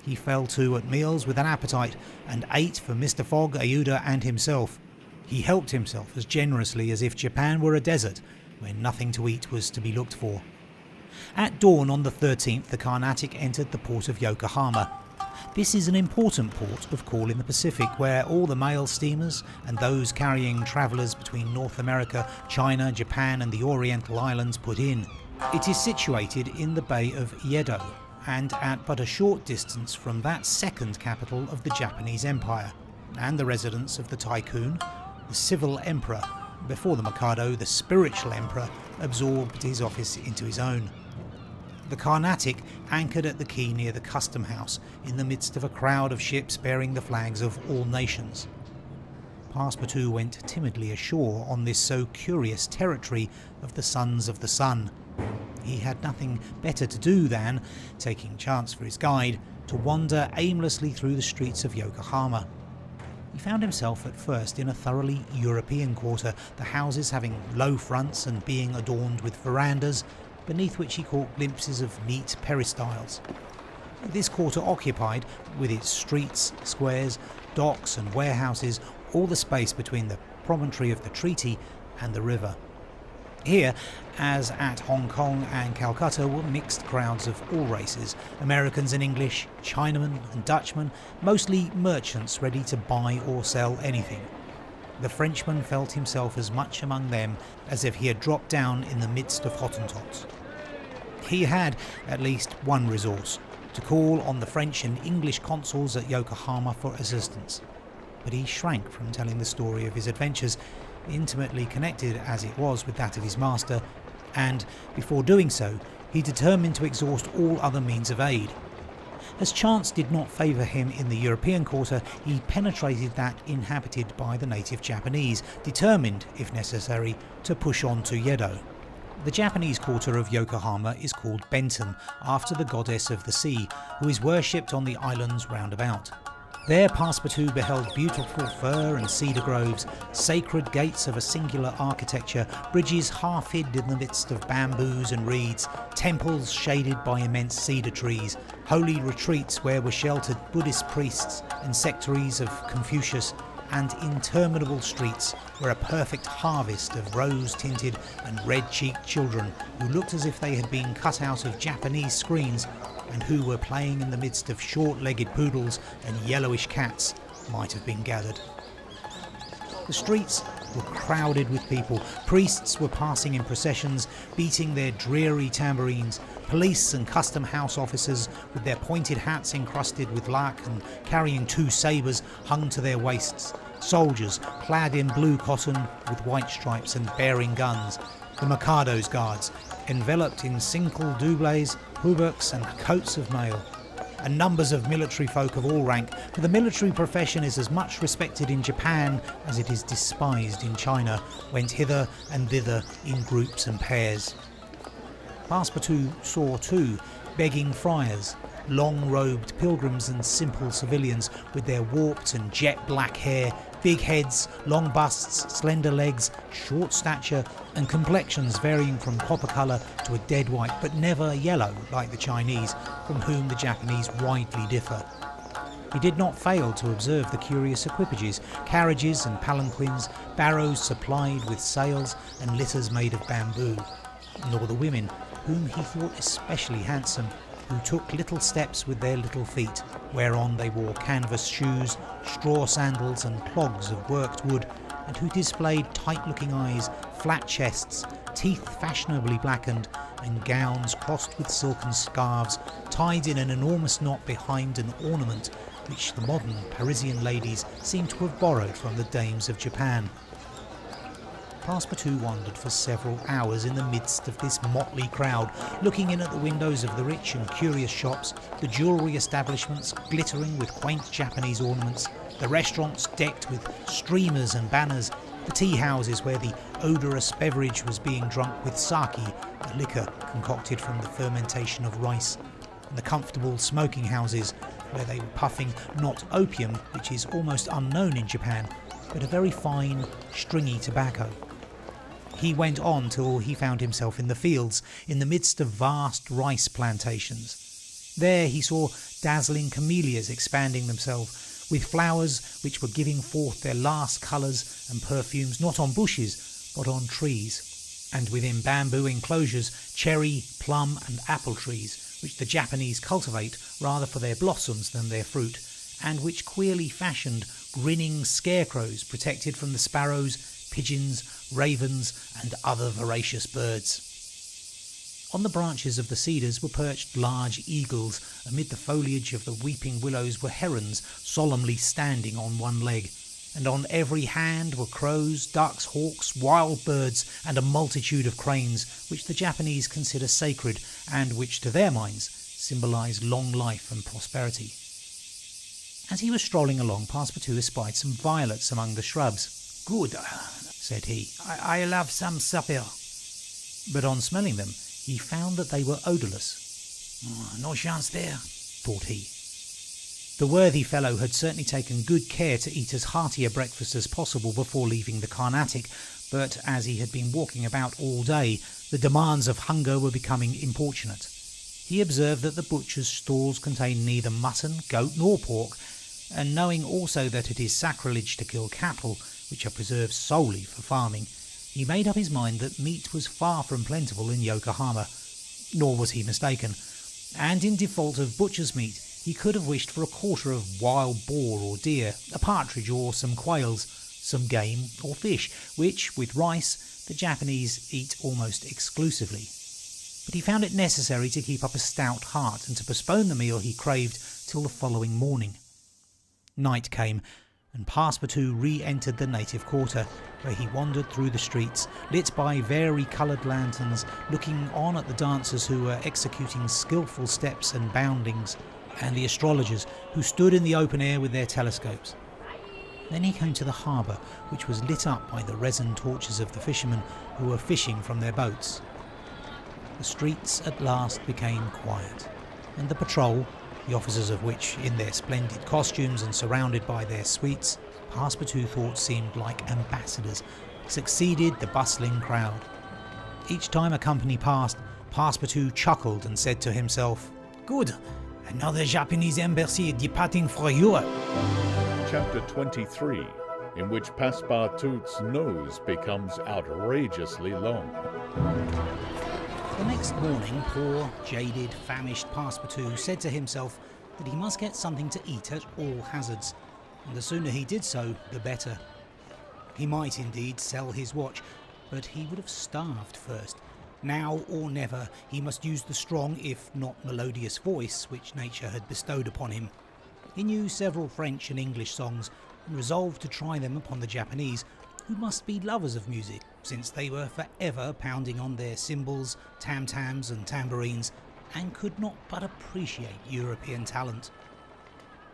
He fell to at meals with an appetite, and ate for Mr. Fogg, Ayuda and himself. He helped himself as generously as if Japan were a desert, where nothing to eat was to be looked for. At dawn on the 13th, the Carnatic entered the port of Yokohama. This is an important port of call in the Pacific, where all the mail steamers and those carrying travellers between North America, China, Japan and the Oriental Islands put in. It is situated in the Bay of Yedo, and at but a short distance from that second capital of the Japanese Empire, and the residence of the tycoon, the civil emperor, before the Mikado, the spiritual emperor, absorbed his office into his own. The Carnatic anchored at the quay near the custom house, in the midst of a crowd of ships bearing the flags of all nations. Passepartout went timidly ashore on this so curious territory of the Sons of the Sun. He had nothing better to do than, taking chance for his guide, to wander aimlessly through the streets of Yokohama. He found himself at first in a thoroughly European quarter, the houses having low fronts and being adorned with verandas, beneath which he caught glimpses of neat peristyles. This quarter occupied, with its streets, squares, docks and warehouses, all the space between the promontory of the treaty and the river. Here, as at Hong Kong and Calcutta, were mixed crowds of all races, Americans and English, Chinamen and Dutchmen, mostly merchants ready to buy or sell anything. The Frenchman felt himself as much among them as if he had dropped down in the midst of Hottentots. He had at least one resource, to call on the French and English consuls at Yokohama for assistance. But he shrank from telling the story of his adventures, intimately connected as it was with that of his master, and, before doing so, he determined to exhaust all other means of aid. As chance did not favour him in the European quarter, he penetrated that inhabited by the native Japanese, determined, if necessary, to push on to Yedo. The Japanese quarter of Yokohama is called Benton, after the goddess of the sea, who is worshipped on the islands round about. There Passepartout beheld beautiful fir and cedar groves, sacred gates of a singular architecture, bridges half hid in the midst of bamboos and reeds, temples shaded by immense cedar trees, holy retreats where were sheltered Buddhist priests and sectaries of Confucius, and interminable streets where a perfect harvest of rose-tinted and red-cheeked children who looked as if they had been cut out of Japanese screens and who were playing in the midst of short-legged poodles and yellowish cats might have been gathered. The streets were crowded with people. Priests were passing in processions, beating their dreary tambourines. Police and custom house officers, with their pointed hats encrusted with lac and carrying 2 sabres hung to their waists. Soldiers, clad in blue cotton with white stripes and bearing guns. The Mikado's guards, enveloped in single doublés, hauberks and coats of mail. And numbers of military folk of all rank, for the military profession is as much respected in Japan as it is despised in China, went hither and thither in groups and pairs. Passepartout saw too begging friars, long-robed pilgrims and simple civilians with their warped and jet-black hair, big heads, long busts, slender legs, short stature and complexions varying from copper colour to a dead white, but never yellow like the Chinese, from whom the Japanese widely differ. He did not fail to observe the curious equipages, carriages and palanquins, barrows supplied with sails and litters made of bamboo, nor the women, whom he thought especially handsome, who took little steps with their little feet, whereon they wore canvas shoes, straw sandals and clogs of worked wood, and who displayed tight-looking eyes, flat chests, teeth fashionably blackened, and gowns crossed with silken scarves, tied in an enormous knot behind an ornament which the modern Parisian ladies seem to have borrowed from the dames of Japan. Passepartout wandered for several hours in the midst of this motley crowd, looking in at the windows of the rich and curious shops, the jewellery establishments glittering with quaint Japanese ornaments, the restaurants decked with streamers and banners, the tea houses where the odorous beverage was being drunk with sake, a liquor concocted from the fermentation of rice, and the comfortable smoking houses where they were puffing not opium, which is almost unknown in Japan, but a very fine, stringy tobacco. He went on till he found himself in the fields, in the midst of vast rice plantations. There he saw dazzling camellias expanding themselves, with flowers which were giving forth their last colours and perfumes not on bushes, but on trees, and within bamboo enclosures cherry, plum and apple trees, which the Japanese cultivate rather for their blossoms than their fruit, and which queerly fashioned grinning scarecrows protected from the sparrows, pigeons, ravens and other voracious birds. On the branches of the cedars were perched large eagles. Amid the foliage of the weeping willows were herons solemnly standing on one leg, and on every hand were crows, ducks, hawks, wild birds and a multitude of cranes, which the Japanese consider sacred and which to their minds symbolise long life and prosperity. As he was strolling along, Passepartout espied some violets among the shrubs. "Good," said he. I love some supper." But on smelling them, he found that they were odourless. No chance there, thought he. The worthy fellow had certainly taken good care to eat as hearty a breakfast as possible before leaving the Carnatic, but as he had been walking about all day, the demands of hunger were becoming importunate. He observed that the butcher's stalls contained neither mutton, goat nor pork, and knowing also that it is sacrilege to kill cattle, which are preserved solely for farming, he made up his mind that meat was far from plentiful in Yokohama. Nor was he mistaken, and in default of butcher's meat, he could have wished for a quarter of wild boar or deer, a partridge or some quails, some game or fish, which, with rice, the Japanese eat almost exclusively. But he found it necessary to keep up a stout heart and to postpone the meal he craved till the following morning. Night came, and Passepartout re-entered the native quarter, where he wandered through the streets, lit by vari-coloured lanterns, looking on at the dancers who were executing skilful steps and boundings, and the astrologers who stood in the open air with their telescopes. Then he came to the harbour, which was lit up by the resin torches of the fishermen who were fishing from their boats. The streets at last became quiet, and the patrol, the officers of which, in their splendid costumes and surrounded by their suites, Passepartout thought seemed like ambassadors, succeeded the bustling crowd. Each time a company passed, Passepartout chuckled and said to himself, "Good, another Japanese embassy departing for Europe." Chapter 23, in which Passepartout's nose becomes outrageously long. The next morning, poor, jaded, famished Passepartout said to himself that he must get something to eat at all hazards, and the sooner he did so, the better. He might indeed sell his watch, but he would have starved first. Now or never, he must use the strong, if not melodious voice which nature had bestowed upon him. He knew several French and English songs, and resolved to try them upon the Japanese, who must be lovers of music, since they were forever pounding on their cymbals, tam-tams and tambourines, and could not but appreciate European talent.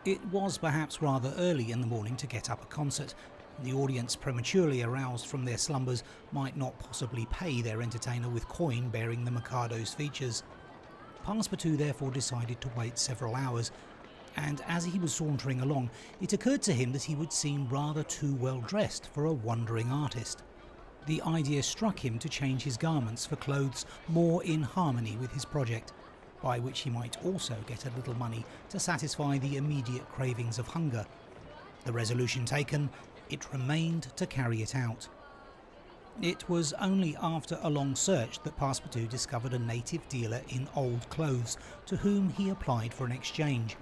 It was perhaps rather early in the morning to get up a concert, and the audience, prematurely aroused from their slumbers, might not possibly pay their entertainer with coin bearing the Mikado's features. Passepartout therefore decided to wait several hours, and as he was sauntering along, it occurred to him that he would seem rather too well dressed for a wandering artist. The idea struck him to change his garments for clothes more in harmony with his project, by which he might also get a little money to satisfy the immediate cravings of hunger. The resolution taken, it remained to carry it out. It was only after a long search that Passepartout discovered a native dealer in old clothes, to whom he applied for an exchange.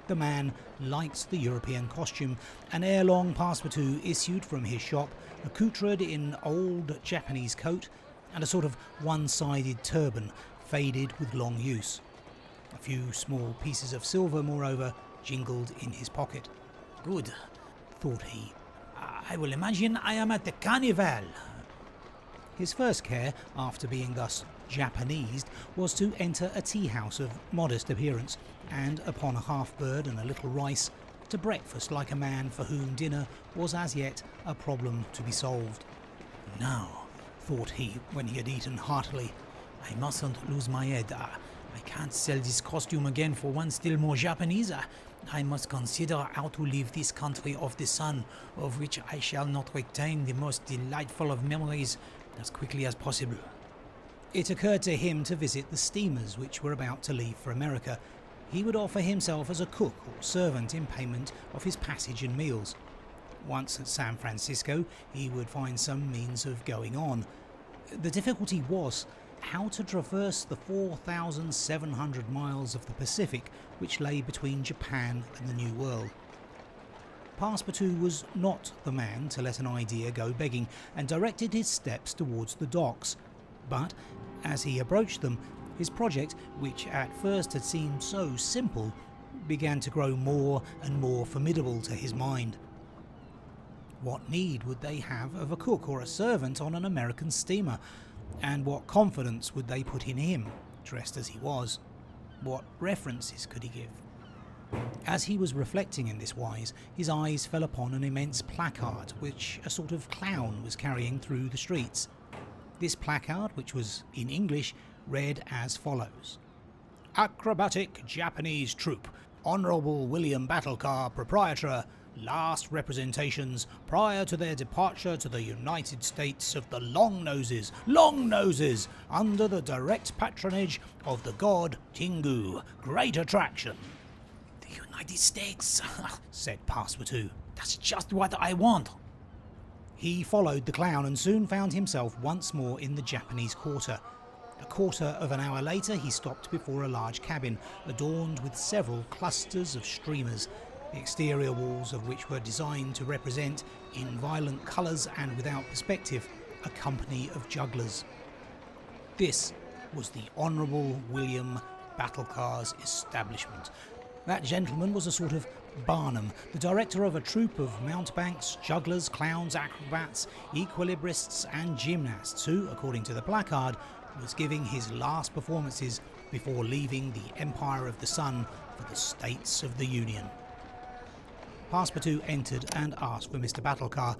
The man liked the European costume, and ere long Passepartout issued from his shop, accoutred in old Japanese coat and a sort of one-sided turban, faded with long use. A few small pieces of silver, moreover, jingled in his pocket. Good, thought he. I will imagine I am at the carnival. His first care, after being thus Japanesed, was to enter a tea-house of modest appearance, and upon a half-bird and a little rice, to breakfast like a man for whom dinner was as yet a problem to be solved. Now, thought he, when he had eaten heartily, I mustn't lose my head. I can't sell this costume again for one still more Japanese. I must consider how to leave this country of the sun, of which I shall not retain the most delightful of memories, as quickly as possible. It occurred to him to visit the steamers which were about to leave for America. He would offer himself as a cook or servant in payment of his passage and meals. Once at San Francisco, he would find some means of going on. The difficulty was how to traverse the 4,700 miles of the Pacific which lay between Japan and the New World. Passepartout was not the man to let an idea go begging, and directed his steps towards the docks. But as he approached them, his project, which at first had seemed so simple, began to grow more and more formidable to his mind. What need would they have of a cook or a servant on an American steamer? And what confidence would they put in him, dressed as he was? What references could he give? As he was reflecting in this wise, his eyes fell upon an immense placard which a sort of clown was carrying through the streets. This placard, which was in English, read as follows: Acrobatic Japanese Troupe, Honourable William Battlecar, Proprietor, last representations prior to their departure to the United States of the Long Noses, under the direct patronage of the god Tingu. Great attraction. The United States, said Passepartout. That's just what I want. He followed the clown and soon found himself once more in the Japanese quarter. A quarter of an hour later he stopped before a large cabin, adorned with several clusters of streamers, the exterior walls of which were designed to represent, in violent colours and without perspective, a company of jugglers. This was the Honourable William Battlecar's establishment. That gentleman was a sort of Barnum, the director of a troupe of mountebanks, jugglers, clowns, acrobats, equilibrists and gymnasts who, according to the placard, was giving his last performances before leaving the Empire of the Sun for the States of the Union. Passepartout entered and asked for Mr. Battlecar,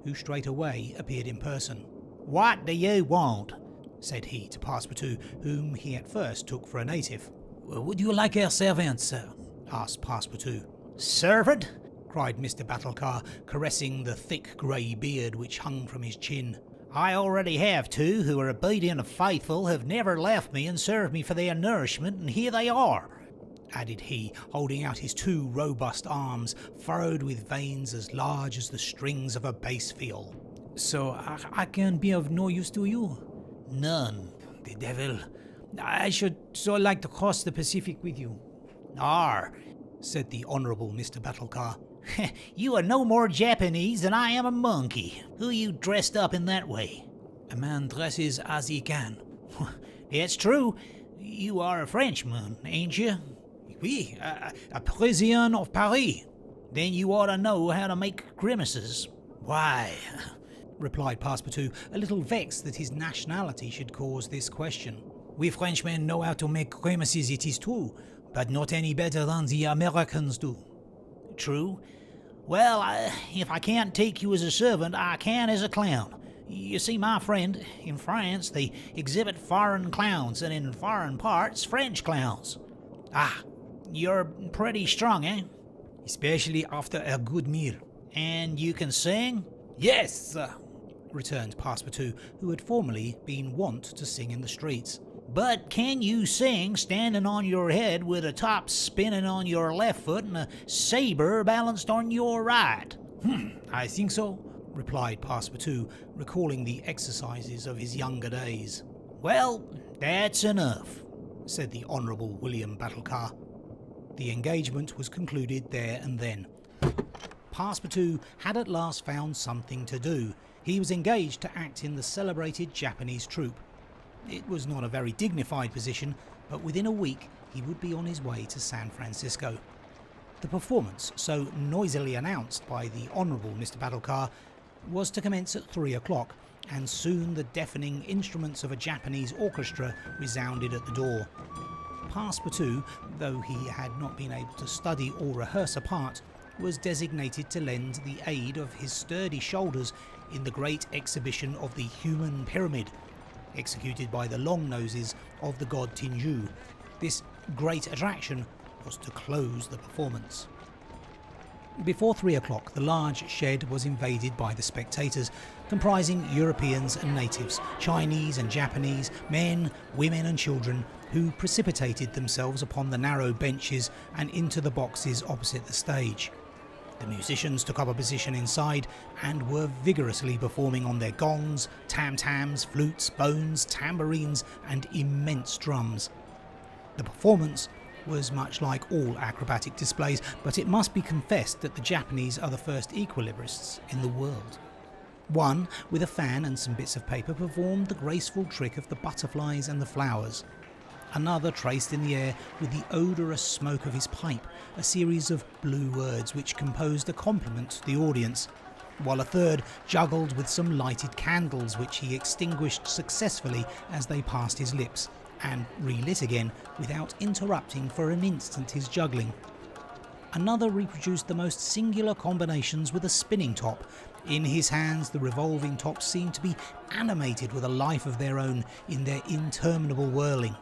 who straight away appeared in person. What do you want? Said he to Passepartout, whom he at first took for a native. Would you like a servant, sir? Asked Passepartout. Servant? Cried Mr. Battlecar, caressing the thick grey beard which hung from his chin. I already have two who are obedient and faithful, have never left me and served me for their nourishment, and here they are, added he, holding out his two robust arms, furrowed with veins as large as the strings of a bass viol. So I can be of no use to you? None. The devil. I should so like to cross the Pacific with you. Said the Honourable Mr. Battlecar. You are no more Japanese than I am a monkey. Who you dressed up in that way? A man dresses as he can. That's true. You are a Frenchman, ain't you? Oui, a Parisian of Paris. Then you ought to know how to make grimaces. Why? Replied Passepartout, a little vexed that his nationality should cause this question. We Frenchmen know how to make grimaces, it is true, but not any better than the Americans do. True? Well, if I can't take you as a servant, I can as a clown. You see, my friend, in France they exhibit foreign clowns, and in foreign parts, French clowns. You're pretty strong, eh? Especially after a good meal. And you can sing? Yes, returned Passepartout, who had formerly been wont to sing in the streets. But can you sing standing on your head with a top spinning on your left foot and a saber balanced on your right? I think so. replied Passepartout, recalling the exercises of his younger days. Well, that's enough. Said the Honourable William Battlecar. The engagement was concluded there and then. Passepartout had at last found something to do. He was engaged to act in the celebrated Japanese troupe. It was not a very dignified position, but within a week he would be on his way to San Francisco. The performance, so noisily announced by the Honourable Mr. Battlecar, was to commence at 3 o'clock, and soon the deafening instruments of a Japanese orchestra resounded at the door. Passepartout, though he had not been able to study or rehearse a part, was designated to lend the aid of his sturdy shoulders in the great exhibition of the human pyramid, executed by the long noses of the god Tinju. This great attraction was to close the performance. Before 3 o'clock, the large shed was invaded by the spectators, comprising Europeans and natives, Chinese and Japanese, men, women and children, who precipitated themselves upon the narrow benches and into the boxes opposite the stage. The musicians took up a position inside and were vigorously performing on their gongs, tam-tams, flutes, bones, tambourines and immense drums. The performance was much like all acrobatic displays, but it must be confessed that the Japanese are the first equilibrists in the world. One, with a fan and some bits of paper, performed the graceful trick of the butterflies and the flowers. Another traced in the air, with the odorous smoke of his pipe, a series of blue words which composed a compliment to the audience, while a third juggled with some lighted candles which he extinguished successfully as they passed his lips, and relit again without interrupting for an instant his juggling. Another reproduced the most singular combinations with a spinning top. In his hands the revolving tops seemed to be animated with a life of their own in their interminable whirling.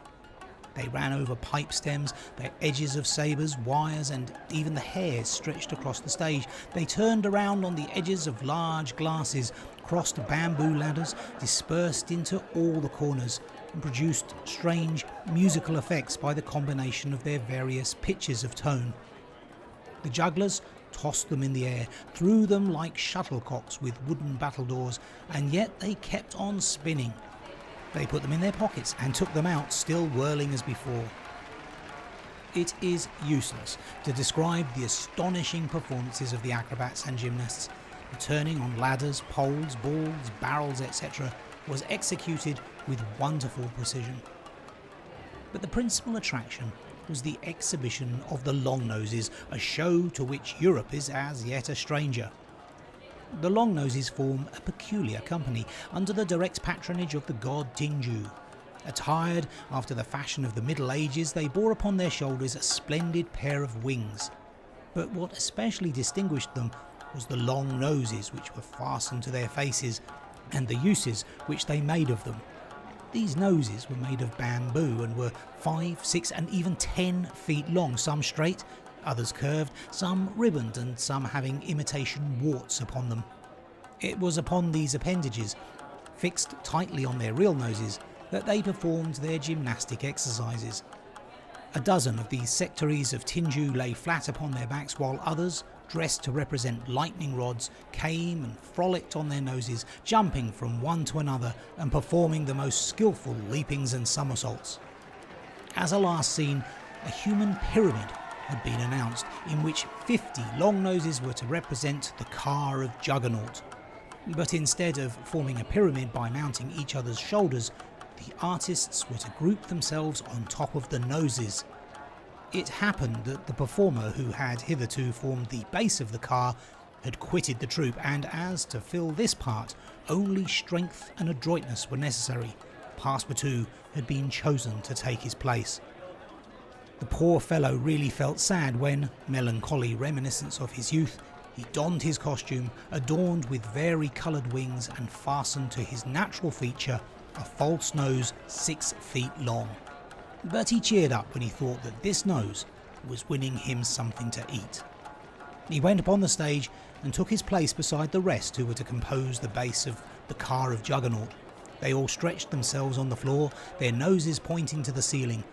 They ran over pipe stems, their edges of sabres, wires and even the hairs stretched across the stage. They turned around on the edges of large glasses, crossed bamboo ladders, dispersed into all the corners, and produced strange musical effects by the combination of their various pitches of tone. The jugglers tossed them in the air, threw them like shuttlecocks with wooden battledores, and yet they kept on spinning. They put them in their pockets and took them out, still whirling as before. It is useless to describe the astonishing performances of the acrobats and gymnasts. The turning on ladders, poles, balls, barrels, etc. was executed with wonderful precision. But the principal attraction was the exhibition of the Long Noses, a show to which Europe is as yet a stranger. The Long Noses form a peculiar company under the direct patronage of the god Tinju. Attired after the fashion of the Middle Ages, they bore upon their shoulders a splendid pair of wings. But what especially distinguished them was the long noses which were fastened to their faces, and the uses which they made of them. These noses were made of bamboo and were 5, 6 and even 10 feet long, some straight, others curved, some ribboned and some having imitation warts upon them. It was upon these appendages, fixed tightly on their real noses, that they performed their gymnastic exercises. A dozen of these sectaries of Tinju lay flat upon their backs, while others, dressed to represent lightning rods, came and frolicked on their noses, jumping from one to another and performing the most skillful leapings and somersaults. As a last scene, a human pyramid had been announced, in which 50 long noses were to represent the car of Juggernaut. But instead of forming a pyramid by mounting each other's shoulders, the artists were to group themselves on top of the noses. It happened that the performer who had hitherto formed the base of the car had quitted the troupe, and as to fill this part, only strength and adroitness were necessary. Passepartout had been chosen to take his place. The poor fellow really felt sad when, melancholy reminiscence of his youth, he donned his costume, adorned with vari-coloured wings, and fastened to his natural feature a false nose 6 feet long. But he cheered up when he thought that this nose was winning him something to eat. He went upon the stage and took his place beside the rest who were to compose the base of the car of Juggernaut. They all stretched themselves on the floor, their noses pointing to the ceiling.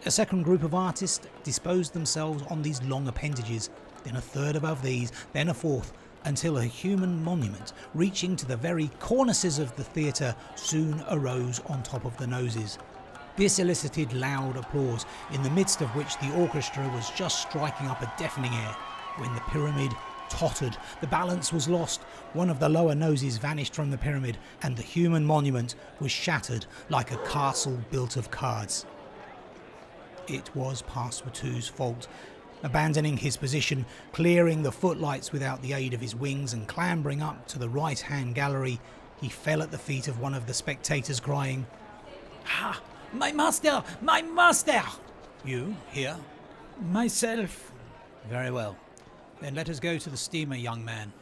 A second group of artists disposed themselves on these long appendages, then a third above these, then a fourth, until a human monument reaching to the very cornices of the theatre soon arose on top of the noses. This elicited loud applause, in the midst of which the orchestra was just striking up a deafening air, when the pyramid tottered, the balance was lost, one of the lower noses vanished from the pyramid, and the human monument was shattered like a castle built of cards. It was Passepartout's fault. Abandoning his position, clearing the footlights without the aid of his wings and clambering up to the right-hand gallery, he fell at the feet of one of the spectators, crying, "Ah, my master! My master!" "You, here?" "Myself." "Very well. Then let us go to the steamer, young man."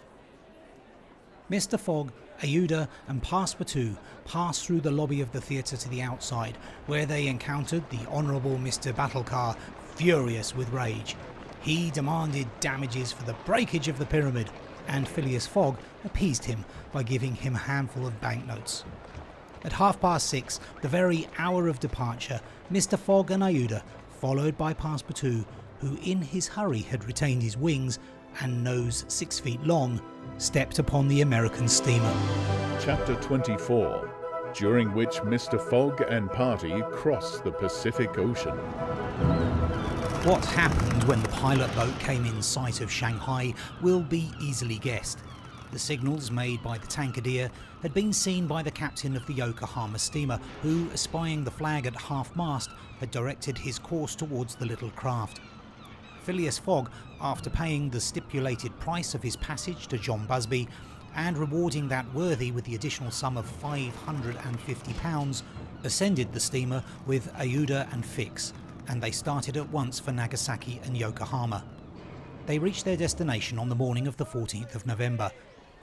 Mr. Fogg, Aouda and Passepartout passed through the lobby of the theatre to the outside, where they encountered the Honourable Mr. Battlecar, furious with rage. He demanded damages for the breakage of the pyramid, and Phileas Fogg appeased him by giving him a handful of banknotes. At 6:30, the very hour of departure, Mr. Fogg and Aouda, followed by Passepartout, who in his hurry had retained his wings and nose 6 feet long, stepped upon the American steamer. Chapter 24, during which Mr. Fogg and party cross the Pacific Ocean. What happened when the pilot boat came in sight of Shanghai will be easily guessed. The signals made by the Tankadere had been seen by the captain of the Yokohama steamer, who, espying the flag at half-mast, had directed his course towards the little craft. Phileas Fogg, after paying the stipulated price of his passage to John Busby, and rewarding that worthy with the additional sum of £550, ascended the steamer with Aouda and Fix, and they started at once for Nagasaki and Yokohama. They reached their destination on the morning of the 14th of November.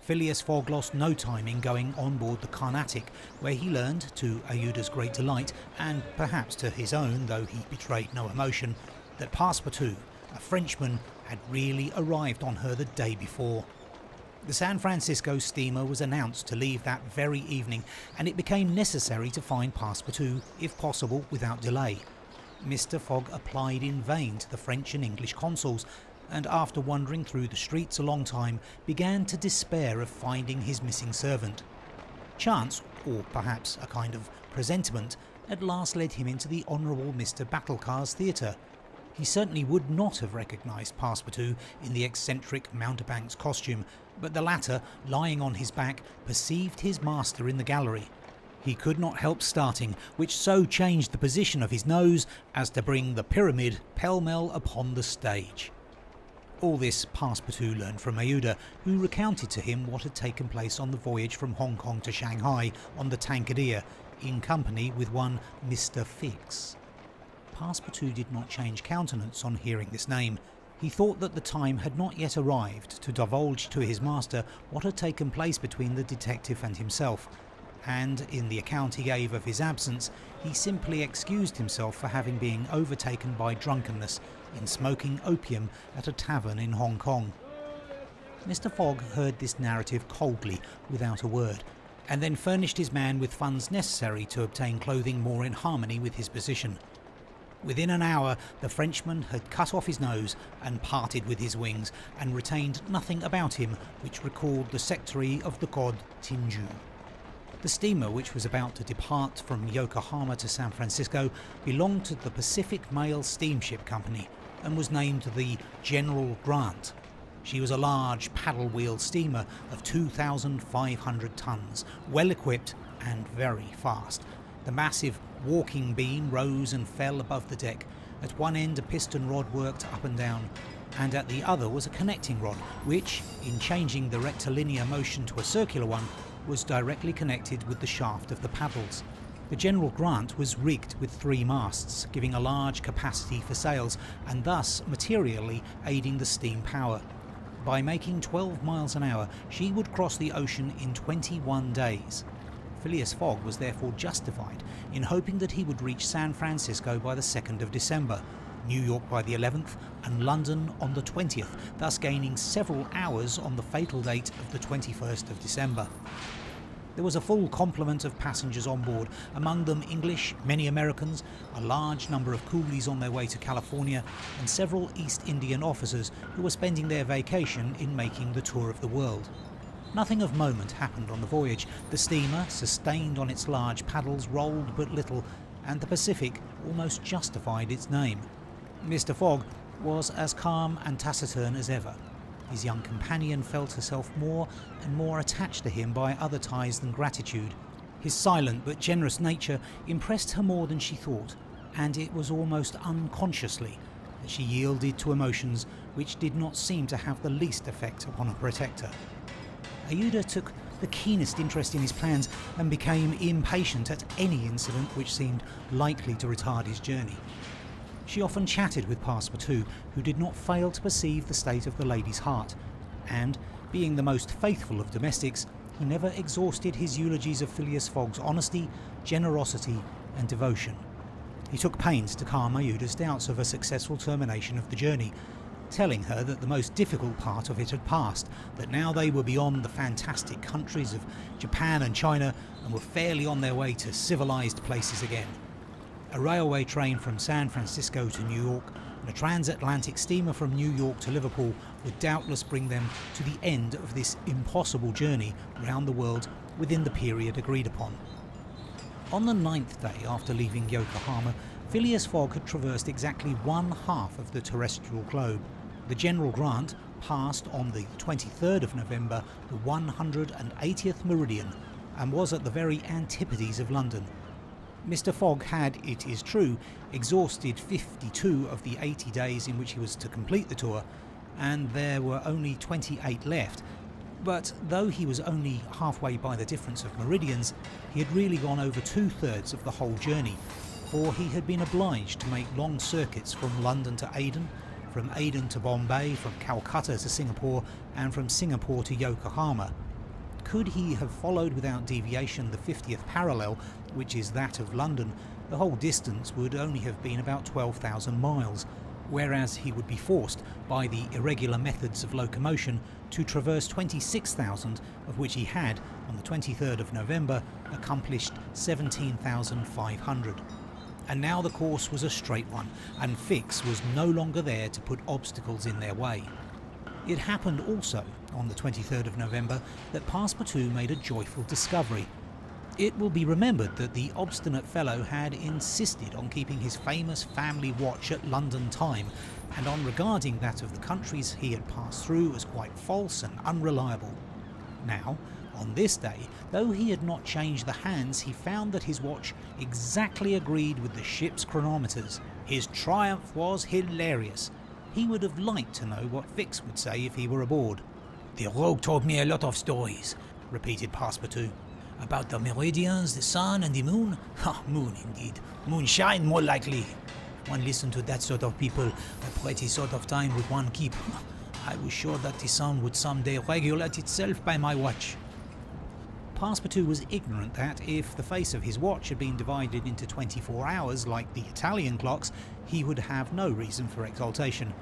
Phileas Fogg lost no time in going on board the Carnatic, where he learned, to Aouda's great delight, and perhaps to his own, though he betrayed no emotion, that Passepartout, a Frenchman, had really arrived on her the day before. The San Francisco steamer was announced to leave that very evening, and it became necessary to find Passepartout, if possible, without delay. Mr. Fogg applied in vain to the French and English consuls, and after wandering through the streets a long time, began to despair of finding his missing servant. Chance, or perhaps a kind of presentiment, at last led him into the Honourable Mr. Battlecar's theatre. He certainly would not have recognised Passepartout in the eccentric mountebank's costume, but the latter, lying on his back, perceived his master in the gallery. He could not help starting, which so changed the position of his nose as to bring the pyramid pell-mell upon the stage. All this Passepartout learned from Aouda, who recounted to him what had taken place on the voyage from Hong Kong to Shanghai on the Tankadere, in company with one Mr. Fix. Passepartout did not change countenance on hearing this name. He thought that the time had not yet arrived to divulge to his master what had taken place between the detective and himself, and in the account he gave of his absence, he simply excused himself for having been overtaken by drunkenness in smoking opium at a tavern in Hong Kong. Mr. Fogg heard this narrative coldly, without a word, and then furnished his man with funds necessary to obtain clothing more in harmony with his position. Within an hour, the Frenchman had cut off his nose and parted with his wings, and retained nothing about him which recalled the secretary of the god Tinju. The steamer, which was about to depart from Yokohama to San Francisco, belonged to the Pacific Mail Steamship Company and was named the General Grant. She was a large paddle-wheel steamer of 2,500 tons, well equipped and very fast. The massive walking beam rose and fell above the deck. At one end a piston rod worked up and down, and at the other was a connecting rod, which, in changing the rectilinear motion to a circular one, was directly connected with the shaft of the paddles. The General Grant was rigged with 3 masts, giving a large capacity for sails, and thus materially aiding the steam power. By making 12 miles an hour, she would cross the ocean in 21 days. Phileas Fogg was therefore justified in hoping that he would reach San Francisco by the 2nd of December, New York by the 11th, and London on the 20th, thus gaining several hours on the fatal date of the 21st of December. There was a full complement of passengers on board, among them English, many Americans, a large number of coolies on their way to California, and several East Indian officers who were spending their vacation in making the tour of the world. Nothing of moment happened on the voyage. The steamer, sustained on its large paddles, rolled but little, and the Pacific almost justified its name. Mr. Fogg was as calm and taciturn as ever. His young companion felt herself more and more attached to him by other ties than gratitude. His silent but generous nature impressed her more than she thought, and it was almost unconsciously that she yielded to emotions which did not seem to have the least effect upon her protector. Aouda took the keenest interest in his plans and became impatient at any incident which seemed likely to retard his journey. She often chatted with Passepartout, who did not fail to perceive the state of the lady's heart, and, being the most faithful of domestics, he never exhausted his eulogies of Phileas Fogg's honesty, generosity and devotion. He took pains to calm Aouda's doubts of a successful termination of the journey, telling her that the most difficult part of it had passed, that now they were beyond the fantastic countries of Japan and China and were fairly on their way to civilized places again. A railway train from San Francisco to New York and a transatlantic steamer from New York to Liverpool would doubtless bring them to the end of this impossible journey round the world within the period agreed upon. On the 9th day after leaving Yokohama, Phileas Fogg had traversed exactly one half of the terrestrial globe. The General Grant passed on the 23rd of November the 180th meridian and was at the very antipodes of London. Mr. Fogg had, it is true, exhausted 52 of the 80 days in which he was to complete the tour, and there were only 28 left. But though he was only halfway by the difference of meridians, he had really gone over 2/3 of the whole journey, for he had been obliged to make long circuits from London to Aden, from Aden to Bombay, from Calcutta to Singapore, and from Singapore to Yokohama. Could he have followed without deviation the 50th parallel, which is that of London, the whole distance would only have been about 12,000 miles, whereas he would be forced, by the irregular methods of locomotion, to traverse 26,000, of which he had, on the 23rd of November, accomplished 17,500. And now the course was a straight one, and Fix was no longer there to put obstacles in their way. It happened also, on the 23rd of November, that Passepartout made a joyful discovery. It will be remembered that the obstinate fellow had insisted on keeping his famous family watch at London time, and on regarding that of the countries he had passed through as quite false and unreliable. Now, on this day, though he had not changed the hands, he found that his watch exactly agreed with the ship's chronometers. His triumph was hilarious. He would have liked to know what Fix would say if he were aboard. "The rogue told me a lot of stories," repeated Passepartout. "About the meridians, the sun and the moon. Ha, moon indeed. Moonshine more likely. One listened to that sort of people, a pretty sort of time would one keep. I was sure that the sun would someday regulate itself by my watch." Passepartout was ignorant that, if the face of his watch had been divided into 24 hours like the Italian clocks, he would have no reason for exultation,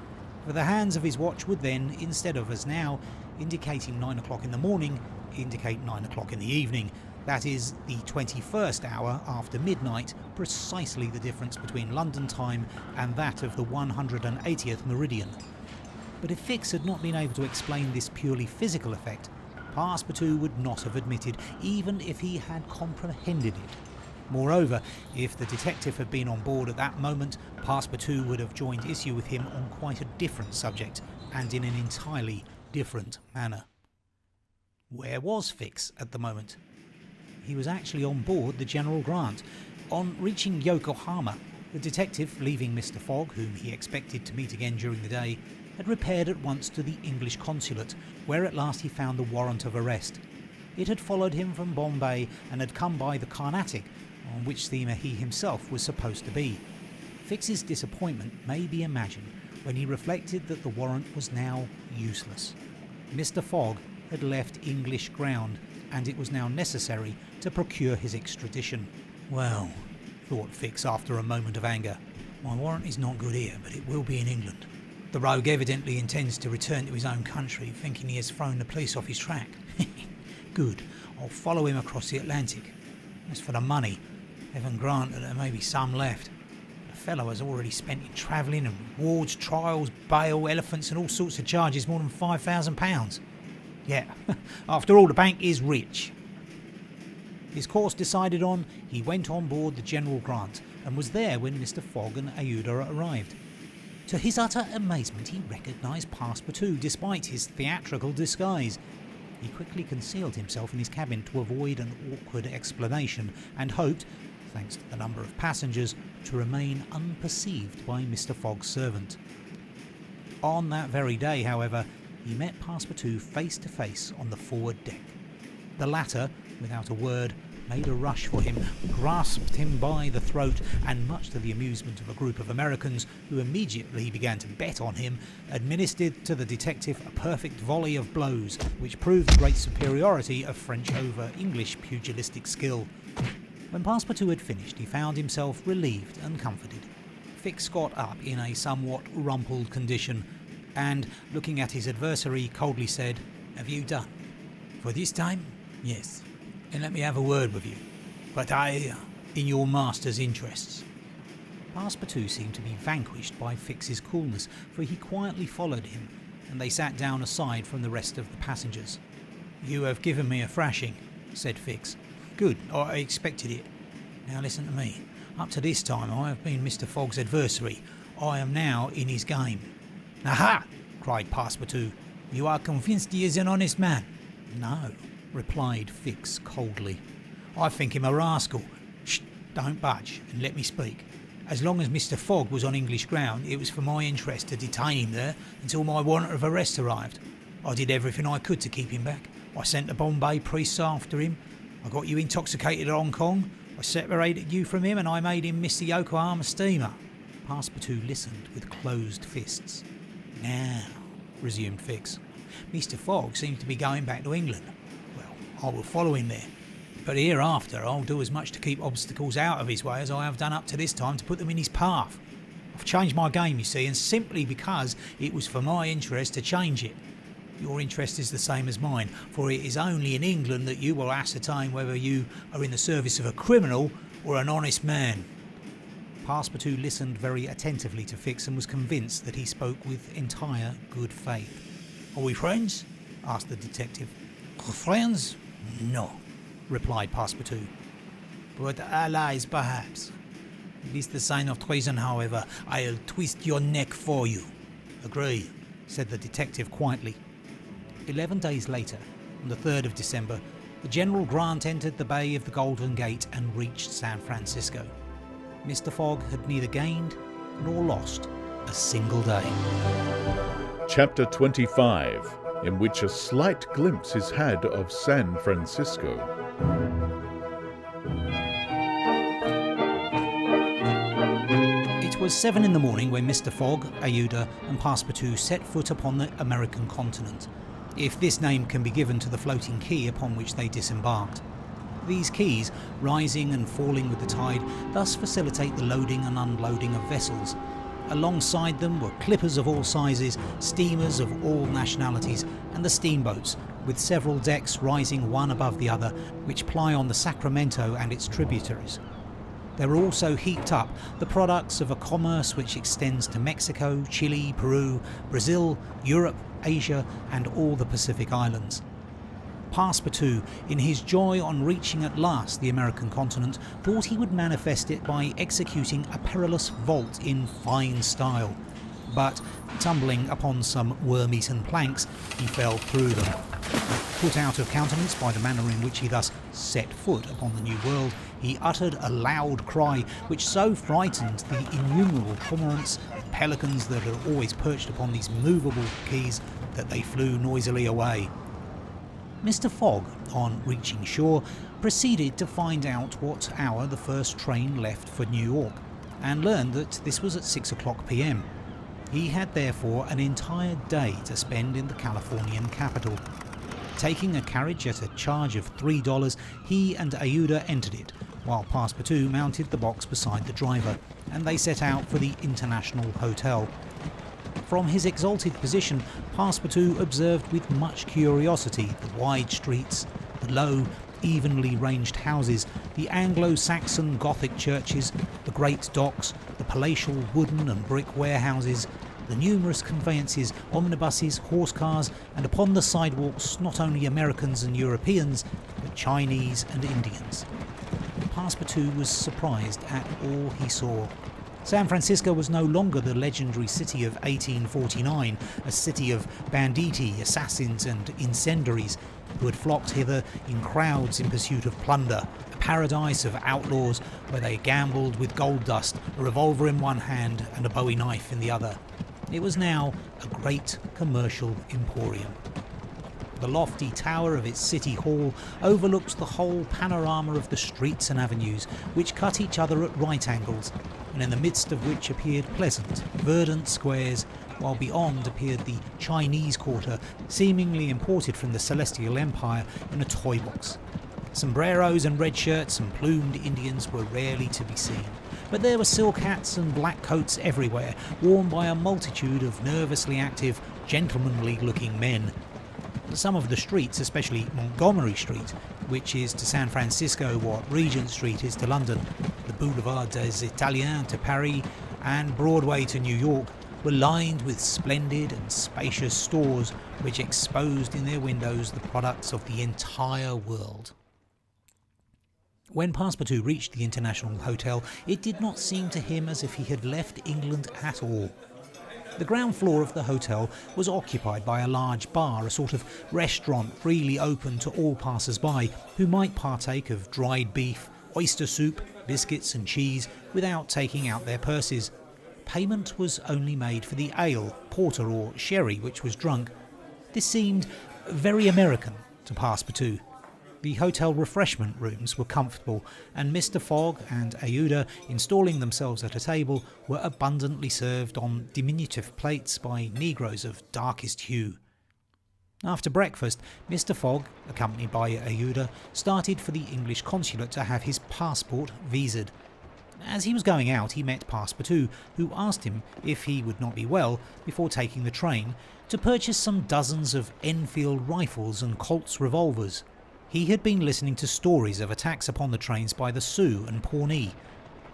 for the hands of his watch would then, instead of as now, indicating 9 o'clock in the morning, indicate 9 o'clock in the evening. That is, the 21st hour after midnight, precisely the difference between London time and that of the 180th meridian. But if Fix had not been able to explain this purely physical effect, Passepartout would not have admitted, even if he had comprehended it. Moreover, if the detective had been on board at that moment, Passepartout would have joined issue with him on quite a different subject, and in an entirely different manner. Where was Fix at the moment? He was actually on board the General Grant. On reaching Yokohama, the detective, leaving Mr. Fogg, whom he expected to meet again during the day, had repaired at once to the English consulate, where at last he found the warrant of arrest. It had followed him from Bombay and had come by the Carnatic, on which steamer he himself was supposed to be. Fix's disappointment may be imagined when he reflected that the warrant was now useless. Mr. Fogg had left English ground, and it was now necessary to procure his extradition. "Well," thought Fix after a moment of anger, "my warrant is not good here, but it will be in England. The rogue evidently intends to return to his own country, thinking he has thrown the police off his track. Good. I'll follow him across the Atlantic. As for the money, heaven grant that there may be some left. The fellow has already spent in travelling and rewards, trials, bail, elephants and all sorts of charges more than £5,000. Yeah, after all, the bank is rich. His course decided on, he went on board the General Grant and was there when Mr. Fogg and Aouda arrived. To his utter amazement, he recognised Passepartout despite his theatrical disguise. He quickly concealed himself in his cabin to avoid an awkward explanation and hoped, thanks to the number of passengers, to remain unperceived by Mr. Fogg's servant. On that very day, however, he met Passepartout face to face on the forward deck. The latter, without a word, made a rush for him, grasped him by the throat, and much to the amusement of a group of Americans who immediately began to bet on him, administered to the detective a perfect volley of blows, which proved the great superiority of French over English pugilistic skill. When Passepartout had finished, he found himself relieved and comforted. Fix got up in a somewhat rumpled condition, and, looking at his adversary, coldly said, "Have you done? For this time? Yes. Then let me have a word with you. But in your master's interests." Passepartout seemed to be vanquished by Fix's coolness, for he quietly followed him, and they sat down aside from the rest of the passengers. "You have given me a thrashing," said Fix. "Good, I expected it. Now listen to me. Up to this time I have been Mr. Fogg's adversary. I am now in his game." "Aha!" cried Passepartout. "You are convinced he is an honest man?" "No," replied Fix coldly. "I think him a rascal. Shh, don't budge, and let me speak. As long as Mr. Fogg was on English ground, it was for my interest to detain him there until my warrant of arrest arrived. I did everything I could to keep him back. I sent the Bombay priests after him. I got you intoxicated at Hong Kong. I separated you from him, and I made him miss the Yokohama steamer." Passepartout listened with closed fists. "Now," resumed Fix, "Mr. Fogg seems to be going back to England. I will follow him there, but hereafter I'll do as much to keep obstacles out of his way as I have done up to this time to put them in his path. I've changed my game, you see, and simply because it was for my interest to change it. Your interest is the same as mine, for it is only in England that you will ascertain whether you are in the service of a criminal or an honest man." Passepartout listened very attentively to Fix and was convinced that he spoke with entire good faith. "Are we friends?" asked the detective. "Friends? No," replied Passepartout. "But allies, perhaps. It is the sign of treason, however. I'll twist your neck for you." "Agree," said the detective quietly. 11 days later, on the 3rd of December, the General Grant entered the Bay of the Golden Gate and reached San Francisco. Mr. Fogg had neither gained nor lost a single day. Chapter 25, in which a slight glimpse is had of San Francisco. It was 7 in the morning when Mr. Fogg, Aouda and Passepartout set foot upon the American continent, if this name can be given to the floating quay upon which they disembarked. These quays, rising and falling with the tide, thus facilitate the loading and unloading of vessels. Alongside them were clippers of all sizes, steamers of all nationalities, and the steamboats, with several decks rising one above the other, which ply on the Sacramento and its tributaries. There were also heaped up the products of a commerce which extends to Mexico, Chile, Peru, Brazil, Europe, Asia, and all the Pacific Islands. Passepartout, in his joy on reaching at last the American continent, thought he would manifest it by executing a perilous vault in fine style. But, tumbling upon some worm-eaten planks, he fell through them. Put out of countenance by the manner in which he thus set foot upon the new world, he uttered a loud cry which so frightened the innumerable cormorants and pelicans that had always perched upon these movable quays that they flew noisily away. Mr. Fogg, on reaching shore, proceeded to find out what hour the first train left for New York, and learned that this was at 6 o'clock p.m. He had therefore an entire day to spend in the Californian capital. Taking a carriage at a charge of $3, he and Aouda entered it, while Passepartout mounted the box beside the driver, and they set out for the International Hotel. From his exalted position, Passepartout observed with much curiosity the wide streets, The low, evenly ranged houses, the Anglo-Saxon Gothic churches, the great docks, the palatial wooden and brick warehouses, the numerous conveyances, omnibuses, horse cars, and upon the sidewalks not only Americans and Europeans, but Chinese and Indians. Passepartout was surprised at all he saw. San Francisco was no longer the legendary city of 1849, a city of banditti, assassins and incendiaries who had flocked hither in crowds in pursuit of plunder, a paradise of outlaws where they gambled with gold dust, a revolver in one hand and a Bowie knife in the other. It was now a great commercial emporium. The lofty tower of its city hall overlooked the whole panorama of the streets and avenues, which cut each other at right angles, and in the midst of which appeared pleasant, verdant squares, while beyond appeared the Chinese Quarter, seemingly imported from the Celestial Empire in a toy box. Sombreros and red shirts and plumed Indians were rarely to be seen, but there were silk hats and black coats everywhere, worn by a multitude of nervously active, gentlemanly-looking men. Some of the streets, especially Montgomery Street, which is to San Francisco what Regent Street is to London, the Boulevard des Italiens to Paris, and Broadway to New York, were lined with splendid and spacious stores which exposed in their windows the products of the entire world. When Passepartout reached the International Hotel, it did not seem to him as if he had left England at all. The ground floor of the hotel was occupied by a large bar, a sort of restaurant freely open to all passers-by who might partake of dried beef, oyster soup, biscuits and cheese without taking out their purses. Payment was only made for the ale, porter or sherry which was drunk. This seemed very American to Passepartout. The hotel refreshment rooms were comfortable, and Mr. Fogg and Aouda, installing themselves at a table, were abundantly served on diminutive plates by negroes of darkest hue. After breakfast, Mr. Fogg, accompanied by Aouda, started for the English consulate to have his passport visaed. As he was going out, he met Passepartout, who asked him if he would not be well, before taking the train, to purchase some dozens of Enfield rifles and Colt's revolvers. He had been listening to stories of attacks upon the trains by the Sioux and Pawnee.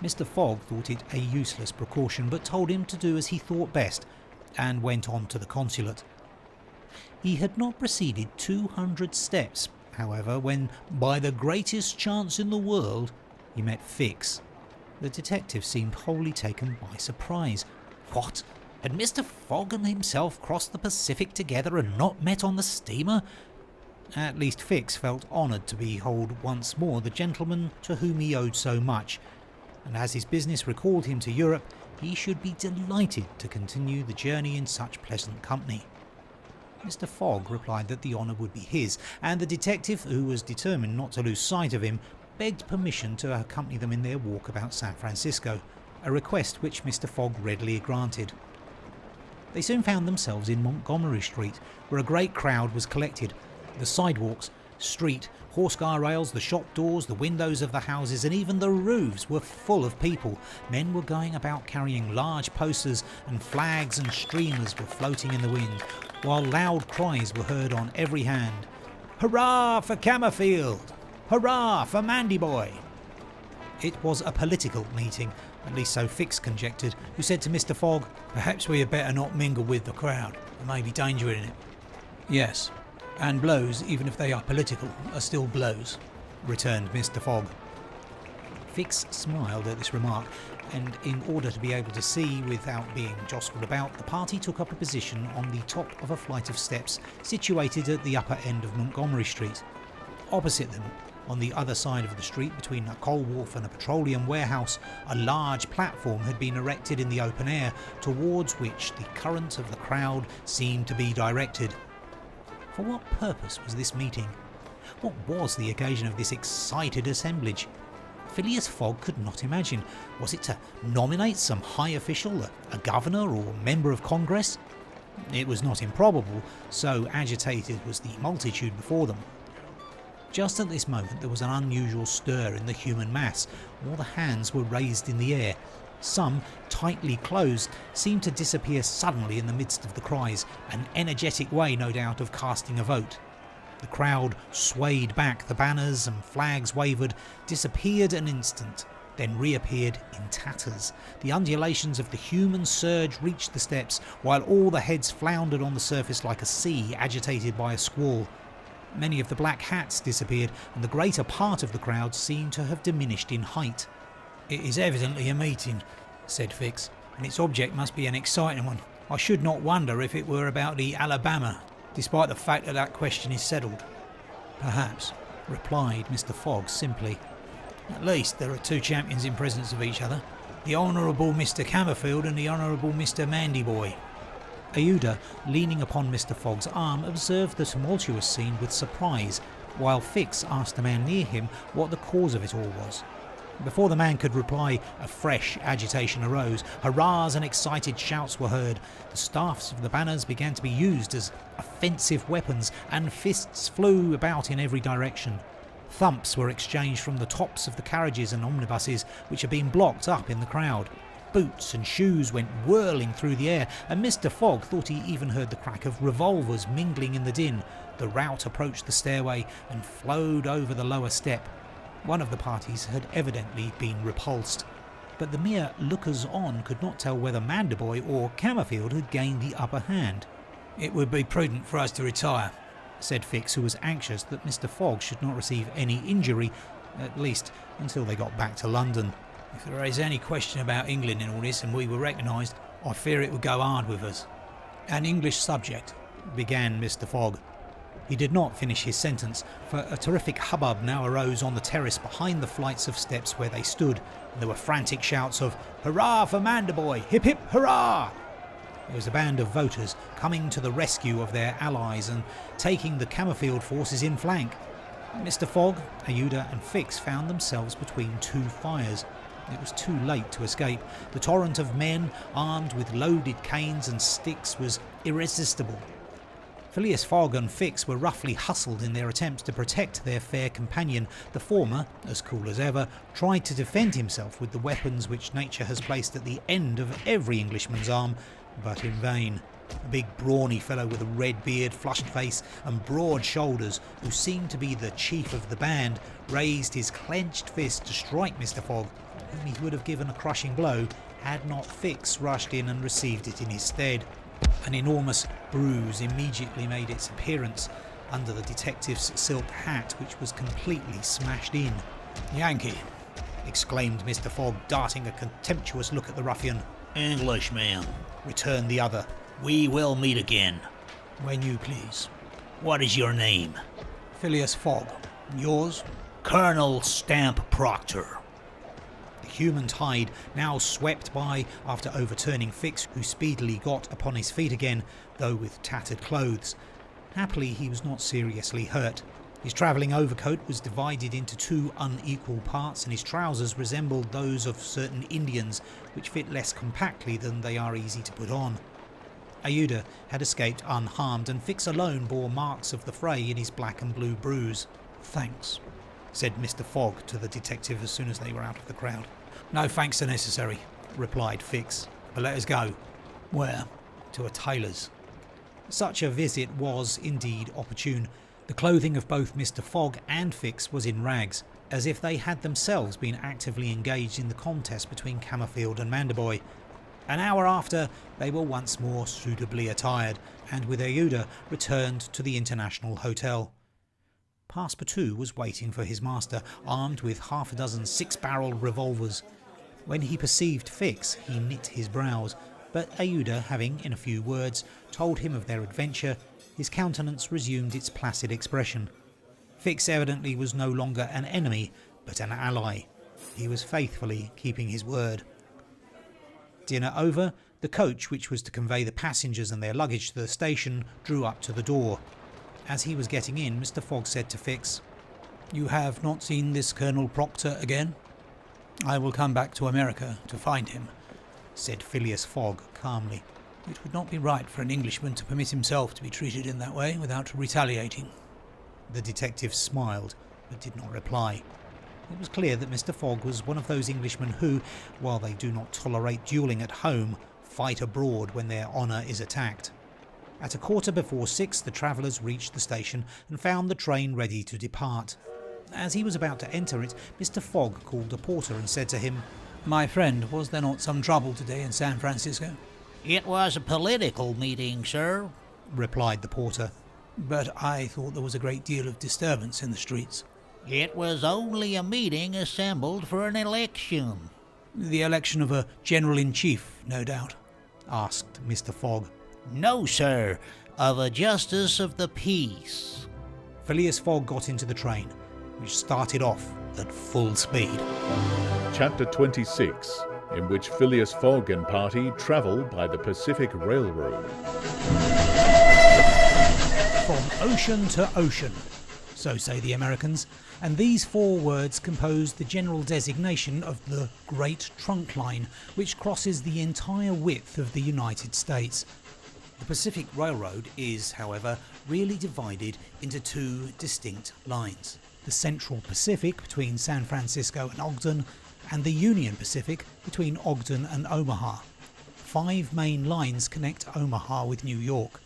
Mr. Fogg thought it a useless precaution, but told him to do as he thought best, and went on to the consulate. He had not proceeded 200 steps, however, when, by the greatest chance in the world, he met Fix. The detective seemed wholly taken by surprise. What? Had Mr. Fogg and himself crossed the Pacific together and not met on the steamer? At least Fix felt honoured to behold once more the gentleman to whom he owed so much, and as his business recalled him to Europe, he should be delighted to continue the journey in such pleasant company. Mr. Fogg replied that the honour would be his, and the detective, who was determined not to lose sight of him, begged permission to accompany them in their walk about San Francisco, a request which Mr. Fogg readily granted. They soon found themselves in Montgomery Street, where a great crowd was collected. The sidewalks, street, horse car rails, the shop doors, the windows of the houses, and even the roofs were full of people. Men were going about carrying large posters, and flags and streamers were floating in the wind, while loud cries were heard on every hand. "Hurrah for Camerfield! Hurrah for Mandy Boy!" It was a political meeting, at least so Fix conjectured, who said to Mr. Fogg, "Perhaps we had better not mingle with the crowd. There may be danger in it." Yes, and blows, even if they are political, are still blows, returned Mr. Fogg. Fix smiled at this remark, and in order to be able to see without being jostled about, the party took up a position on the top of a flight of steps situated at the upper end of Montgomery Street. Opposite them, on the other side of the street, between a coal wharf and a petroleum warehouse, a large platform had been erected in the open air, towards which the current of the crowd seemed to be directed. For what purpose was this meeting? What was the occasion of this excited assemblage? Phileas Fogg could not imagine. Was it to nominate some high official, a governor or member of Congress? It was not improbable, so agitated was the multitude before them. Just at this moment there was an unusual stir in the human mass. All the hands were raised in the air. Some, tightly closed, seemed to disappear suddenly in the midst of the cries, an energetic way, no doubt, of casting a vote. The crowd swayed back, the banners and flags wavered, disappeared an instant, then reappeared in tatters. The undulations of the human surge reached the steps, while all the heads floundered on the surface like a sea agitated by a squall. Many of the black hats disappeared, and the greater part of the crowd seemed to have diminished in height. "It is evidently a meeting," said Fix, "and its object must be an exciting one. I should not wonder if it were about the Alabama, despite the fact that question is settled." "Perhaps," replied Mr. Fogg simply. "At least there are two champions in presence of each other, the Honourable Mr. Cammerfield and the Honourable Mr. Mandyboy." Ayuda, leaning upon Mr. Fogg's arm, observed the tumultuous scene with surprise, while Fix asked the man near him what the cause of it all was. Before the man could reply, a fresh agitation arose. Hurrahs and excited shouts were heard. The staffs of the banners began to be used as offensive weapons, and fists flew about in every direction. Thumps were exchanged from the tops of the carriages and omnibuses, which had been blocked up in the crowd. Boots and shoes went whirling through the air, and Mr. Fogg thought he even heard the crack of revolvers mingling in the din. The rout approached the stairway and flowed over the lower step. One of the parties had evidently been repulsed, but the mere lookers-on could not tell whether Mandyboy or Cammerfield had gained the upper hand. "It would be prudent for us to retire," said Fix, who was anxious that Mr. Fogg should not receive any injury, at least until they got back to London. "If there is any question about England in all this and we were recognised, I fear it would go hard with us." "An English subject," began Mr. Fogg. He did not finish his sentence, for a terrific hubbub now arose on the terrace behind the flights of steps where they stood, and there were frantic shouts of "Hurrah for Mandyboy! Hip hip hurrah!" It was a band of voters coming to the rescue of their allies and taking the Cammerfield forces in flank. Mr. Fogg, Ayuda and Fix found themselves between two fires. It was too late to escape. The torrent of men, armed with loaded canes and sticks, was irresistible. Phileas Fogg and Fix were roughly hustled in their attempts to protect their fair companion. The former, as cool as ever, tried to defend himself with the weapons which nature has placed at the end of every Englishman's arm, but in vain. A big brawny fellow with a red beard, flushed face and broad shoulders, who seemed to be the chief of the band, raised his clenched fist to strike Mr. Fogg, whom he would have given a crushing blow had not Fix rushed in and received it in his stead. An enormous bruise immediately made its appearance under the detective's silk hat, which was completely smashed in. "Yankee," exclaimed Mr. Fogg, darting a contemptuous look at the ruffian. "Englishman," returned the other. "we will meet again. "When you please." What is your name?" "Phileas Fogg. Yours?" "Colonel Stamp Proctor." The human tide now swept by after overturning Fix, who speedily got upon his feet again, though with tattered clothes. Happily he was not seriously hurt. His travelling overcoat was divided into two unequal parts, and his trousers resembled those of certain Indians, which fit less compactly than they are easy to put on. Ayuda had escaped unharmed, and Fix alone bore marks of the fray in his black and blue bruise. "Thanks," said Mr. Fogg to the detective as soon as they were out of the crowd. "No thanks are necessary," replied Fix. "but let us go." "Where?" "To a tailor's." Such a visit was indeed opportune. The clothing of both Mr. Fogg and Fix was in rags, as if they had themselves been actively engaged in the contest between Cammerfield and Mandyboy. An hour after, they were once more suitably attired, and with Ayuda returned to the International Hotel. Passepartout was waiting for his master, armed with half a dozen six-barreled revolvers. When he perceived Fix, he knit his brows, but Ayuda, having, in a few words, told him of their adventure, his countenance resumed its placid expression. Fix evidently was no longer an enemy, but an ally. He was faithfully keeping his word. Dinner over, the coach, which was to convey the passengers and their luggage to the station, drew up to the door. As he was getting in, Mr. Fogg said to Fix, "You have not seen this Colonel Proctor again?" "I will come back to America to find him," said Phileas Fogg calmly. "It would not be right for an Englishman to permit himself to be treated in that way without retaliating." The detective smiled, but did not reply. It was clear that Mr. Fogg was one of those Englishmen who, while they do not tolerate duelling at home, fight abroad when their honour is attacked. At 6:15, the travellers reached the station and found the train ready to depart. As he was about to enter it, Mr. Fogg called a porter and said to him, My friend, was there not some trouble today in San Francisco? It was a political meeting, sir, replied the porter. But I thought there was a great deal of disturbance in the streets. It was only a meeting assembled for an election. The election of a general-in-chief, no doubt, asked Mr. Fogg. No, sir, of a justice of the peace. Phileas Fogg got into the train, which started off at full speed. Chapter 26, in which Phileas Fogg and party travel by the Pacific Railroad. From ocean to ocean, so say the Americans, and these 4 words compose the general designation of the Great Trunk Line, which crosses the entire width of the United States. The Pacific Railroad is, however, really divided into 2 distinct lines. The Central Pacific between San Francisco and Ogden, and the Union Pacific between Ogden and Omaha. 5 main lines connect Omaha with New York.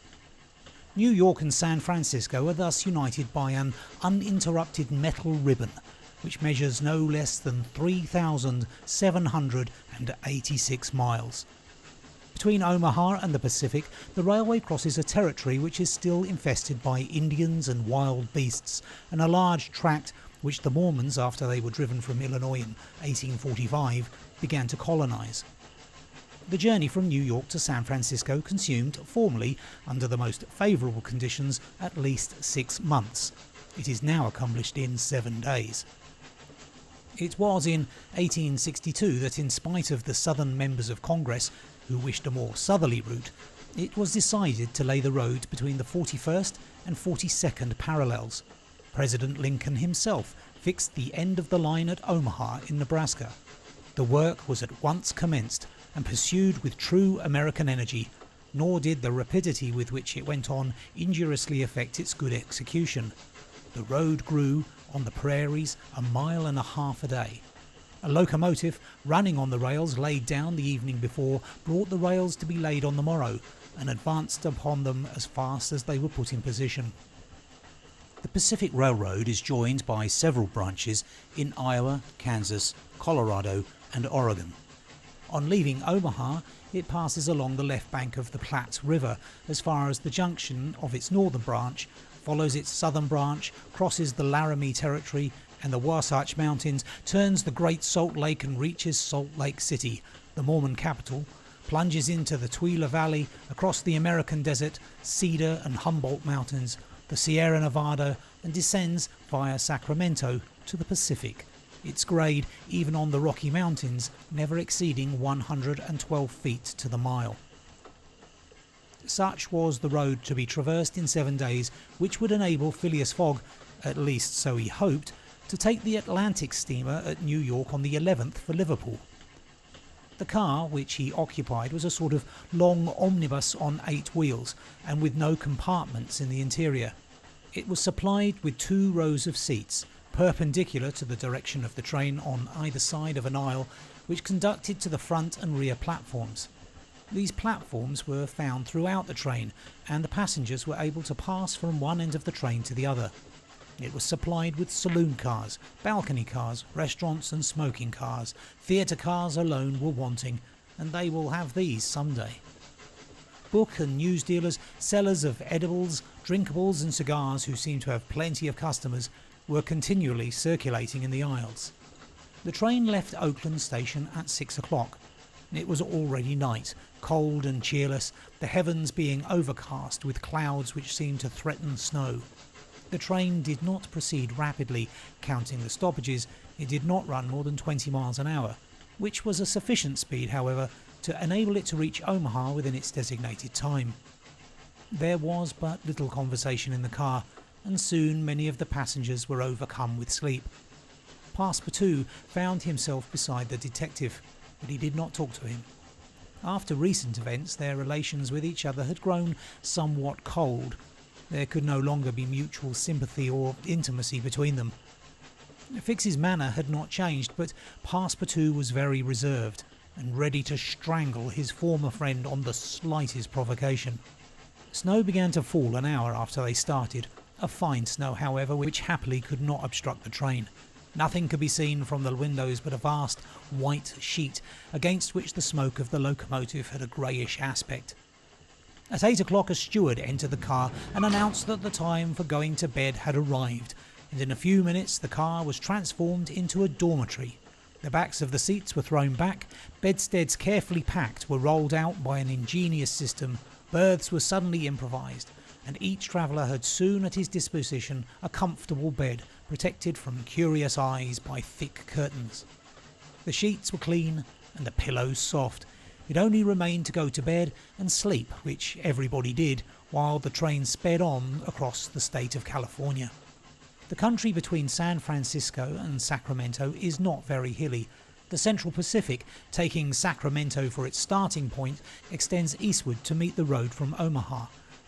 New York and San Francisco are thus united by an uninterrupted metal ribbon, which measures no less than 3,786 miles. Between Omaha and the Pacific, the railway crosses a territory which is still infested by Indians and wild beasts, and a large tract which the Mormons, after they were driven from Illinois in 1845, began to colonize. The journey from New York to San Francisco consumed, formerly, under the most favourable conditions, at least 6 months. It is now accomplished in 7 days. It was in 1862 that, in spite of the Southern members of Congress, who wished a more southerly route, it was decided to lay the road between the 41st and 42nd parallels. President Lincoln himself fixed the end of the line at Omaha in Nebraska. The work was at once commenced and pursued with true American energy, nor did the rapidity with which it went on injuriously affect its good execution. The road grew, on the prairies, 1.5 miles a day. A locomotive running on the rails laid down the evening before brought the rails to be laid on the morrow, and advanced upon them as fast as they were put in position. The Pacific Railroad is joined by several branches in Iowa, Kansas, Colorado, and Oregon. On leaving Omaha, it passes along the left bank of the Platte River as far as the junction of its northern branch, follows its southern branch, crosses the Laramie Territory and the Wasatch Mountains, turns the Great Salt Lake and reaches Salt Lake City, the Mormon capital, plunges into the Tooele Valley, across the American Desert, Cedar and Humboldt Mountains, the Sierra Nevada, and descends via Sacramento to the Pacific, its grade, even on the Rocky Mountains, never exceeding 112 feet to the mile. Such was the road to be traversed in 7 days, which would enable Phileas Fogg, at least so he hoped, to take the Atlantic steamer at New York on the 11th for Liverpool. The car which he occupied was a sort of long omnibus on 8 wheels, and with no compartments in the interior. It was supplied with 2 rows of seats, perpendicular to the direction of the train on either side of an aisle, which conducted to the front and rear platforms. These platforms were found throughout the train, and the passengers were able to pass from one end of the train to the other. It was supplied with saloon cars, balcony cars, restaurants and smoking cars. Theatre cars alone were wanting, and they will have these someday. Book and news dealers, sellers of edibles, drinkables and cigars, who seemed to have plenty of customers, were continually circulating in the aisles. The train left Oakland station at 6 o'clock. It was already night, cold and cheerless, the heavens being overcast with clouds which seemed to threaten snow. The train did not proceed rapidly. Counting the stoppages, it did not run more than 20 miles an hour, which was a sufficient speed, however, to enable it to reach Omaha within its designated time. There was but little conversation in the car, and soon many of the passengers were overcome with sleep. Passepartout found himself beside the detective, but he did not talk to him. After recent events, their relations with each other had grown somewhat cold. There could no longer be mutual sympathy or intimacy between them. Fix's manner had not changed, but Passepartout was very reserved and ready to strangle his former friend on the slightest provocation. Snow began to fall an hour after they started. A fine snow, however, which happily could not obstruct the train. Nothing could be seen from the windows but a vast white sheet against which the smoke of the locomotive had a greyish aspect. At 8 o'clock a steward entered the car and announced that the time for going to bed had arrived, and in a few minutes the car was transformed into a dormitory. The backs of the seats were thrown back, bedsteads carefully packed were rolled out by an ingenious system, berths were suddenly improvised, and each traveller had soon at his disposition a comfortable bed, protected from curious eyes by thick curtains. The sheets were clean and the pillows soft. It only remained to go to bed and sleep, which everybody did, while the train sped on across the state of California. The country between San Francisco and Sacramento is not very hilly. The Central Pacific, taking Sacramento for its starting point, extends eastward to meet the road from Omaha.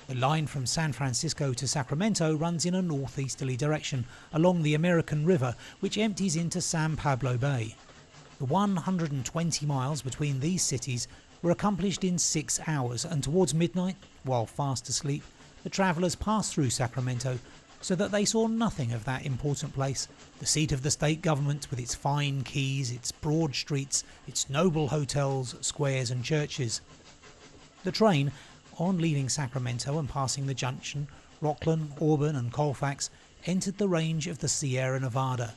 The line from San Francisco to Sacramento runs in a northeasterly direction along the American River, which empties into San Pablo Bay. The 120 miles between these cities were accomplished in 6 hours, and towards midnight, while fast asleep, the travellers passed through Sacramento, so that they saw nothing of that important place, the seat of the state government with its fine quays, its broad streets, its noble hotels, squares and churches. The train, on leaving Sacramento and passing the junction, Rocklin, Auburn and Colfax, entered the range of the Sierra Nevada.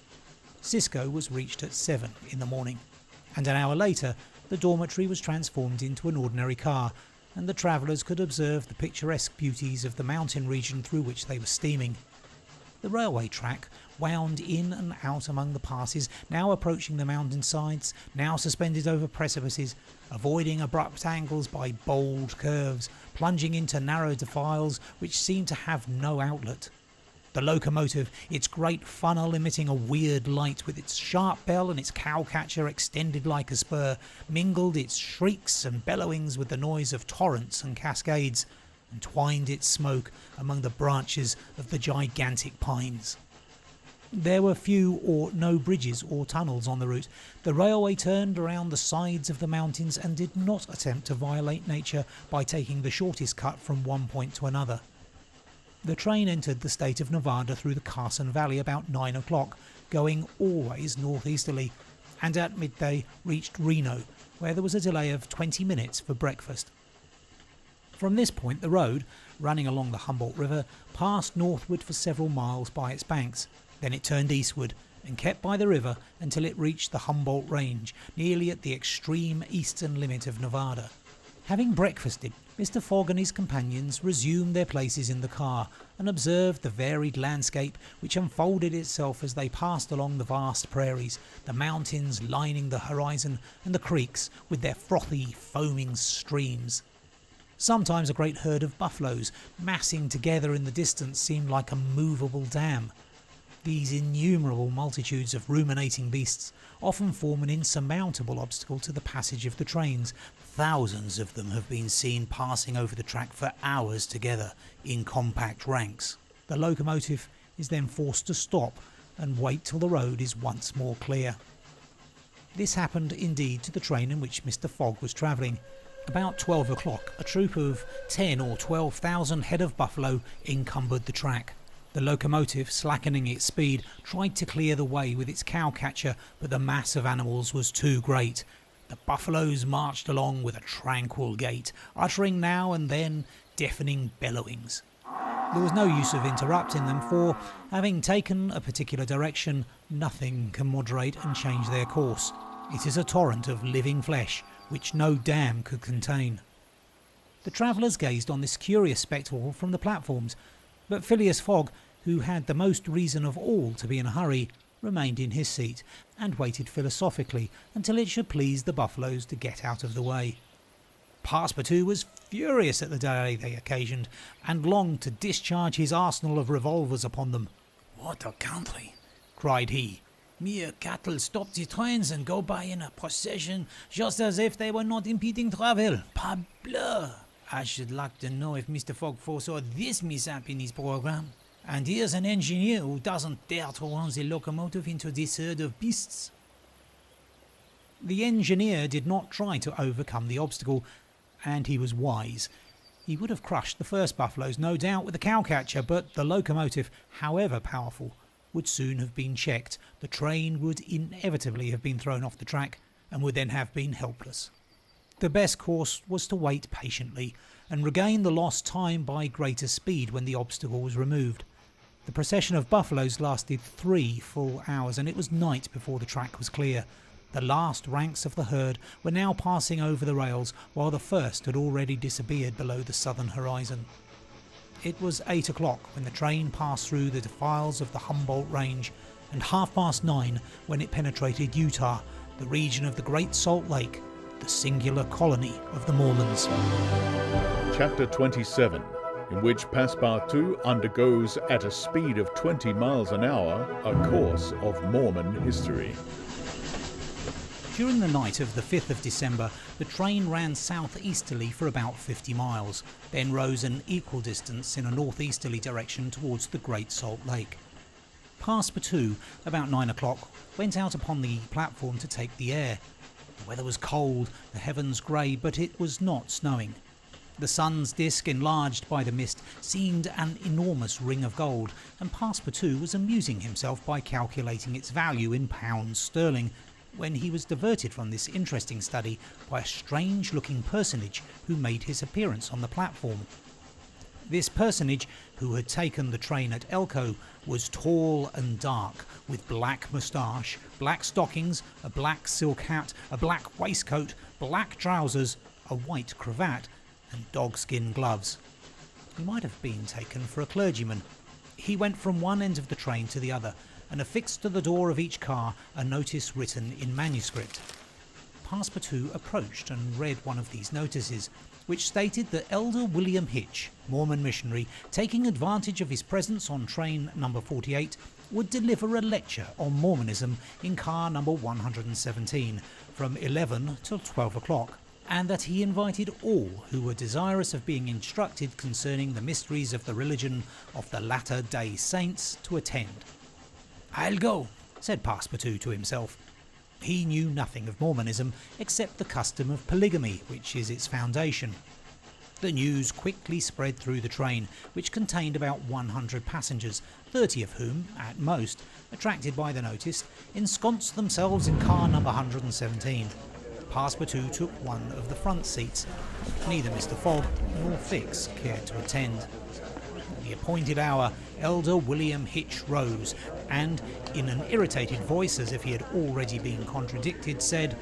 Cisco was reached at 7 in the morning, and an hour later the dormitory was transformed into an ordinary car, and the travellers could observe the picturesque beauties of the mountain region through which they were steaming. The railway track wound in and out among the passes, now approaching the mountain sides, now suspended over precipices, avoiding abrupt angles by bold curves, plunging into narrow defiles which seemed to have no outlet. The locomotive, its great funnel emitting a weird light with its sharp bell and its cowcatcher extended like a spur, mingled its shrieks and bellowings with the noise of torrents and cascades, and twined its smoke among the branches of the gigantic pines. There were few or no bridges or tunnels on the route. The railway turned around the sides of the mountains and did not attempt to violate nature by taking the shortest cut from one point to another. The train entered the state of Nevada through the Carson Valley about 9 o'clock, going always northeasterly, and at midday reached Reno, where there was a delay of 20 minutes for breakfast. From this point the road, running along the Humboldt River, passed northward for several miles by its banks. Then it turned eastward and kept by the river until it reached the Humboldt Range, nearly at the extreme eastern limit of Nevada. Having breakfasted, Mr. Fogg and his companions resumed their places in the car and observed the varied landscape which unfolded itself as they passed along the vast prairies, the mountains lining the horizon, and the creeks with their frothy, foaming streams. Sometimes a great herd of buffaloes, massing together in the distance, seemed like a movable dam. These innumerable multitudes of ruminating beasts often form an insurmountable obstacle to the passage of the trains. Thousands of them have been seen passing over the track for hours together in compact ranks. The locomotive is then forced to stop and wait till the road is once more clear. This happened indeed to the train in which Mr. Fogg was travelling. About 12 o'clock, a troop of 10 or 12,000 head of buffalo encumbered the track. The locomotive, slackening its speed, tried to clear the way with its cowcatcher, but the mass of animals was too great. The buffaloes marched along with a tranquil gait, uttering now and then deafening bellowings. There was no use of interrupting them, for, having taken a particular direction, nothing can moderate and change their course. It is a torrent of living flesh, which no dam could contain. The travellers gazed on this curious spectacle from the platforms, but Phileas Fogg, who had the most reason of all to be in a hurry, remained in his seat and waited philosophically until it should please the buffaloes to get out of the way. Passepartout was furious at the delay they occasioned, and longed to discharge his arsenal of revolvers upon them. "What a country!" cried he. "Mere cattle stop the trains and go by in a procession just as if they were not impeding travel. Parbleu! I should like to know if Mr. Fogg foresaw this mishap in his program. And here's an engineer who doesn't dare to run the locomotive into this herd of beasts." The engineer did not try to overcome the obstacle, and he was wise. He would have crushed the first buffaloes, no doubt, with the cowcatcher, but the locomotive, however powerful, would soon have been checked. The train would inevitably have been thrown off the track and would then have been helpless. The best course was to wait patiently and regain the lost time by greater speed when the obstacle was removed. The procession of buffaloes lasted 3 full hours, and it was night before the track was clear. The last ranks of the herd were now passing over the rails, while the first had already disappeared below the southern horizon. It was 8 o'clock when the train passed through the defiles of the Humboldt Range, and 9:30 when it penetrated Utah, the region of the Great Salt Lake, the singular colony of the Mormons. Chapter 27, in which Passepartout undergoes at a speed of 20 miles an hour a course of Mormon history. During the night of the 5th of December, the train ran southeasterly for about 50 miles, then rose an equal distance in a northeasterly direction towards the Great Salt Lake. Passepartout, about 9 o'clock, went out upon the platform to take the air. The weather was cold, the heavens grey, but it was not snowing. The sun's disk, enlarged by the mist, seemed an enormous ring of gold, and Passepartout was amusing himself by calculating its value in pounds sterling, when he was diverted from this interesting study by a strange-looking personage who made his appearance on the platform. This personage, who had taken the train at Elko, was tall and dark, with black moustache, black stockings, a black silk hat, a black waistcoat, black trousers, a white cravat, and dogskin gloves. He might have been taken for a clergyman. He went from one end of the train to the other, and affixed to the door of each car a notice written in manuscript. Passepartout approached and read one of these notices, which stated that Elder William Hitch, Mormon missionary, taking advantage of his presence on train number 48, would deliver a lecture on Mormonism in car number 117 from 11 till 12 o'clock, and that he invited all who were desirous of being instructed concerning the mysteries of the religion of the Latter-day Saints to attend. "I'll go," said Passepartout to himself. He knew nothing of Mormonism except the custom of polygamy, which is its foundation. The news quickly spread through the train, which contained about 100 passengers, 30 of whom, at most, attracted by the notice, ensconced themselves in car number 117. Passepartout took one of the front seats. Neither Mr. Fogg nor Fix cared to attend. At the appointed hour, Elder William Hitch rose and, in an irritated voice as if he had already been contradicted, said,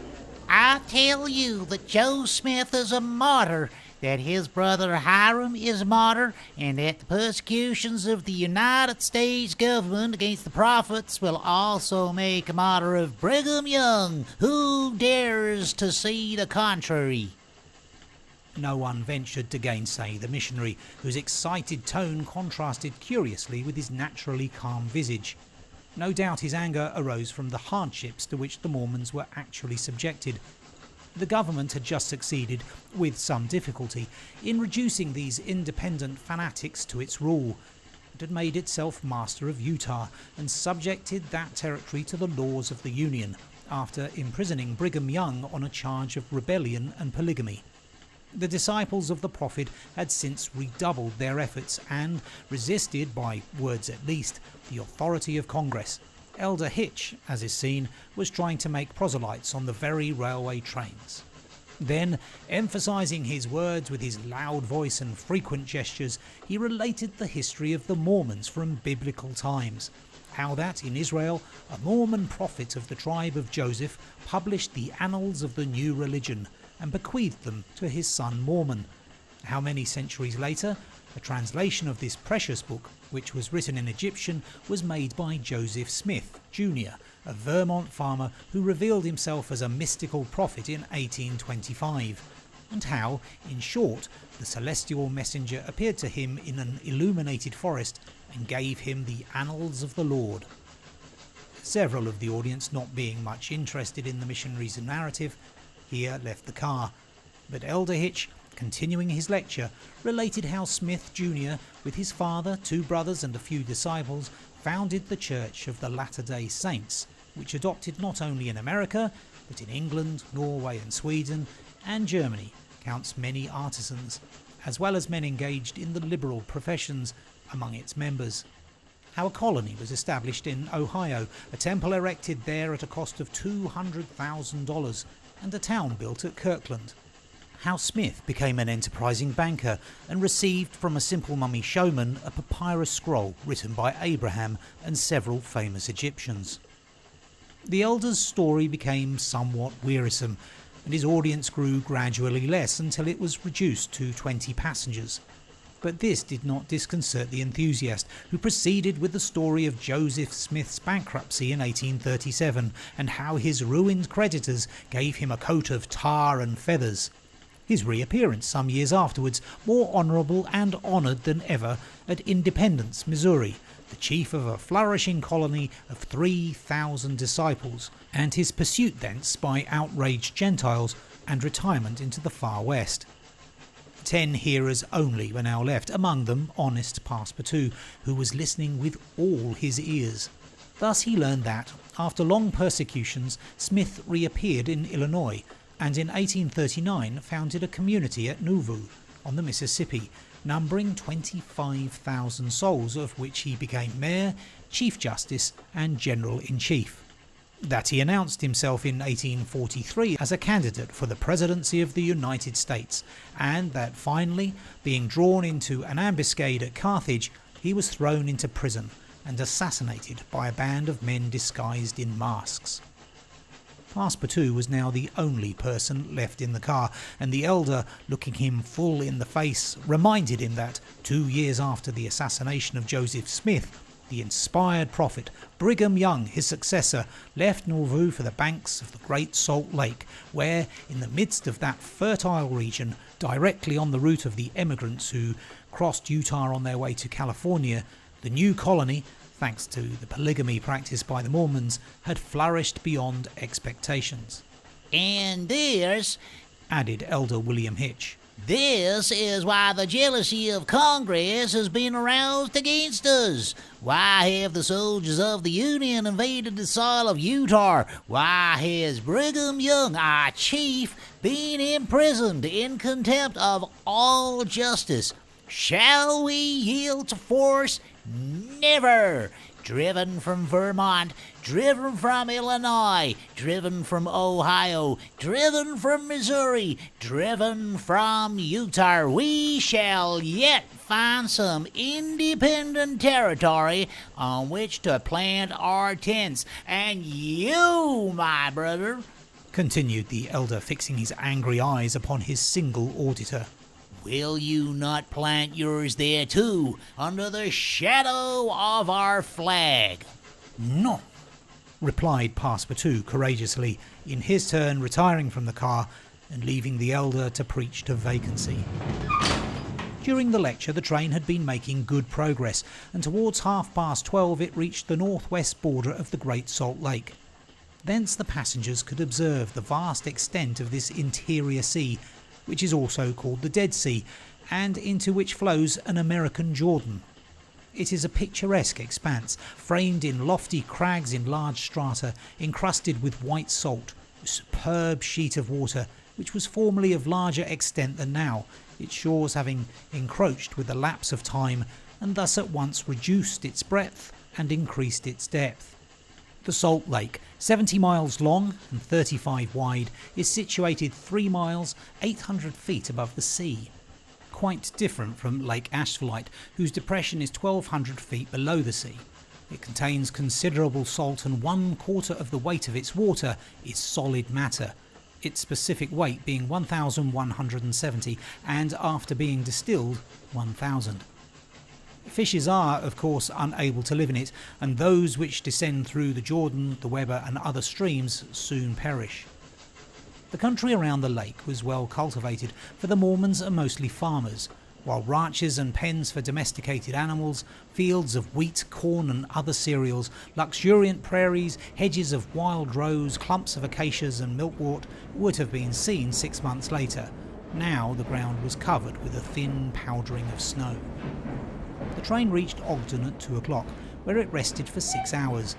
"I tell you that Joe Smith is a martyr, that his brother Hiram is a martyr, and that the persecutions of the United States government against the prophets will also make a martyr of Brigham Young. Who dares to say the contrary?" No one ventured to gainsay the missionary, whose excited tone contrasted curiously with his naturally calm visage. No doubt his anger arose from the hardships to which the Mormons were actually subjected. The government had just succeeded, with some difficulty, in reducing these independent fanatics to its rule. It had made itself master of Utah and subjected that territory to the laws of the Union, after imprisoning Brigham Young on a charge of rebellion and polygamy. The disciples of the prophet had since redoubled their efforts and resisted, by words at least, the authority of Congress. Elder Hitch, as is seen, was trying to make proselytes on the very railway trains. Then, emphasizing his words with his loud voice and frequent gestures, he related the history of the Mormons from biblical times. How that, in Israel, a Mormon prophet of the tribe of Joseph published the annals of the new religion and bequeathed them to his son Mormon. How many centuries later, a translation of this precious book, which was written in Egyptian, was made by Joseph Smith, Jr., a Vermont farmer who revealed himself as a mystical prophet in 1825, and how, in short, the celestial messenger appeared to him in an illuminated forest and gave him the annals of the Lord. Several of the audience, not being much interested in the missionary's narrative, here left the car, but Elder Hitch, continuing his lecture, related how Smith Jr., with his father, 2 brothers and a few disciples, founded the Church of the Latter-day Saints, which adopted not only in America, but in England, Norway and Sweden, and Germany, counts many artisans, as well as men engaged in the liberal professions among its members. How a colony was established in Ohio, a temple erected there at a cost of $200,000, and a town built at Kirkland. How Smith became an enterprising banker and received from a simple mummy showman a papyrus scroll written by Abraham and several famous Egyptians. The elder's story became somewhat wearisome, and his audience grew gradually less until it was reduced to 20 passengers. But this did not disconcert the enthusiast, who proceeded with the story of Joseph Smith's bankruptcy in 1837 and how his ruined creditors gave him a coat of tar and feathers. His reappearance some years afterwards, more honourable and honoured than ever, at Independence, Missouri, the chief of a flourishing colony of 3,000 disciples, and his pursuit thence by outraged Gentiles and retirement into the far west. 10 hearers only were now left, among them honest Passepartout, who was listening with all his ears. Thus he learned that, after long persecutions, Smith reappeared in Illinois, and in 1839 founded a community at Nauvoo, on the Mississippi, numbering 25,000 souls, of which he became mayor, chief justice, and general-in-chief. That he announced himself in 1843 as a candidate for the presidency of the United States, and that finally, being drawn into an ambuscade at Carthage, he was thrown into prison and assassinated by a band of men disguised in masks. Passepartout was now the only person left in the car, and the elder, looking him full in the face, reminded him that 2 years after the assassination of Joseph Smith, the inspired prophet Brigham Young, his successor, left Nauvoo for the banks of the Great Salt Lake, where, in the midst of that fertile region, directly on the route of the emigrants who crossed Utah on their way to California, the new colony, thanks to the polygamy practiced by the Mormons, had flourished beyond expectations. And this, added Elder William Hitch, this is why the jealousy of Congress has been aroused against us. Why have the soldiers of the Union invaded the soil of Utah? Why has Brigham Young, our chief, been imprisoned in contempt of all justice? Shall we yield to force? Never! Driven from Vermont, driven from Illinois, driven from Ohio, driven from Missouri, driven from Utah, we shall yet find some independent territory on which to plant our tents. And you, my brother, continued the elder, fixing his angry eyes upon his single auditor, will you not plant yours there too, under the shadow of our flag? No, replied Passepartout courageously, in his turn retiring from the car and leaving the elder to preach to vacancy. During the lecture the train had been making good progress, and towards 12:30 it reached the northwest border of the Great Salt Lake. Thence the passengers could observe the vast extent of this interior sea, which is also called the Dead Sea, and into which flows an American Jordan. It is a picturesque expanse, framed in lofty crags in large strata, encrusted with white salt, a superb sheet of water, which was formerly of larger extent than now, its shores having encroached with the lapse of time, and thus at once reduced its breadth and increased its depth. The Salt Lake, 70 miles long and 35 wide, is situated 3 miles, 800 feet above the sea. Quite different from Lake Asphalt, whose depression is 1,200 feet below the sea. It contains considerable salt, and 1/4 of the weight of its water is solid matter, its specific weight being 1,170, and after being distilled, 1,000. Fishes are, of course, unable to live in it, and those which descend through the Jordan, the Weber and other streams soon perish. The country around the lake was well cultivated, for the Mormons are mostly farmers, while ranches and pens for domesticated animals, fields of wheat, corn and other cereals, luxuriant prairies, hedges of wild rose, clumps of acacias and milkwort would have been seen 6 months later. Now the ground was covered with a thin powdering of snow. The train reached Ogden at 2 o'clock, where it rested for 6 hours.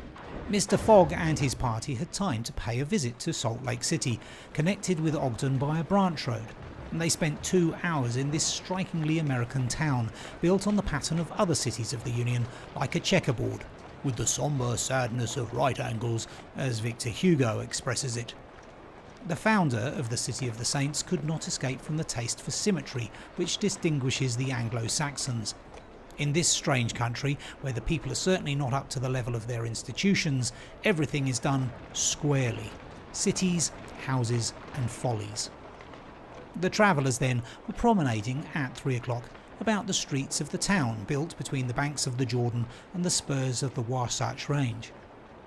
Mr. Fogg and his party had time to pay a visit to Salt Lake City, connected with Ogden by a branch road. and they spent 2 hours in this strikingly American town, built on the pattern of other cities of the Union, like a checkerboard, with the sombre sadness of right angles, as Victor Hugo expresses it. The founder of the City of the Saints could not escape from the taste for symmetry which distinguishes the Anglo-Saxons. In this strange country, where the people are certainly not up to the level of their institutions, everything is done squarely. Cities, houses and follies. The travellers then were promenading at 3 o'clock about the streets of the town built between the banks of the Jordan and the spurs of the Wasatch Range.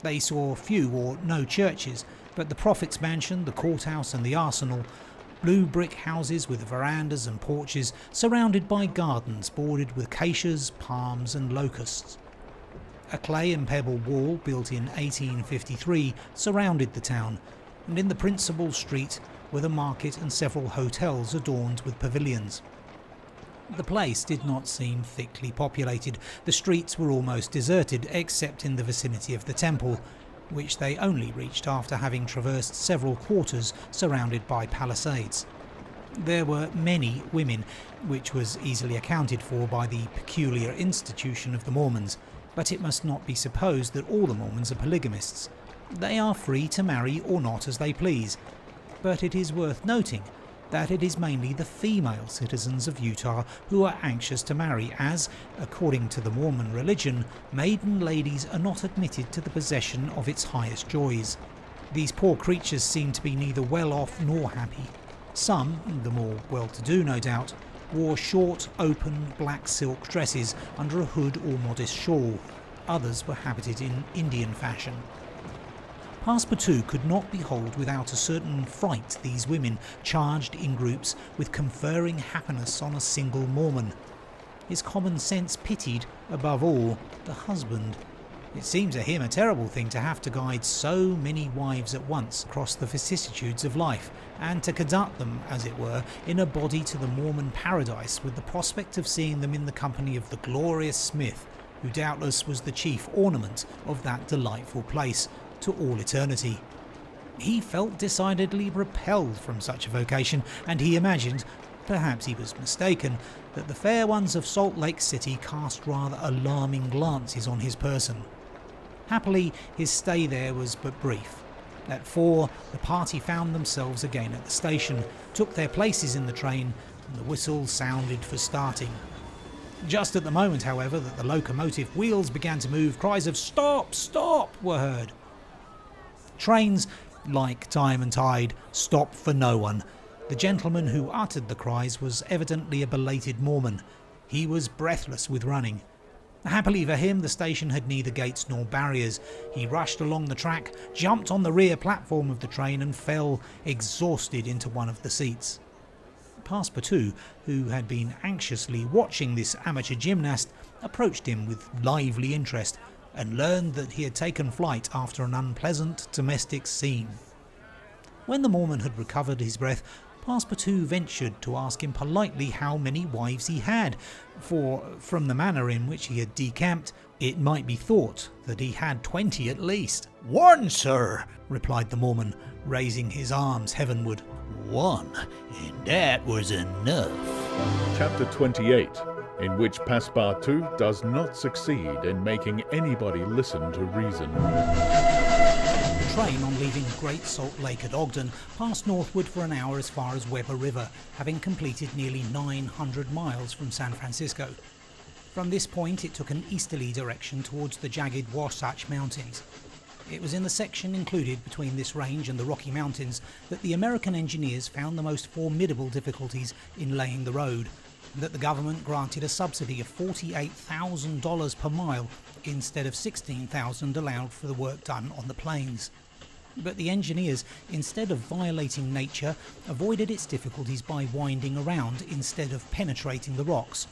They saw few or no churches, but the Prophet's mansion, the courthouse and the arsenal, blue brick houses with verandas and porches surrounded by gardens bordered with acacias, palms and locusts. A clay and pebble wall built in 1853 surrounded the town, and in the principal street were the market and several hotels adorned with pavilions. The place did not seem thickly populated. The streets were almost deserted, except in the vicinity of the temple, which they only reached after having traversed several quarters surrounded by palisades. There were many women, which was easily accounted for by the peculiar institution of the Mormons, but it must not be supposed that all the Mormons are polygamists. They are free to marry or not as they please, but it is worth noting that it is mainly the female citizens of Utah who are anxious to marry, as, according to the Mormon religion, maiden ladies are not admitted to the possession of its highest joys. These poor creatures seem to be neither well off nor happy. Some, the more well-to-do no doubt, wore short, open, black silk dresses under a hood or modest shawl. Others were habited in Indian fashion. Passepartout could not behold without a certain fright these women charged in groups with conferring happiness on a single Mormon. His common sense pitied, above all, the husband. It seemed to him a terrible thing to have to guide so many wives at once across the vicissitudes of life, and to conduct them, as it were, in a body to the Mormon paradise, with the prospect of seeing them in the company of the glorious Smith, who doubtless was the chief ornament of that delightful place, to all eternity. He felt decidedly repelled from such a vocation, and he imagined, perhaps he was mistaken, that the fair ones of Salt Lake City cast rather alarming glances on his person. Happily, his stay there was but brief. At 4, the party found themselves again at the station, took their places in the train, and the whistle sounded for starting. Just at the moment, however, that the locomotive wheels began to move, cries of "Stop! Stop!" were heard. Trains, like time and tide, stop for no one. The gentleman who uttered the cries was evidently a belated Mormon. He was breathless with running. Happily for him, the station had neither gates nor barriers. He rushed along the track, jumped on the rear platform of the train and fell exhausted into one of the seats. Passepartout, who had been anxiously watching this amateur gymnast, approached him with lively interest, and learned that he had taken flight after an unpleasant domestic scene. When the Mormon had recovered his breath, Passepartout ventured to ask him politely how many wives he had, for from the manner in which he had decamped, it might be thought that he had 20 at least. "One, sir," replied the Mormon, raising his arms heavenward. "One, and that was enough." Chapter 28, in which Passepartout does not succeed in making anybody listen to reason. The train, on leaving Great Salt Lake at Ogden, passed northward for an hour as far as Weber River, having completed nearly 900 miles from San Francisco. From this point it took an easterly direction towards the jagged Wasatch Mountains. It was in the section included between this range and the Rocky Mountains that the American engineers found the most formidable difficulties in laying the road, and that the government granted a subsidy of $48,000 per mile instead of $16,000 allowed for the work done on the plains. But the engineers, instead of violating nature, avoided its difficulties by winding around instead of penetrating the rocks.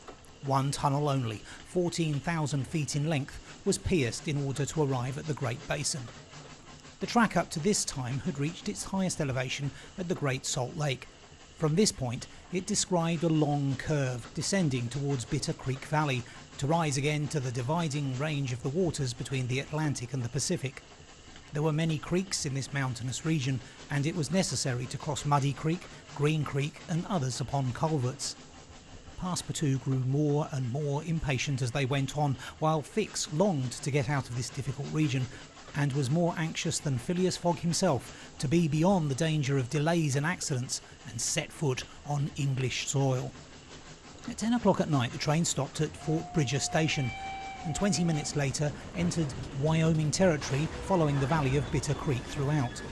One tunnel only, 14,000 feet in length, was pierced in order to arrive at the Great Basin. The track up to this time had reached its highest elevation at the Great Salt Lake. From this point, it described a long curve descending towards Bitter Creek Valley, to rise again to the dividing range of the waters between the Atlantic and the Pacific. There were many creeks in this mountainous region, and it was necessary to cross Muddy Creek, Green Creek and others upon culverts. Passepartout grew more and more impatient as they went on, while Fix longed to get out of this difficult region, and was more anxious than Phileas Fogg himself to be beyond the danger of delays and accidents and set foot on English soil. At 10 o'clock at night the train stopped at Fort Bridger Station, and 20 minutes later entered Wyoming territory following the valley of Bitter Creek throughout.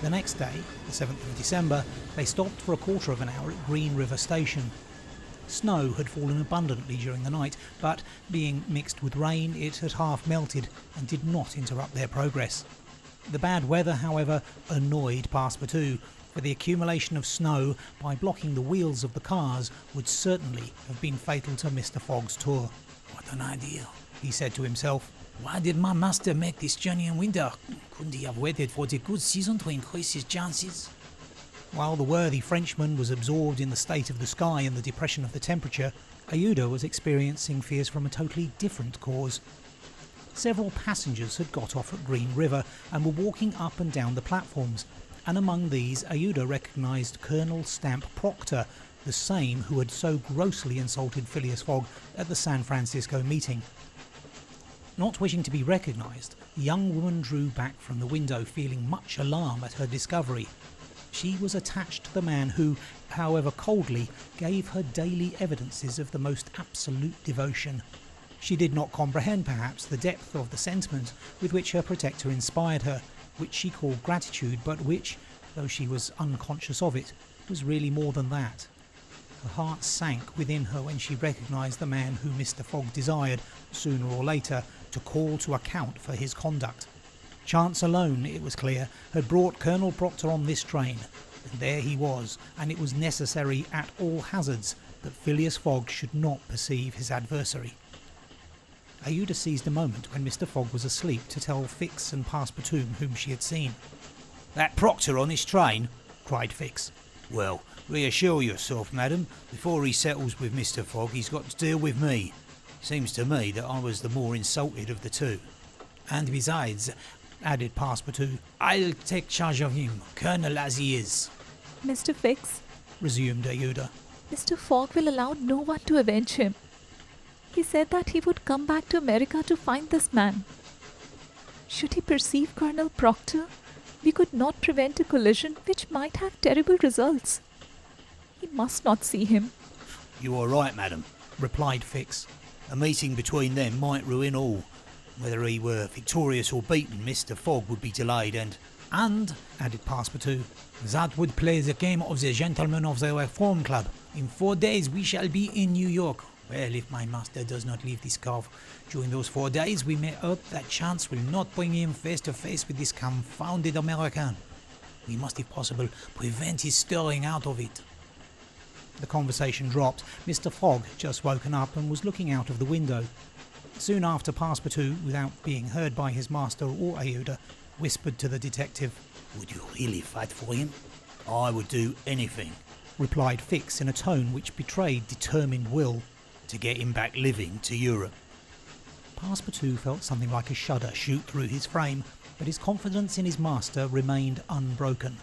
The next day, the 7th of December, they stopped for a quarter of an hour at Green River Station. Snow had fallen abundantly during the night, but being mixed with rain it had half melted and did not interrupt their progress. The bad weather, however, annoyed Passepartout, for the accumulation of snow by blocking the wheels of the cars would certainly have been fatal to Mr. Fogg's tour. What an idea, he said to himself. Why did my master make this journey in winter? Couldn't he have waited for the good season to increase his chances? While the worthy Frenchman was absorbed in the state of the sky and the depression of the temperature, Aouda was experiencing fears from a totally different cause. Several passengers had got off at Green River and were walking up and down the platforms, and among these Aouda recognised Colonel Stamp Proctor, the same who had so grossly insulted Phileas Fogg at the San Francisco meeting. Not wishing to be recognised, the young woman drew back from the window, feeling much alarm at her discovery. She was attached to the man who, however coldly, gave her daily evidences of the most absolute devotion. She did not comprehend, perhaps, the depth of the sentiment with which her protector inspired her, which she called gratitude, but which, though she was unconscious of it, was really more than that. Her heart sank within her when she recognised the man whom Mr. Fogg desired, sooner or later, to call to account for his conduct. Chance alone, it was clear, had brought Colonel Proctor on this train, and there he was, and it was necessary at all hazards that Phileas Fogg should not perceive his adversary. Aouda seized a moment when Mr. Fogg was asleep to tell Fix and Passepartout whom she had seen. "That Proctor on this train?" cried Fix. "Well, reassure yourself, madam. Before he settles with Mr. Fogg, he's got to deal with me. Seems to me that I was the more insulted of the two. And besides," added Passepartout, "I'll take charge of him, Colonel as he is." Mr. Fix, resumed Aouda, Mr. Fogg will allow no one to avenge him. He said that he would come back to America to find this man. Should he perceive Colonel Proctor, we could not prevent a collision which might have terrible results. He must not see him. "You are right, madam," replied Fix. "A meeting between them might ruin all. Whether he were victorious or beaten, Mr. Fogg would be delayed, and, added Passepartout, that would play the game of the gentlemen of the Reform Club. In 4 days we shall be in New York. Well, if my master does not leave this cove during those 4 days, we may hope that chance will not bring him face to face with this confounded American. We must, if possible, prevent his stirring out of it." The conversation dropped. Mr. Fogg had just woken up and was looking out of the window. Soon after, Passepartout, without being heard by his master or Aouda, whispered to the detective. "Would you really fight for him?" "I would do anything," replied Fix in a tone which betrayed determined will. "To get him back living to Europe." Passepartout felt something like a shudder shoot through his frame, but his confidence in his master remained unbroken.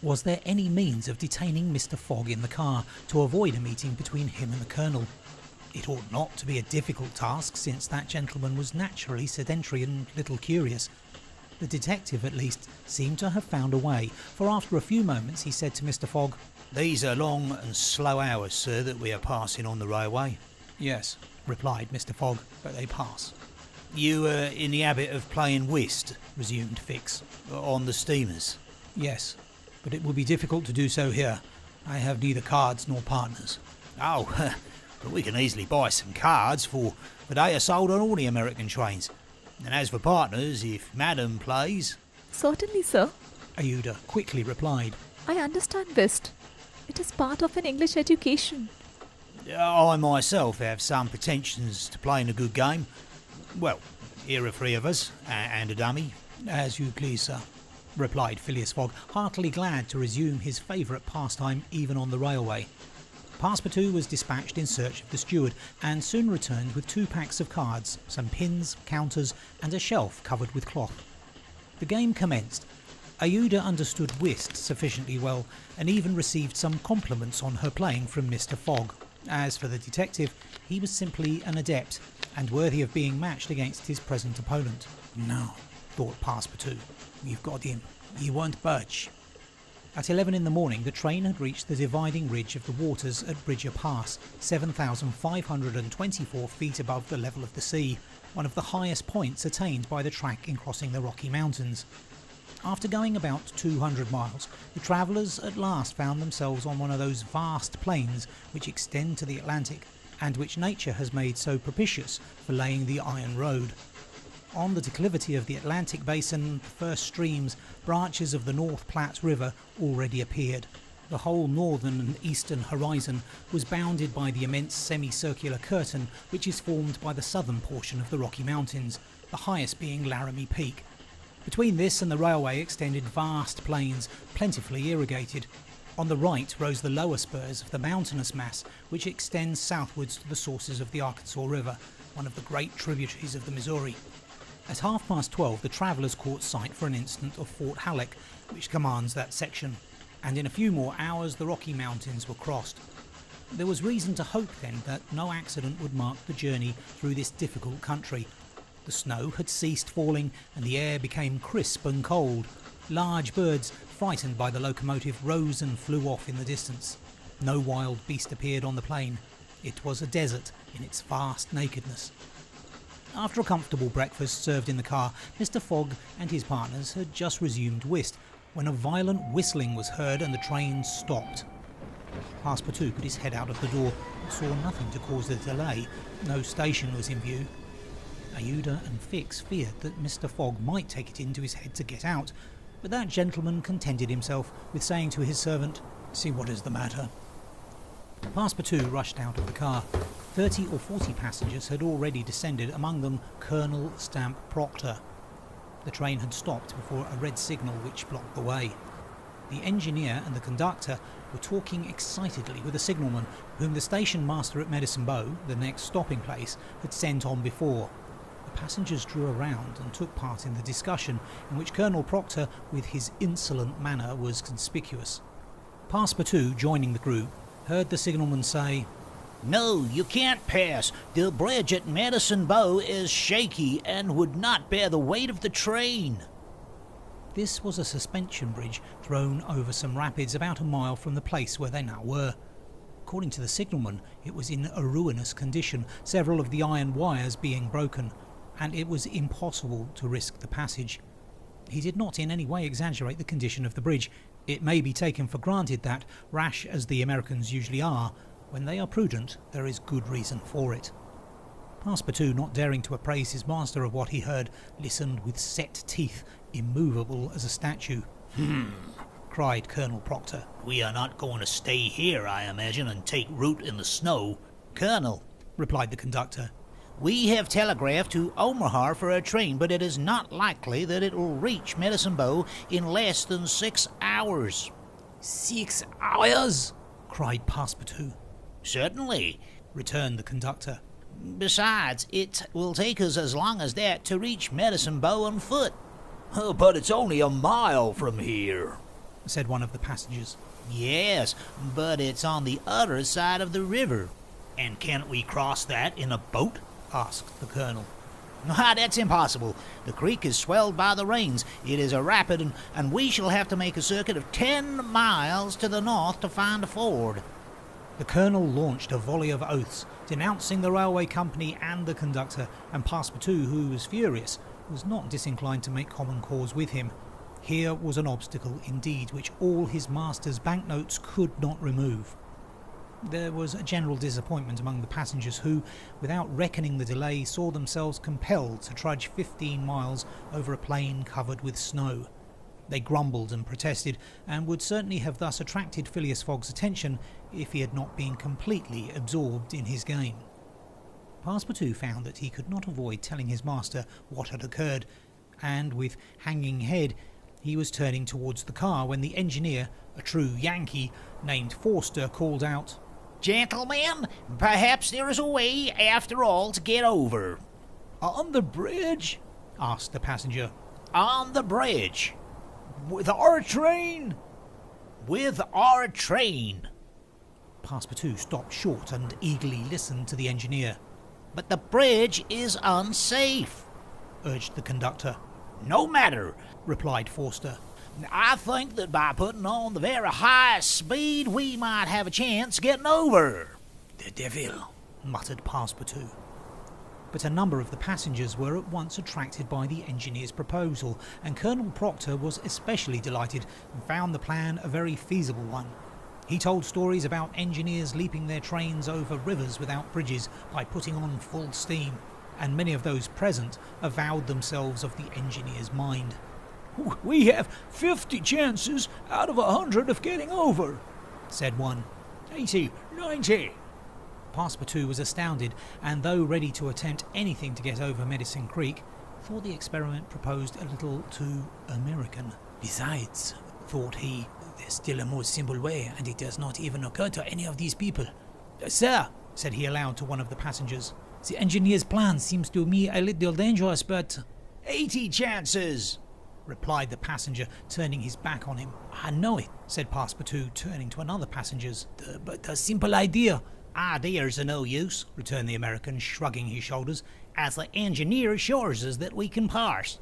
Was there any means of detaining Mr. Fogg in the car to avoid a meeting between him and the Colonel? It ought not to be a difficult task, since that gentleman was naturally sedentary and little curious. The detective, at least, seemed to have found a way, for after a few moments he said to Mr. Fogg, "These are long and slow hours, sir, that we are passing on the railway." "Yes," replied Mr. Fogg, "but they pass." "You are in the habit of playing whist," resumed Fix, "on the steamers?" "Yes, but it will be difficult to do so here. I have neither cards nor partners." "Oh, but we can easily buy some cards, for they are sold on all the American trains. And as for partners, if Madam plays..." "Certainly, sir," Aouda quickly replied. "I understand whist. It is part of an English education." "I myself have some pretensions to playing a good game. Well, here are 3 of us, and a dummy." "As you please, sir," replied Phileas Fogg, heartily glad to resume his favourite pastime even on the railway. Passepartout was dispatched in search of the steward, and soon returned with 2 packs of cards, some pins, counters, and a shelf covered with cloth. The game commenced. Ayuda understood whist sufficiently well and even received some compliments on her playing from Mr. Fogg. As for the detective, he was simply an adept and worthy of being matched against his present opponent. No, Thought Passepartout. we've got him. He won't budge. At 11 in the morning, the train had reached the dividing ridge of the waters at Bridger Pass, 7,524 feet above the level of the sea, one of the highest points attained by the track in crossing the Rocky Mountains. After going about 200 miles, the travellers at last found themselves on one of those vast plains which extend to the Atlantic and which nature has made so propitious for laying the iron road. On the declivity of the Atlantic basin, the first streams, branches of the North Platte River, already appeared. The whole northern and eastern horizon was bounded by the immense semicircular curtain which is formed by the southern portion of the Rocky Mountains, the highest being Laramie Peak. Between this and the railway extended vast plains, plentifully irrigated. On the right rose the lower spurs of the mountainous mass which extends southwards to the sources of the Arkansas River, one of the great tributaries of the Missouri. At 12:30 the travellers caught sight for an instant of Fort Halleck, which commands that section, and in a few more hours the Rocky Mountains were crossed. There was reason to hope then that no accident would mark the journey through this difficult country. The snow had ceased falling and the air became crisp and cold. Large birds, frightened by the locomotive, rose and flew off in the distance. No wild beast appeared on the plain. It was a desert in its vast nakedness. After a comfortable breakfast served in the car, Mr. Fogg and his partners had just resumed whist when a violent whistling was heard and the train stopped. Passepartout put his head out of the door but saw nothing to cause the delay. No station was in view. Ayuda and Fix feared that Mr. Fogg might take it into his head to get out, but that gentleman contented himself with saying to his servant, "See what is the matter." Passepartout rushed out of the car. 30 or 40 passengers had already descended, among them Colonel Stamp Proctor. The train had stopped before a red signal which blocked the way. The engineer and the conductor were talking excitedly with a signalman whom the station master at Medicine Bow, the next stopping place, had sent on before. The passengers drew around and took part in the discussion, in which Colonel Proctor, with his insolent manner, was conspicuous. Passepartout, joining the group, heard the signalman say, "No, you can't pass. The bridge at Medicine Bow is shaky and would not bear the weight of the train." This was a suspension bridge thrown over some rapids about a mile from the place where they now were. According to the signalman, it was in a ruinous condition, several of the iron wires being broken, and it was impossible to risk the passage. He did not in any way exaggerate the condition of the bridge. It may be taken for granted that, rash as the Americans usually are, when they are prudent, there is good reason for it. Passepartout, not daring to appraise his master of what he heard, listened with set teeth, immovable as a statue. Cried Colonel Proctor. "We are not going to stay here, I imagine, and take root in the snow." "Colonel," replied the conductor, "we have telegraphed to Omaha for a train, but it is not likely that it will reach Medicine Bow in less than 6 hours." 6 hours? Cried Passepartout. "Certainly," returned the conductor. "Besides, it will take us as long as that to reach Medicine Bow on foot." "But it's only a mile from here," said one of the passengers. "Yes, but it's on the other side of the river." "And can't we cross that in a boat?" asked the colonel. "That's impossible. The creek is swelled by the rains. It is a rapid, and we shall have to make a circuit of 10 miles to the north to find a ford." The colonel launched a volley of oaths, denouncing the railway company and the conductor, and Passepartout, who was furious, was not disinclined to make common cause with him. Here was an obstacle, indeed, which all his master's banknotes could not remove. There was a general disappointment among the passengers who, without reckoning the delay, saw themselves compelled to trudge 15 miles over a plain covered with snow. They grumbled and protested, and would certainly have thus attracted Phileas Fogg's attention if he had not been completely absorbed in his game. Passepartout found that he could not avoid telling his master what had occurred, and with hanging head he was turning towards the car when the engineer, a true Yankee, named Forster, called out, "Gentlemen, perhaps there is a way, after all, to get over." "On the bridge?" asked the passenger. on the bridge. With our train? With our train. Passepartout stopped short and eagerly listened to the engineer. But the bridge is unsafe, urged the conductor. No matter, replied Forster. I think that by putting on the very highest speed, we might have a chance getting over. The devil, muttered Passepartout. But a number of the passengers were at once attracted by the engineer's proposal, and Colonel Proctor was especially delighted and found the plan a very feasible one. He told stories about engineers leaping their trains over rivers without bridges by putting on full steam, and many of those present avowed themselves of the engineer's mind. We have 50 chances out of 100 of getting over, said one. 80, 90. Passepartout was astounded, and though ready to attempt anything to get over Medicine Creek, thought the experiment proposed a little too American. Besides, thought he, there's still a more simple way, and it does not even occur to any of these people. Sir, said he aloud to one of the passengers, the engineer's plan seems to me a little dangerous, but 80 chances, replied the passenger, turning his back on him. I know it, said Passepartout, turning to another passenger's. But a simple idea. Ideas are no use, returned the American, shrugging his shoulders, as the engineer assures us that we can pass.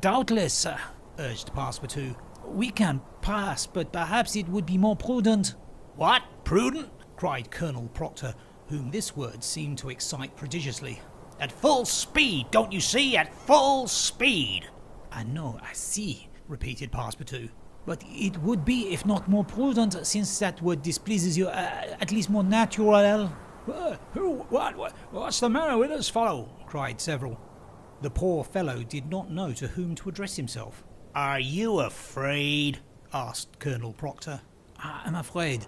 Doubtless, sir, urged Passepartout. We can pass, but perhaps it would be more prudent. What? Prudent? cried Colonel Proctor, whom this word seemed to excite prodigiously. At full speed, don't you see? At full speed. I know, I see, repeated Passepartout. But it would be, if not more prudent, since that word displeases you, at least more natural. What's the matter with this fellow? cried several. The poor fellow did not know to whom to address himself. Are you afraid? asked Colonel Proctor. I'm afraid.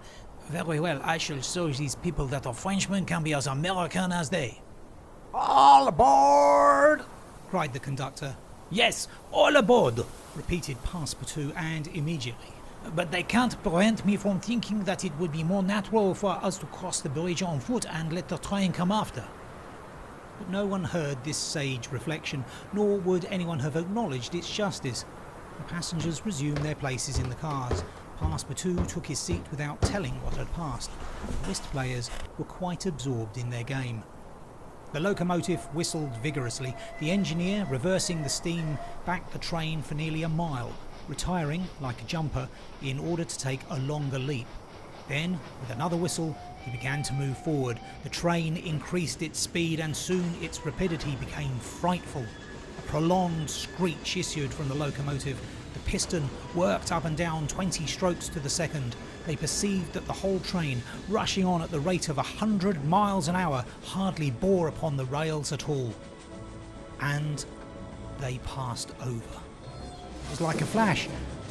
Very well, I shall show these people that a Frenchman can be as American as they. All aboard! cried the conductor. Yes, all aboard, repeated Passepartout, and immediately. But they can't prevent me from thinking that it would be more natural for us to cross the bridge on foot and let the train come after. But no one heard this sage reflection, nor would anyone have acknowledged its justice. The passengers resumed their places in the cars. Passepartout took his seat without telling what had passed. The whist players were quite absorbed in their game. The locomotive whistled vigorously. The engineer, reversing the steam, backed the train for nearly a mile, retiring like a jumper in order to take a longer leap. Then, with another whistle, he began to move forward. The train increased its speed, and soon its rapidity became frightful. A prolonged screech issued from the locomotive. The piston worked up and down 20 strokes to the second. They perceived that the whole train, rushing on at the rate of 100 miles an hour, hardly bore upon the rails at all. And they passed over. It was like a flash.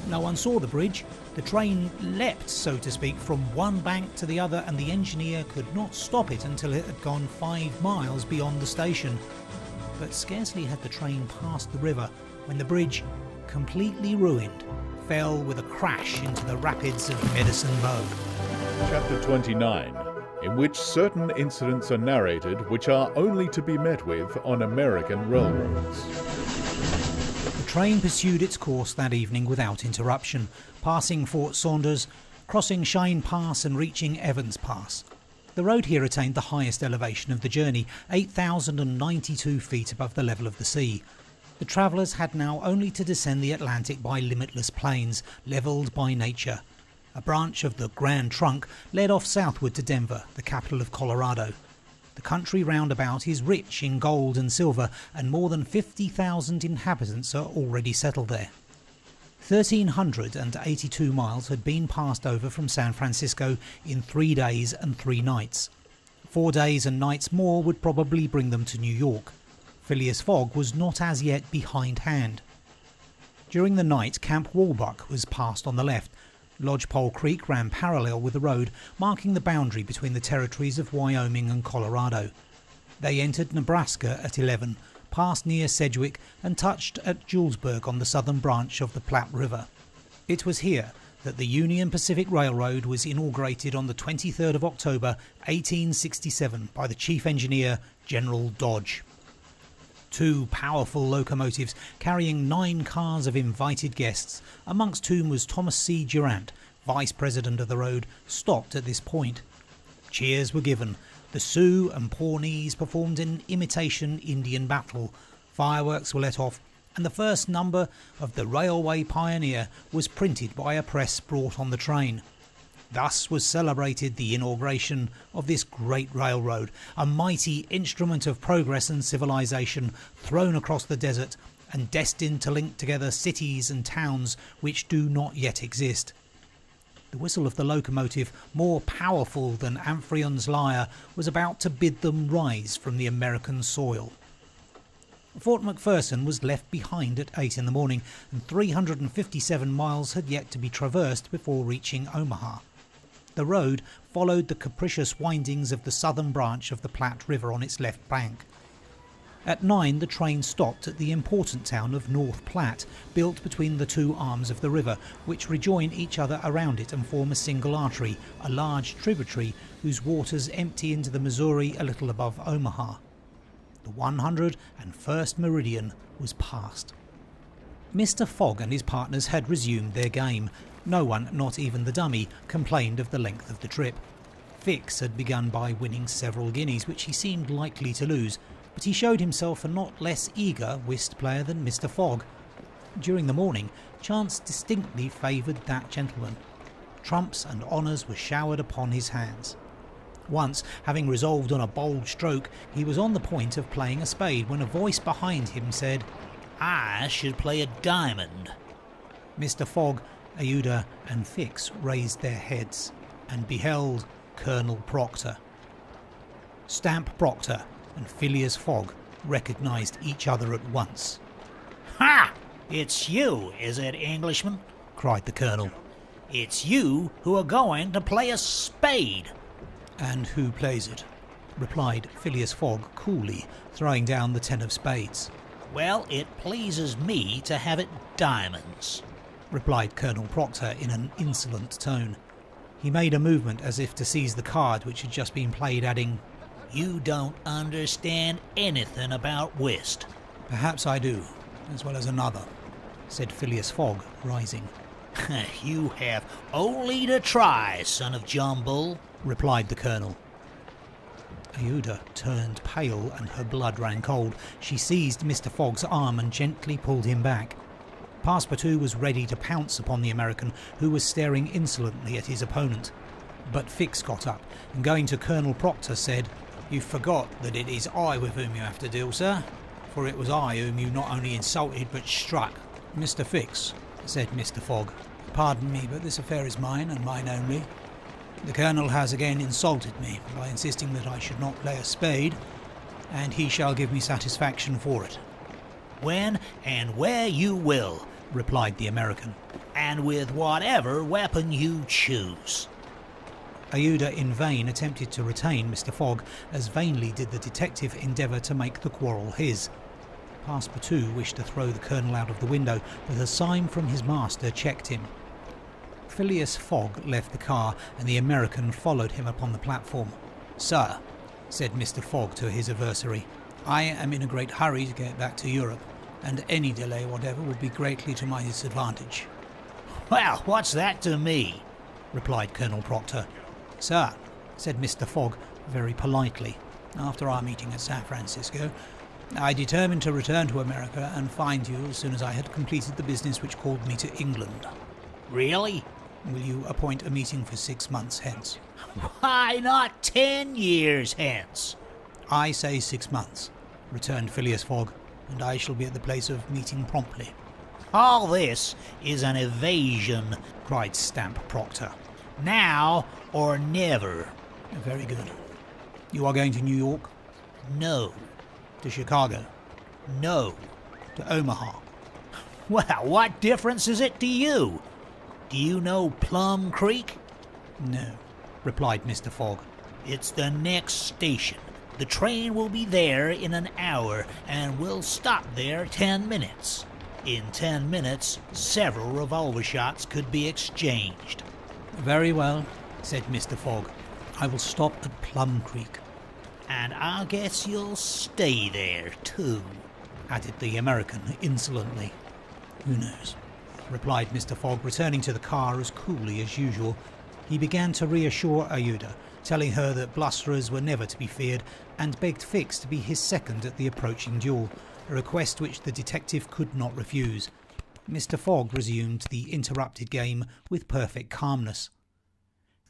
No one saw the bridge. The train leapt, so to speak, from one bank to the other, and the engineer could not stop it until it had gone 5 miles beyond the station. But scarcely had the train passed the river when the bridge, completely ruined, fell with a crash into the rapids of Medicine Bow. Chapter 29, in which certain incidents are narrated which are only to be met with on American railroads. The train pursued its course that evening without interruption, passing Fort Saunders, crossing Cheyenne Pass and reaching Evans Pass. The road here attained the highest elevation of the journey, 8,092 feet above the level of the sea. The travellers had now only to descend the Atlantic by limitless plains, levelled by nature. A branch of the Grand Trunk led off southward to Denver, the capital of Colorado. The country round about is rich in gold and silver, and more than 50,000 inhabitants are already settled there. 1,382 miles had been passed over from San Francisco in 3 days and 3 nights. 4 days and nights more would probably bring them to New York. Phileas Fogg was not as yet behindhand. During the night, Camp Walbuck was passed on the left. Lodgepole Creek ran parallel with the road, marking the boundary between the territories of Wyoming and Colorado. They entered Nebraska at 11, passed near Sedgwick, and touched at Julesburg on the southern branch of the Platte River. It was here that the Union Pacific Railroad was inaugurated on the 23rd of October, 1867, by the chief engineer, General Dodge. 2 powerful locomotives carrying 9 cars of invited guests, amongst whom was Thomas C. Durant, Vice President of the road, stopped at this point. Cheers were given. The Sioux and Pawnees performed an imitation Indian battle. Fireworks were let off, and the first number of the Railway Pioneer was printed by a press brought on the train. Thus was celebrated the inauguration of this great railroad, a mighty instrument of progress and civilization thrown across the desert and destined to link together cities and towns which do not yet exist. The whistle of the locomotive, more powerful than Amphion's lyre, was about to bid them rise from the American soil. Fort McPherson was left behind at 8 in the morning, and 357 miles had yet to be traversed before reaching Omaha. The road followed the capricious windings of the southern branch of the Platte River on its left bank. At 9 the train stopped at the important town of North Platte, built between the 2 arms of the river, which rejoin each other around it and form a single artery, a large tributary whose waters empty into the Missouri a little above Omaha. The 101st meridian was passed. Mr. Fogg and his partners had resumed their game. No one, not even the dummy, complained of the length of the trip. Fix had begun by winning several guineas, which he seemed likely to lose, but he showed himself a not less eager whist player than Mr. Fogg. During the morning, chance distinctly favoured that gentleman. Trumps and honours were showered upon his hands. Once, having resolved on a bold stroke, he was on the point of playing a spade when a voice behind him said, "I should play a diamond." Mr. Fogg, Aouda and Fix raised their heads and beheld Colonel Proctor. Stamp Proctor and Phileas Fogg recognised each other at once. "Ha! It's you, is it, Englishman?" cried the Colonel. "It's you who are going to play a spade." "And who plays it?" replied Phileas Fogg coolly, throwing down the 10 of spades. "Well, it pleases me to have it diamonds," replied Colonel Proctor in an insolent tone. He made a movement as if to seize the card which had just been played, adding, "You don't understand anything about whist." "Perhaps I do, as well as another," said Phileas Fogg, rising. "You have only to try, son of John Bull," replied the Colonel. Aouda turned pale and her blood ran cold. She seized Mr. Fogg's arm and gently pulled him back. Passepartout was ready to pounce upon the American, who was staring insolently at his opponent. But Fix got up, and going to Colonel Proctor said, "You forgot that it is I with whom you have to deal, sir, for it was I whom you not only insulted but struck." "Mr. Fix," said Mr. Fogg, "pardon me, but this affair is mine, and mine only. The Colonel has again insulted me by insisting that I should not play a spade, and he shall give me satisfaction for it." "When and where you will," replied the American, "and with whatever weapon you choose." Aouda in vain attempted to retain Mr. Fogg, as vainly did the detective endeavour to make the quarrel his. Passepartout wished to throw the Colonel out of the window, but a sign from his master checked him. Phileas Fogg left the car, and the American followed him upon the platform. "Sir," said Mr. Fogg to his adversary, "I am in a great hurry to get back to Europe, and any delay whatever would be greatly to my disadvantage." "Well, what's that to me?" replied Colonel Proctor. "Sir," said Mr. Fogg very politely, "after our meeting at San Francisco, I determined to return to America and find you as soon as I had completed the business which called me to England." "Really?" "Will you appoint a meeting for 6 months hence?" "Why not 10 years hence?" "I say 6 months," returned Phileas Fogg, "and I shall be at the place of meeting promptly." "All this is an evasion," cried Stamp Proctor. "Now or never." "Very good. You are going to New York?" "No." "To Chicago?" "No." "To Omaha?" "Well, what difference is it to you? Do you know Plum Creek?" "No," replied Mr. Fogg. "It's the next station. The train will be there in an hour, and will stop there 10 minutes. In 10 minutes, several revolver shots could be exchanged." "Very well," said Mr. Fogg. "I will stop at Plum Creek." "And I guess you'll stay there, too." added the American insolently. Who knows? Replied Mr. Fogg, returning to the car as coolly as usual. He began to reassure Aouda, telling her that blusterers were never to be feared, and begged Fix to be his second at the approaching duel, a request which the detective could not refuse. Mr. Fogg resumed the interrupted game with perfect calmness.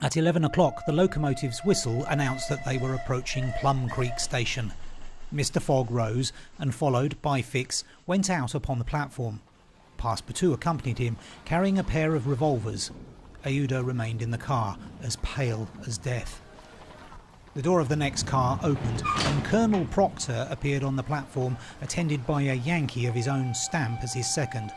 At 11 o'clock, the locomotive's whistle announced that they were approaching Plum Creek Station. Mr. Fogg rose and, followed by Fix, went out upon the platform. Passepartout accompanied him, carrying a pair of revolvers. Aouda remained in the car, as pale as death. The door of the next car opened, and Colonel Proctor appeared on the platform, attended by a Yankee of his own stamp as his second.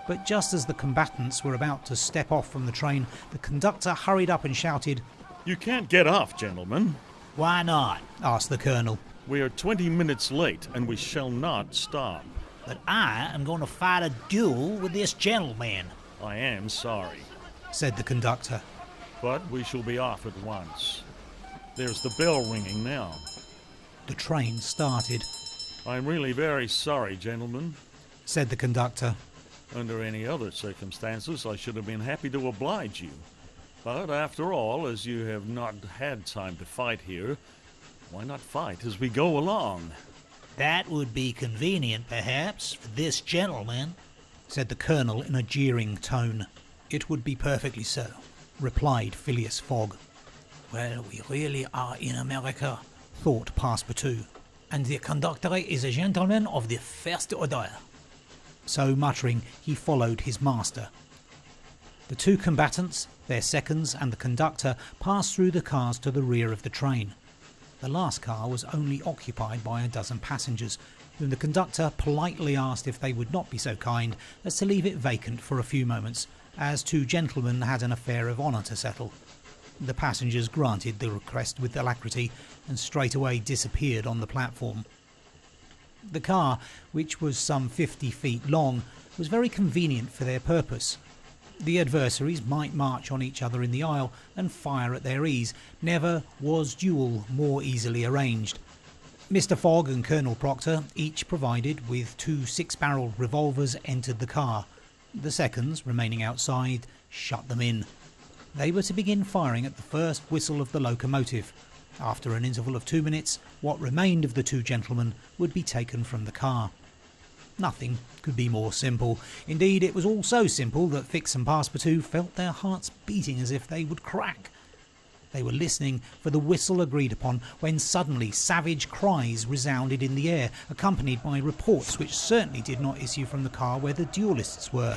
But just as the combatants were about to step off from the train, the conductor hurried up and shouted, "You can't get off, gentlemen." Why not? asked the Colonel. "We are 20 minutes late, and we shall not stop." But I am going to fight a duel with this gentleman. "I am sorry, said the conductor. but we shall be off at once. There's the bell ringing now." The train started. "I'm really very sorry, gentlemen. Said the conductor. Under any other circumstances, I should have been happy to oblige you. But after all, as you have not had time to fight here, why not fight as we go along?" That would be convenient, perhaps, for this gentleman, said the Colonel in a jeering tone. "It would be perfectly so," replied Phileas Fogg. "Well, we really are in America," thought Passepartout. "and the conductor is a gentleman of the first order." So muttering, he followed his master. The two combatants, their seconds and the conductor passed through the cars to the rear of the train. The last car was only occupied by a dozen passengers, whom the conductor politely asked if they would not be so kind as to leave it vacant for a few moments, as two gentlemen had an affair of honour to settle. The passengers granted the request with alacrity and straightway disappeared on the platform. The car, which was some 50 feet long, was very convenient for their purpose. The adversaries might march on each other in the aisle and fire at their ease. Never was duel more easily arranged. Mr. Fogg and Colonel Proctor, each provided with 2 six-barreled revolvers, entered the car. The seconds, remaining outside, shut them in. They were to begin firing at the first whistle of the locomotive. After an interval of 2 minutes, what remained of the two gentlemen would be taken from the car. Nothing could be more simple. Indeed, it was all so simple that Fix and Passepartout felt their hearts beating as if they would crack. They were listening for the whistle agreed upon when suddenly savage cries resounded in the air, accompanied by reports which certainly did not issue from the car where the duellists were.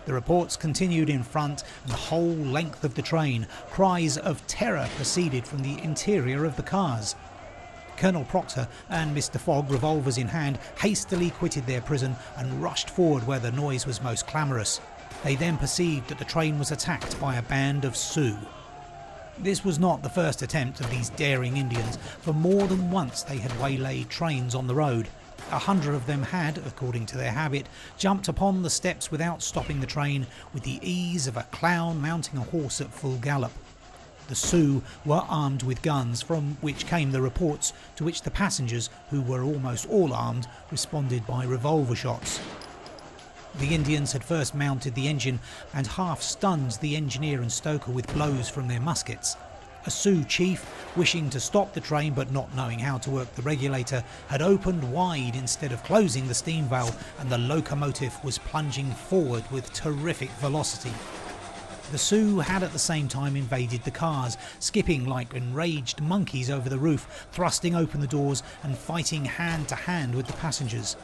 The reports continued in front and the whole length of the train. Cries of terror proceeded from the interior of the cars. Colonel Proctor and Mr. Fogg, revolvers in hand, hastily quitted their prison and rushed forward where the noise was most clamorous. They then perceived that the train was attacked by a band of Sioux. This was not the first attempt of these daring Indians, for more than once they had waylaid trains on the road. 100 of them had, according to their habit, jumped upon the steps without stopping the train with the ease of a clown mounting a horse at full gallop. The Sioux were armed with guns, from which came the reports, to which the passengers, who were almost all armed, responded by revolver shots. The Indians had first mounted the engine and half stunned the engineer and stoker with blows from their muskets. A Sioux chief, wishing to stop the train but not knowing how to work the regulator, had opened wide instead of closing the steam valve, and the locomotive was plunging forward with terrific velocity. The Sioux had at the same time invaded the cars, skipping like enraged monkeys over the roof, thrusting open the doors and fighting hand to hand with the passengers.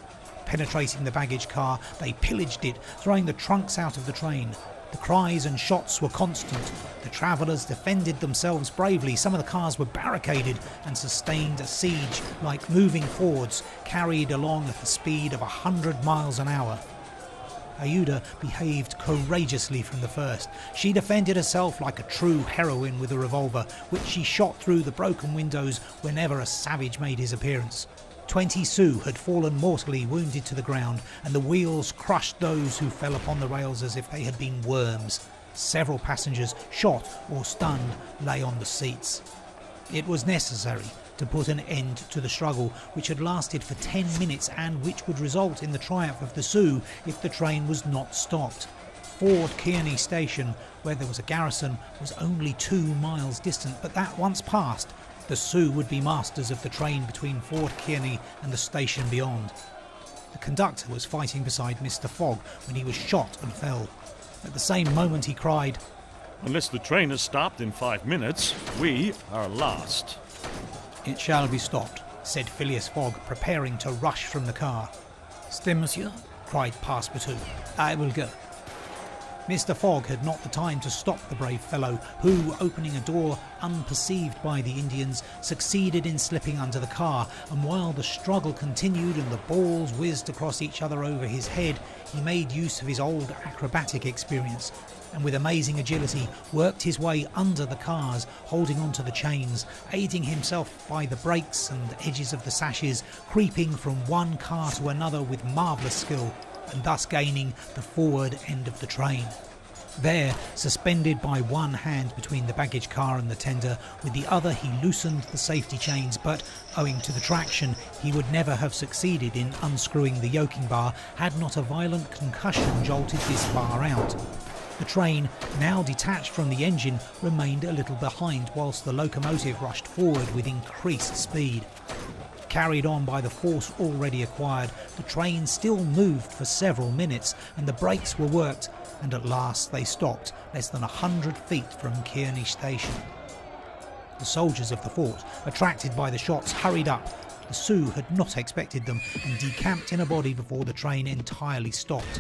Penetrating the baggage car, they pillaged it, throwing the trunks out of the train. The cries and shots were constant. The travellers defended themselves bravely. Some of the cars were barricaded and sustained a siege like moving Fords, carried along at the speed of 100 miles an hour. Aouda behaved courageously from the first. She defended herself like a true heroine with a revolver, which she shot through the broken windows whenever a savage made his appearance. 20 Sioux had fallen mortally wounded to the ground, and the wheels crushed those who fell upon the rails as if they had been worms. Several passengers, shot or stunned, lay on the seats. It was necessary to put an end to the struggle, which had lasted for 10 minutes and which would result in the triumph of the Sioux if the train was not stopped. Fort Kearny Station, where there was a garrison, was only 2 miles distant, but that once passed, the Sioux would be masters of the train between Fort Kearny and the station beyond. The conductor was fighting beside Mr. Fogg when he was shot and fell. At the same moment he cried, Unless the train is stopped in 5 minutes, we are lost. "It shall be stopped," said Phileas Fogg, preparing to rush from the car. "Stem, monsieur," cried Passepartout. "I will go." Mr. Fogg had not the time to stop the brave fellow, who, opening a door unperceived by the Indians, succeeded in slipping under the car, and while the struggle continued and the balls whizzed across each other over his head, he made use of his old acrobatic experience, and with amazing agility worked his way under the cars, holding onto the chains, aiding himself by the brakes and edges of the sashes, creeping from one car to another with marvellous skill, and thus gaining the forward end of the train. There, suspended by one hand between the baggage car and the tender, with the other he loosened the safety chains, but owing to the traction he would never have succeeded in unscrewing the yoking bar had not a violent concussion jolted this bar out. The train, now detached from the engine, remained a little behind whilst the locomotive rushed forward with increased speed. Carried on by the force already acquired, the train still moved for several minutes, and the brakes were worked, and at last they stopped less than 100 feet from Kearny Station. The soldiers of the fort, attracted by the shots, hurried up. The Sioux had not expected them and decamped in a body before the train entirely stopped.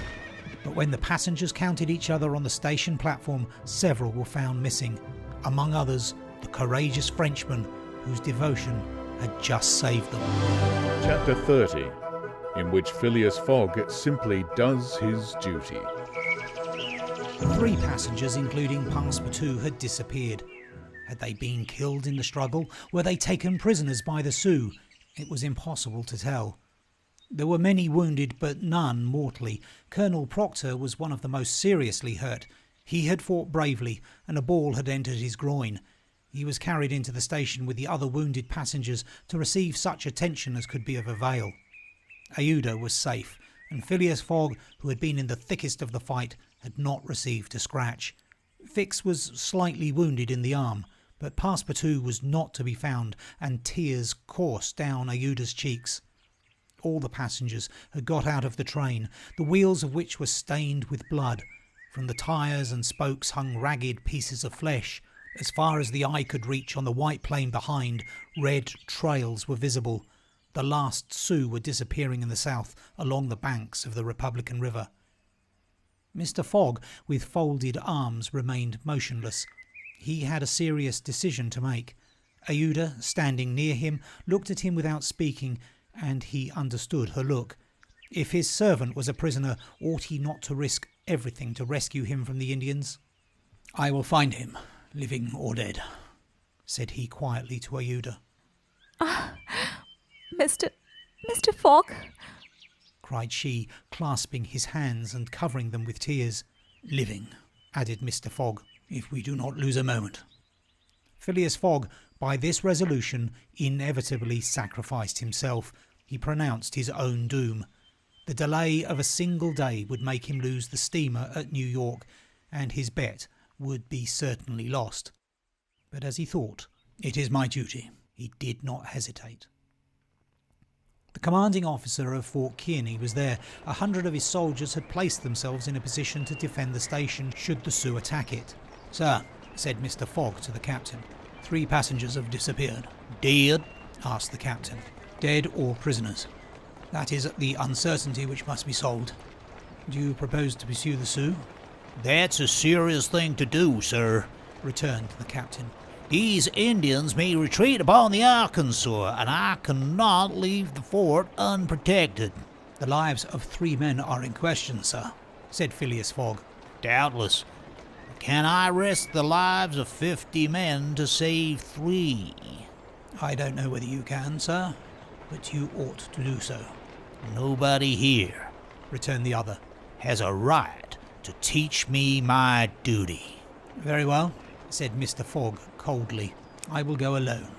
But when the passengers counted each other on the station platform, several were found missing, among others the courageous Frenchman whose devotion had just saved them. Chapter 30, in which Phileas Fogg simply does his duty. 3 passengers, including Passepartout, had disappeared. Had they been killed in the struggle? Were they taken prisoners by the Sioux? It was impossible to tell. There were many wounded, but none mortally. Colonel Proctor was one of the most seriously hurt. He had fought bravely, and a ball had entered his groin. He was carried into the station with the other wounded passengers to receive such attention as could be of avail. Aouda was safe, and Phileas Fogg, who had been in the thickest of the fight, had not received a scratch. Fix was slightly wounded in the arm, but Passepartout was not to be found, and tears coursed down Aouda's cheeks. All the passengers had got out of the train, the wheels of which were stained with blood. From the tyres and spokes hung ragged pieces of flesh. As far as the eye could reach on the white plain behind, red trails were visible. The last Sioux were disappearing in the south along the banks of the Republican River. Mr. Fogg, with folded arms, remained motionless. He had a serious decision to make. Aouda, standing near him, looked at him without speaking, and he understood her look. If his servant was a prisoner, ought he not to risk everything to rescue him from the Indians? "I will find him, living or dead," said he quietly to Aouda. Mr. Fogg, cried she, clasping his hands and covering them with tears. "Living," added Mr. Fogg, "if we do not lose a moment." Phileas Fogg, by this resolution, inevitably sacrificed himself. He pronounced his own doom. The delay of a single day would make him lose the steamer at New York, and his bet would be certainly lost. But as he thought, "It is my duty," he did not hesitate. The commanding officer of Fort Kearny was there. 100 of his soldiers had placed themselves in a position to defend the station should the Sioux attack it. "Sir," said Mr. Fogg to the captain, 3 passengers have disappeared." "Dead?" asked the captain. "Dead or prisoners. That is the uncertainty which must be solved. Do you propose to pursue the Sioux?" "That's a serious thing to do, sir," returned the captain. "These Indians may retreat upon the Arkansas, and I cannot leave the fort unprotected." "The lives of 3 men are in question, sir," said Phileas Fogg. "Doubtless. Can I risk the lives of 50 men to save 3? "I don't know whether you can, sir, but you ought to do so." "Nobody here," returned the other, "has a right to teach me my duty." "Very well," said Mr. Fogg coldly. I will go alone."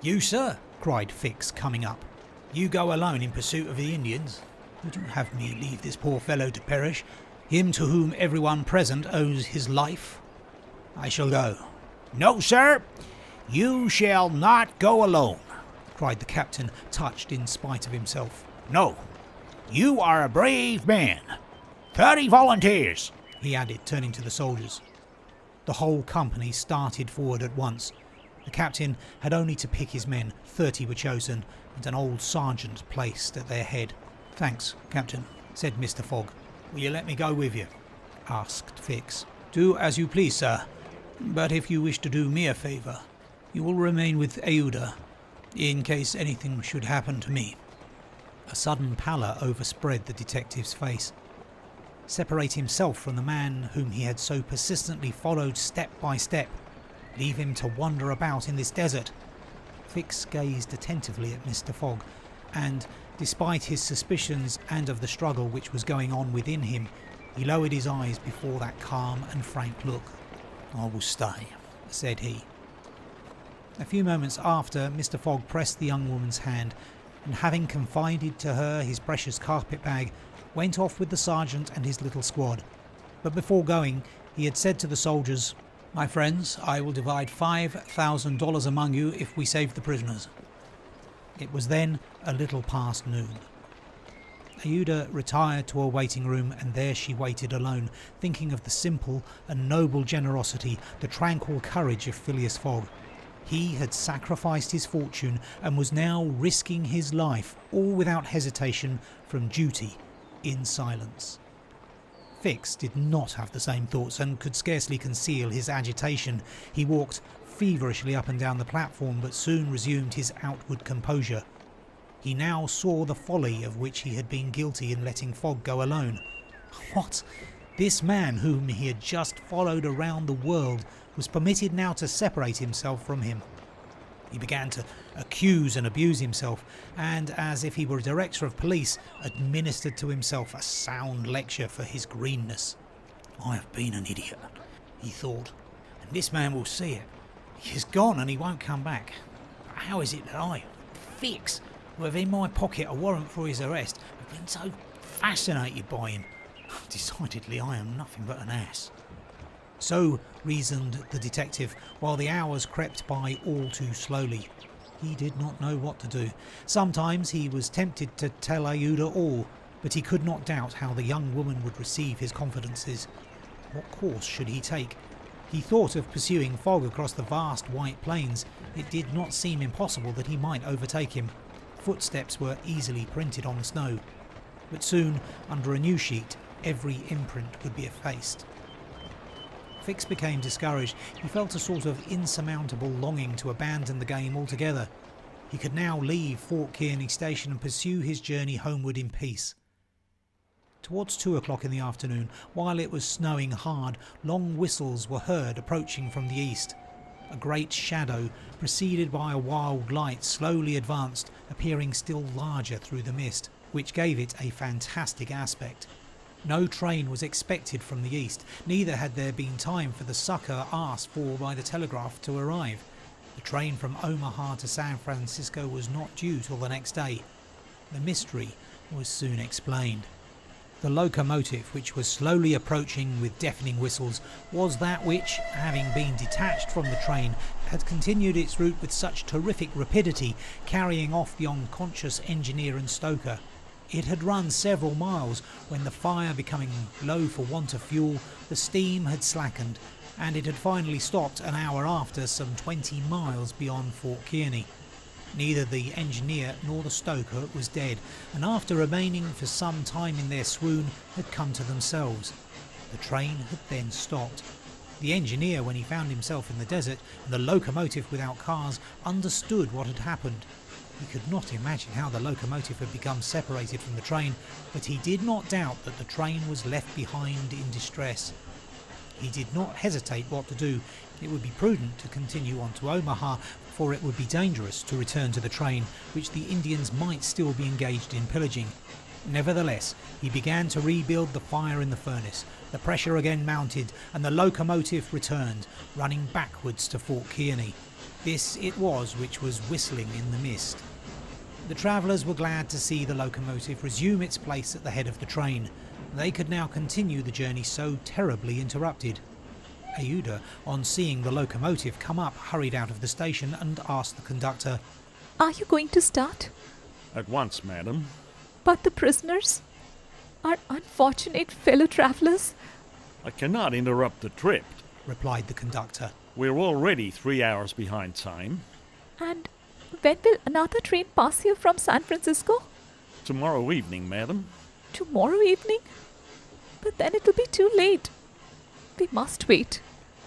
"You, sir?" cried Fix, coming up. "You go alone in pursuit of the Indians? Would you have me leave this poor fellow to perish, him to whom everyone present owes his life? I shall go." "No, sir, you shall not go alone," cried the captain, touched in spite of himself. "No, you are a brave man. 30 volunteers," he added, turning to the soldiers. The whole company started forward at once. The captain had only to pick his men. 30 were chosen, and an old sergeant placed at their head. "Thanks, Captain," said Mr. Fogg. "Will you let me go with you?" asked Fix. "Do as you please, sir. But if you wish to do me a favour, you will remain with Aouda, in case anything should happen to me." A sudden pallor overspread the detective's face. Separate himself from the man whom he had so persistently followed step by step. Leave him to wander about in this desert. Fix gazed attentively at Mr. Fogg, and, despite his suspicions and of the struggle which was going on within him, he lowered his eyes before that calm and frank look. "I will stay," said he. A few moments after, Mr. Fogg pressed the young woman's hand, and having confided to her his precious carpet bag, went off with the sergeant and his little squad. But before going, he had said to the soldiers, "My friends, I will divide $5,000 among you if we save the prisoners." It was then a little past noon. Aouda retired to a waiting room, and there she waited alone, thinking of the simple and noble generosity, the tranquil courage of Phileas Fogg. He had sacrificed his fortune and was now risking his life, all without hesitation, from duty, in silence. Fix did not have the same thoughts and could scarcely conceal his agitation. He walked feverishly up and down the platform, but soon resumed his outward composure. He now saw the folly of which he had been guilty in letting Fogg go alone. What? This man whom he had just followed around the world was permitted now to separate himself from him. He began to accuse and abuse himself, and, as if he were a director of police, administered to himself a sound lecture for his greenness. "I have been an idiot," he thought, "and this man will see it. He is gone and he won't come back. How is it that I, Fix, who have in my pocket a warrant for his arrest, have been so fascinated by him? Decidedly, I am nothing but an ass." So reasoned the detective, while the hours crept by all too slowly. He did not know what to do. Sometimes he was tempted to tell Aouda all, but he could not doubt how the young woman would receive his confidences. What course should he take? He thought of pursuing Fogg across the vast white plains. It did not seem impossible that he might overtake him. Footsteps were easily printed on the snow. But soon, under a new sheet, every imprint would be effaced. Fix became discouraged. He felt a sort of insurmountable longing to abandon the game altogether. He could now leave Fort Kearny Station and pursue his journey homeward in peace. Towards 2 o'clock in the afternoon, while it was snowing hard, long whistles were heard approaching from the east. A great shadow, preceded by a wild light, slowly advanced, appearing still larger through the mist, which gave it a fantastic aspect. No train was expected from the east, neither had there been time for the succour asked for by the telegraph to arrive. The train from Omaha to San Francisco was not due till the next day. The mystery was soon explained. The locomotive, which was slowly approaching with deafening whistles, was that which, having been detached from the train, had continued its route with such terrific rapidity, carrying off the unconscious engineer and stoker. It had run several miles when, the fire becoming low for want of fuel, the steam had slackened, and it had finally stopped an hour after, some 20 miles beyond Fort Kearny. Neither the engineer nor the stoker was dead, and after remaining for some time in their swoon, had come to themselves. The train had then stopped. The engineer, when he found himself in the desert and the locomotive without cars, understood what had happened. He could not imagine how the locomotive had become separated from the train, but he did not doubt that the train was left behind in distress. He did not hesitate what to do. It would be prudent to continue on to Omaha, for it would be dangerous to return to the train, which the Indians might still be engaged in pillaging. Nevertheless, he began to rebuild the fire in the furnace. The pressure again mounted, and the locomotive returned, running backwards to Fort Kearny. This it was which was whistling in the mist. The travellers were glad to see the locomotive resume its place at the head of the train. They could now continue the journey so terribly interrupted. Ayuda, on seeing the locomotive come up, hurried out of the station and asked the conductor, Are you going to start? At once, madam. But the prisoners? Our unfortunate fellow travellers? I cannot interrupt the trip. replied the conductor. We're already 3 hours behind time. And when will another train pass here from San Francisco? Tomorrow evening, madam. Tomorrow evening? But then it will be too late. We must wait.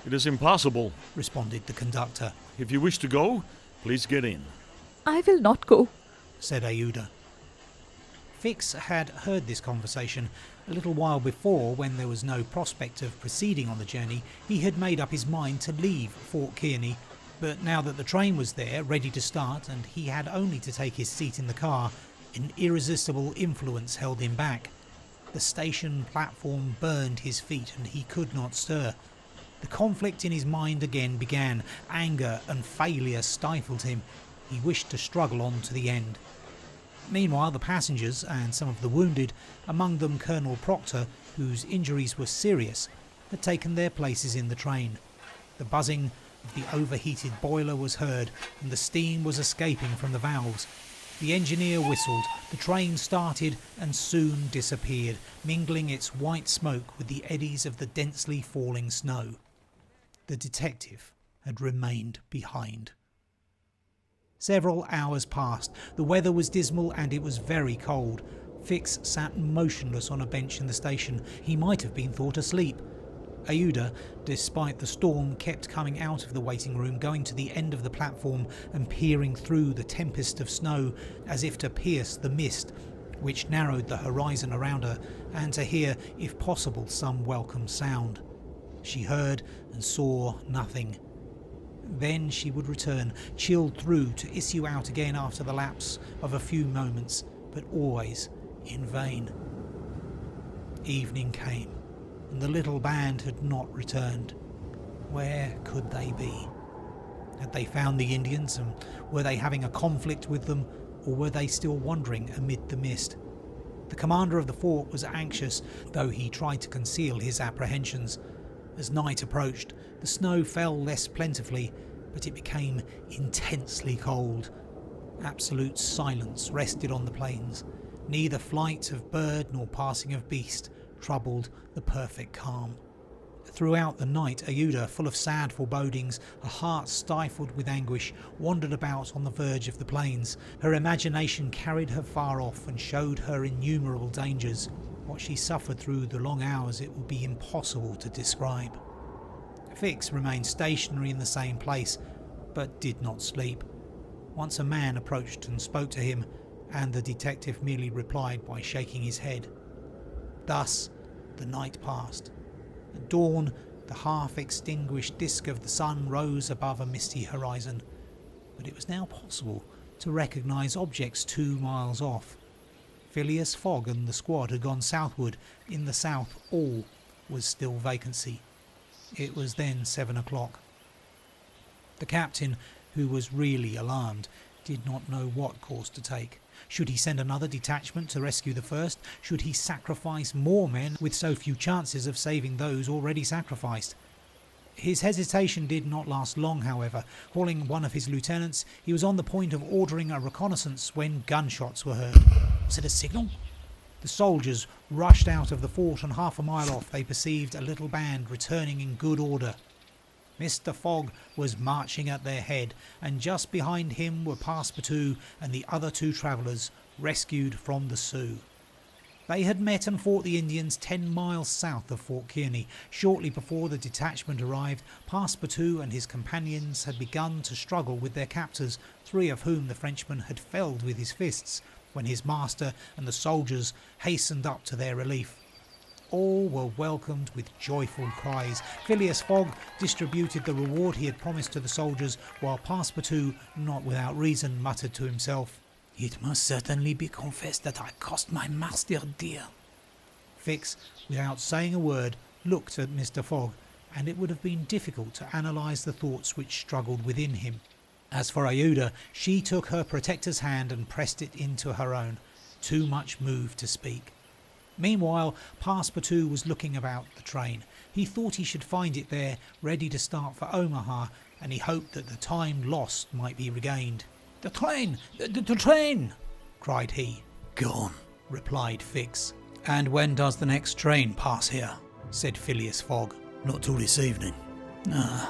It is impossible. responded the conductor. If you wish to go, please get in. I will not go. said Ayuda. Fix had heard this conversation a little while before. When there was no prospect of proceeding on the journey, he had made up his mind to leave Fort Kearney, but now that the train was there, ready to start, and he had only to take his seat in the car, an irresistible influence held him back. The station platform burned his feet and he could not stir. The conflict in his mind again began. Anger and failure stifled him. He wished to struggle on to the end. Meanwhile, the passengers and some of the wounded, among them Colonel Proctor, whose injuries were serious, had taken their places in the train. The buzzing of the overheated boiler was heard, and the steam was escaping from the valves. The engineer whistled, the train started and soon disappeared, mingling its white smoke with the eddies of the densely falling snow. The detective had remained behind. Several hours passed. The weather was dismal and it was very cold. Fix sat motionless on a bench in the station. He might have been thought asleep. Ayuda, despite the storm, kept coming out of the waiting room, going to the end of the platform and peering through the tempest of snow as if to pierce the mist which narrowed the horizon around her, and to hear, if possible, some welcome sound. She heard and saw nothing. Then she would return, chilled through, to issue out again after the lapse of a few moments, but always in vain. Evening came, and the little band had not returned. Where could they be? Had they found the Indians, and were they having a conflict with them, or were they still wandering amid the mist? The commander of the fort was anxious, though he tried to conceal his apprehensions. As night approached, the snow fell less plentifully, but it became intensely cold. Absolute silence rested on the plains. Neither flight of bird nor passing of beast troubled the perfect calm. Throughout the night, Ayuda, full of sad forebodings, a heart stifled with anguish, wandered about on the verge of the plains. Her imagination carried her far off and showed her innumerable dangers. What she suffered through the long hours it would be impossible to describe. Fix remained stationary in the same place, but did not sleep. Once a man approached and spoke to him, and the detective merely replied by shaking his head. Thus the night passed. At dawn, the half-extinguished disk of the sun rose above a misty horizon, but it was now possible to recognise objects 2 miles off. Phileas, Fogg and the squad had gone southward. In the south, all was still vacancy. It was then 7 o'clock. The captain, who was really alarmed, did not know what course to take. Should he send another detachment to rescue the first? Should he sacrifice more men with so few chances of saving those already sacrificed? His hesitation did not last long, however. Calling one of his lieutenants, he was on the point of ordering a reconnaissance when gunshots were heard. Was it a signal? The soldiers rushed out of the fort, and half a mile off they perceived a little band returning in good order. Mr. Fogg was marching at their head, and just behind him were Passepartout and the other 2 travellers rescued from the Sioux. They had met and fought the Indians 10 miles south of Fort Kearney. Shortly before the detachment arrived, Passepartout and his companions had begun to struggle with their captors, 3 of whom the Frenchman had felled with his fists, when his master and the soldiers hastened up to their relief. All were welcomed with joyful cries. Phileas Fogg distributed the reward he had promised to the soldiers, while Passepartout, not without reason, muttered to himself, "It must certainly be confessed that I cost my master dear." Fix, without saying a word, looked at Mr. Fogg, and it would have been difficult to analyse the thoughts which struggled within him. As for Aouda, she took her protector's hand and pressed it into her own, too much moved to speak. Meanwhile, Passepartout was looking about the train. He thought he should find it there, ready to start for Omaha, and he hoped that the time lost might be regained. "The train! The train!" cried he. Gone, replied Fix. "And when does the next train pass here?" said Phileas Fogg. "Not till this evening." "Ah,"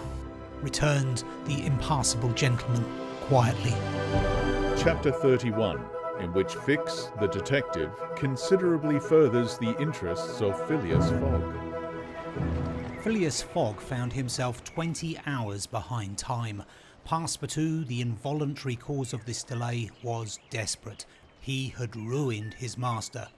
returned the impassible gentleman quietly. Chapter 31, in which Fix, the detective, considerably furthers the interests of Phileas Fogg. Phileas Fogg found himself 20 hours behind time. Passepartout, the involuntary cause of this delay, was desperate. He had ruined his master.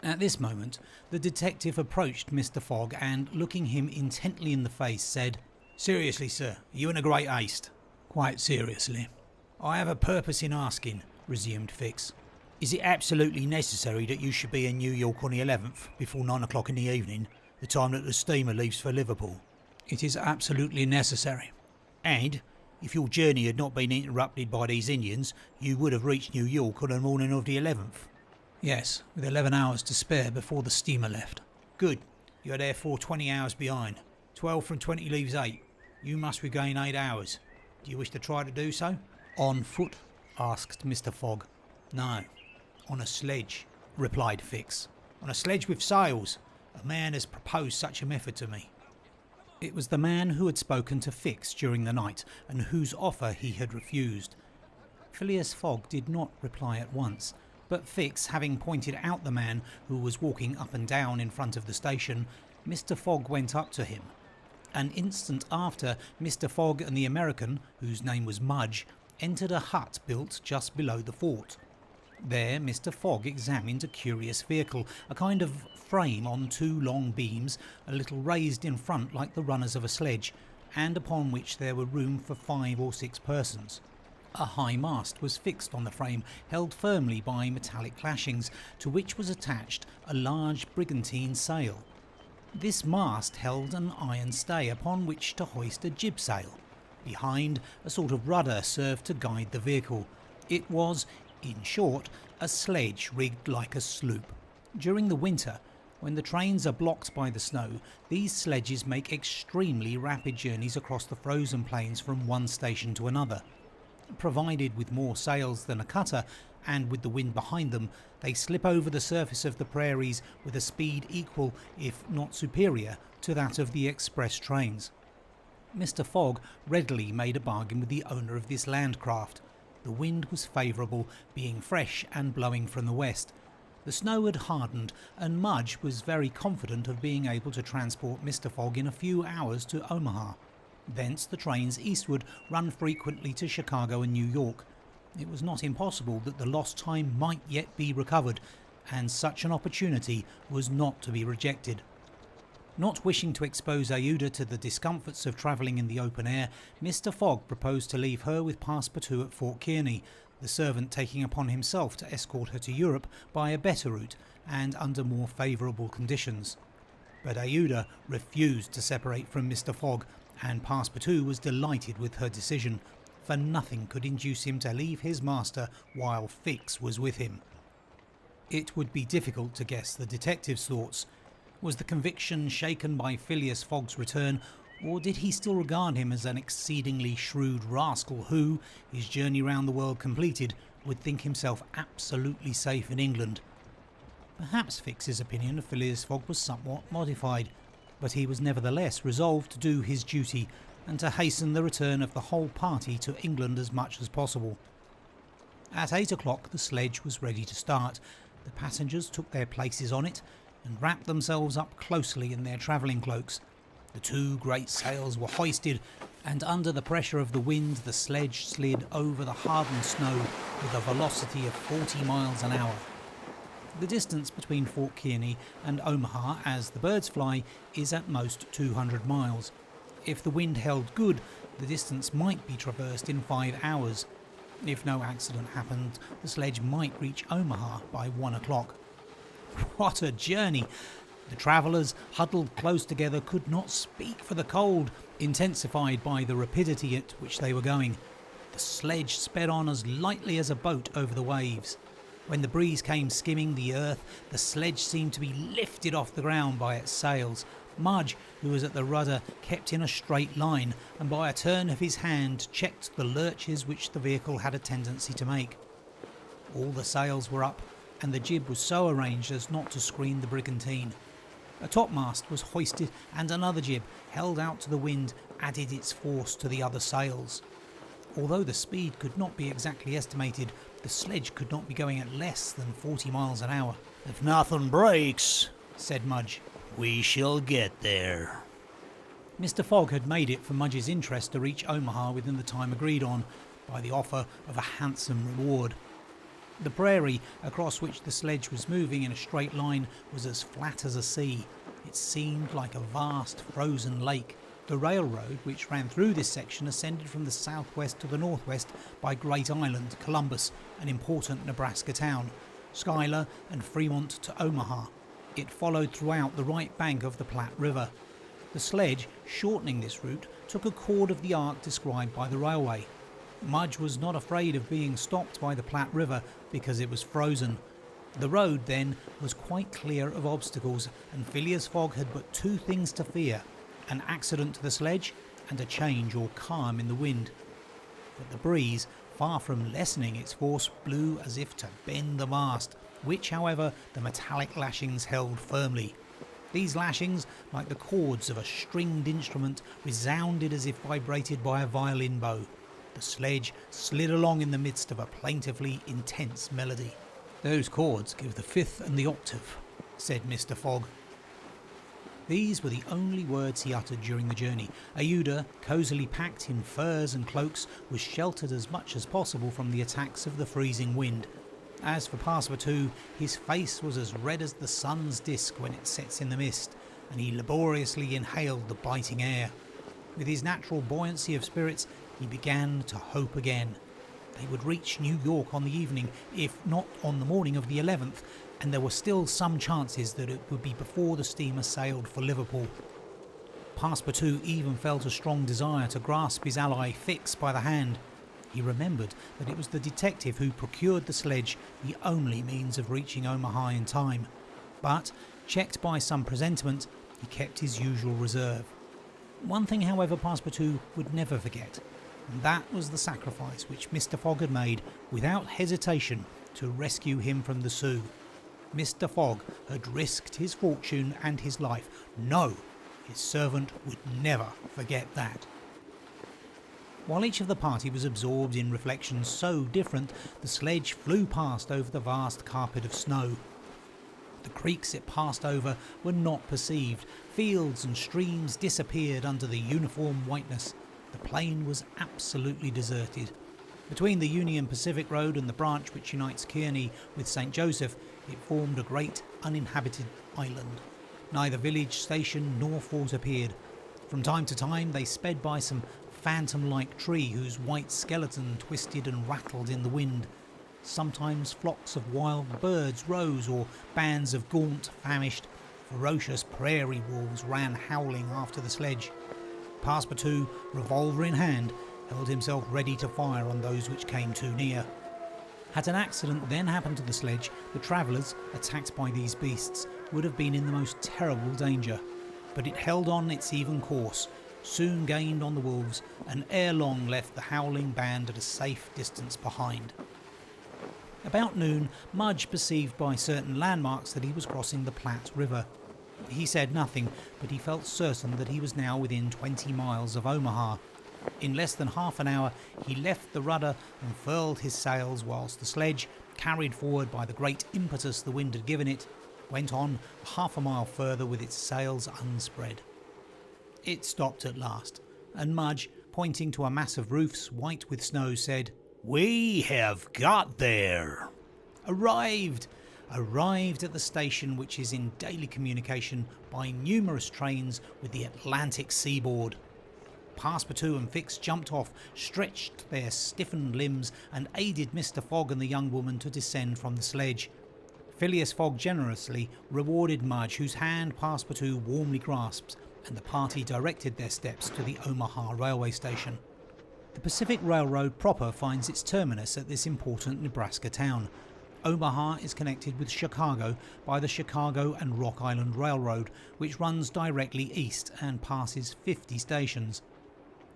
At this moment, the detective approached Mr. Fogg and, looking him intently in the face, said, "Seriously, sir, are you in a great haste?" "Quite seriously." "I have a purpose in asking," resumed Fix. "Is it absolutely necessary that you should be in New York on the 11th, before 9 o'clock in the evening, the time that the steamer leaves for Liverpool?" "It is absolutely necessary." "And, if your journey had not been interrupted by these Indians, you would have reached New York on the morning of the 11th?" "Yes, with 11 hours to spare before the steamer left." "Good. You are therefore 20 hours behind. 12 from 20 leaves 8. You must regain 8 hours. Do you wish to try to do so?" "On foot?" asked Mr. Fogg. "No, on a sledge," replied Fix. "On a sledge with sails. A man has proposed such a method to me." It was the man who had spoken to Fix during the night, and whose offer he had refused. Phileas Fogg did not reply at once, but Fix, having pointed out the man who was walking up and down in front of the station, Mr. Fogg went up to him. An instant after, Mr. Fogg and the American, whose name was Mudge, entered a hut built just below the fort. There Mr. Fogg examined a curious vehicle, a kind of frame on 2 long beams, a little raised in front like the runners of a sledge, and upon which there were room for 5 or 6 persons. A high mast was fixed on the frame, held firmly by metallic lashings, to which was attached a large brigantine sail. This mast held an iron stay upon which to hoist a jib sail. Behind, a sort of rudder served to guide the vehicle. It was, in short, a sledge rigged like a sloop. During the winter, when the trains are blocked by the snow, these sledges make extremely rapid journeys across the frozen plains from one station to another. Provided with more sails than a cutter, and with the wind behind them, they slip over the surface of the prairies with a speed equal, if not superior, to that of the express trains. Mr. Fogg readily made a bargain with the owner of this landcraft. The wind was favourable, being fresh and blowing from the west. The snow had hardened, and Mudge was very confident of being able to transport Mr. Fogg in a few hours to Omaha. Thence the trains eastward run frequently to Chicago and New York. It was not impossible that the lost time might yet be recovered, and such an opportunity was not to be rejected. Not wishing to expose Aouda to the discomforts of travelling in the open air, Mr. Fogg proposed to leave her with Passepartout at Fort Kearny, the servant taking upon himself to escort her to Europe by a better route and under more favourable conditions. But Aouda refused to separate from Mr. Fogg, and Passepartout was delighted with her decision, for nothing could induce him to leave his master while Fix was with him. It would be difficult to guess the detective's thoughts. Was the conviction shaken by Phileas Fogg's return, or did he still regard him as an exceedingly shrewd rascal who, his journey round the world completed, would think himself absolutely safe in England? Perhaps Fix's opinion of Phileas Fogg was somewhat modified, but he was nevertheless resolved to do his duty and to hasten the return of the whole party to England as much as possible. At 8 o'clock the sledge was ready to start. The passengers took their places on it and wrapped themselves up closely in their travelling cloaks. The 2 great sails were hoisted, and under the pressure of the wind the sledge slid over the hardened snow with a velocity of 40 miles an hour. The distance between Fort Kearny and Omaha, as the birds fly, is at most 200 miles. If the wind held good, the distance might be traversed in 5 hours. If no accident happened, the sledge might reach Omaha by 1 o'clock. What a journey! The travellers, huddled close together, could not speak for the cold, intensified by the rapidity at which they were going. The sledge sped on as lightly as a boat over the waves. When the breeze came skimming the earth, the sledge seemed to be lifted off the ground by its sails. Mudge, who was at the rudder, kept in a straight line, and by a turn of his hand checked the lurches which the vehicle had a tendency to make. All the sails were up, and the jib was so arranged as not to screen the brigantine. A topmast was hoisted, and another jib, held out to the wind, added its force to the other sails. Although the speed could not be exactly estimated, the sledge could not be going at less than 40 miles an hour. "If nothing breaks," said Mudge, "we shall get there." Mr. Fogg had made it for Mudge's interest to reach Omaha within the time agreed on, by the offer of a handsome reward. The prairie across which the sledge was moving in a straight line was as flat as a sea. It seemed like a vast frozen lake. The railroad which ran through this section ascended from the southwest to the northwest by Great Island, Columbus, an important Nebraska town, Schuyler and Fremont to Omaha. It followed throughout the right bank of the Platte River. The sledge, shortening this route, took a chord of the arc described by the railway. Mudge was not afraid of being stopped by the Platte River because it was frozen. The road, then, was quite clear of obstacles, and Phileas Fogg had but two things to fear: an accident to the sledge and a change or calm in the wind. But the breeze, far from lessening its force, blew as if to bend the mast, which, however, the metallic lashings held firmly. These lashings, like the chords of a stringed instrument, resounded as if vibrated by a violin bow. The sledge slid along in the midst of a plaintively intense melody. "Those chords give the fifth and the octave," said Mr. Fogg. These were the only words he uttered during the journey. Aouda, cosily packed in furs and cloaks, was sheltered as much as possible from the attacks of the freezing wind. As for Passepartout, his face was as red as the sun's disk when it sets in the mist, and he laboriously inhaled the biting air. With his natural buoyancy of spirits, he began to hope again. They would reach New York on the evening, if not on the morning of the 11th, and there were still some chances that it would be before the steamer sailed for Liverpool. Passepartout even felt a strong desire to grasp his ally Fix by the hand. He remembered that it was the detective who procured the sledge, the only means of reaching Omaha in time. But, checked by some presentiment, he kept his usual reserve. One thing, however, Passepartout would never forget, and that was the sacrifice which Mr. Fogg had made without hesitation to rescue him from the Sioux. Mr. Fogg had risked his fortune and his life. No, his servant would never forget that. While each of the party was absorbed in reflections so different, the sledge flew past over the vast carpet of snow. The creeks it passed over were not perceived. Fields and streams disappeared under the uniform whiteness. The plain was absolutely deserted. Between the Union Pacific Road and the branch which unites Kearney with St. Joseph, it formed a great uninhabited island. Neither village, station nor fort appeared. From time to time they sped by some phantom-like tree whose white skeleton twisted and rattled in the wind. Sometimes flocks of wild birds rose, or bands of gaunt, famished, ferocious prairie wolves ran howling after the sledge. Passepartout, revolver in hand, held himself ready to fire on those which came too near. Had an accident then happened to the sledge, the travellers, attacked by these beasts, would have been in the most terrible danger. But it held on its even course, soon gained on the wolves, and ere long left the howling band at a safe distance behind. About noon, Mudge perceived by certain landmarks that he was crossing the Platte River. He said nothing, but he felt certain that he was now within 20 miles of Omaha. In less than half an hour, he left the rudder and furled his sails, whilst the sledge, carried forward by the great impetus the wind had given it, went on half a mile further with its sails unspread. It stopped at last, and Mudge, pointing to a mass of roofs white with snow, said, "We have got there." Arrived at the station, which is in daily communication by numerous trains with the Atlantic seaboard. Passepartout and Fix jumped off, stretched their stiffened limbs, and aided Mr. Fogg and the young woman to descend from the sledge. Phileas Fogg generously rewarded Mudge, whose hand Passepartout warmly grasped, and the party directed their steps to the Omaha railway station. The Pacific Railroad proper finds its terminus at this important Nebraska town. Omaha is connected with Chicago by the Chicago and Rock Island Railroad, which runs directly east and passes 50 stations.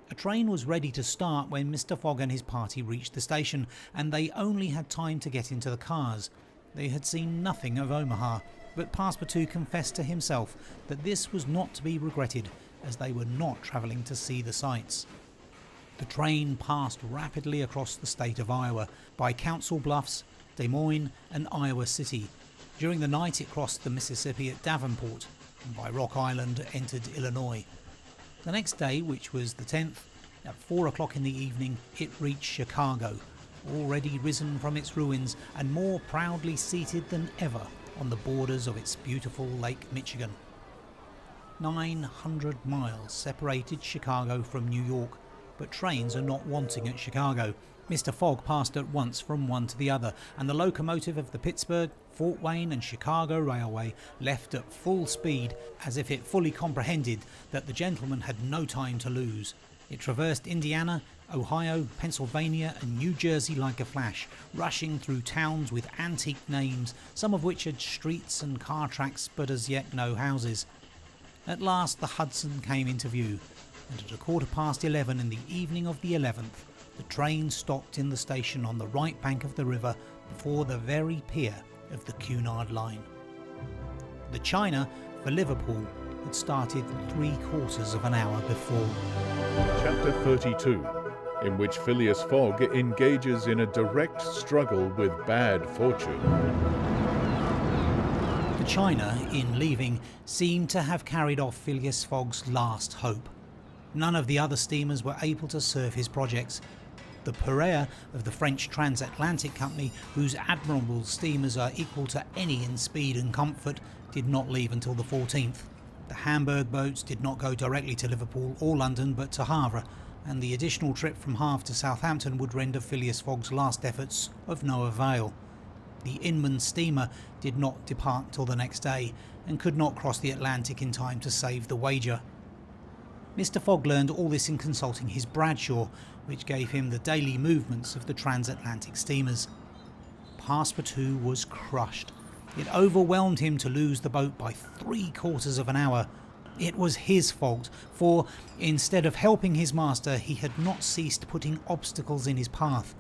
A train was ready to start when Mr. Fogg and his party reached the station, and they only had time to get into the cars. They had seen nothing of Omaha, but Passepartout confessed to himself that this was not to be regretted, as they were not travelling to see the sights. The train passed rapidly across the state of Iowa, by Council Bluffs, Des Moines and Iowa City. During the night it crossed the Mississippi at Davenport, and by Rock Island entered Illinois. The next day, which was the 10th, at 4 o'clock in the evening, it reached Chicago, already risen from its ruins and more proudly seated than ever on the borders of its beautiful Lake Michigan. 900 miles separated Chicago from New York, but trains are not wanting at Chicago. Mr. Fogg passed at once from one to the other, and the locomotive of the Pittsburgh, Fort Wayne and Chicago Railway left at full speed, as if it fully comprehended that the gentleman had no time to lose. It traversed Indiana, Ohio, Pennsylvania and New Jersey like a flash, rushing through towns with antique names, some of which had streets and car tracks but as yet no houses. At last the Hudson came into view, and at 11:15 in the evening of the 11th, the train stopped in the station on the right bank of the river before the very pier of the Cunard line. The China for Liverpool had started 3/4 of an hour before. Chapter 32, in which Phileas Fogg engages in a direct struggle with bad fortune. The China, in leaving, seemed to have carried off Phileas Fogg's last hope. None of the other steamers were able to serve his projects. The Piraeus of the French Transatlantic Company, whose admirable steamers are equal to any in speed and comfort, did not leave until the 14th. The Hamburg boats did not go directly to Liverpool or London but to Havre, and the additional trip from Havre to Southampton would render Phileas Fogg's last efforts of no avail. The Inman steamer did not depart till the next day, and could not cross the Atlantic in time to save the wager. Mr. Fogg learned all this in consulting his Bradshaw, which gave him the daily movements of the transatlantic steamers. Passepartout was crushed. It overwhelmed him to lose the boat by 3/4 of an hour. It was his fault, for instead of helping his master, he had not ceased putting obstacles in his path.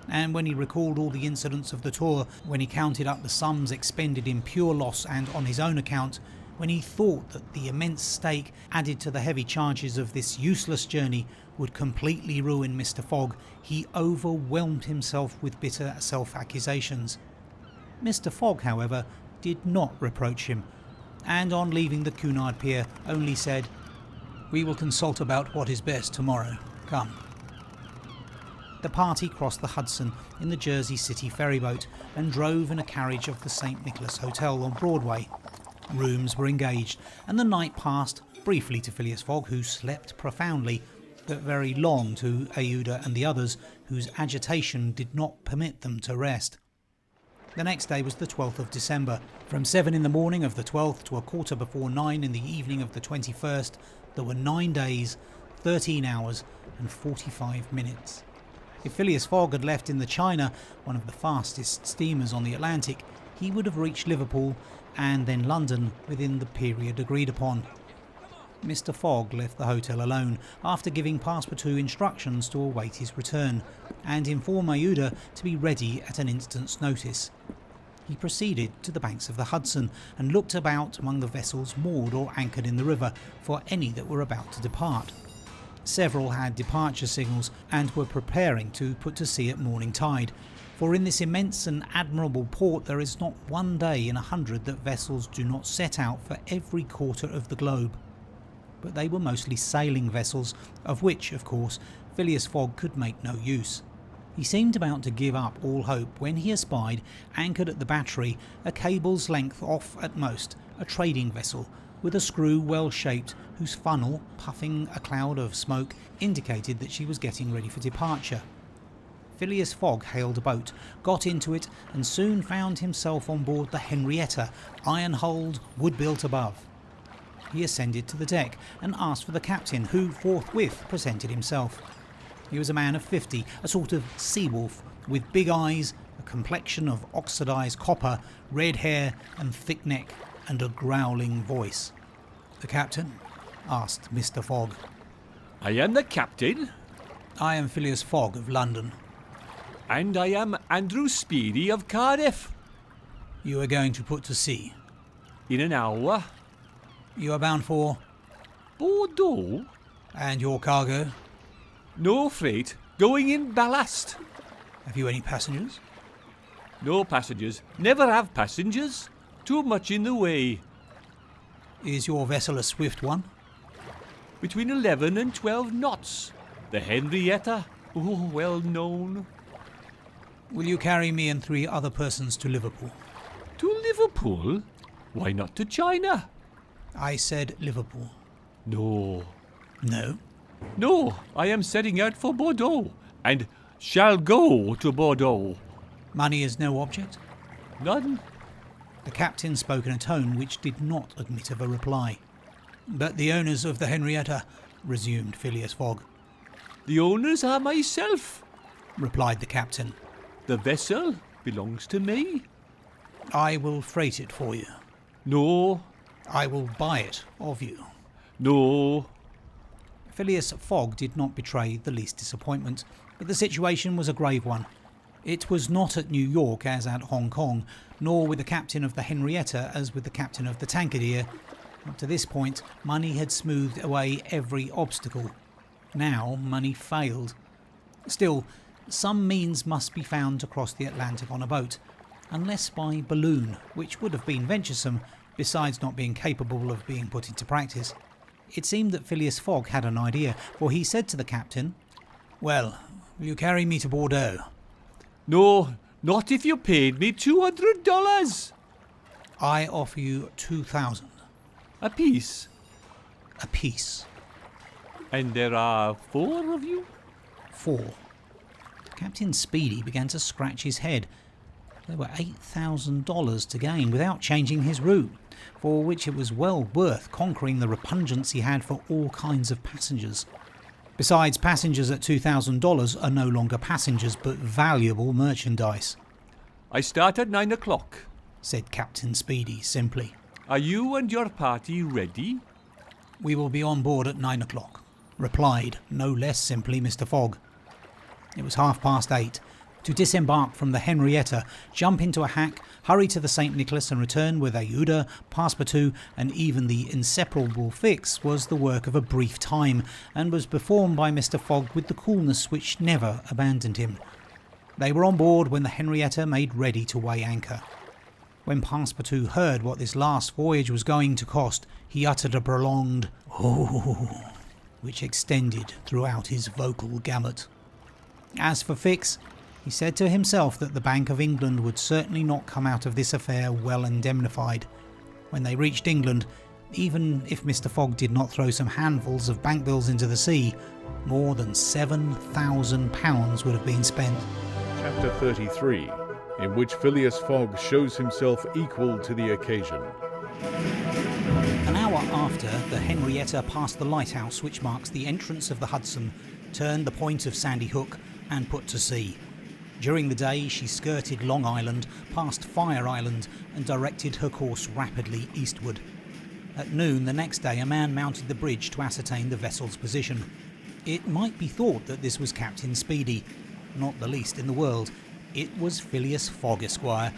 And when he recalled all the incidents of the tour, when he counted up the sums expended in pure loss and on his own account, when he thought that the immense stake added to the heavy charges of this useless journey would completely ruin Mr. Fogg, he overwhelmed himself with bitter self-accusations. Mr. Fogg, however, did not reproach him, and on leaving the Cunard pier only said, "We will consult about what is best tomorrow. Come." The party crossed the Hudson in the Jersey City ferryboat and drove in a carriage of the St. Nicholas Hotel on Broadway. Rooms were engaged, and the night passed briefly to Phileas Fogg, who slept profoundly, but very long to Aouda and the others, whose agitation did not permit them to rest. The next day was the 12th of December. From 7 in the morning of the 12th to 9:15 in the evening of the 21st, there were 9 days, 13 hours and 45 minutes. If Phileas Fogg had left in the China, one of the fastest steamers on the Atlantic, he would have reached Liverpool and then London within the period agreed upon. Mr. Fogg left the hotel alone, after giving Passepartout instructions to await his return, and inform Aouda to be ready at an instant's notice. He proceeded to the banks of the Hudson, and looked about among the vessels moored or anchored in the river for any that were about to depart. Several had departure signals, and were preparing to put to sea at morning tide, for in this immense and admirable port there is not one day in 100 that vessels do not set out for every quarter of the globe. But they were mostly sailing vessels, of which, of course, Phileas Fogg could make no use. He seemed about to give up all hope when he espied, anchored at the battery, a cable's length off at most, a trading vessel, with a screw well shaped, whose funnel, puffing a cloud of smoke, indicated that she was getting ready for departure. Phileas Fogg hailed a boat, got into it, and soon found himself on board the Henrietta, iron-hulled, wood-built above. He ascended to the deck and asked for the captain, who forthwith presented himself. He was a man of 50, a sort of sea-wolf, with big eyes, a complexion of oxidised copper, red hair and thick neck, and a growling voice. "The captain?" asked Mr. Fogg. I am the captain. "I am Phileas Fogg of London." And I am Andrew Speedy of Cardiff. "You are going to put to sea. In an hour. You are bound for... Bordeaux? And your cargo? No freight. Going in ballast. Have you any passengers?" No passengers. Never have passengers. Too much in the way. "Is your vessel a swift one?" Between 11 and 12 knots. The Henrietta. Oh, well known. "Will you carry me and 3 other persons to Liverpool?" To Liverpool? Why not to China? "I said Liverpool." No. "No." No, I am setting out for Bordeaux, and shall go to Bordeaux. "Money is no object?" None. The captain spoke in a tone which did not admit of a reply. "But the owners of the Henrietta," resumed Phileas Fogg. The owners are myself, replied the captain. The vessel belongs to me. "I will freight it for you." No. "I will buy it of you." No. Phileas Fogg did not betray the least disappointment, but the situation was a grave one. It was not at New York as at Hong Kong, nor with the captain of the Henrietta as with the captain of the Tankadier. Up to this point, money had smoothed away every obstacle. Now money failed. Still, some means must be found to cross the Atlantic on a boat, unless by balloon, which would have been venturesome, besides not being capable of being put into practice. It seemed that Phileas Fogg had an idea, for he said to the captain, "Well, will you carry me to Bordeaux?" No, not if you paid me $200. "I offer you 2,000. A piece. A piece." And there are 4 of you? 4. Captain Speedy began to scratch his head. There were $8,000 to gain without changing his route, for which it was well worth conquering the repugnance he had for all kinds of passengers. Besides, passengers at $2,000 are no longer passengers but valuable merchandise. I start at 9 o'clock, said Captain Speedy simply. Are you and your party ready? "We will be on board at 9 o'clock, replied no less simply Mr. Fogg. It was 8:30. To disembark from the Henrietta, jump into a hack, hurry to the St. Nicholas and return with Aouda, Passepartout and even the inseparable Fix was the work of a brief time, and was performed by Mr. Fogg with the coolness which never abandoned him. They were on board when the Henrietta made ready to weigh anchor. When Passepartout heard what this last voyage was going to cost, he uttered a prolonged "Oh," which extended throughout his vocal gamut. As for Fix, he said to himself that the Bank of England would certainly not come out of this affair well indemnified. When they reached England, even if Mr. Fogg did not throw some handfuls of bank bills into the sea, more than £7,000 would have been spent. Chapter 33, in which Phileas Fogg shows himself equal to the occasion. An hour after, the Henrietta passed the lighthouse which marks the entrance of the Hudson, turned the point of Sandy Hook and put to sea. During the day she skirted Long Island, past Fire Island and directed her course rapidly eastward. At noon the next day a man mounted the bridge to ascertain the vessel's position. It might be thought that this was Captain Speedy, not the least in the world. It was Phileas Fogg, Esquire.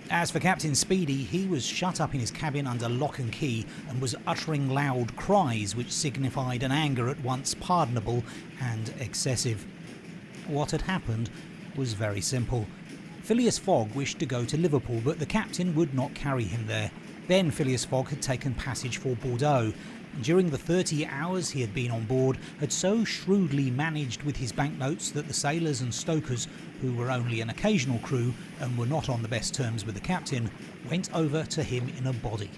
As for Captain Speedy, he was shut up in his cabin under lock and key and was uttering loud cries which signified an anger at once pardonable and excessive. What had happened was very simple. Phileas Fogg wished to go to Liverpool, but the captain would not carry him there. Then Phileas Fogg had taken passage for Bordeaux, and during the 30 hours he had been on board, had so shrewdly managed with his banknotes that the sailors and stokers, who were only an occasional crew and were not on the best terms with the captain, went over to him in a body.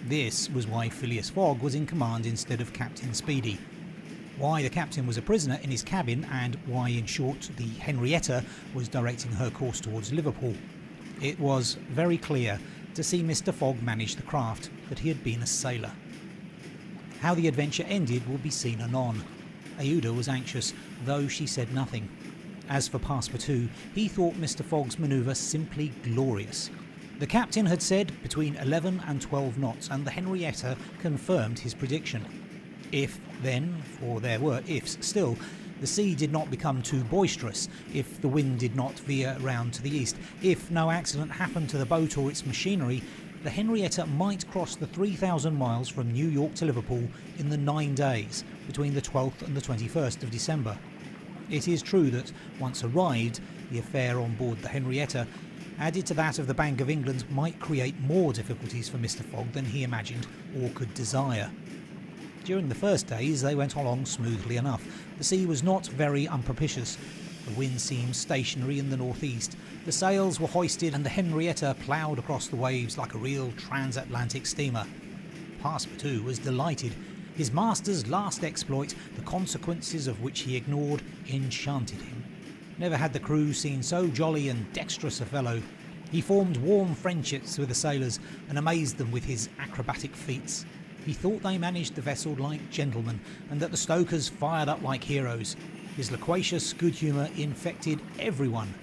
This was why Phileas Fogg was in command instead of Captain Speedy. Why the captain was a prisoner in his cabin, and why, in short, the Henrietta was directing her course towards Liverpool. It was very clear to see Mr. Fogg manage the craft that he had been a sailor. How the adventure ended will be seen anon. Aouda was anxious, though she said nothing. As for Passepartout, he thought Mr. Fogg's manoeuvre simply glorious. The captain had said between 11 and 12 knots, and the Henrietta confirmed his prediction. If, then, for there were ifs still, the sea did not become too boisterous, if the wind did not veer round to the east, if no accident happened to the boat or its machinery, the Henrietta might cross the 3,000 miles from New York to Liverpool in the 9 days, between the 12th and the 21st of December. It is true that, once arrived, the affair on board the Henrietta, added to that of the Bank of England, might create more difficulties for Mr. Fogg than he imagined or could desire. During the first days they went along smoothly enough. The sea was not very unpropitious. The wind seemed stationary in the northeast. The sails were hoisted and the Henrietta ploughed across the waves like a real transatlantic steamer. Passepartout was delighted. His master's last exploit, the consequences of which he ignored, enchanted him. Never had the crew seen so jolly and dexterous a fellow. He formed warm friendships with the sailors and amazed them with his acrobatic feats. He thought they managed the vessel like gentlemen, and that the stokers fired up like heroes. His loquacious good humour infected everyone.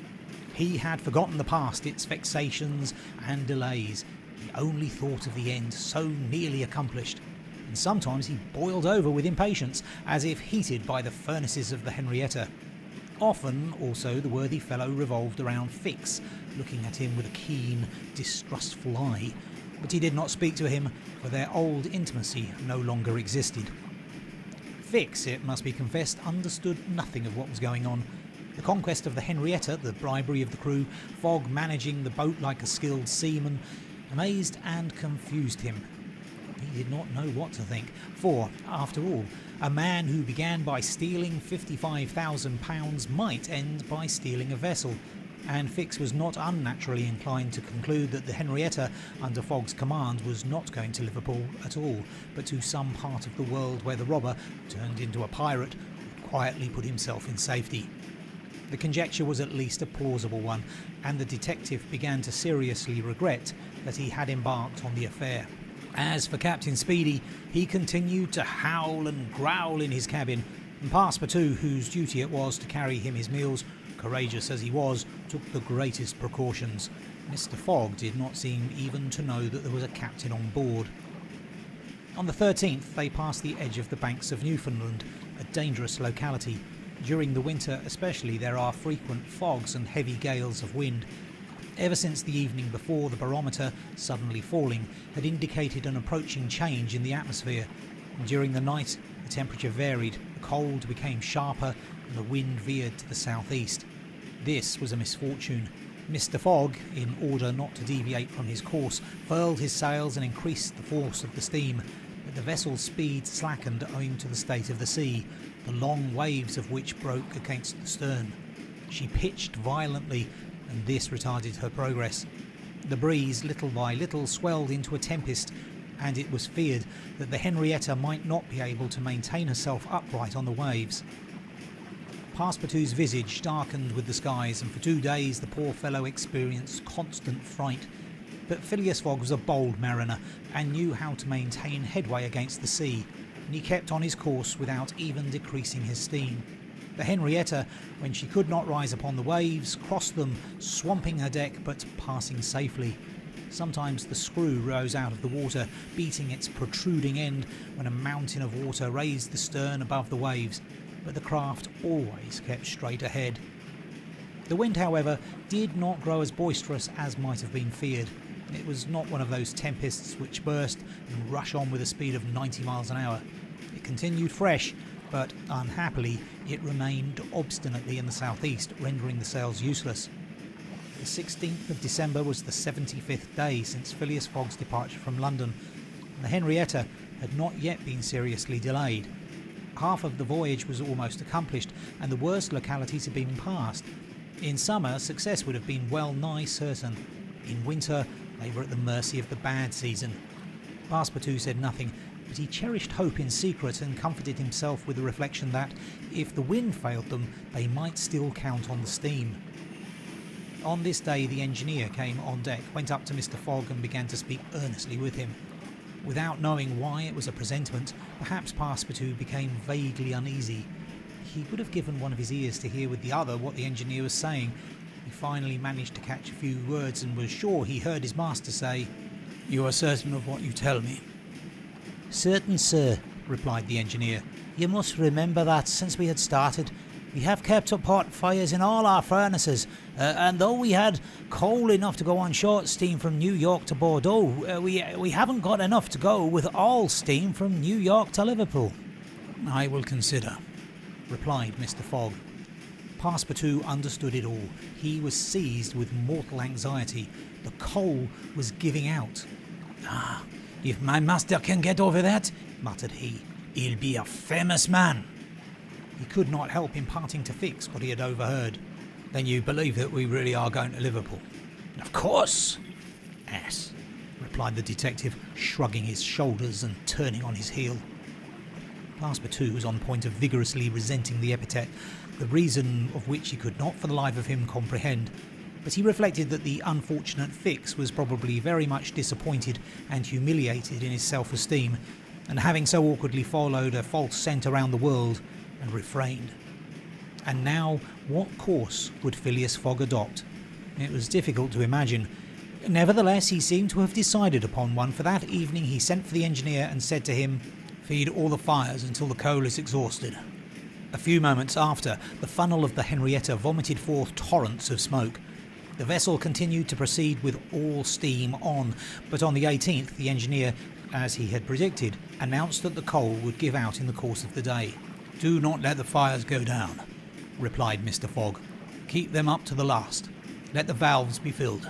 He had forgotten the past, its vexations and delays. He only thought of the end, so nearly accomplished. And sometimes he boiled over with impatience, as if heated by the furnaces of the Henrietta. Often, also, the worthy fellow revolved around Fix, looking at him with a keen, distrustful eye. But he did not speak to him, for their old intimacy no longer existed. Fix, it must be confessed, understood nothing of what was going on. The conquest of the Henrietta, the bribery of the crew, Fogg managing the boat like a skilled seaman, amazed and confused him. He did not know what to think, for, after all, a man who began by stealing £55,000 might end by stealing a vessel, and Fix was not unnaturally inclined to conclude that the Henrietta, under Fogg's command, was not going to Liverpool at all, but to some part of the world where the robber, turned into a pirate, would quietly put himself in safety. The conjecture was at least a plausible one, and the detective began to seriously regret that he had embarked on the affair. As for Captain Speedy, he continued to howl and growl in his cabin, and Passepartout, whose duty it was to carry him his meals, courageous as he was, took the greatest precautions. Mr. Fogg did not seem even to know that there was a captain on board. On the 13th they passed the edge of the banks of Newfoundland, a dangerous locality. During the winter especially there are frequent fogs and heavy gales of wind. Ever since the evening before, the barometer, suddenly falling, had indicated an approaching change in the atmosphere. And during the night the temperature varied, the cold became sharper, and the wind veered to the southeast. This was a misfortune. Mr. Fogg, in order not to deviate from his course, furled his sails and increased the force of the steam, but the vessel's speed slackened owing to the state of the sea, the long waves of which broke against the stern. She pitched violently, and this retarded her progress. The breeze, little by little, swelled into a tempest, and it was feared that the Henrietta might not be able to maintain herself upright on the waves. Passepartout's visage darkened with the skies, and for 2 days the poor fellow experienced constant fright. But Phileas Fogg was a bold mariner, and knew how to maintain headway against the sea, and he kept on his course without even decreasing his steam. The Henrietta, when she could not rise upon the waves, crossed them, swamping her deck but passing safely. Sometimes the screw rose out of the water, beating its protruding end when a mountain of water raised the stern above the waves, but the craft always kept straight ahead. The wind, however, did not grow as boisterous as might have been feared. It was not one of those tempests which burst and rush on with a speed of 90 miles an hour. It continued fresh, but unhappily it remained obstinately in the southeast, rendering the sails useless. The 16th of December was the 75th day since Phileas Fogg's departure from London, and the Henrietta had not yet been seriously delayed. Half of the voyage was almost accomplished, and the worst localities had been passed. In summer, success would have been well nigh certain. In winter, they were at the mercy of the bad season. Passepartout said nothing, but he cherished hope in secret and comforted himself with the reflection that, if the wind failed them, they might still count on the steam. On this day the engineer came on deck, went up to Mr. Fogg and began to speak earnestly with him. Without knowing why it was a presentiment, perhaps Passepartout became vaguely uneasy. he would have given one of his ears to hear with the other what the engineer was saying. He finally managed to catch a few words and was sure he heard his master say, "You are certain of what you tell me?" "Certain, sir," replied the engineer. "You must remember that since we had started, we have kept up hot fires in all our furnaces, and though we had coal enough to go on short steam from New York to Bordeaux, we haven't got enough to go with all steam from New York to Liverpool." "I will consider," replied Mr. Fogg. Passepartout understood it all. He was seized with mortal anxiety. The coal was giving out. "Ah, if my master can get over that," muttered he, "he'll be a famous man." He could not help imparting to Fix what he had overheard. "Then you believe that we really are going to Liverpool?" Of course. "Ass," replied the detective, shrugging his shoulders and turning on his heel. Passepartout was on the point of vigorously resenting the epithet, the reason of which he could not for the life of him comprehend, but he reflected that the unfortunate Fix was probably very much disappointed and humiliated in his self-esteem, and having so awkwardly followed a false scent around the world, and refrained. And now, what course would Phileas Fogg adopt? It was difficult to imagine. Nevertheless, he seemed to have decided upon one, for that evening he sent for the engineer and said to him, "Feed all the fires until the coal is exhausted." A few moments after, the funnel of the Henrietta vomited forth torrents of smoke. The vessel continued to proceed with all steam on, but on the 18th the engineer, as he had predicted, announced that the coal would give out in the course of the day. "Do not let the fires go down," replied Mr. Fogg. "Keep them up to the last. Let the valves be filled."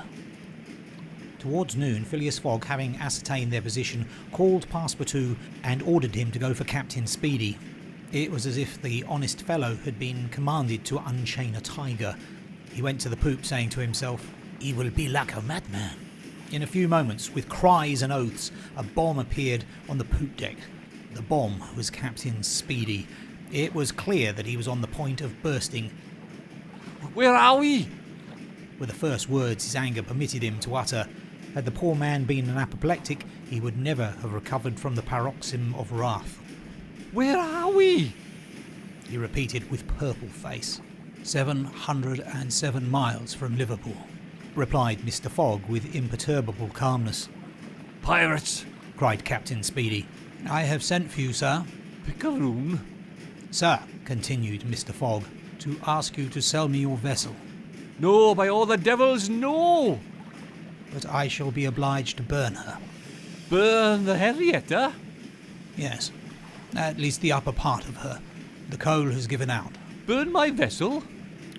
Towards noon, Phileas Fogg, having ascertained their position, called Passepartout and ordered him to go for Captain Speedy. It was as if the honest fellow had been commanded to unchain a tiger. He went to the poop, saying to himself, "He will be like a madman." In a few moments, with cries and oaths, a bomb appeared on the poop deck. The bomb was Captain Speedy. It was clear that he was on the point of bursting. "Where are we?" were the first words his anger permitted him to utter. Had the poor man been an apoplectic, he would never have recovered from the paroxysm of wrath. "Where are we?" he repeated with purple face. 707 miles from Liverpool," replied Mr. Fogg with imperturbable calmness. "Pirates!" cried Captain Speedy. "I have sent for you, sir." "Picaroon?" "Sir," continued Mr. Fogg, "to ask you to sell me your vessel." "No, by all the devils, no!" "But I shall be obliged to burn her." "Burn the Henrietta?" "Yes, at least the upper part of her. The coal has given out." "Burn my vessel?"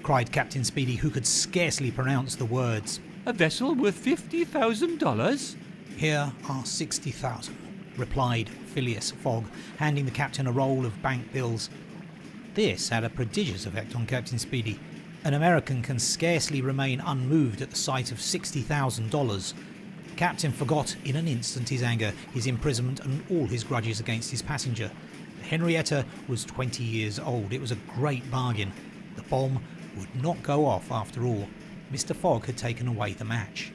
cried Captain Speedy, who could scarcely pronounce the words. "A vessel worth $50,000? "Here are 60,000. replied Phileas Fogg, handing the captain a roll of bank bills. This had a prodigious effect on Captain Speedy. An American can scarcely remain unmoved at the sight of $60,000. The captain forgot in an instant his anger, his imprisonment, and all his grudges against his passenger. The Henrietta was 20 years old. It was a great bargain. The bomb would not go off after all. Mr. Fogg had taken away the match.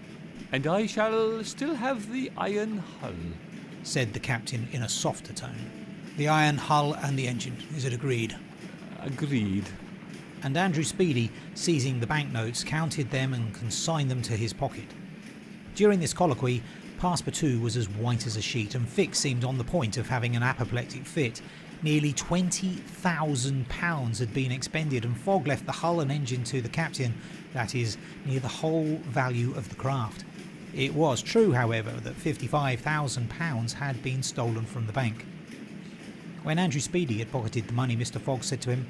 "And I shall still have the iron hull," said the captain in a softer tone. "The iron hull and the engine. Is it agreed?" "Agreed." And Andrew Speedy, seizing the banknotes, counted them and consigned them to his pocket. During this colloquy, Passepartout was as white as a sheet, and Fix seemed on the point of having an apoplectic fit. Nearly £20,000 had been expended, and Fogg left the hull and engine to the captain, that is, near the whole value of the craft. It was true, however, that £55,000 had been stolen from the bank. When Andrew Speedy had pocketed the money, Mr. Fogg said to him,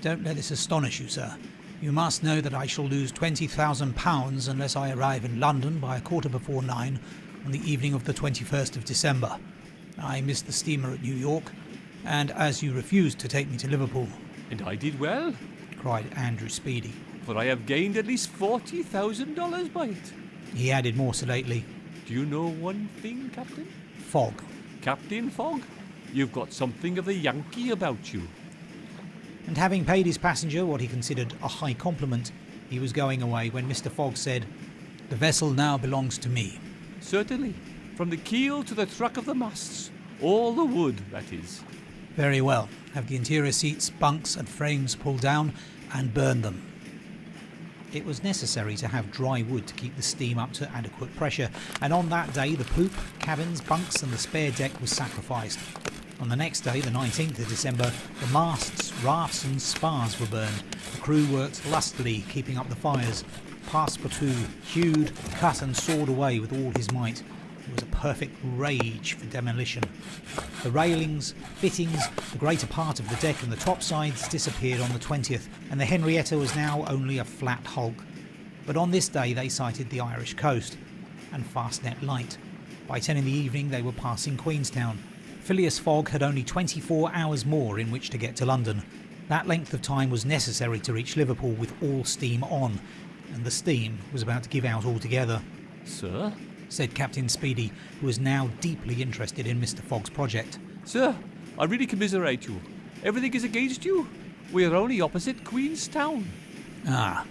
"Don't let this astonish you, sir. You must know that I shall lose £20,000 unless I arrive in London by 9:15 on the evening of the 21st of December. I missed the steamer at New York, and as you refused to take me to Liverpool—" "And I did well," cried Andrew Speedy, "for I have gained at least $40,000 by it." He added more sedately, "Do you know one thing, Captain?" "Fogg." "Captain Fogg, you've got something of the Yankee about you." And having paid his passenger what he considered a high compliment, he was going away when Mr. Fogg said, "The vessel now belongs to me." "Certainly, from the keel to the truck of the masts. All the wood, that is." Very well. Have the interior seats, bunks and frames pulled down and burn them. It was necessary to have dry wood to keep the steam up to adequate pressure, and on that day the poop, cabins, bunks and the spare deck was sacrificed. On the next day, the 19th of December, the masts, rafts and spars were burned. The crew worked lustily, keeping up the fires. Passepartout hewed, cut and sawed away with all his might. It was a perfect rage for demolition. The railings, fittings, the greater part of the deck and the topsides disappeared on the 20th, and the Henrietta was now only a flat hulk. But on this day they sighted the Irish coast, and Fastnet Light. By 10 in the evening they were passing Queenstown. Phileas Fogg had only 24 hours more in which to get to London. That length of time was necessary to reach Liverpool with all steam on, and the steam was about to give out altogether. Sir? Said Captain Speedy, who was now deeply interested in Mr. Fogg's project. Sir, I really commiserate you. Everything is against you. We are only opposite Queenstown. Ah,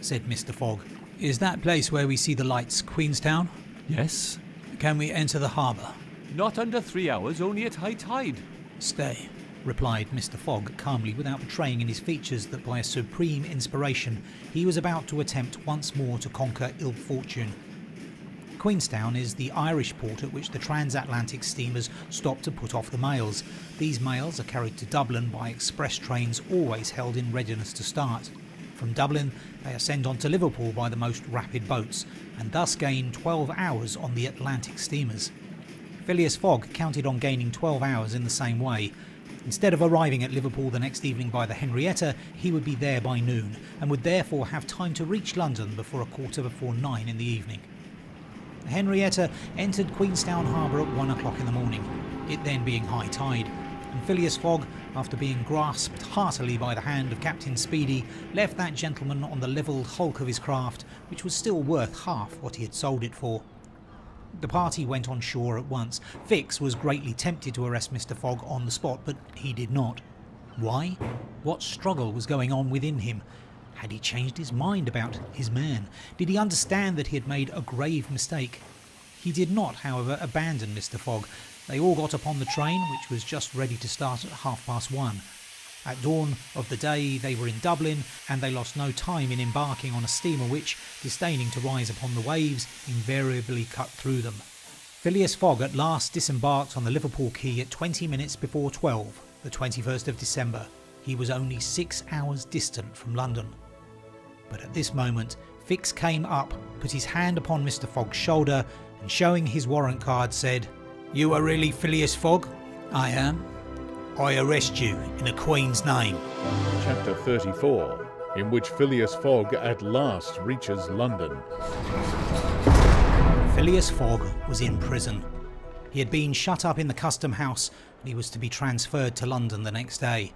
said Mr. Fogg. Is that place where we see the lights Queenstown? Yes. Can we enter the harbour? Not under 3 hours, only at high tide. Stay, replied Mr. Fogg calmly, without betraying in his features that by a supreme inspiration he was about to attempt once more to conquer ill fortune. Queenstown is the Irish port at which the transatlantic steamers stop to put off the mails. These mails are carried to Dublin by express trains always held in readiness to start. From Dublin they are sent on to Liverpool by the most rapid boats, and thus gain 12 hours on the Atlantic steamers. Phileas Fogg counted on gaining 12 hours in the same way. Instead of arriving at Liverpool the next evening by the Henrietta, he would be there by noon, and would therefore have time to reach London before 9:15 in the evening. The Henrietta entered Queenstown Harbour at 1 o'clock in the morning, it then being high tide, and Phileas Fogg, after being grasped heartily by the hand of Captain Speedy, left that gentleman on the levelled hulk of his craft, which was still worth half what he had sold it for. The party went on shore at once. Fix was greatly tempted to arrest Mr. Fogg on the spot, but he did not. Why? What struggle was going on within him? Had he changed his mind about his man? Did he understand that he had made a grave mistake? He did not, however, abandon Mr. Fogg. They all got upon the train, which was just ready to start at 1:30. At dawn of the day they were in Dublin, and they lost no time in embarking on a steamer which, disdaining to rise upon the waves, invariably cut through them. Phileas Fogg at last disembarked on the Liverpool quay at 20 minutes before 12, the 21st of December. He was only 6 hours distant from London. But at this moment, Fix came up, put his hand upon Mr. Fogg's shoulder, and showing his warrant card said, "You are really Phileas Fogg?" "I am." "I arrest you in the Queen's name." Chapter 34, in which Phileas Fogg at last reaches London. Phileas Fogg was in prison. He had been shut up in the custom house, and he was to be transferred to London the next day.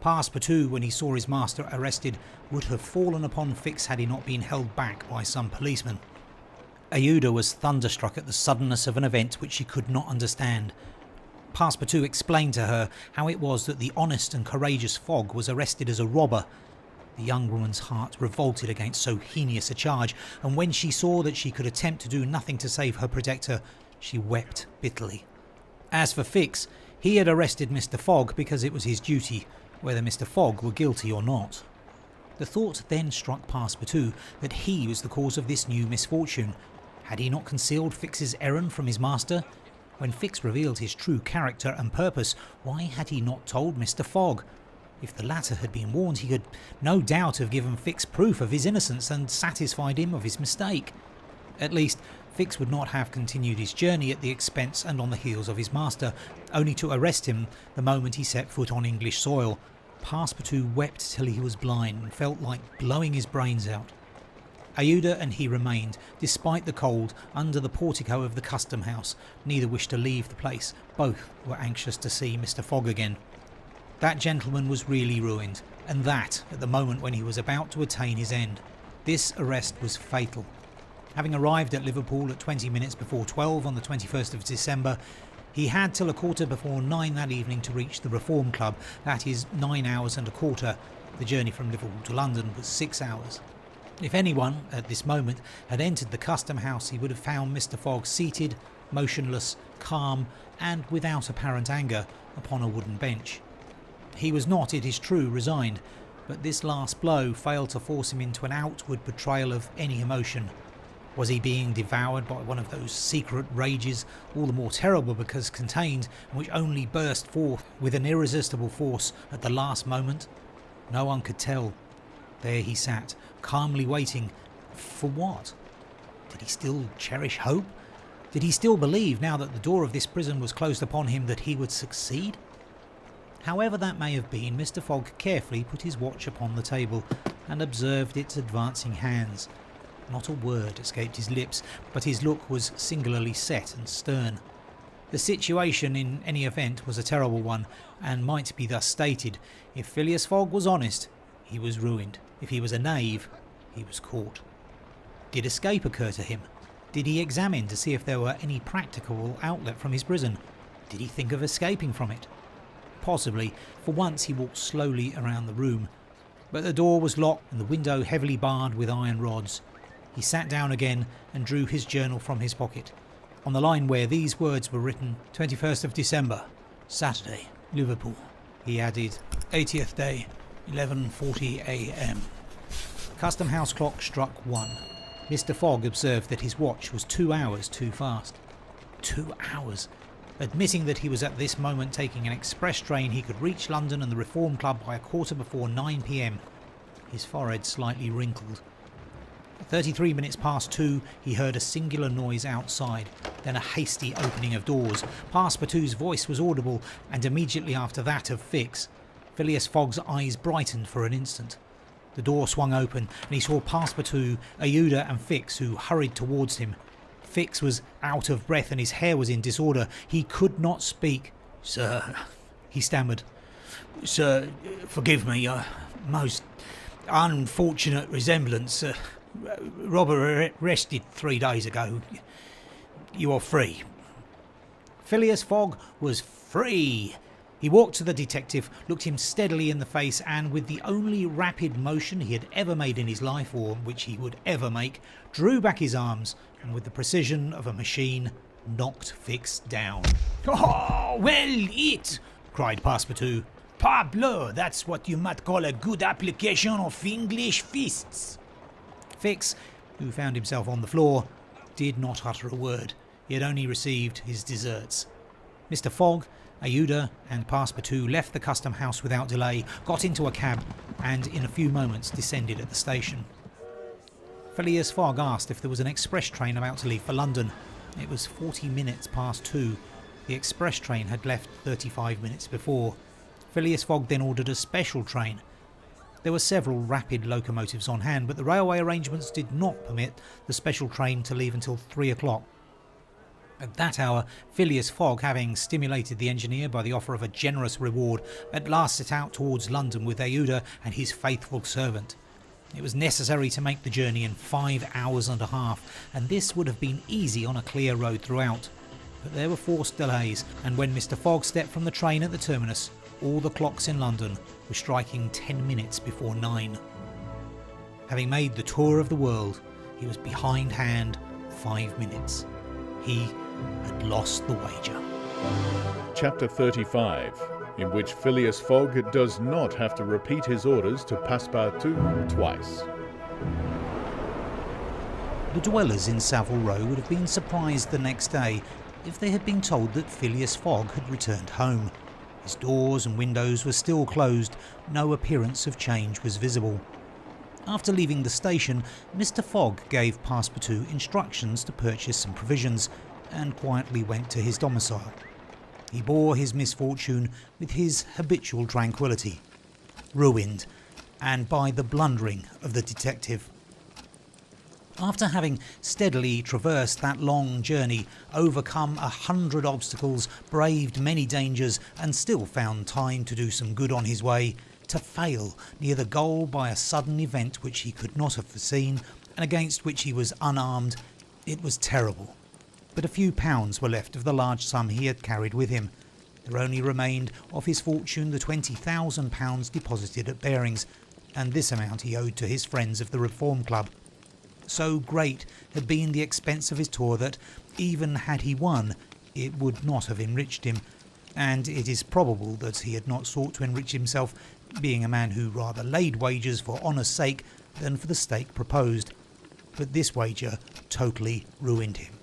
Passepartout, when he saw his master arrested, would have fallen upon Fix had he not been held back by some policeman. Aouda was thunderstruck at the suddenness of an event which she could not understand. Passepartout explained to her how it was that the honest and courageous Fogg was arrested as a robber. The young woman's heart revolted against so heinous a charge, and when she saw that she could attempt to do nothing to save her protector, she wept bitterly. As for Fix, he had arrested Mr. Fogg because it was his duty, whether Mr. Fogg were guilty or not. The thought then struck Passepartout that he was the cause of this new misfortune. Had he not concealed Fix's errand from his master? When Fix revealed his true character and purpose, why had he not told Mr. Fogg? If the latter had been warned, he could no doubt have given Fix proof of his innocence and satisfied him of his mistake. At least, Fix would not have continued his journey at the expense and on the heels of his master, only to arrest him the moment he set foot on English soil. Passepartout wept till he was blind and felt like blowing his brains out. Aouda and he remained, despite the cold, under the portico of the custom house. Neither wished to leave the place. Both were anxious to see Mr. Fogg again. That gentleman was really ruined, and that at the moment when he was about to attain his end. This arrest was fatal. Having arrived at Liverpool at 20 minutes before 12 on the 21st of December, he had till 9:15 that evening to reach the Reform Club, that is 9 hours and a quarter. The journey from Liverpool to London was 6 hours. If anyone, at this moment, had entered the custom house, he would have found Mr. Fogg seated, motionless, calm, and without apparent anger, upon a wooden bench. He was not, it is true, resigned, but this last blow failed to force him into an outward betrayal of any emotion. Was he being devoured by one of those secret rages, all the more terrible because contained, and which only burst forth with an irresistible force at the last moment? No one could tell. There he sat, calmly waiting. For what? Did he still cherish hope? Did he still believe, now that the door of this prison was closed upon him, that he would succeed? However that may have been, Mr. Fogg carefully put his watch upon the table and observed its advancing hands. Not a word escaped his lips, but his look was singularly set and stern. The situation, in any event, was a terrible one, and might be thus stated. If Phileas Fogg was honest, he was ruined. If he was a knave, he was caught. Did escape occur to him? Did he examine to see if there were any practicable outlet from his prison? Did he think of escaping from it? Possibly. For once he walked slowly around the room, but the door was locked and the window heavily barred with iron rods. He sat down again and drew his journal from his pocket. On the line where these words were written, 21st of December, Saturday, Liverpool, he added, 80th day, 11:40 a.m. Custom House clock struck 1. Mr. Fogg observed that his watch was 2 hours too fast. 2 hours! Admitting that he was at this moment taking an express train, he could reach London and the Reform Club by 9:15 p.m. His forehead slightly wrinkled. At 33 minutes past 2, he heard a singular noise outside, then a hasty opening of doors. Passepartout's voice was audible, and immediately after that of Fix. Phileas Fogg's eyes brightened for an instant. The door swung open, and he saw Passepartout, Aouda and Fix, who hurried towards him. Fix was out of breath and his hair was in disorder. He could not speak. Sir, he stammered. Sir, forgive me, most unfortunate resemblance. Robber arrested 3 days ago. You are free. Phileas Fogg was free. He walked to the detective, looked him steadily in the face, and with the only rapid motion he had ever made in his life, or which he would ever make, drew back his arms, and with the precision of a machine, knocked Fix down. Oh, well it, cried Passepartout. Parbleu, that's what you might call a good application of English fists. Fix, who found himself on the floor, did not utter a word. He had only received his deserts. Mr. Fogg, Aouda and Passepartout left the Custom House without delay, got into a cab, and in a few moments descended at the station. Phileas Fogg asked if there was an express train about to leave for London. It was 40 minutes past 2. The express train had left 35 minutes before. Phileas Fogg then ordered a special train. There were several rapid locomotives on hand, but the railway arrangements did not permit the special train to leave until 3 o'clock. At that hour, Phileas Fogg, having stimulated the engineer by the offer of a generous reward, at last set out towards London with Aouda and his faithful servant. It was necessary to make the journey in 5 hours and a half, and this would have been easy on a clear road throughout. But there were forced delays, and when Mr. Fogg stepped from the train at the terminus, all the clocks in London were striking 10 minutes before 9. Having made the tour of the world, he was behindhand 5 minutes. He had lost the wager. Chapter 35, in which Phileas Fogg does not have to repeat his orders to Passepartout twice. The dwellers in Savile Row would have been surprised the next day if they had been told that Phileas Fogg had returned home. His doors and windows were still closed, no appearance of change was visible. After leaving the station, Mr. Fogg gave Passepartout instructions to purchase some provisions, and quietly went to his domicile. He bore his misfortune with his habitual tranquillity, ruined, and by the blundering of the detective. After having steadily traversed that long journey, overcome 100 obstacles, braved many dangers, and still found time to do some good on his way, to fail near the goal by a sudden event which he could not have foreseen, and against which he was unarmed, it was terrible. But a few pounds were left of the large sum he had carried with him. There only remained of his fortune the £20,000 deposited at Barings, and this amount he owed to his friends of the Reform Club. So great had been the expense of his tour that, even had he won, it would not have enriched him, and it is probable that he had not sought to enrich himself, being a man who rather laid wagers for honour's sake than for the stake proposed. But this wager totally ruined him.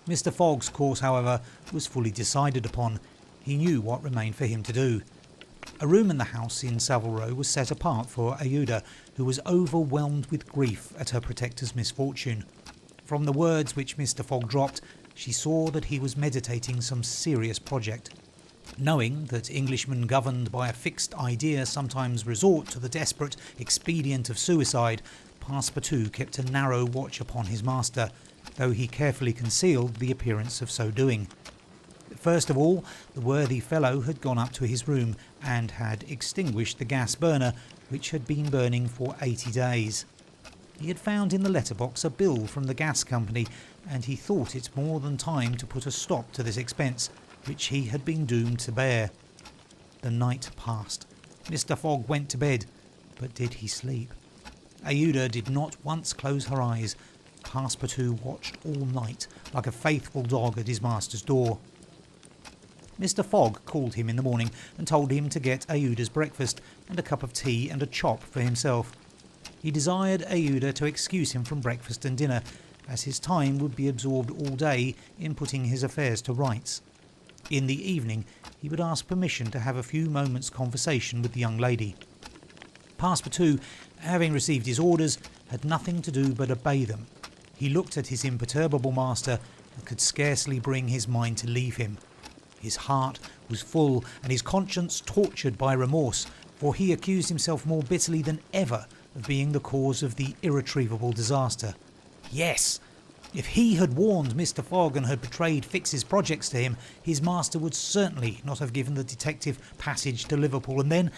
Mr. Fogg's course, however, was fully decided upon. He knew what remained for him to do. A room in the house in Savile Row was set apart for Aouda, who was overwhelmed with grief at her protector's misfortune. From the words which Mr. Fogg dropped, she saw that he was meditating some serious project. Knowing that Englishmen governed by a fixed idea sometimes resort to the desperate expedient of suicide, Passepartout kept a narrow watch upon his master, though he carefully concealed the appearance of so doing. First of all, the worthy fellow had gone up to his room and had extinguished the gas burner, which had been burning for 80 days. He had found in the letterbox a bill from the gas company, and he thought it more than time to put a stop to this expense, which he had been doomed to bear. The night passed. Mr. Fogg went to bed, but did he sleep? Aouda did not once close her eyes. Passepartout watched all night, like a faithful dog at his master's door. Mr. Fogg called him in the morning and told him to get Aouda's breakfast and a cup of tea and a chop for himself. He desired Aouda to excuse him from breakfast and dinner, as his time would be absorbed all day in putting his affairs to rights. In the evening he would ask permission to have a few moments' conversation with the young lady. Passepartout, having received his orders, had nothing to do but obey them. He looked at his imperturbable master and could scarcely bring his mind to leave him. His heart was full and his conscience tortured by remorse, for he accused himself more bitterly than ever of being the cause of the irretrievable disaster. Yes, if he had warned Mr. Fogg and had betrayed Fix's projects to him, his master would certainly not have given the detective passage to Liverpool, and then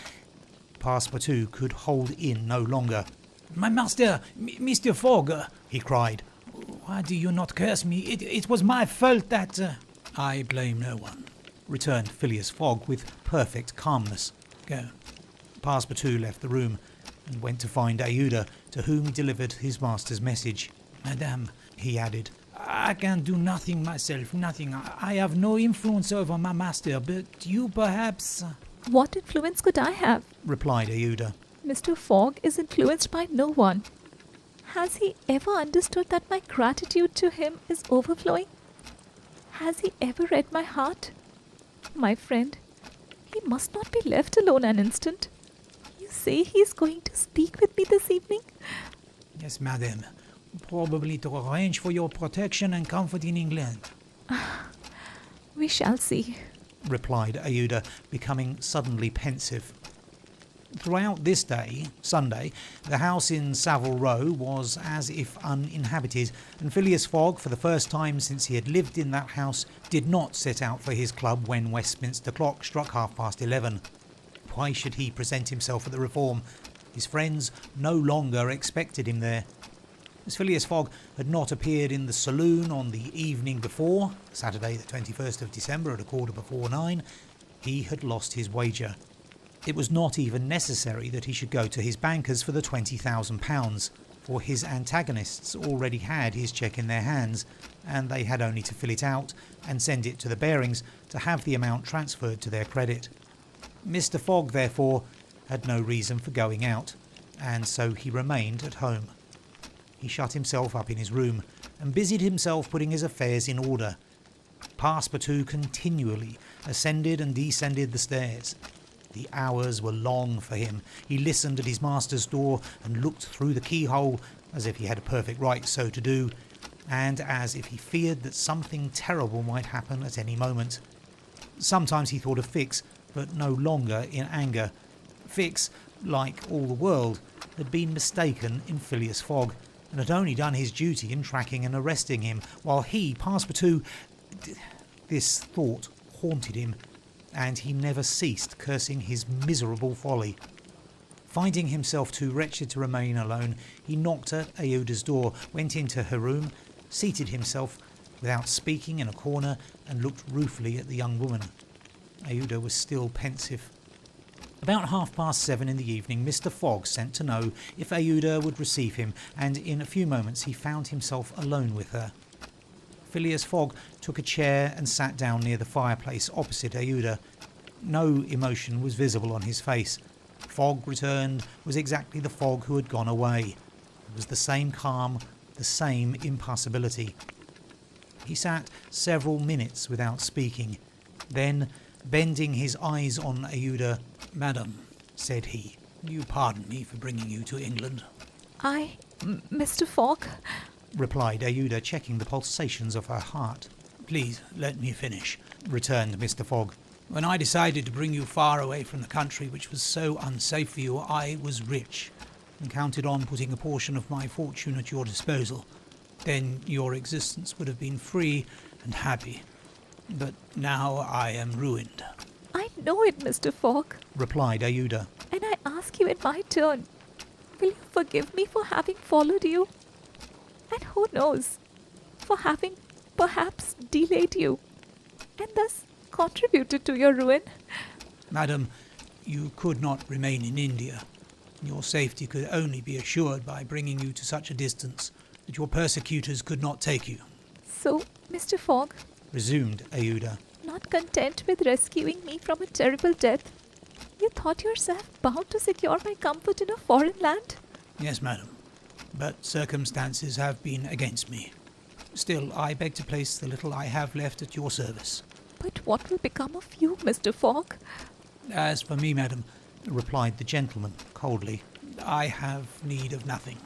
Passepartout could hold in no longer. My master, Mr. Fogg, he cried. Why do you not curse me? It was my fault that... I blame no one, returned Phileas Fogg with perfect calmness. Go. Passepartout left the room and went to find Aouda, to whom he delivered his master's message. Madame, he added, I can do nothing myself, nothing. I have no influence over my master, but you perhaps... What influence could I have? Replied Aouda. Mr. Fogg is influenced by no one. Has he ever understood that my gratitude to him is overflowing? Has he ever read my heart? My friend, he must not be left alone an instant. You say he is going to speak with me this evening? Yes, madam. Probably to arrange for your protection and comfort in England. We shall see, replied Aouda, becoming suddenly pensive. Throughout this day, Sunday, the house in Savile Row was as if uninhabited, and Phileas Fogg, for the first time since he had lived in that house, did not set out for his club when Westminster clock struck 11:30. Why should he present himself at the Reform? His friends no longer expected him there. As Phileas Fogg had not appeared in the saloon on the evening before, Saturday the 21st of December at 9:15, he had lost his wager. It was not even necessary that he should go to his bankers for the £20,000, for his antagonists already had his cheque in their hands, and they had only to fill it out and send it to the Barings to have the amount transferred to their credit. Mr. Fogg, therefore, had no reason for going out, and so he remained at home. He shut himself up in his room and busied himself putting his affairs in order. Passepartout continually ascended and descended the stairs. The hours were long for him. He listened at his master's door and looked through the keyhole, as if he had a perfect right so to do, and as if he feared that something terrible might happen at any moment. Sometimes he thought of Fix, but no longer in anger. Fix, like all the world, had been mistaken in Phileas Fogg, and had only done his duty in tracking and arresting him, while he, Passepartout... This thought haunted him, and he never ceased cursing his miserable folly. Finding himself too wretched to remain alone, he knocked at Aouda's door, went into her room, seated himself without speaking in a corner, and looked ruefully at the young woman. Aouda was still pensive. About 7:30 in the evening, Mr. Fogg sent to know if Aouda would receive him, and in a few moments he found himself alone with her. Phileas Fogg took a chair and sat down near the fireplace opposite Aouda. No emotion was visible on his face. Fogg returned was exactly the Fogg who had gone away. It was the same calm, the same impassibility. He sat several minutes without speaking. Then, bending his eyes on Aouda, "Madam," said he, "you pardon me for bringing you to England?" Mr. Fogg," replied Aouda, checking the pulsations of her heart. "Please let me finish," returned Mr. Fogg. "When I decided to bring you far away from the country which was so unsafe for you, I was rich and counted on putting a portion of my fortune at your disposal. Then your existence would have been free and happy. But now I am ruined." "I know it, Mr. Fogg," replied Aouda. "and I ask you in my turn, will you forgive me for having followed you? And who knows, for having perhaps delayed you, and thus contributed to your ruin?" "Madam, you could not remain in India. Your safety could only be assured by bringing you to such a distance that your persecutors could not take you." "So, Mr. Fogg," resumed Aouda, "not content with rescuing me from a terrible death, you thought yourself bound to secure my comfort in a foreign land?" "Yes, madam, but circumstances have been against me. Still, I beg to place the little I have left at your service." "But what will become of you, Mr. Fogg?" "As for me, madam," replied the gentleman coldly, "I have need of nothing."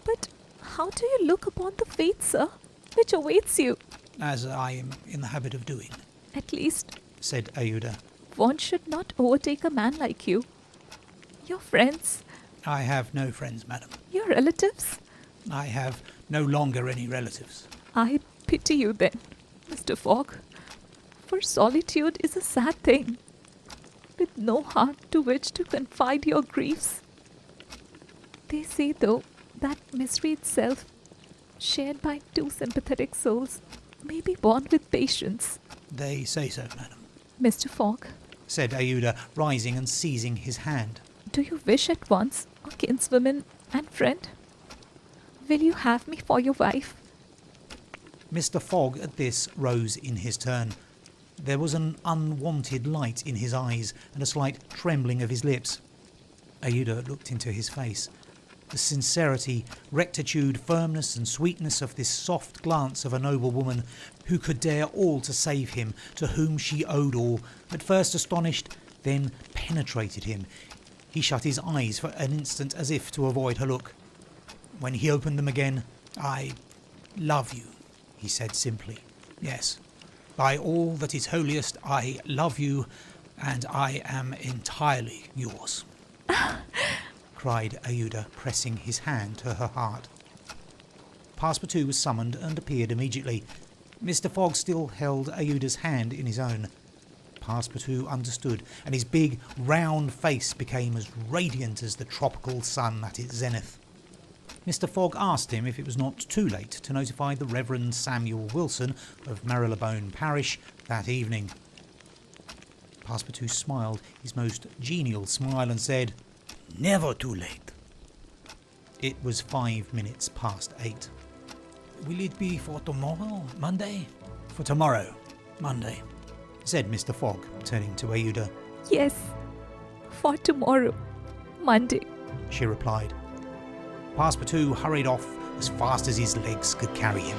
"But how do you look upon the fate, sir, which awaits you?" "As I am in the habit of doing." "At least," said Aouda, "one should not overtake a man like you. Your friends, "I have no friends, madam. your relatives, I have no longer any relatives." I pity you then, Mr. Fogg, for solitude is a sad thing, with no heart to which to confide your griefs. They say, though, that misery itself, shared by two sympathetic souls, may be borne with patience." "They say so, madam." "Mr. Fogg," said Aouda, rising and seizing his hand. "do you wish at once a kinswoman and friend? Will you have me for your wife?" Mr. Fogg at this rose in his turn. There was an unwanted light in his eyes and a slight trembling of his lips. Aouda looked into his face. The sincerity, rectitude, firmness and sweetness of this soft glance of a noble woman who could dare all to save him, to whom she owed all, at first astonished, then penetrated him. He shut his eyes for an instant as if to avoid her look. When he opened them again, "I love you," he said simply. "Yes, by all that is holiest, I love you, and I am entirely yours," cried Aouda, pressing his hand to her heart. Passepartout was summoned and appeared immediately. Mr. Fogg still held Aouda's hand in his own. Passepartout understood, and his big, round face became as radiant as the tropical sun at its zenith. Mr. Fogg asked him if it was not too late to notify the Reverend Samuel Wilson of Marylebone Parish that evening. Passepartout smiled his most genial smile and said, "Never too late." It was 5 minutes past 8. "Will it be for tomorrow, Monday?" "For tomorrow, Monday," said Mr. Fogg, turning to Aouda. "Yes, for tomorrow, Monday," she replied. Passepartout hurried off as fast as his legs could carry him.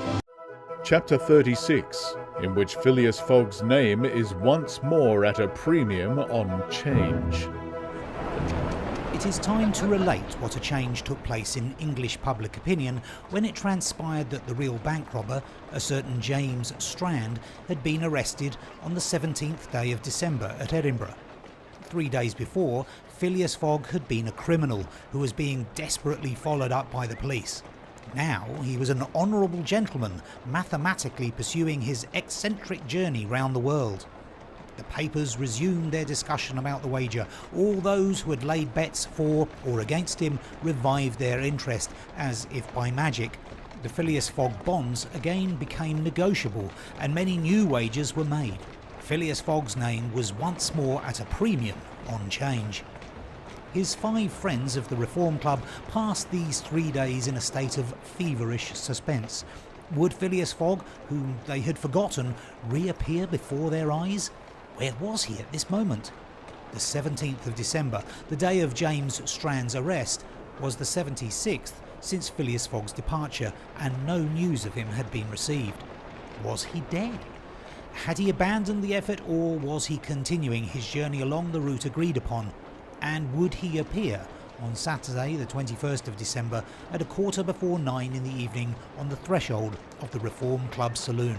Chapter 36, in which Phileas Fogg's name is once more at a premium on change. It is time to relate what a change took place in English public opinion when it transpired that the real bank robber, a certain James Strand, had been arrested on the 17th day of December at Edinburgh. 3 days before, Phileas Fogg had been a criminal who was being desperately followed up by the police. Now he was an honourable gentleman, mathematically pursuing his eccentric journey round the world. The papers resumed their discussion about the wager. All those who had laid bets for or against him revived their interest, as if by magic. The Phileas Fogg bonds again became negotiable, and many new wagers were made. Phileas Fogg's name was once more at a premium on change. His 5 friends of the Reform Club passed these 3 days in a state of feverish suspense. Would Phileas Fogg, whom they had forgotten, reappear before their eyes? Where was he at this moment? The 17th of December, the day of James Strand's arrest, was the 76th since Phileas Fogg's departure, and no news of him had been received. Was he dead? Had he abandoned the effort, or was he continuing his journey along the route agreed upon? And would he appear on Saturday, the 21st of December, at 9:15 in the evening on the threshold of the Reform Club saloon?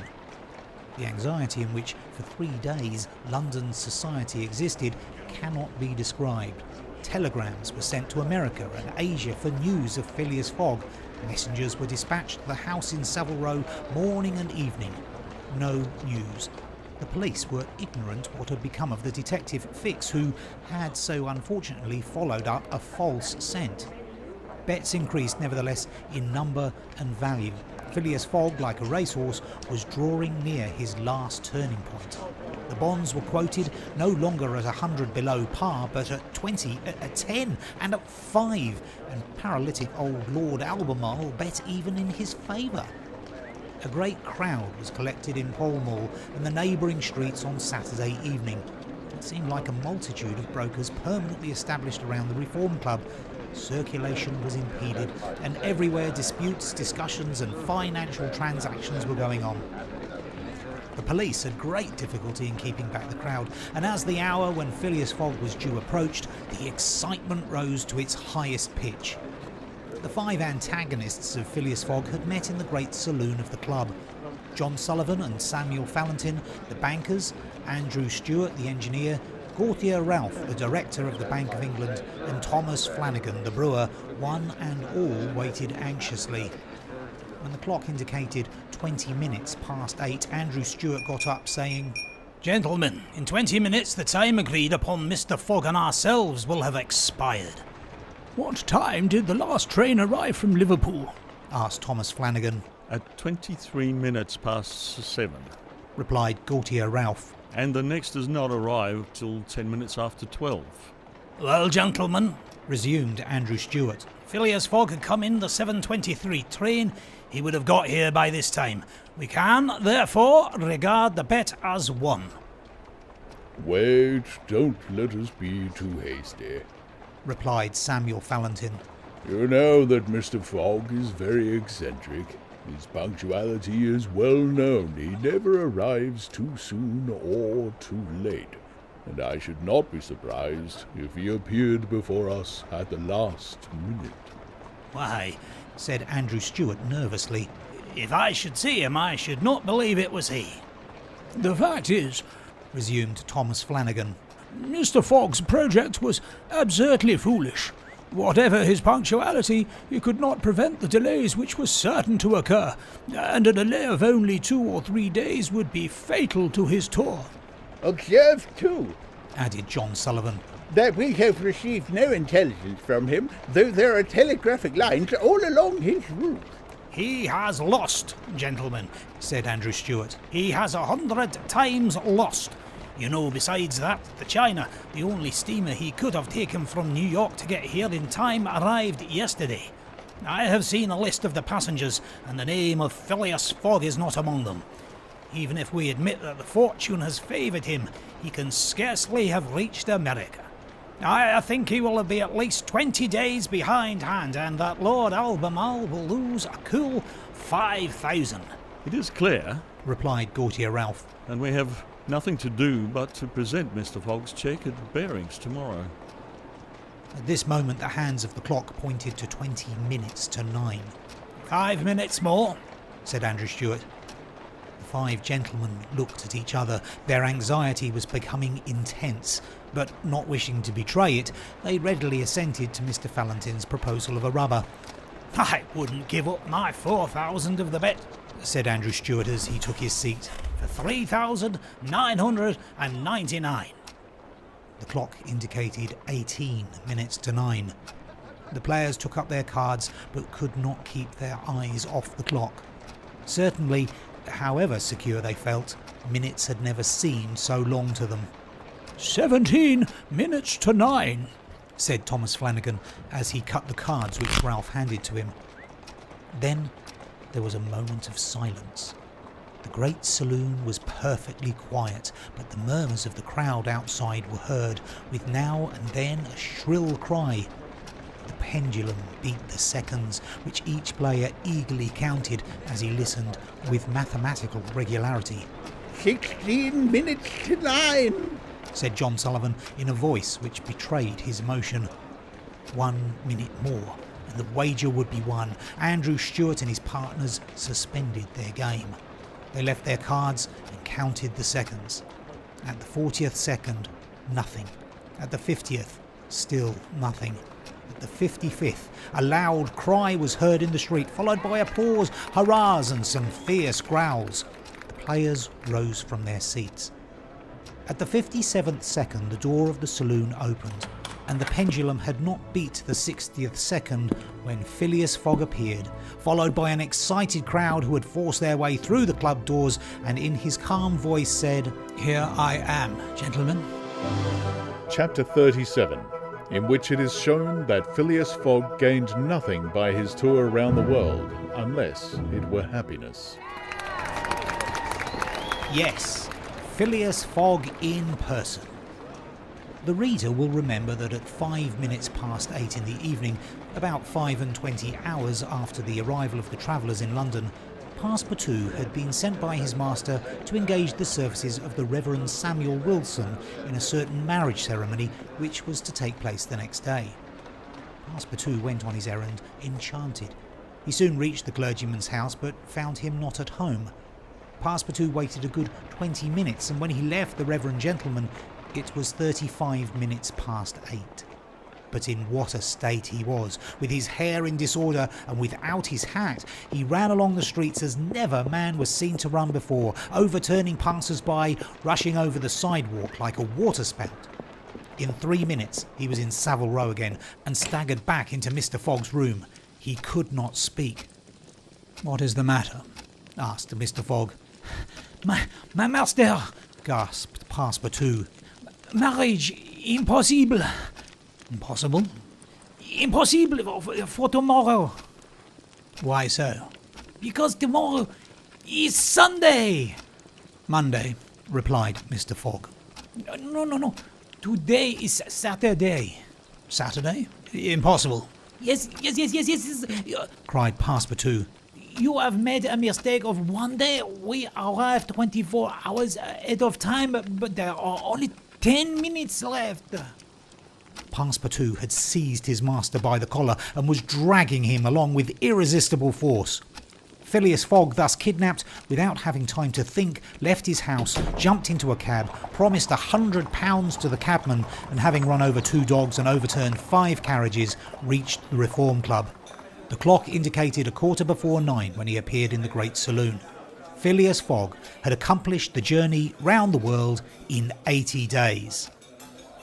The anxiety in which, for 3 days, London's society existed cannot be described. Telegrams were sent to America and Asia for news of Phileas Fogg. Messengers were dispatched to the house in Savile Row morning and evening. No news. The police were ignorant what had become of the detective Fix, who had so unfortunately followed up a false scent. Bets increased nevertheless in number and value. Phileas Fogg, like a racehorse, was drawing near his last turning point. The bonds were quoted no longer at 100 below par, but at 20, at 10, and at 5, and paralytic old Lord Albemarle bet even in his favour. A great crowd was collected in Pall Mall and the neighbouring streets on Saturday evening. It seemed like a multitude of brokers permanently established around the Reform Club. Circulation was impeded, and everywhere disputes, discussions and financial transactions were going on. The police had great difficulty in keeping back the crowd, and as the hour when Phileas Fogg was due approached, the excitement rose to its highest pitch. The 5 antagonists of Phileas Fogg had met in the great saloon of the club. John Sullivan and Samuel Fallentin, the bankers, Andrew Stewart, the engineer, Gauthier Ralph, the director of the Bank of England, and Thomas Flanagan, the brewer, one and all waited anxiously. When the clock indicated 20 minutes past 8, Andrew Stewart got up, saying, "Gentlemen, in 20 minutes the time agreed upon Mr. Fogg and ourselves will have expired." What time did the last train arrive from Liverpool? asked Thomas Flanagan. At 23 minutes past 7. Replied Gauthier Ralph. And the next has not arrived till 10 minutes after 12. "Well, gentlemen," resumed Andrew Stewart, "Phileas Fogg had come in the 7:23 train. He would have got here by this time. We can, therefore, regard the bet as won." Wait, don't let us be too hasty. replied Samuel Fallentin. You know that Mr. Fogg is very eccentric. His punctuality is well known. He never arrives too soon or too late, and I should not be surprised if he appeared before us at the last minute. "Why," said Andrew Stewart nervously, "if I should see him, I should not believe it was he." The fact is, resumed Thomas Flanagan, Mr. Fogg's project was absurdly foolish. Whatever his punctuality, he could not prevent the delays which were certain to occur, and a delay of only 2 or 3 days would be fatal to his tour. Observe, too, added John Sullivan, that we have received no intelligence from him, though there are telegraphic lines all along his route. "He has lost, gentlemen," said Andrew Stewart. "He has 100 times lost. You know, besides that, the China, the only steamer he could have taken from New York to get here in time, arrived yesterday. I have seen a list of the passengers, and the name of Phileas Fogg is not among them. Even if we admit that the fortune has favoured him, he can scarcely have reached America. I think he will be at least 20 days behindhand, and that Lord Albemarle will lose a cool 5,000. It is clear, replied Gauthier Ralph, and we have nothing to do but to present Mr. Fogg's cheque at Bearings tomorrow. At this moment the hands of the clock pointed to 20 minutes to 9. 5 minutes more, said Andrew Stewart. The 5 gentlemen looked at each other. Their anxiety was becoming intense, but not wishing to betray it, they readily assented to Mr. Fallentin's proposal of a rubber. "I wouldn't give up my 4,000 of the bet," said Andrew Stewart as he took his seat, "for 3,999. The clock indicated 18 minutes to 9. The players took up their cards, but could not keep their eyes off the clock. Certainly, however secure they felt, minutes had never seemed so long to them. 17 minutes to 9, said Thomas Flanagan as he cut the cards which Ralph handed to him. Then there was a moment of silence. The great saloon was perfectly quiet, but the murmurs of the crowd outside were heard, with now and then a shrill cry. The pendulum beat the seconds, which each player eagerly counted as he listened with mathematical regularity. 16 minutes to 9, said John Sullivan in a voice which betrayed his emotion. 1 minute more, and the wager would be won. Andrew Stewart and his partners suspended their game. They left their cards and counted the seconds. At the 40th second, nothing. At the 50th, still nothing. At the 55th, a loud cry was heard in the street, followed by applause, hurrahs and some fierce growls. The players rose from their seats. At the 57th second, the door of the saloon opened, and the pendulum had not beat the 60th second when Phileas Fogg appeared, followed by an excited crowd who had forced their way through the club doors, and in his calm voice said, "Here I am, gentlemen." Chapter 37, in which it is shown that Phileas Fogg gained nothing by his tour around the world, unless it were happiness. Yes, Phileas Fogg in person. The reader will remember that at 5 minutes past 8 in the evening, about 25 hours after the arrival of the travellers in London, Passepartout had been sent by his master to engage the services of the Reverend Samuel Wilson in a certain marriage ceremony which was to take place the next day. Passepartout went on his errand enchanted. He soon reached the clergyman's house but found him not at home. Passepartout waited a good 20 minutes, and when he left the reverend gentleman, it was 35 minutes past 8. But in what a state he was, with his hair in disorder and without his hat. He ran along the streets as never man was seen to run before, overturning passers-by, rushing over the sidewalk like a waterspout. In 3 minutes he was in Savile Row again, and staggered back into Mr. Fogg's room. He could not speak. "What is the matter?" asked Mr. Fogg. My master, gasped Passepartout. marriage impossible. Impossible? Impossible for tomorrow. "Why so?" Because tomorrow is Sunday. "Monday," replied Mr. Fogg. No. Today is Saturday. "Saturday? Impossible." Yes. cried Passepartout. You have made a mistake of 1 day. We arrived 24 hours ahead of time, but there are only 10 minutes left. Passepartout had seized his master by the collar and was dragging him along with irresistible force. Phileas Fogg, thus kidnapped, without having time to think, left his house, jumped into a cab, promised £100 to the cabman, and having run over 2 dogs and overturned 5 carriages, reached the Reform Club. The clock indicated 9:15 when he appeared in the great saloon. Phileas Fogg had accomplished the journey round the world in 80 days.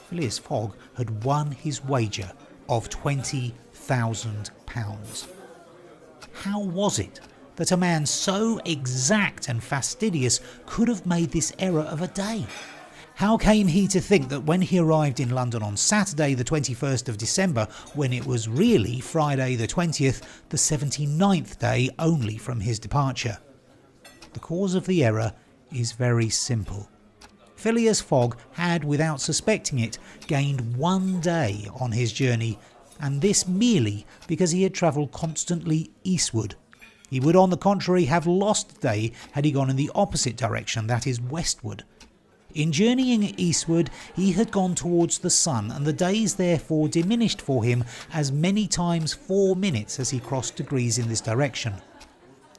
Phileas Fogg had won his wager of £20,000. How was it that a man so exact and fastidious could have made this error of a day? How came he to think that when he arrived in London on Saturday the 21st of December, when it was really Friday the 20th, the 79th day only from his departure? The cause of the error is very simple. Phileas Fogg had, without suspecting it, gained 1 day on his journey, and this merely because he had travelled constantly eastward. He would, on the contrary, have lost a day had he gone in the opposite direction, that is, westward. In journeying eastward, he had gone towards the sun, and the days therefore diminished for him as many times 4 minutes as he crossed degrees in this direction.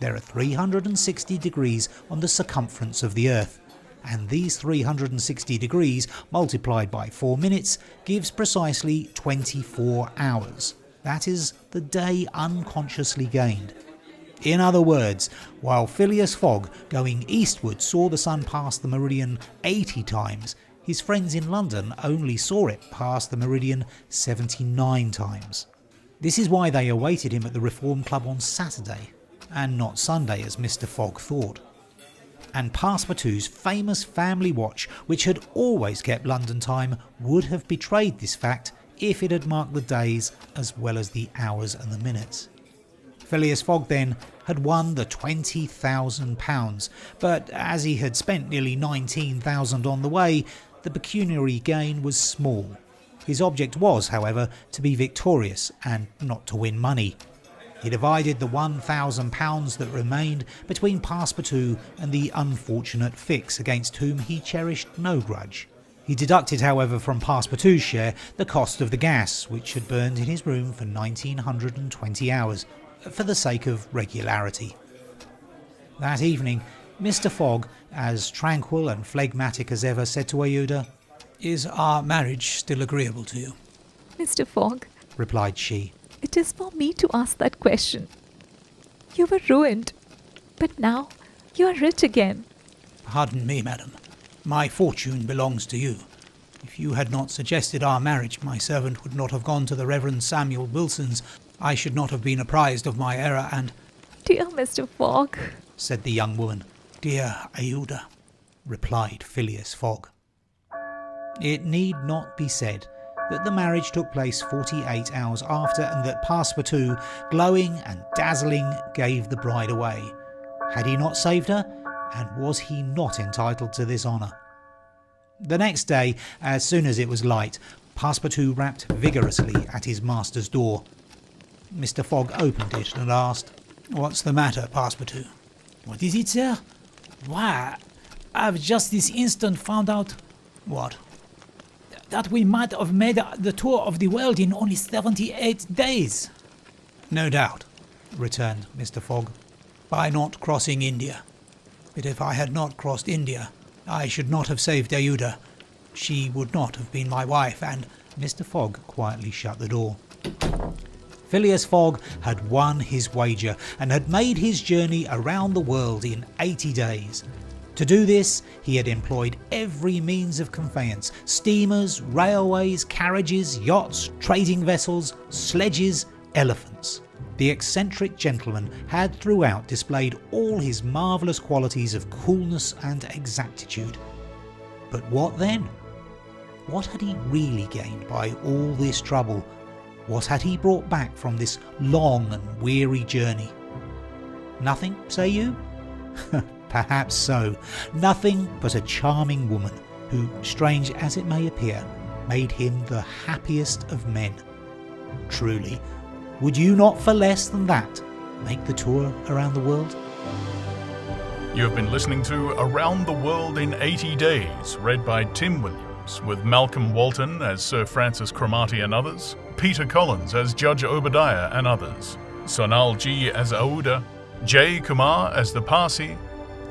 There are 360 degrees on the circumference of the earth, and these 360 degrees multiplied by 4 minutes gives precisely 24 hours. That is the day unconsciously gained. In other words, while Phileas Fogg, going eastward, saw the sun pass the meridian 80 times, his friends in London only saw it pass the meridian 79 times. This is why they awaited him at the Reform Club on Saturday, and not Sunday as Mr. Fogg thought. And Passepartout's famous family watch, which had always kept London time, would have betrayed this fact if it had marked the days as well as the hours and the minutes. Phileas Fogg then had won the £20,000, but as he had spent nearly £19,000 on the way, the pecuniary gain was small. His object was, however, to be victorious and not to win money. He divided the £1,000 that remained between Passepartout and the unfortunate Fix, against whom he cherished no grudge. He deducted, however, from Passepartout's share the cost of the gas, which had burned in his room for 1920 hours, for the sake of regularity. That evening, Mr. Fogg, as tranquil and phlegmatic as ever, said to Aouda, "Is our marriage still agreeable to you?" Mr. Fogg, replied she, it is for me to ask that question. You were ruined, but now you are rich again. "Pardon me, madam. My fortune belongs to you. If you had not suggested our marriage, my servant would not have gone to the Reverend Samuel Wilson's. I should not have been apprised of my error, and—" Dear Mr. Fogg, said the young woman. "Dear Aouda," replied Phileas Fogg. It need not be said that the marriage took place 48 hours after, and that Passepartout, glowing and dazzling, gave the bride away. Had he not saved her? And was he not entitled to this honour? The next day, as soon as it was light, Passepartout rapped vigorously at his master's door. Mr. Fogg opened it and asked, "What's the matter, Passepartout?" What is it, sir? Why, I've just this instant found out "What?" that we might have made the tour of the world in only 78 days. "No doubt," returned Mr. Fogg, "by not crossing India. But if I had not crossed India, I should not have saved Aouda. She would not have been my wife, and—" Mr. Fogg quietly shut the door. Phileas Fogg had won his wager and had made his journey around the world in 80 days. To do this, he had employed every means of conveyance: steamers, railways, carriages, yachts, trading vessels, sledges, elephants. The eccentric gentleman had throughout displayed all his marvellous qualities of coolness and exactitude. But what then? What had he really gained by all this trouble? What had he brought back from this long and weary journey? Nothing, say you? Perhaps so. Nothing but a charming woman who, strange as it may appear, made him the happiest of men. Truly, would you not for less than that make the tour around the world? You have been listening to Around the World in 80 Days, read by Tim Williams, with Malcolm Walton as Sir Francis Cromarty and others, Peter Collins as Judge Obadiah and others, Sonal G as Aouda, Jay Kumar as the Parsi,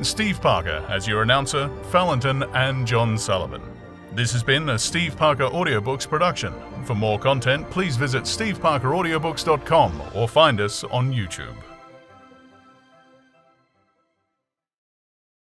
Steve Parker as your announcer, Fallenton and John Sullivan. This has been a Steve Parker Audiobooks production. For more content, please visit steveparkeraudiobooks.com or find us on YouTube.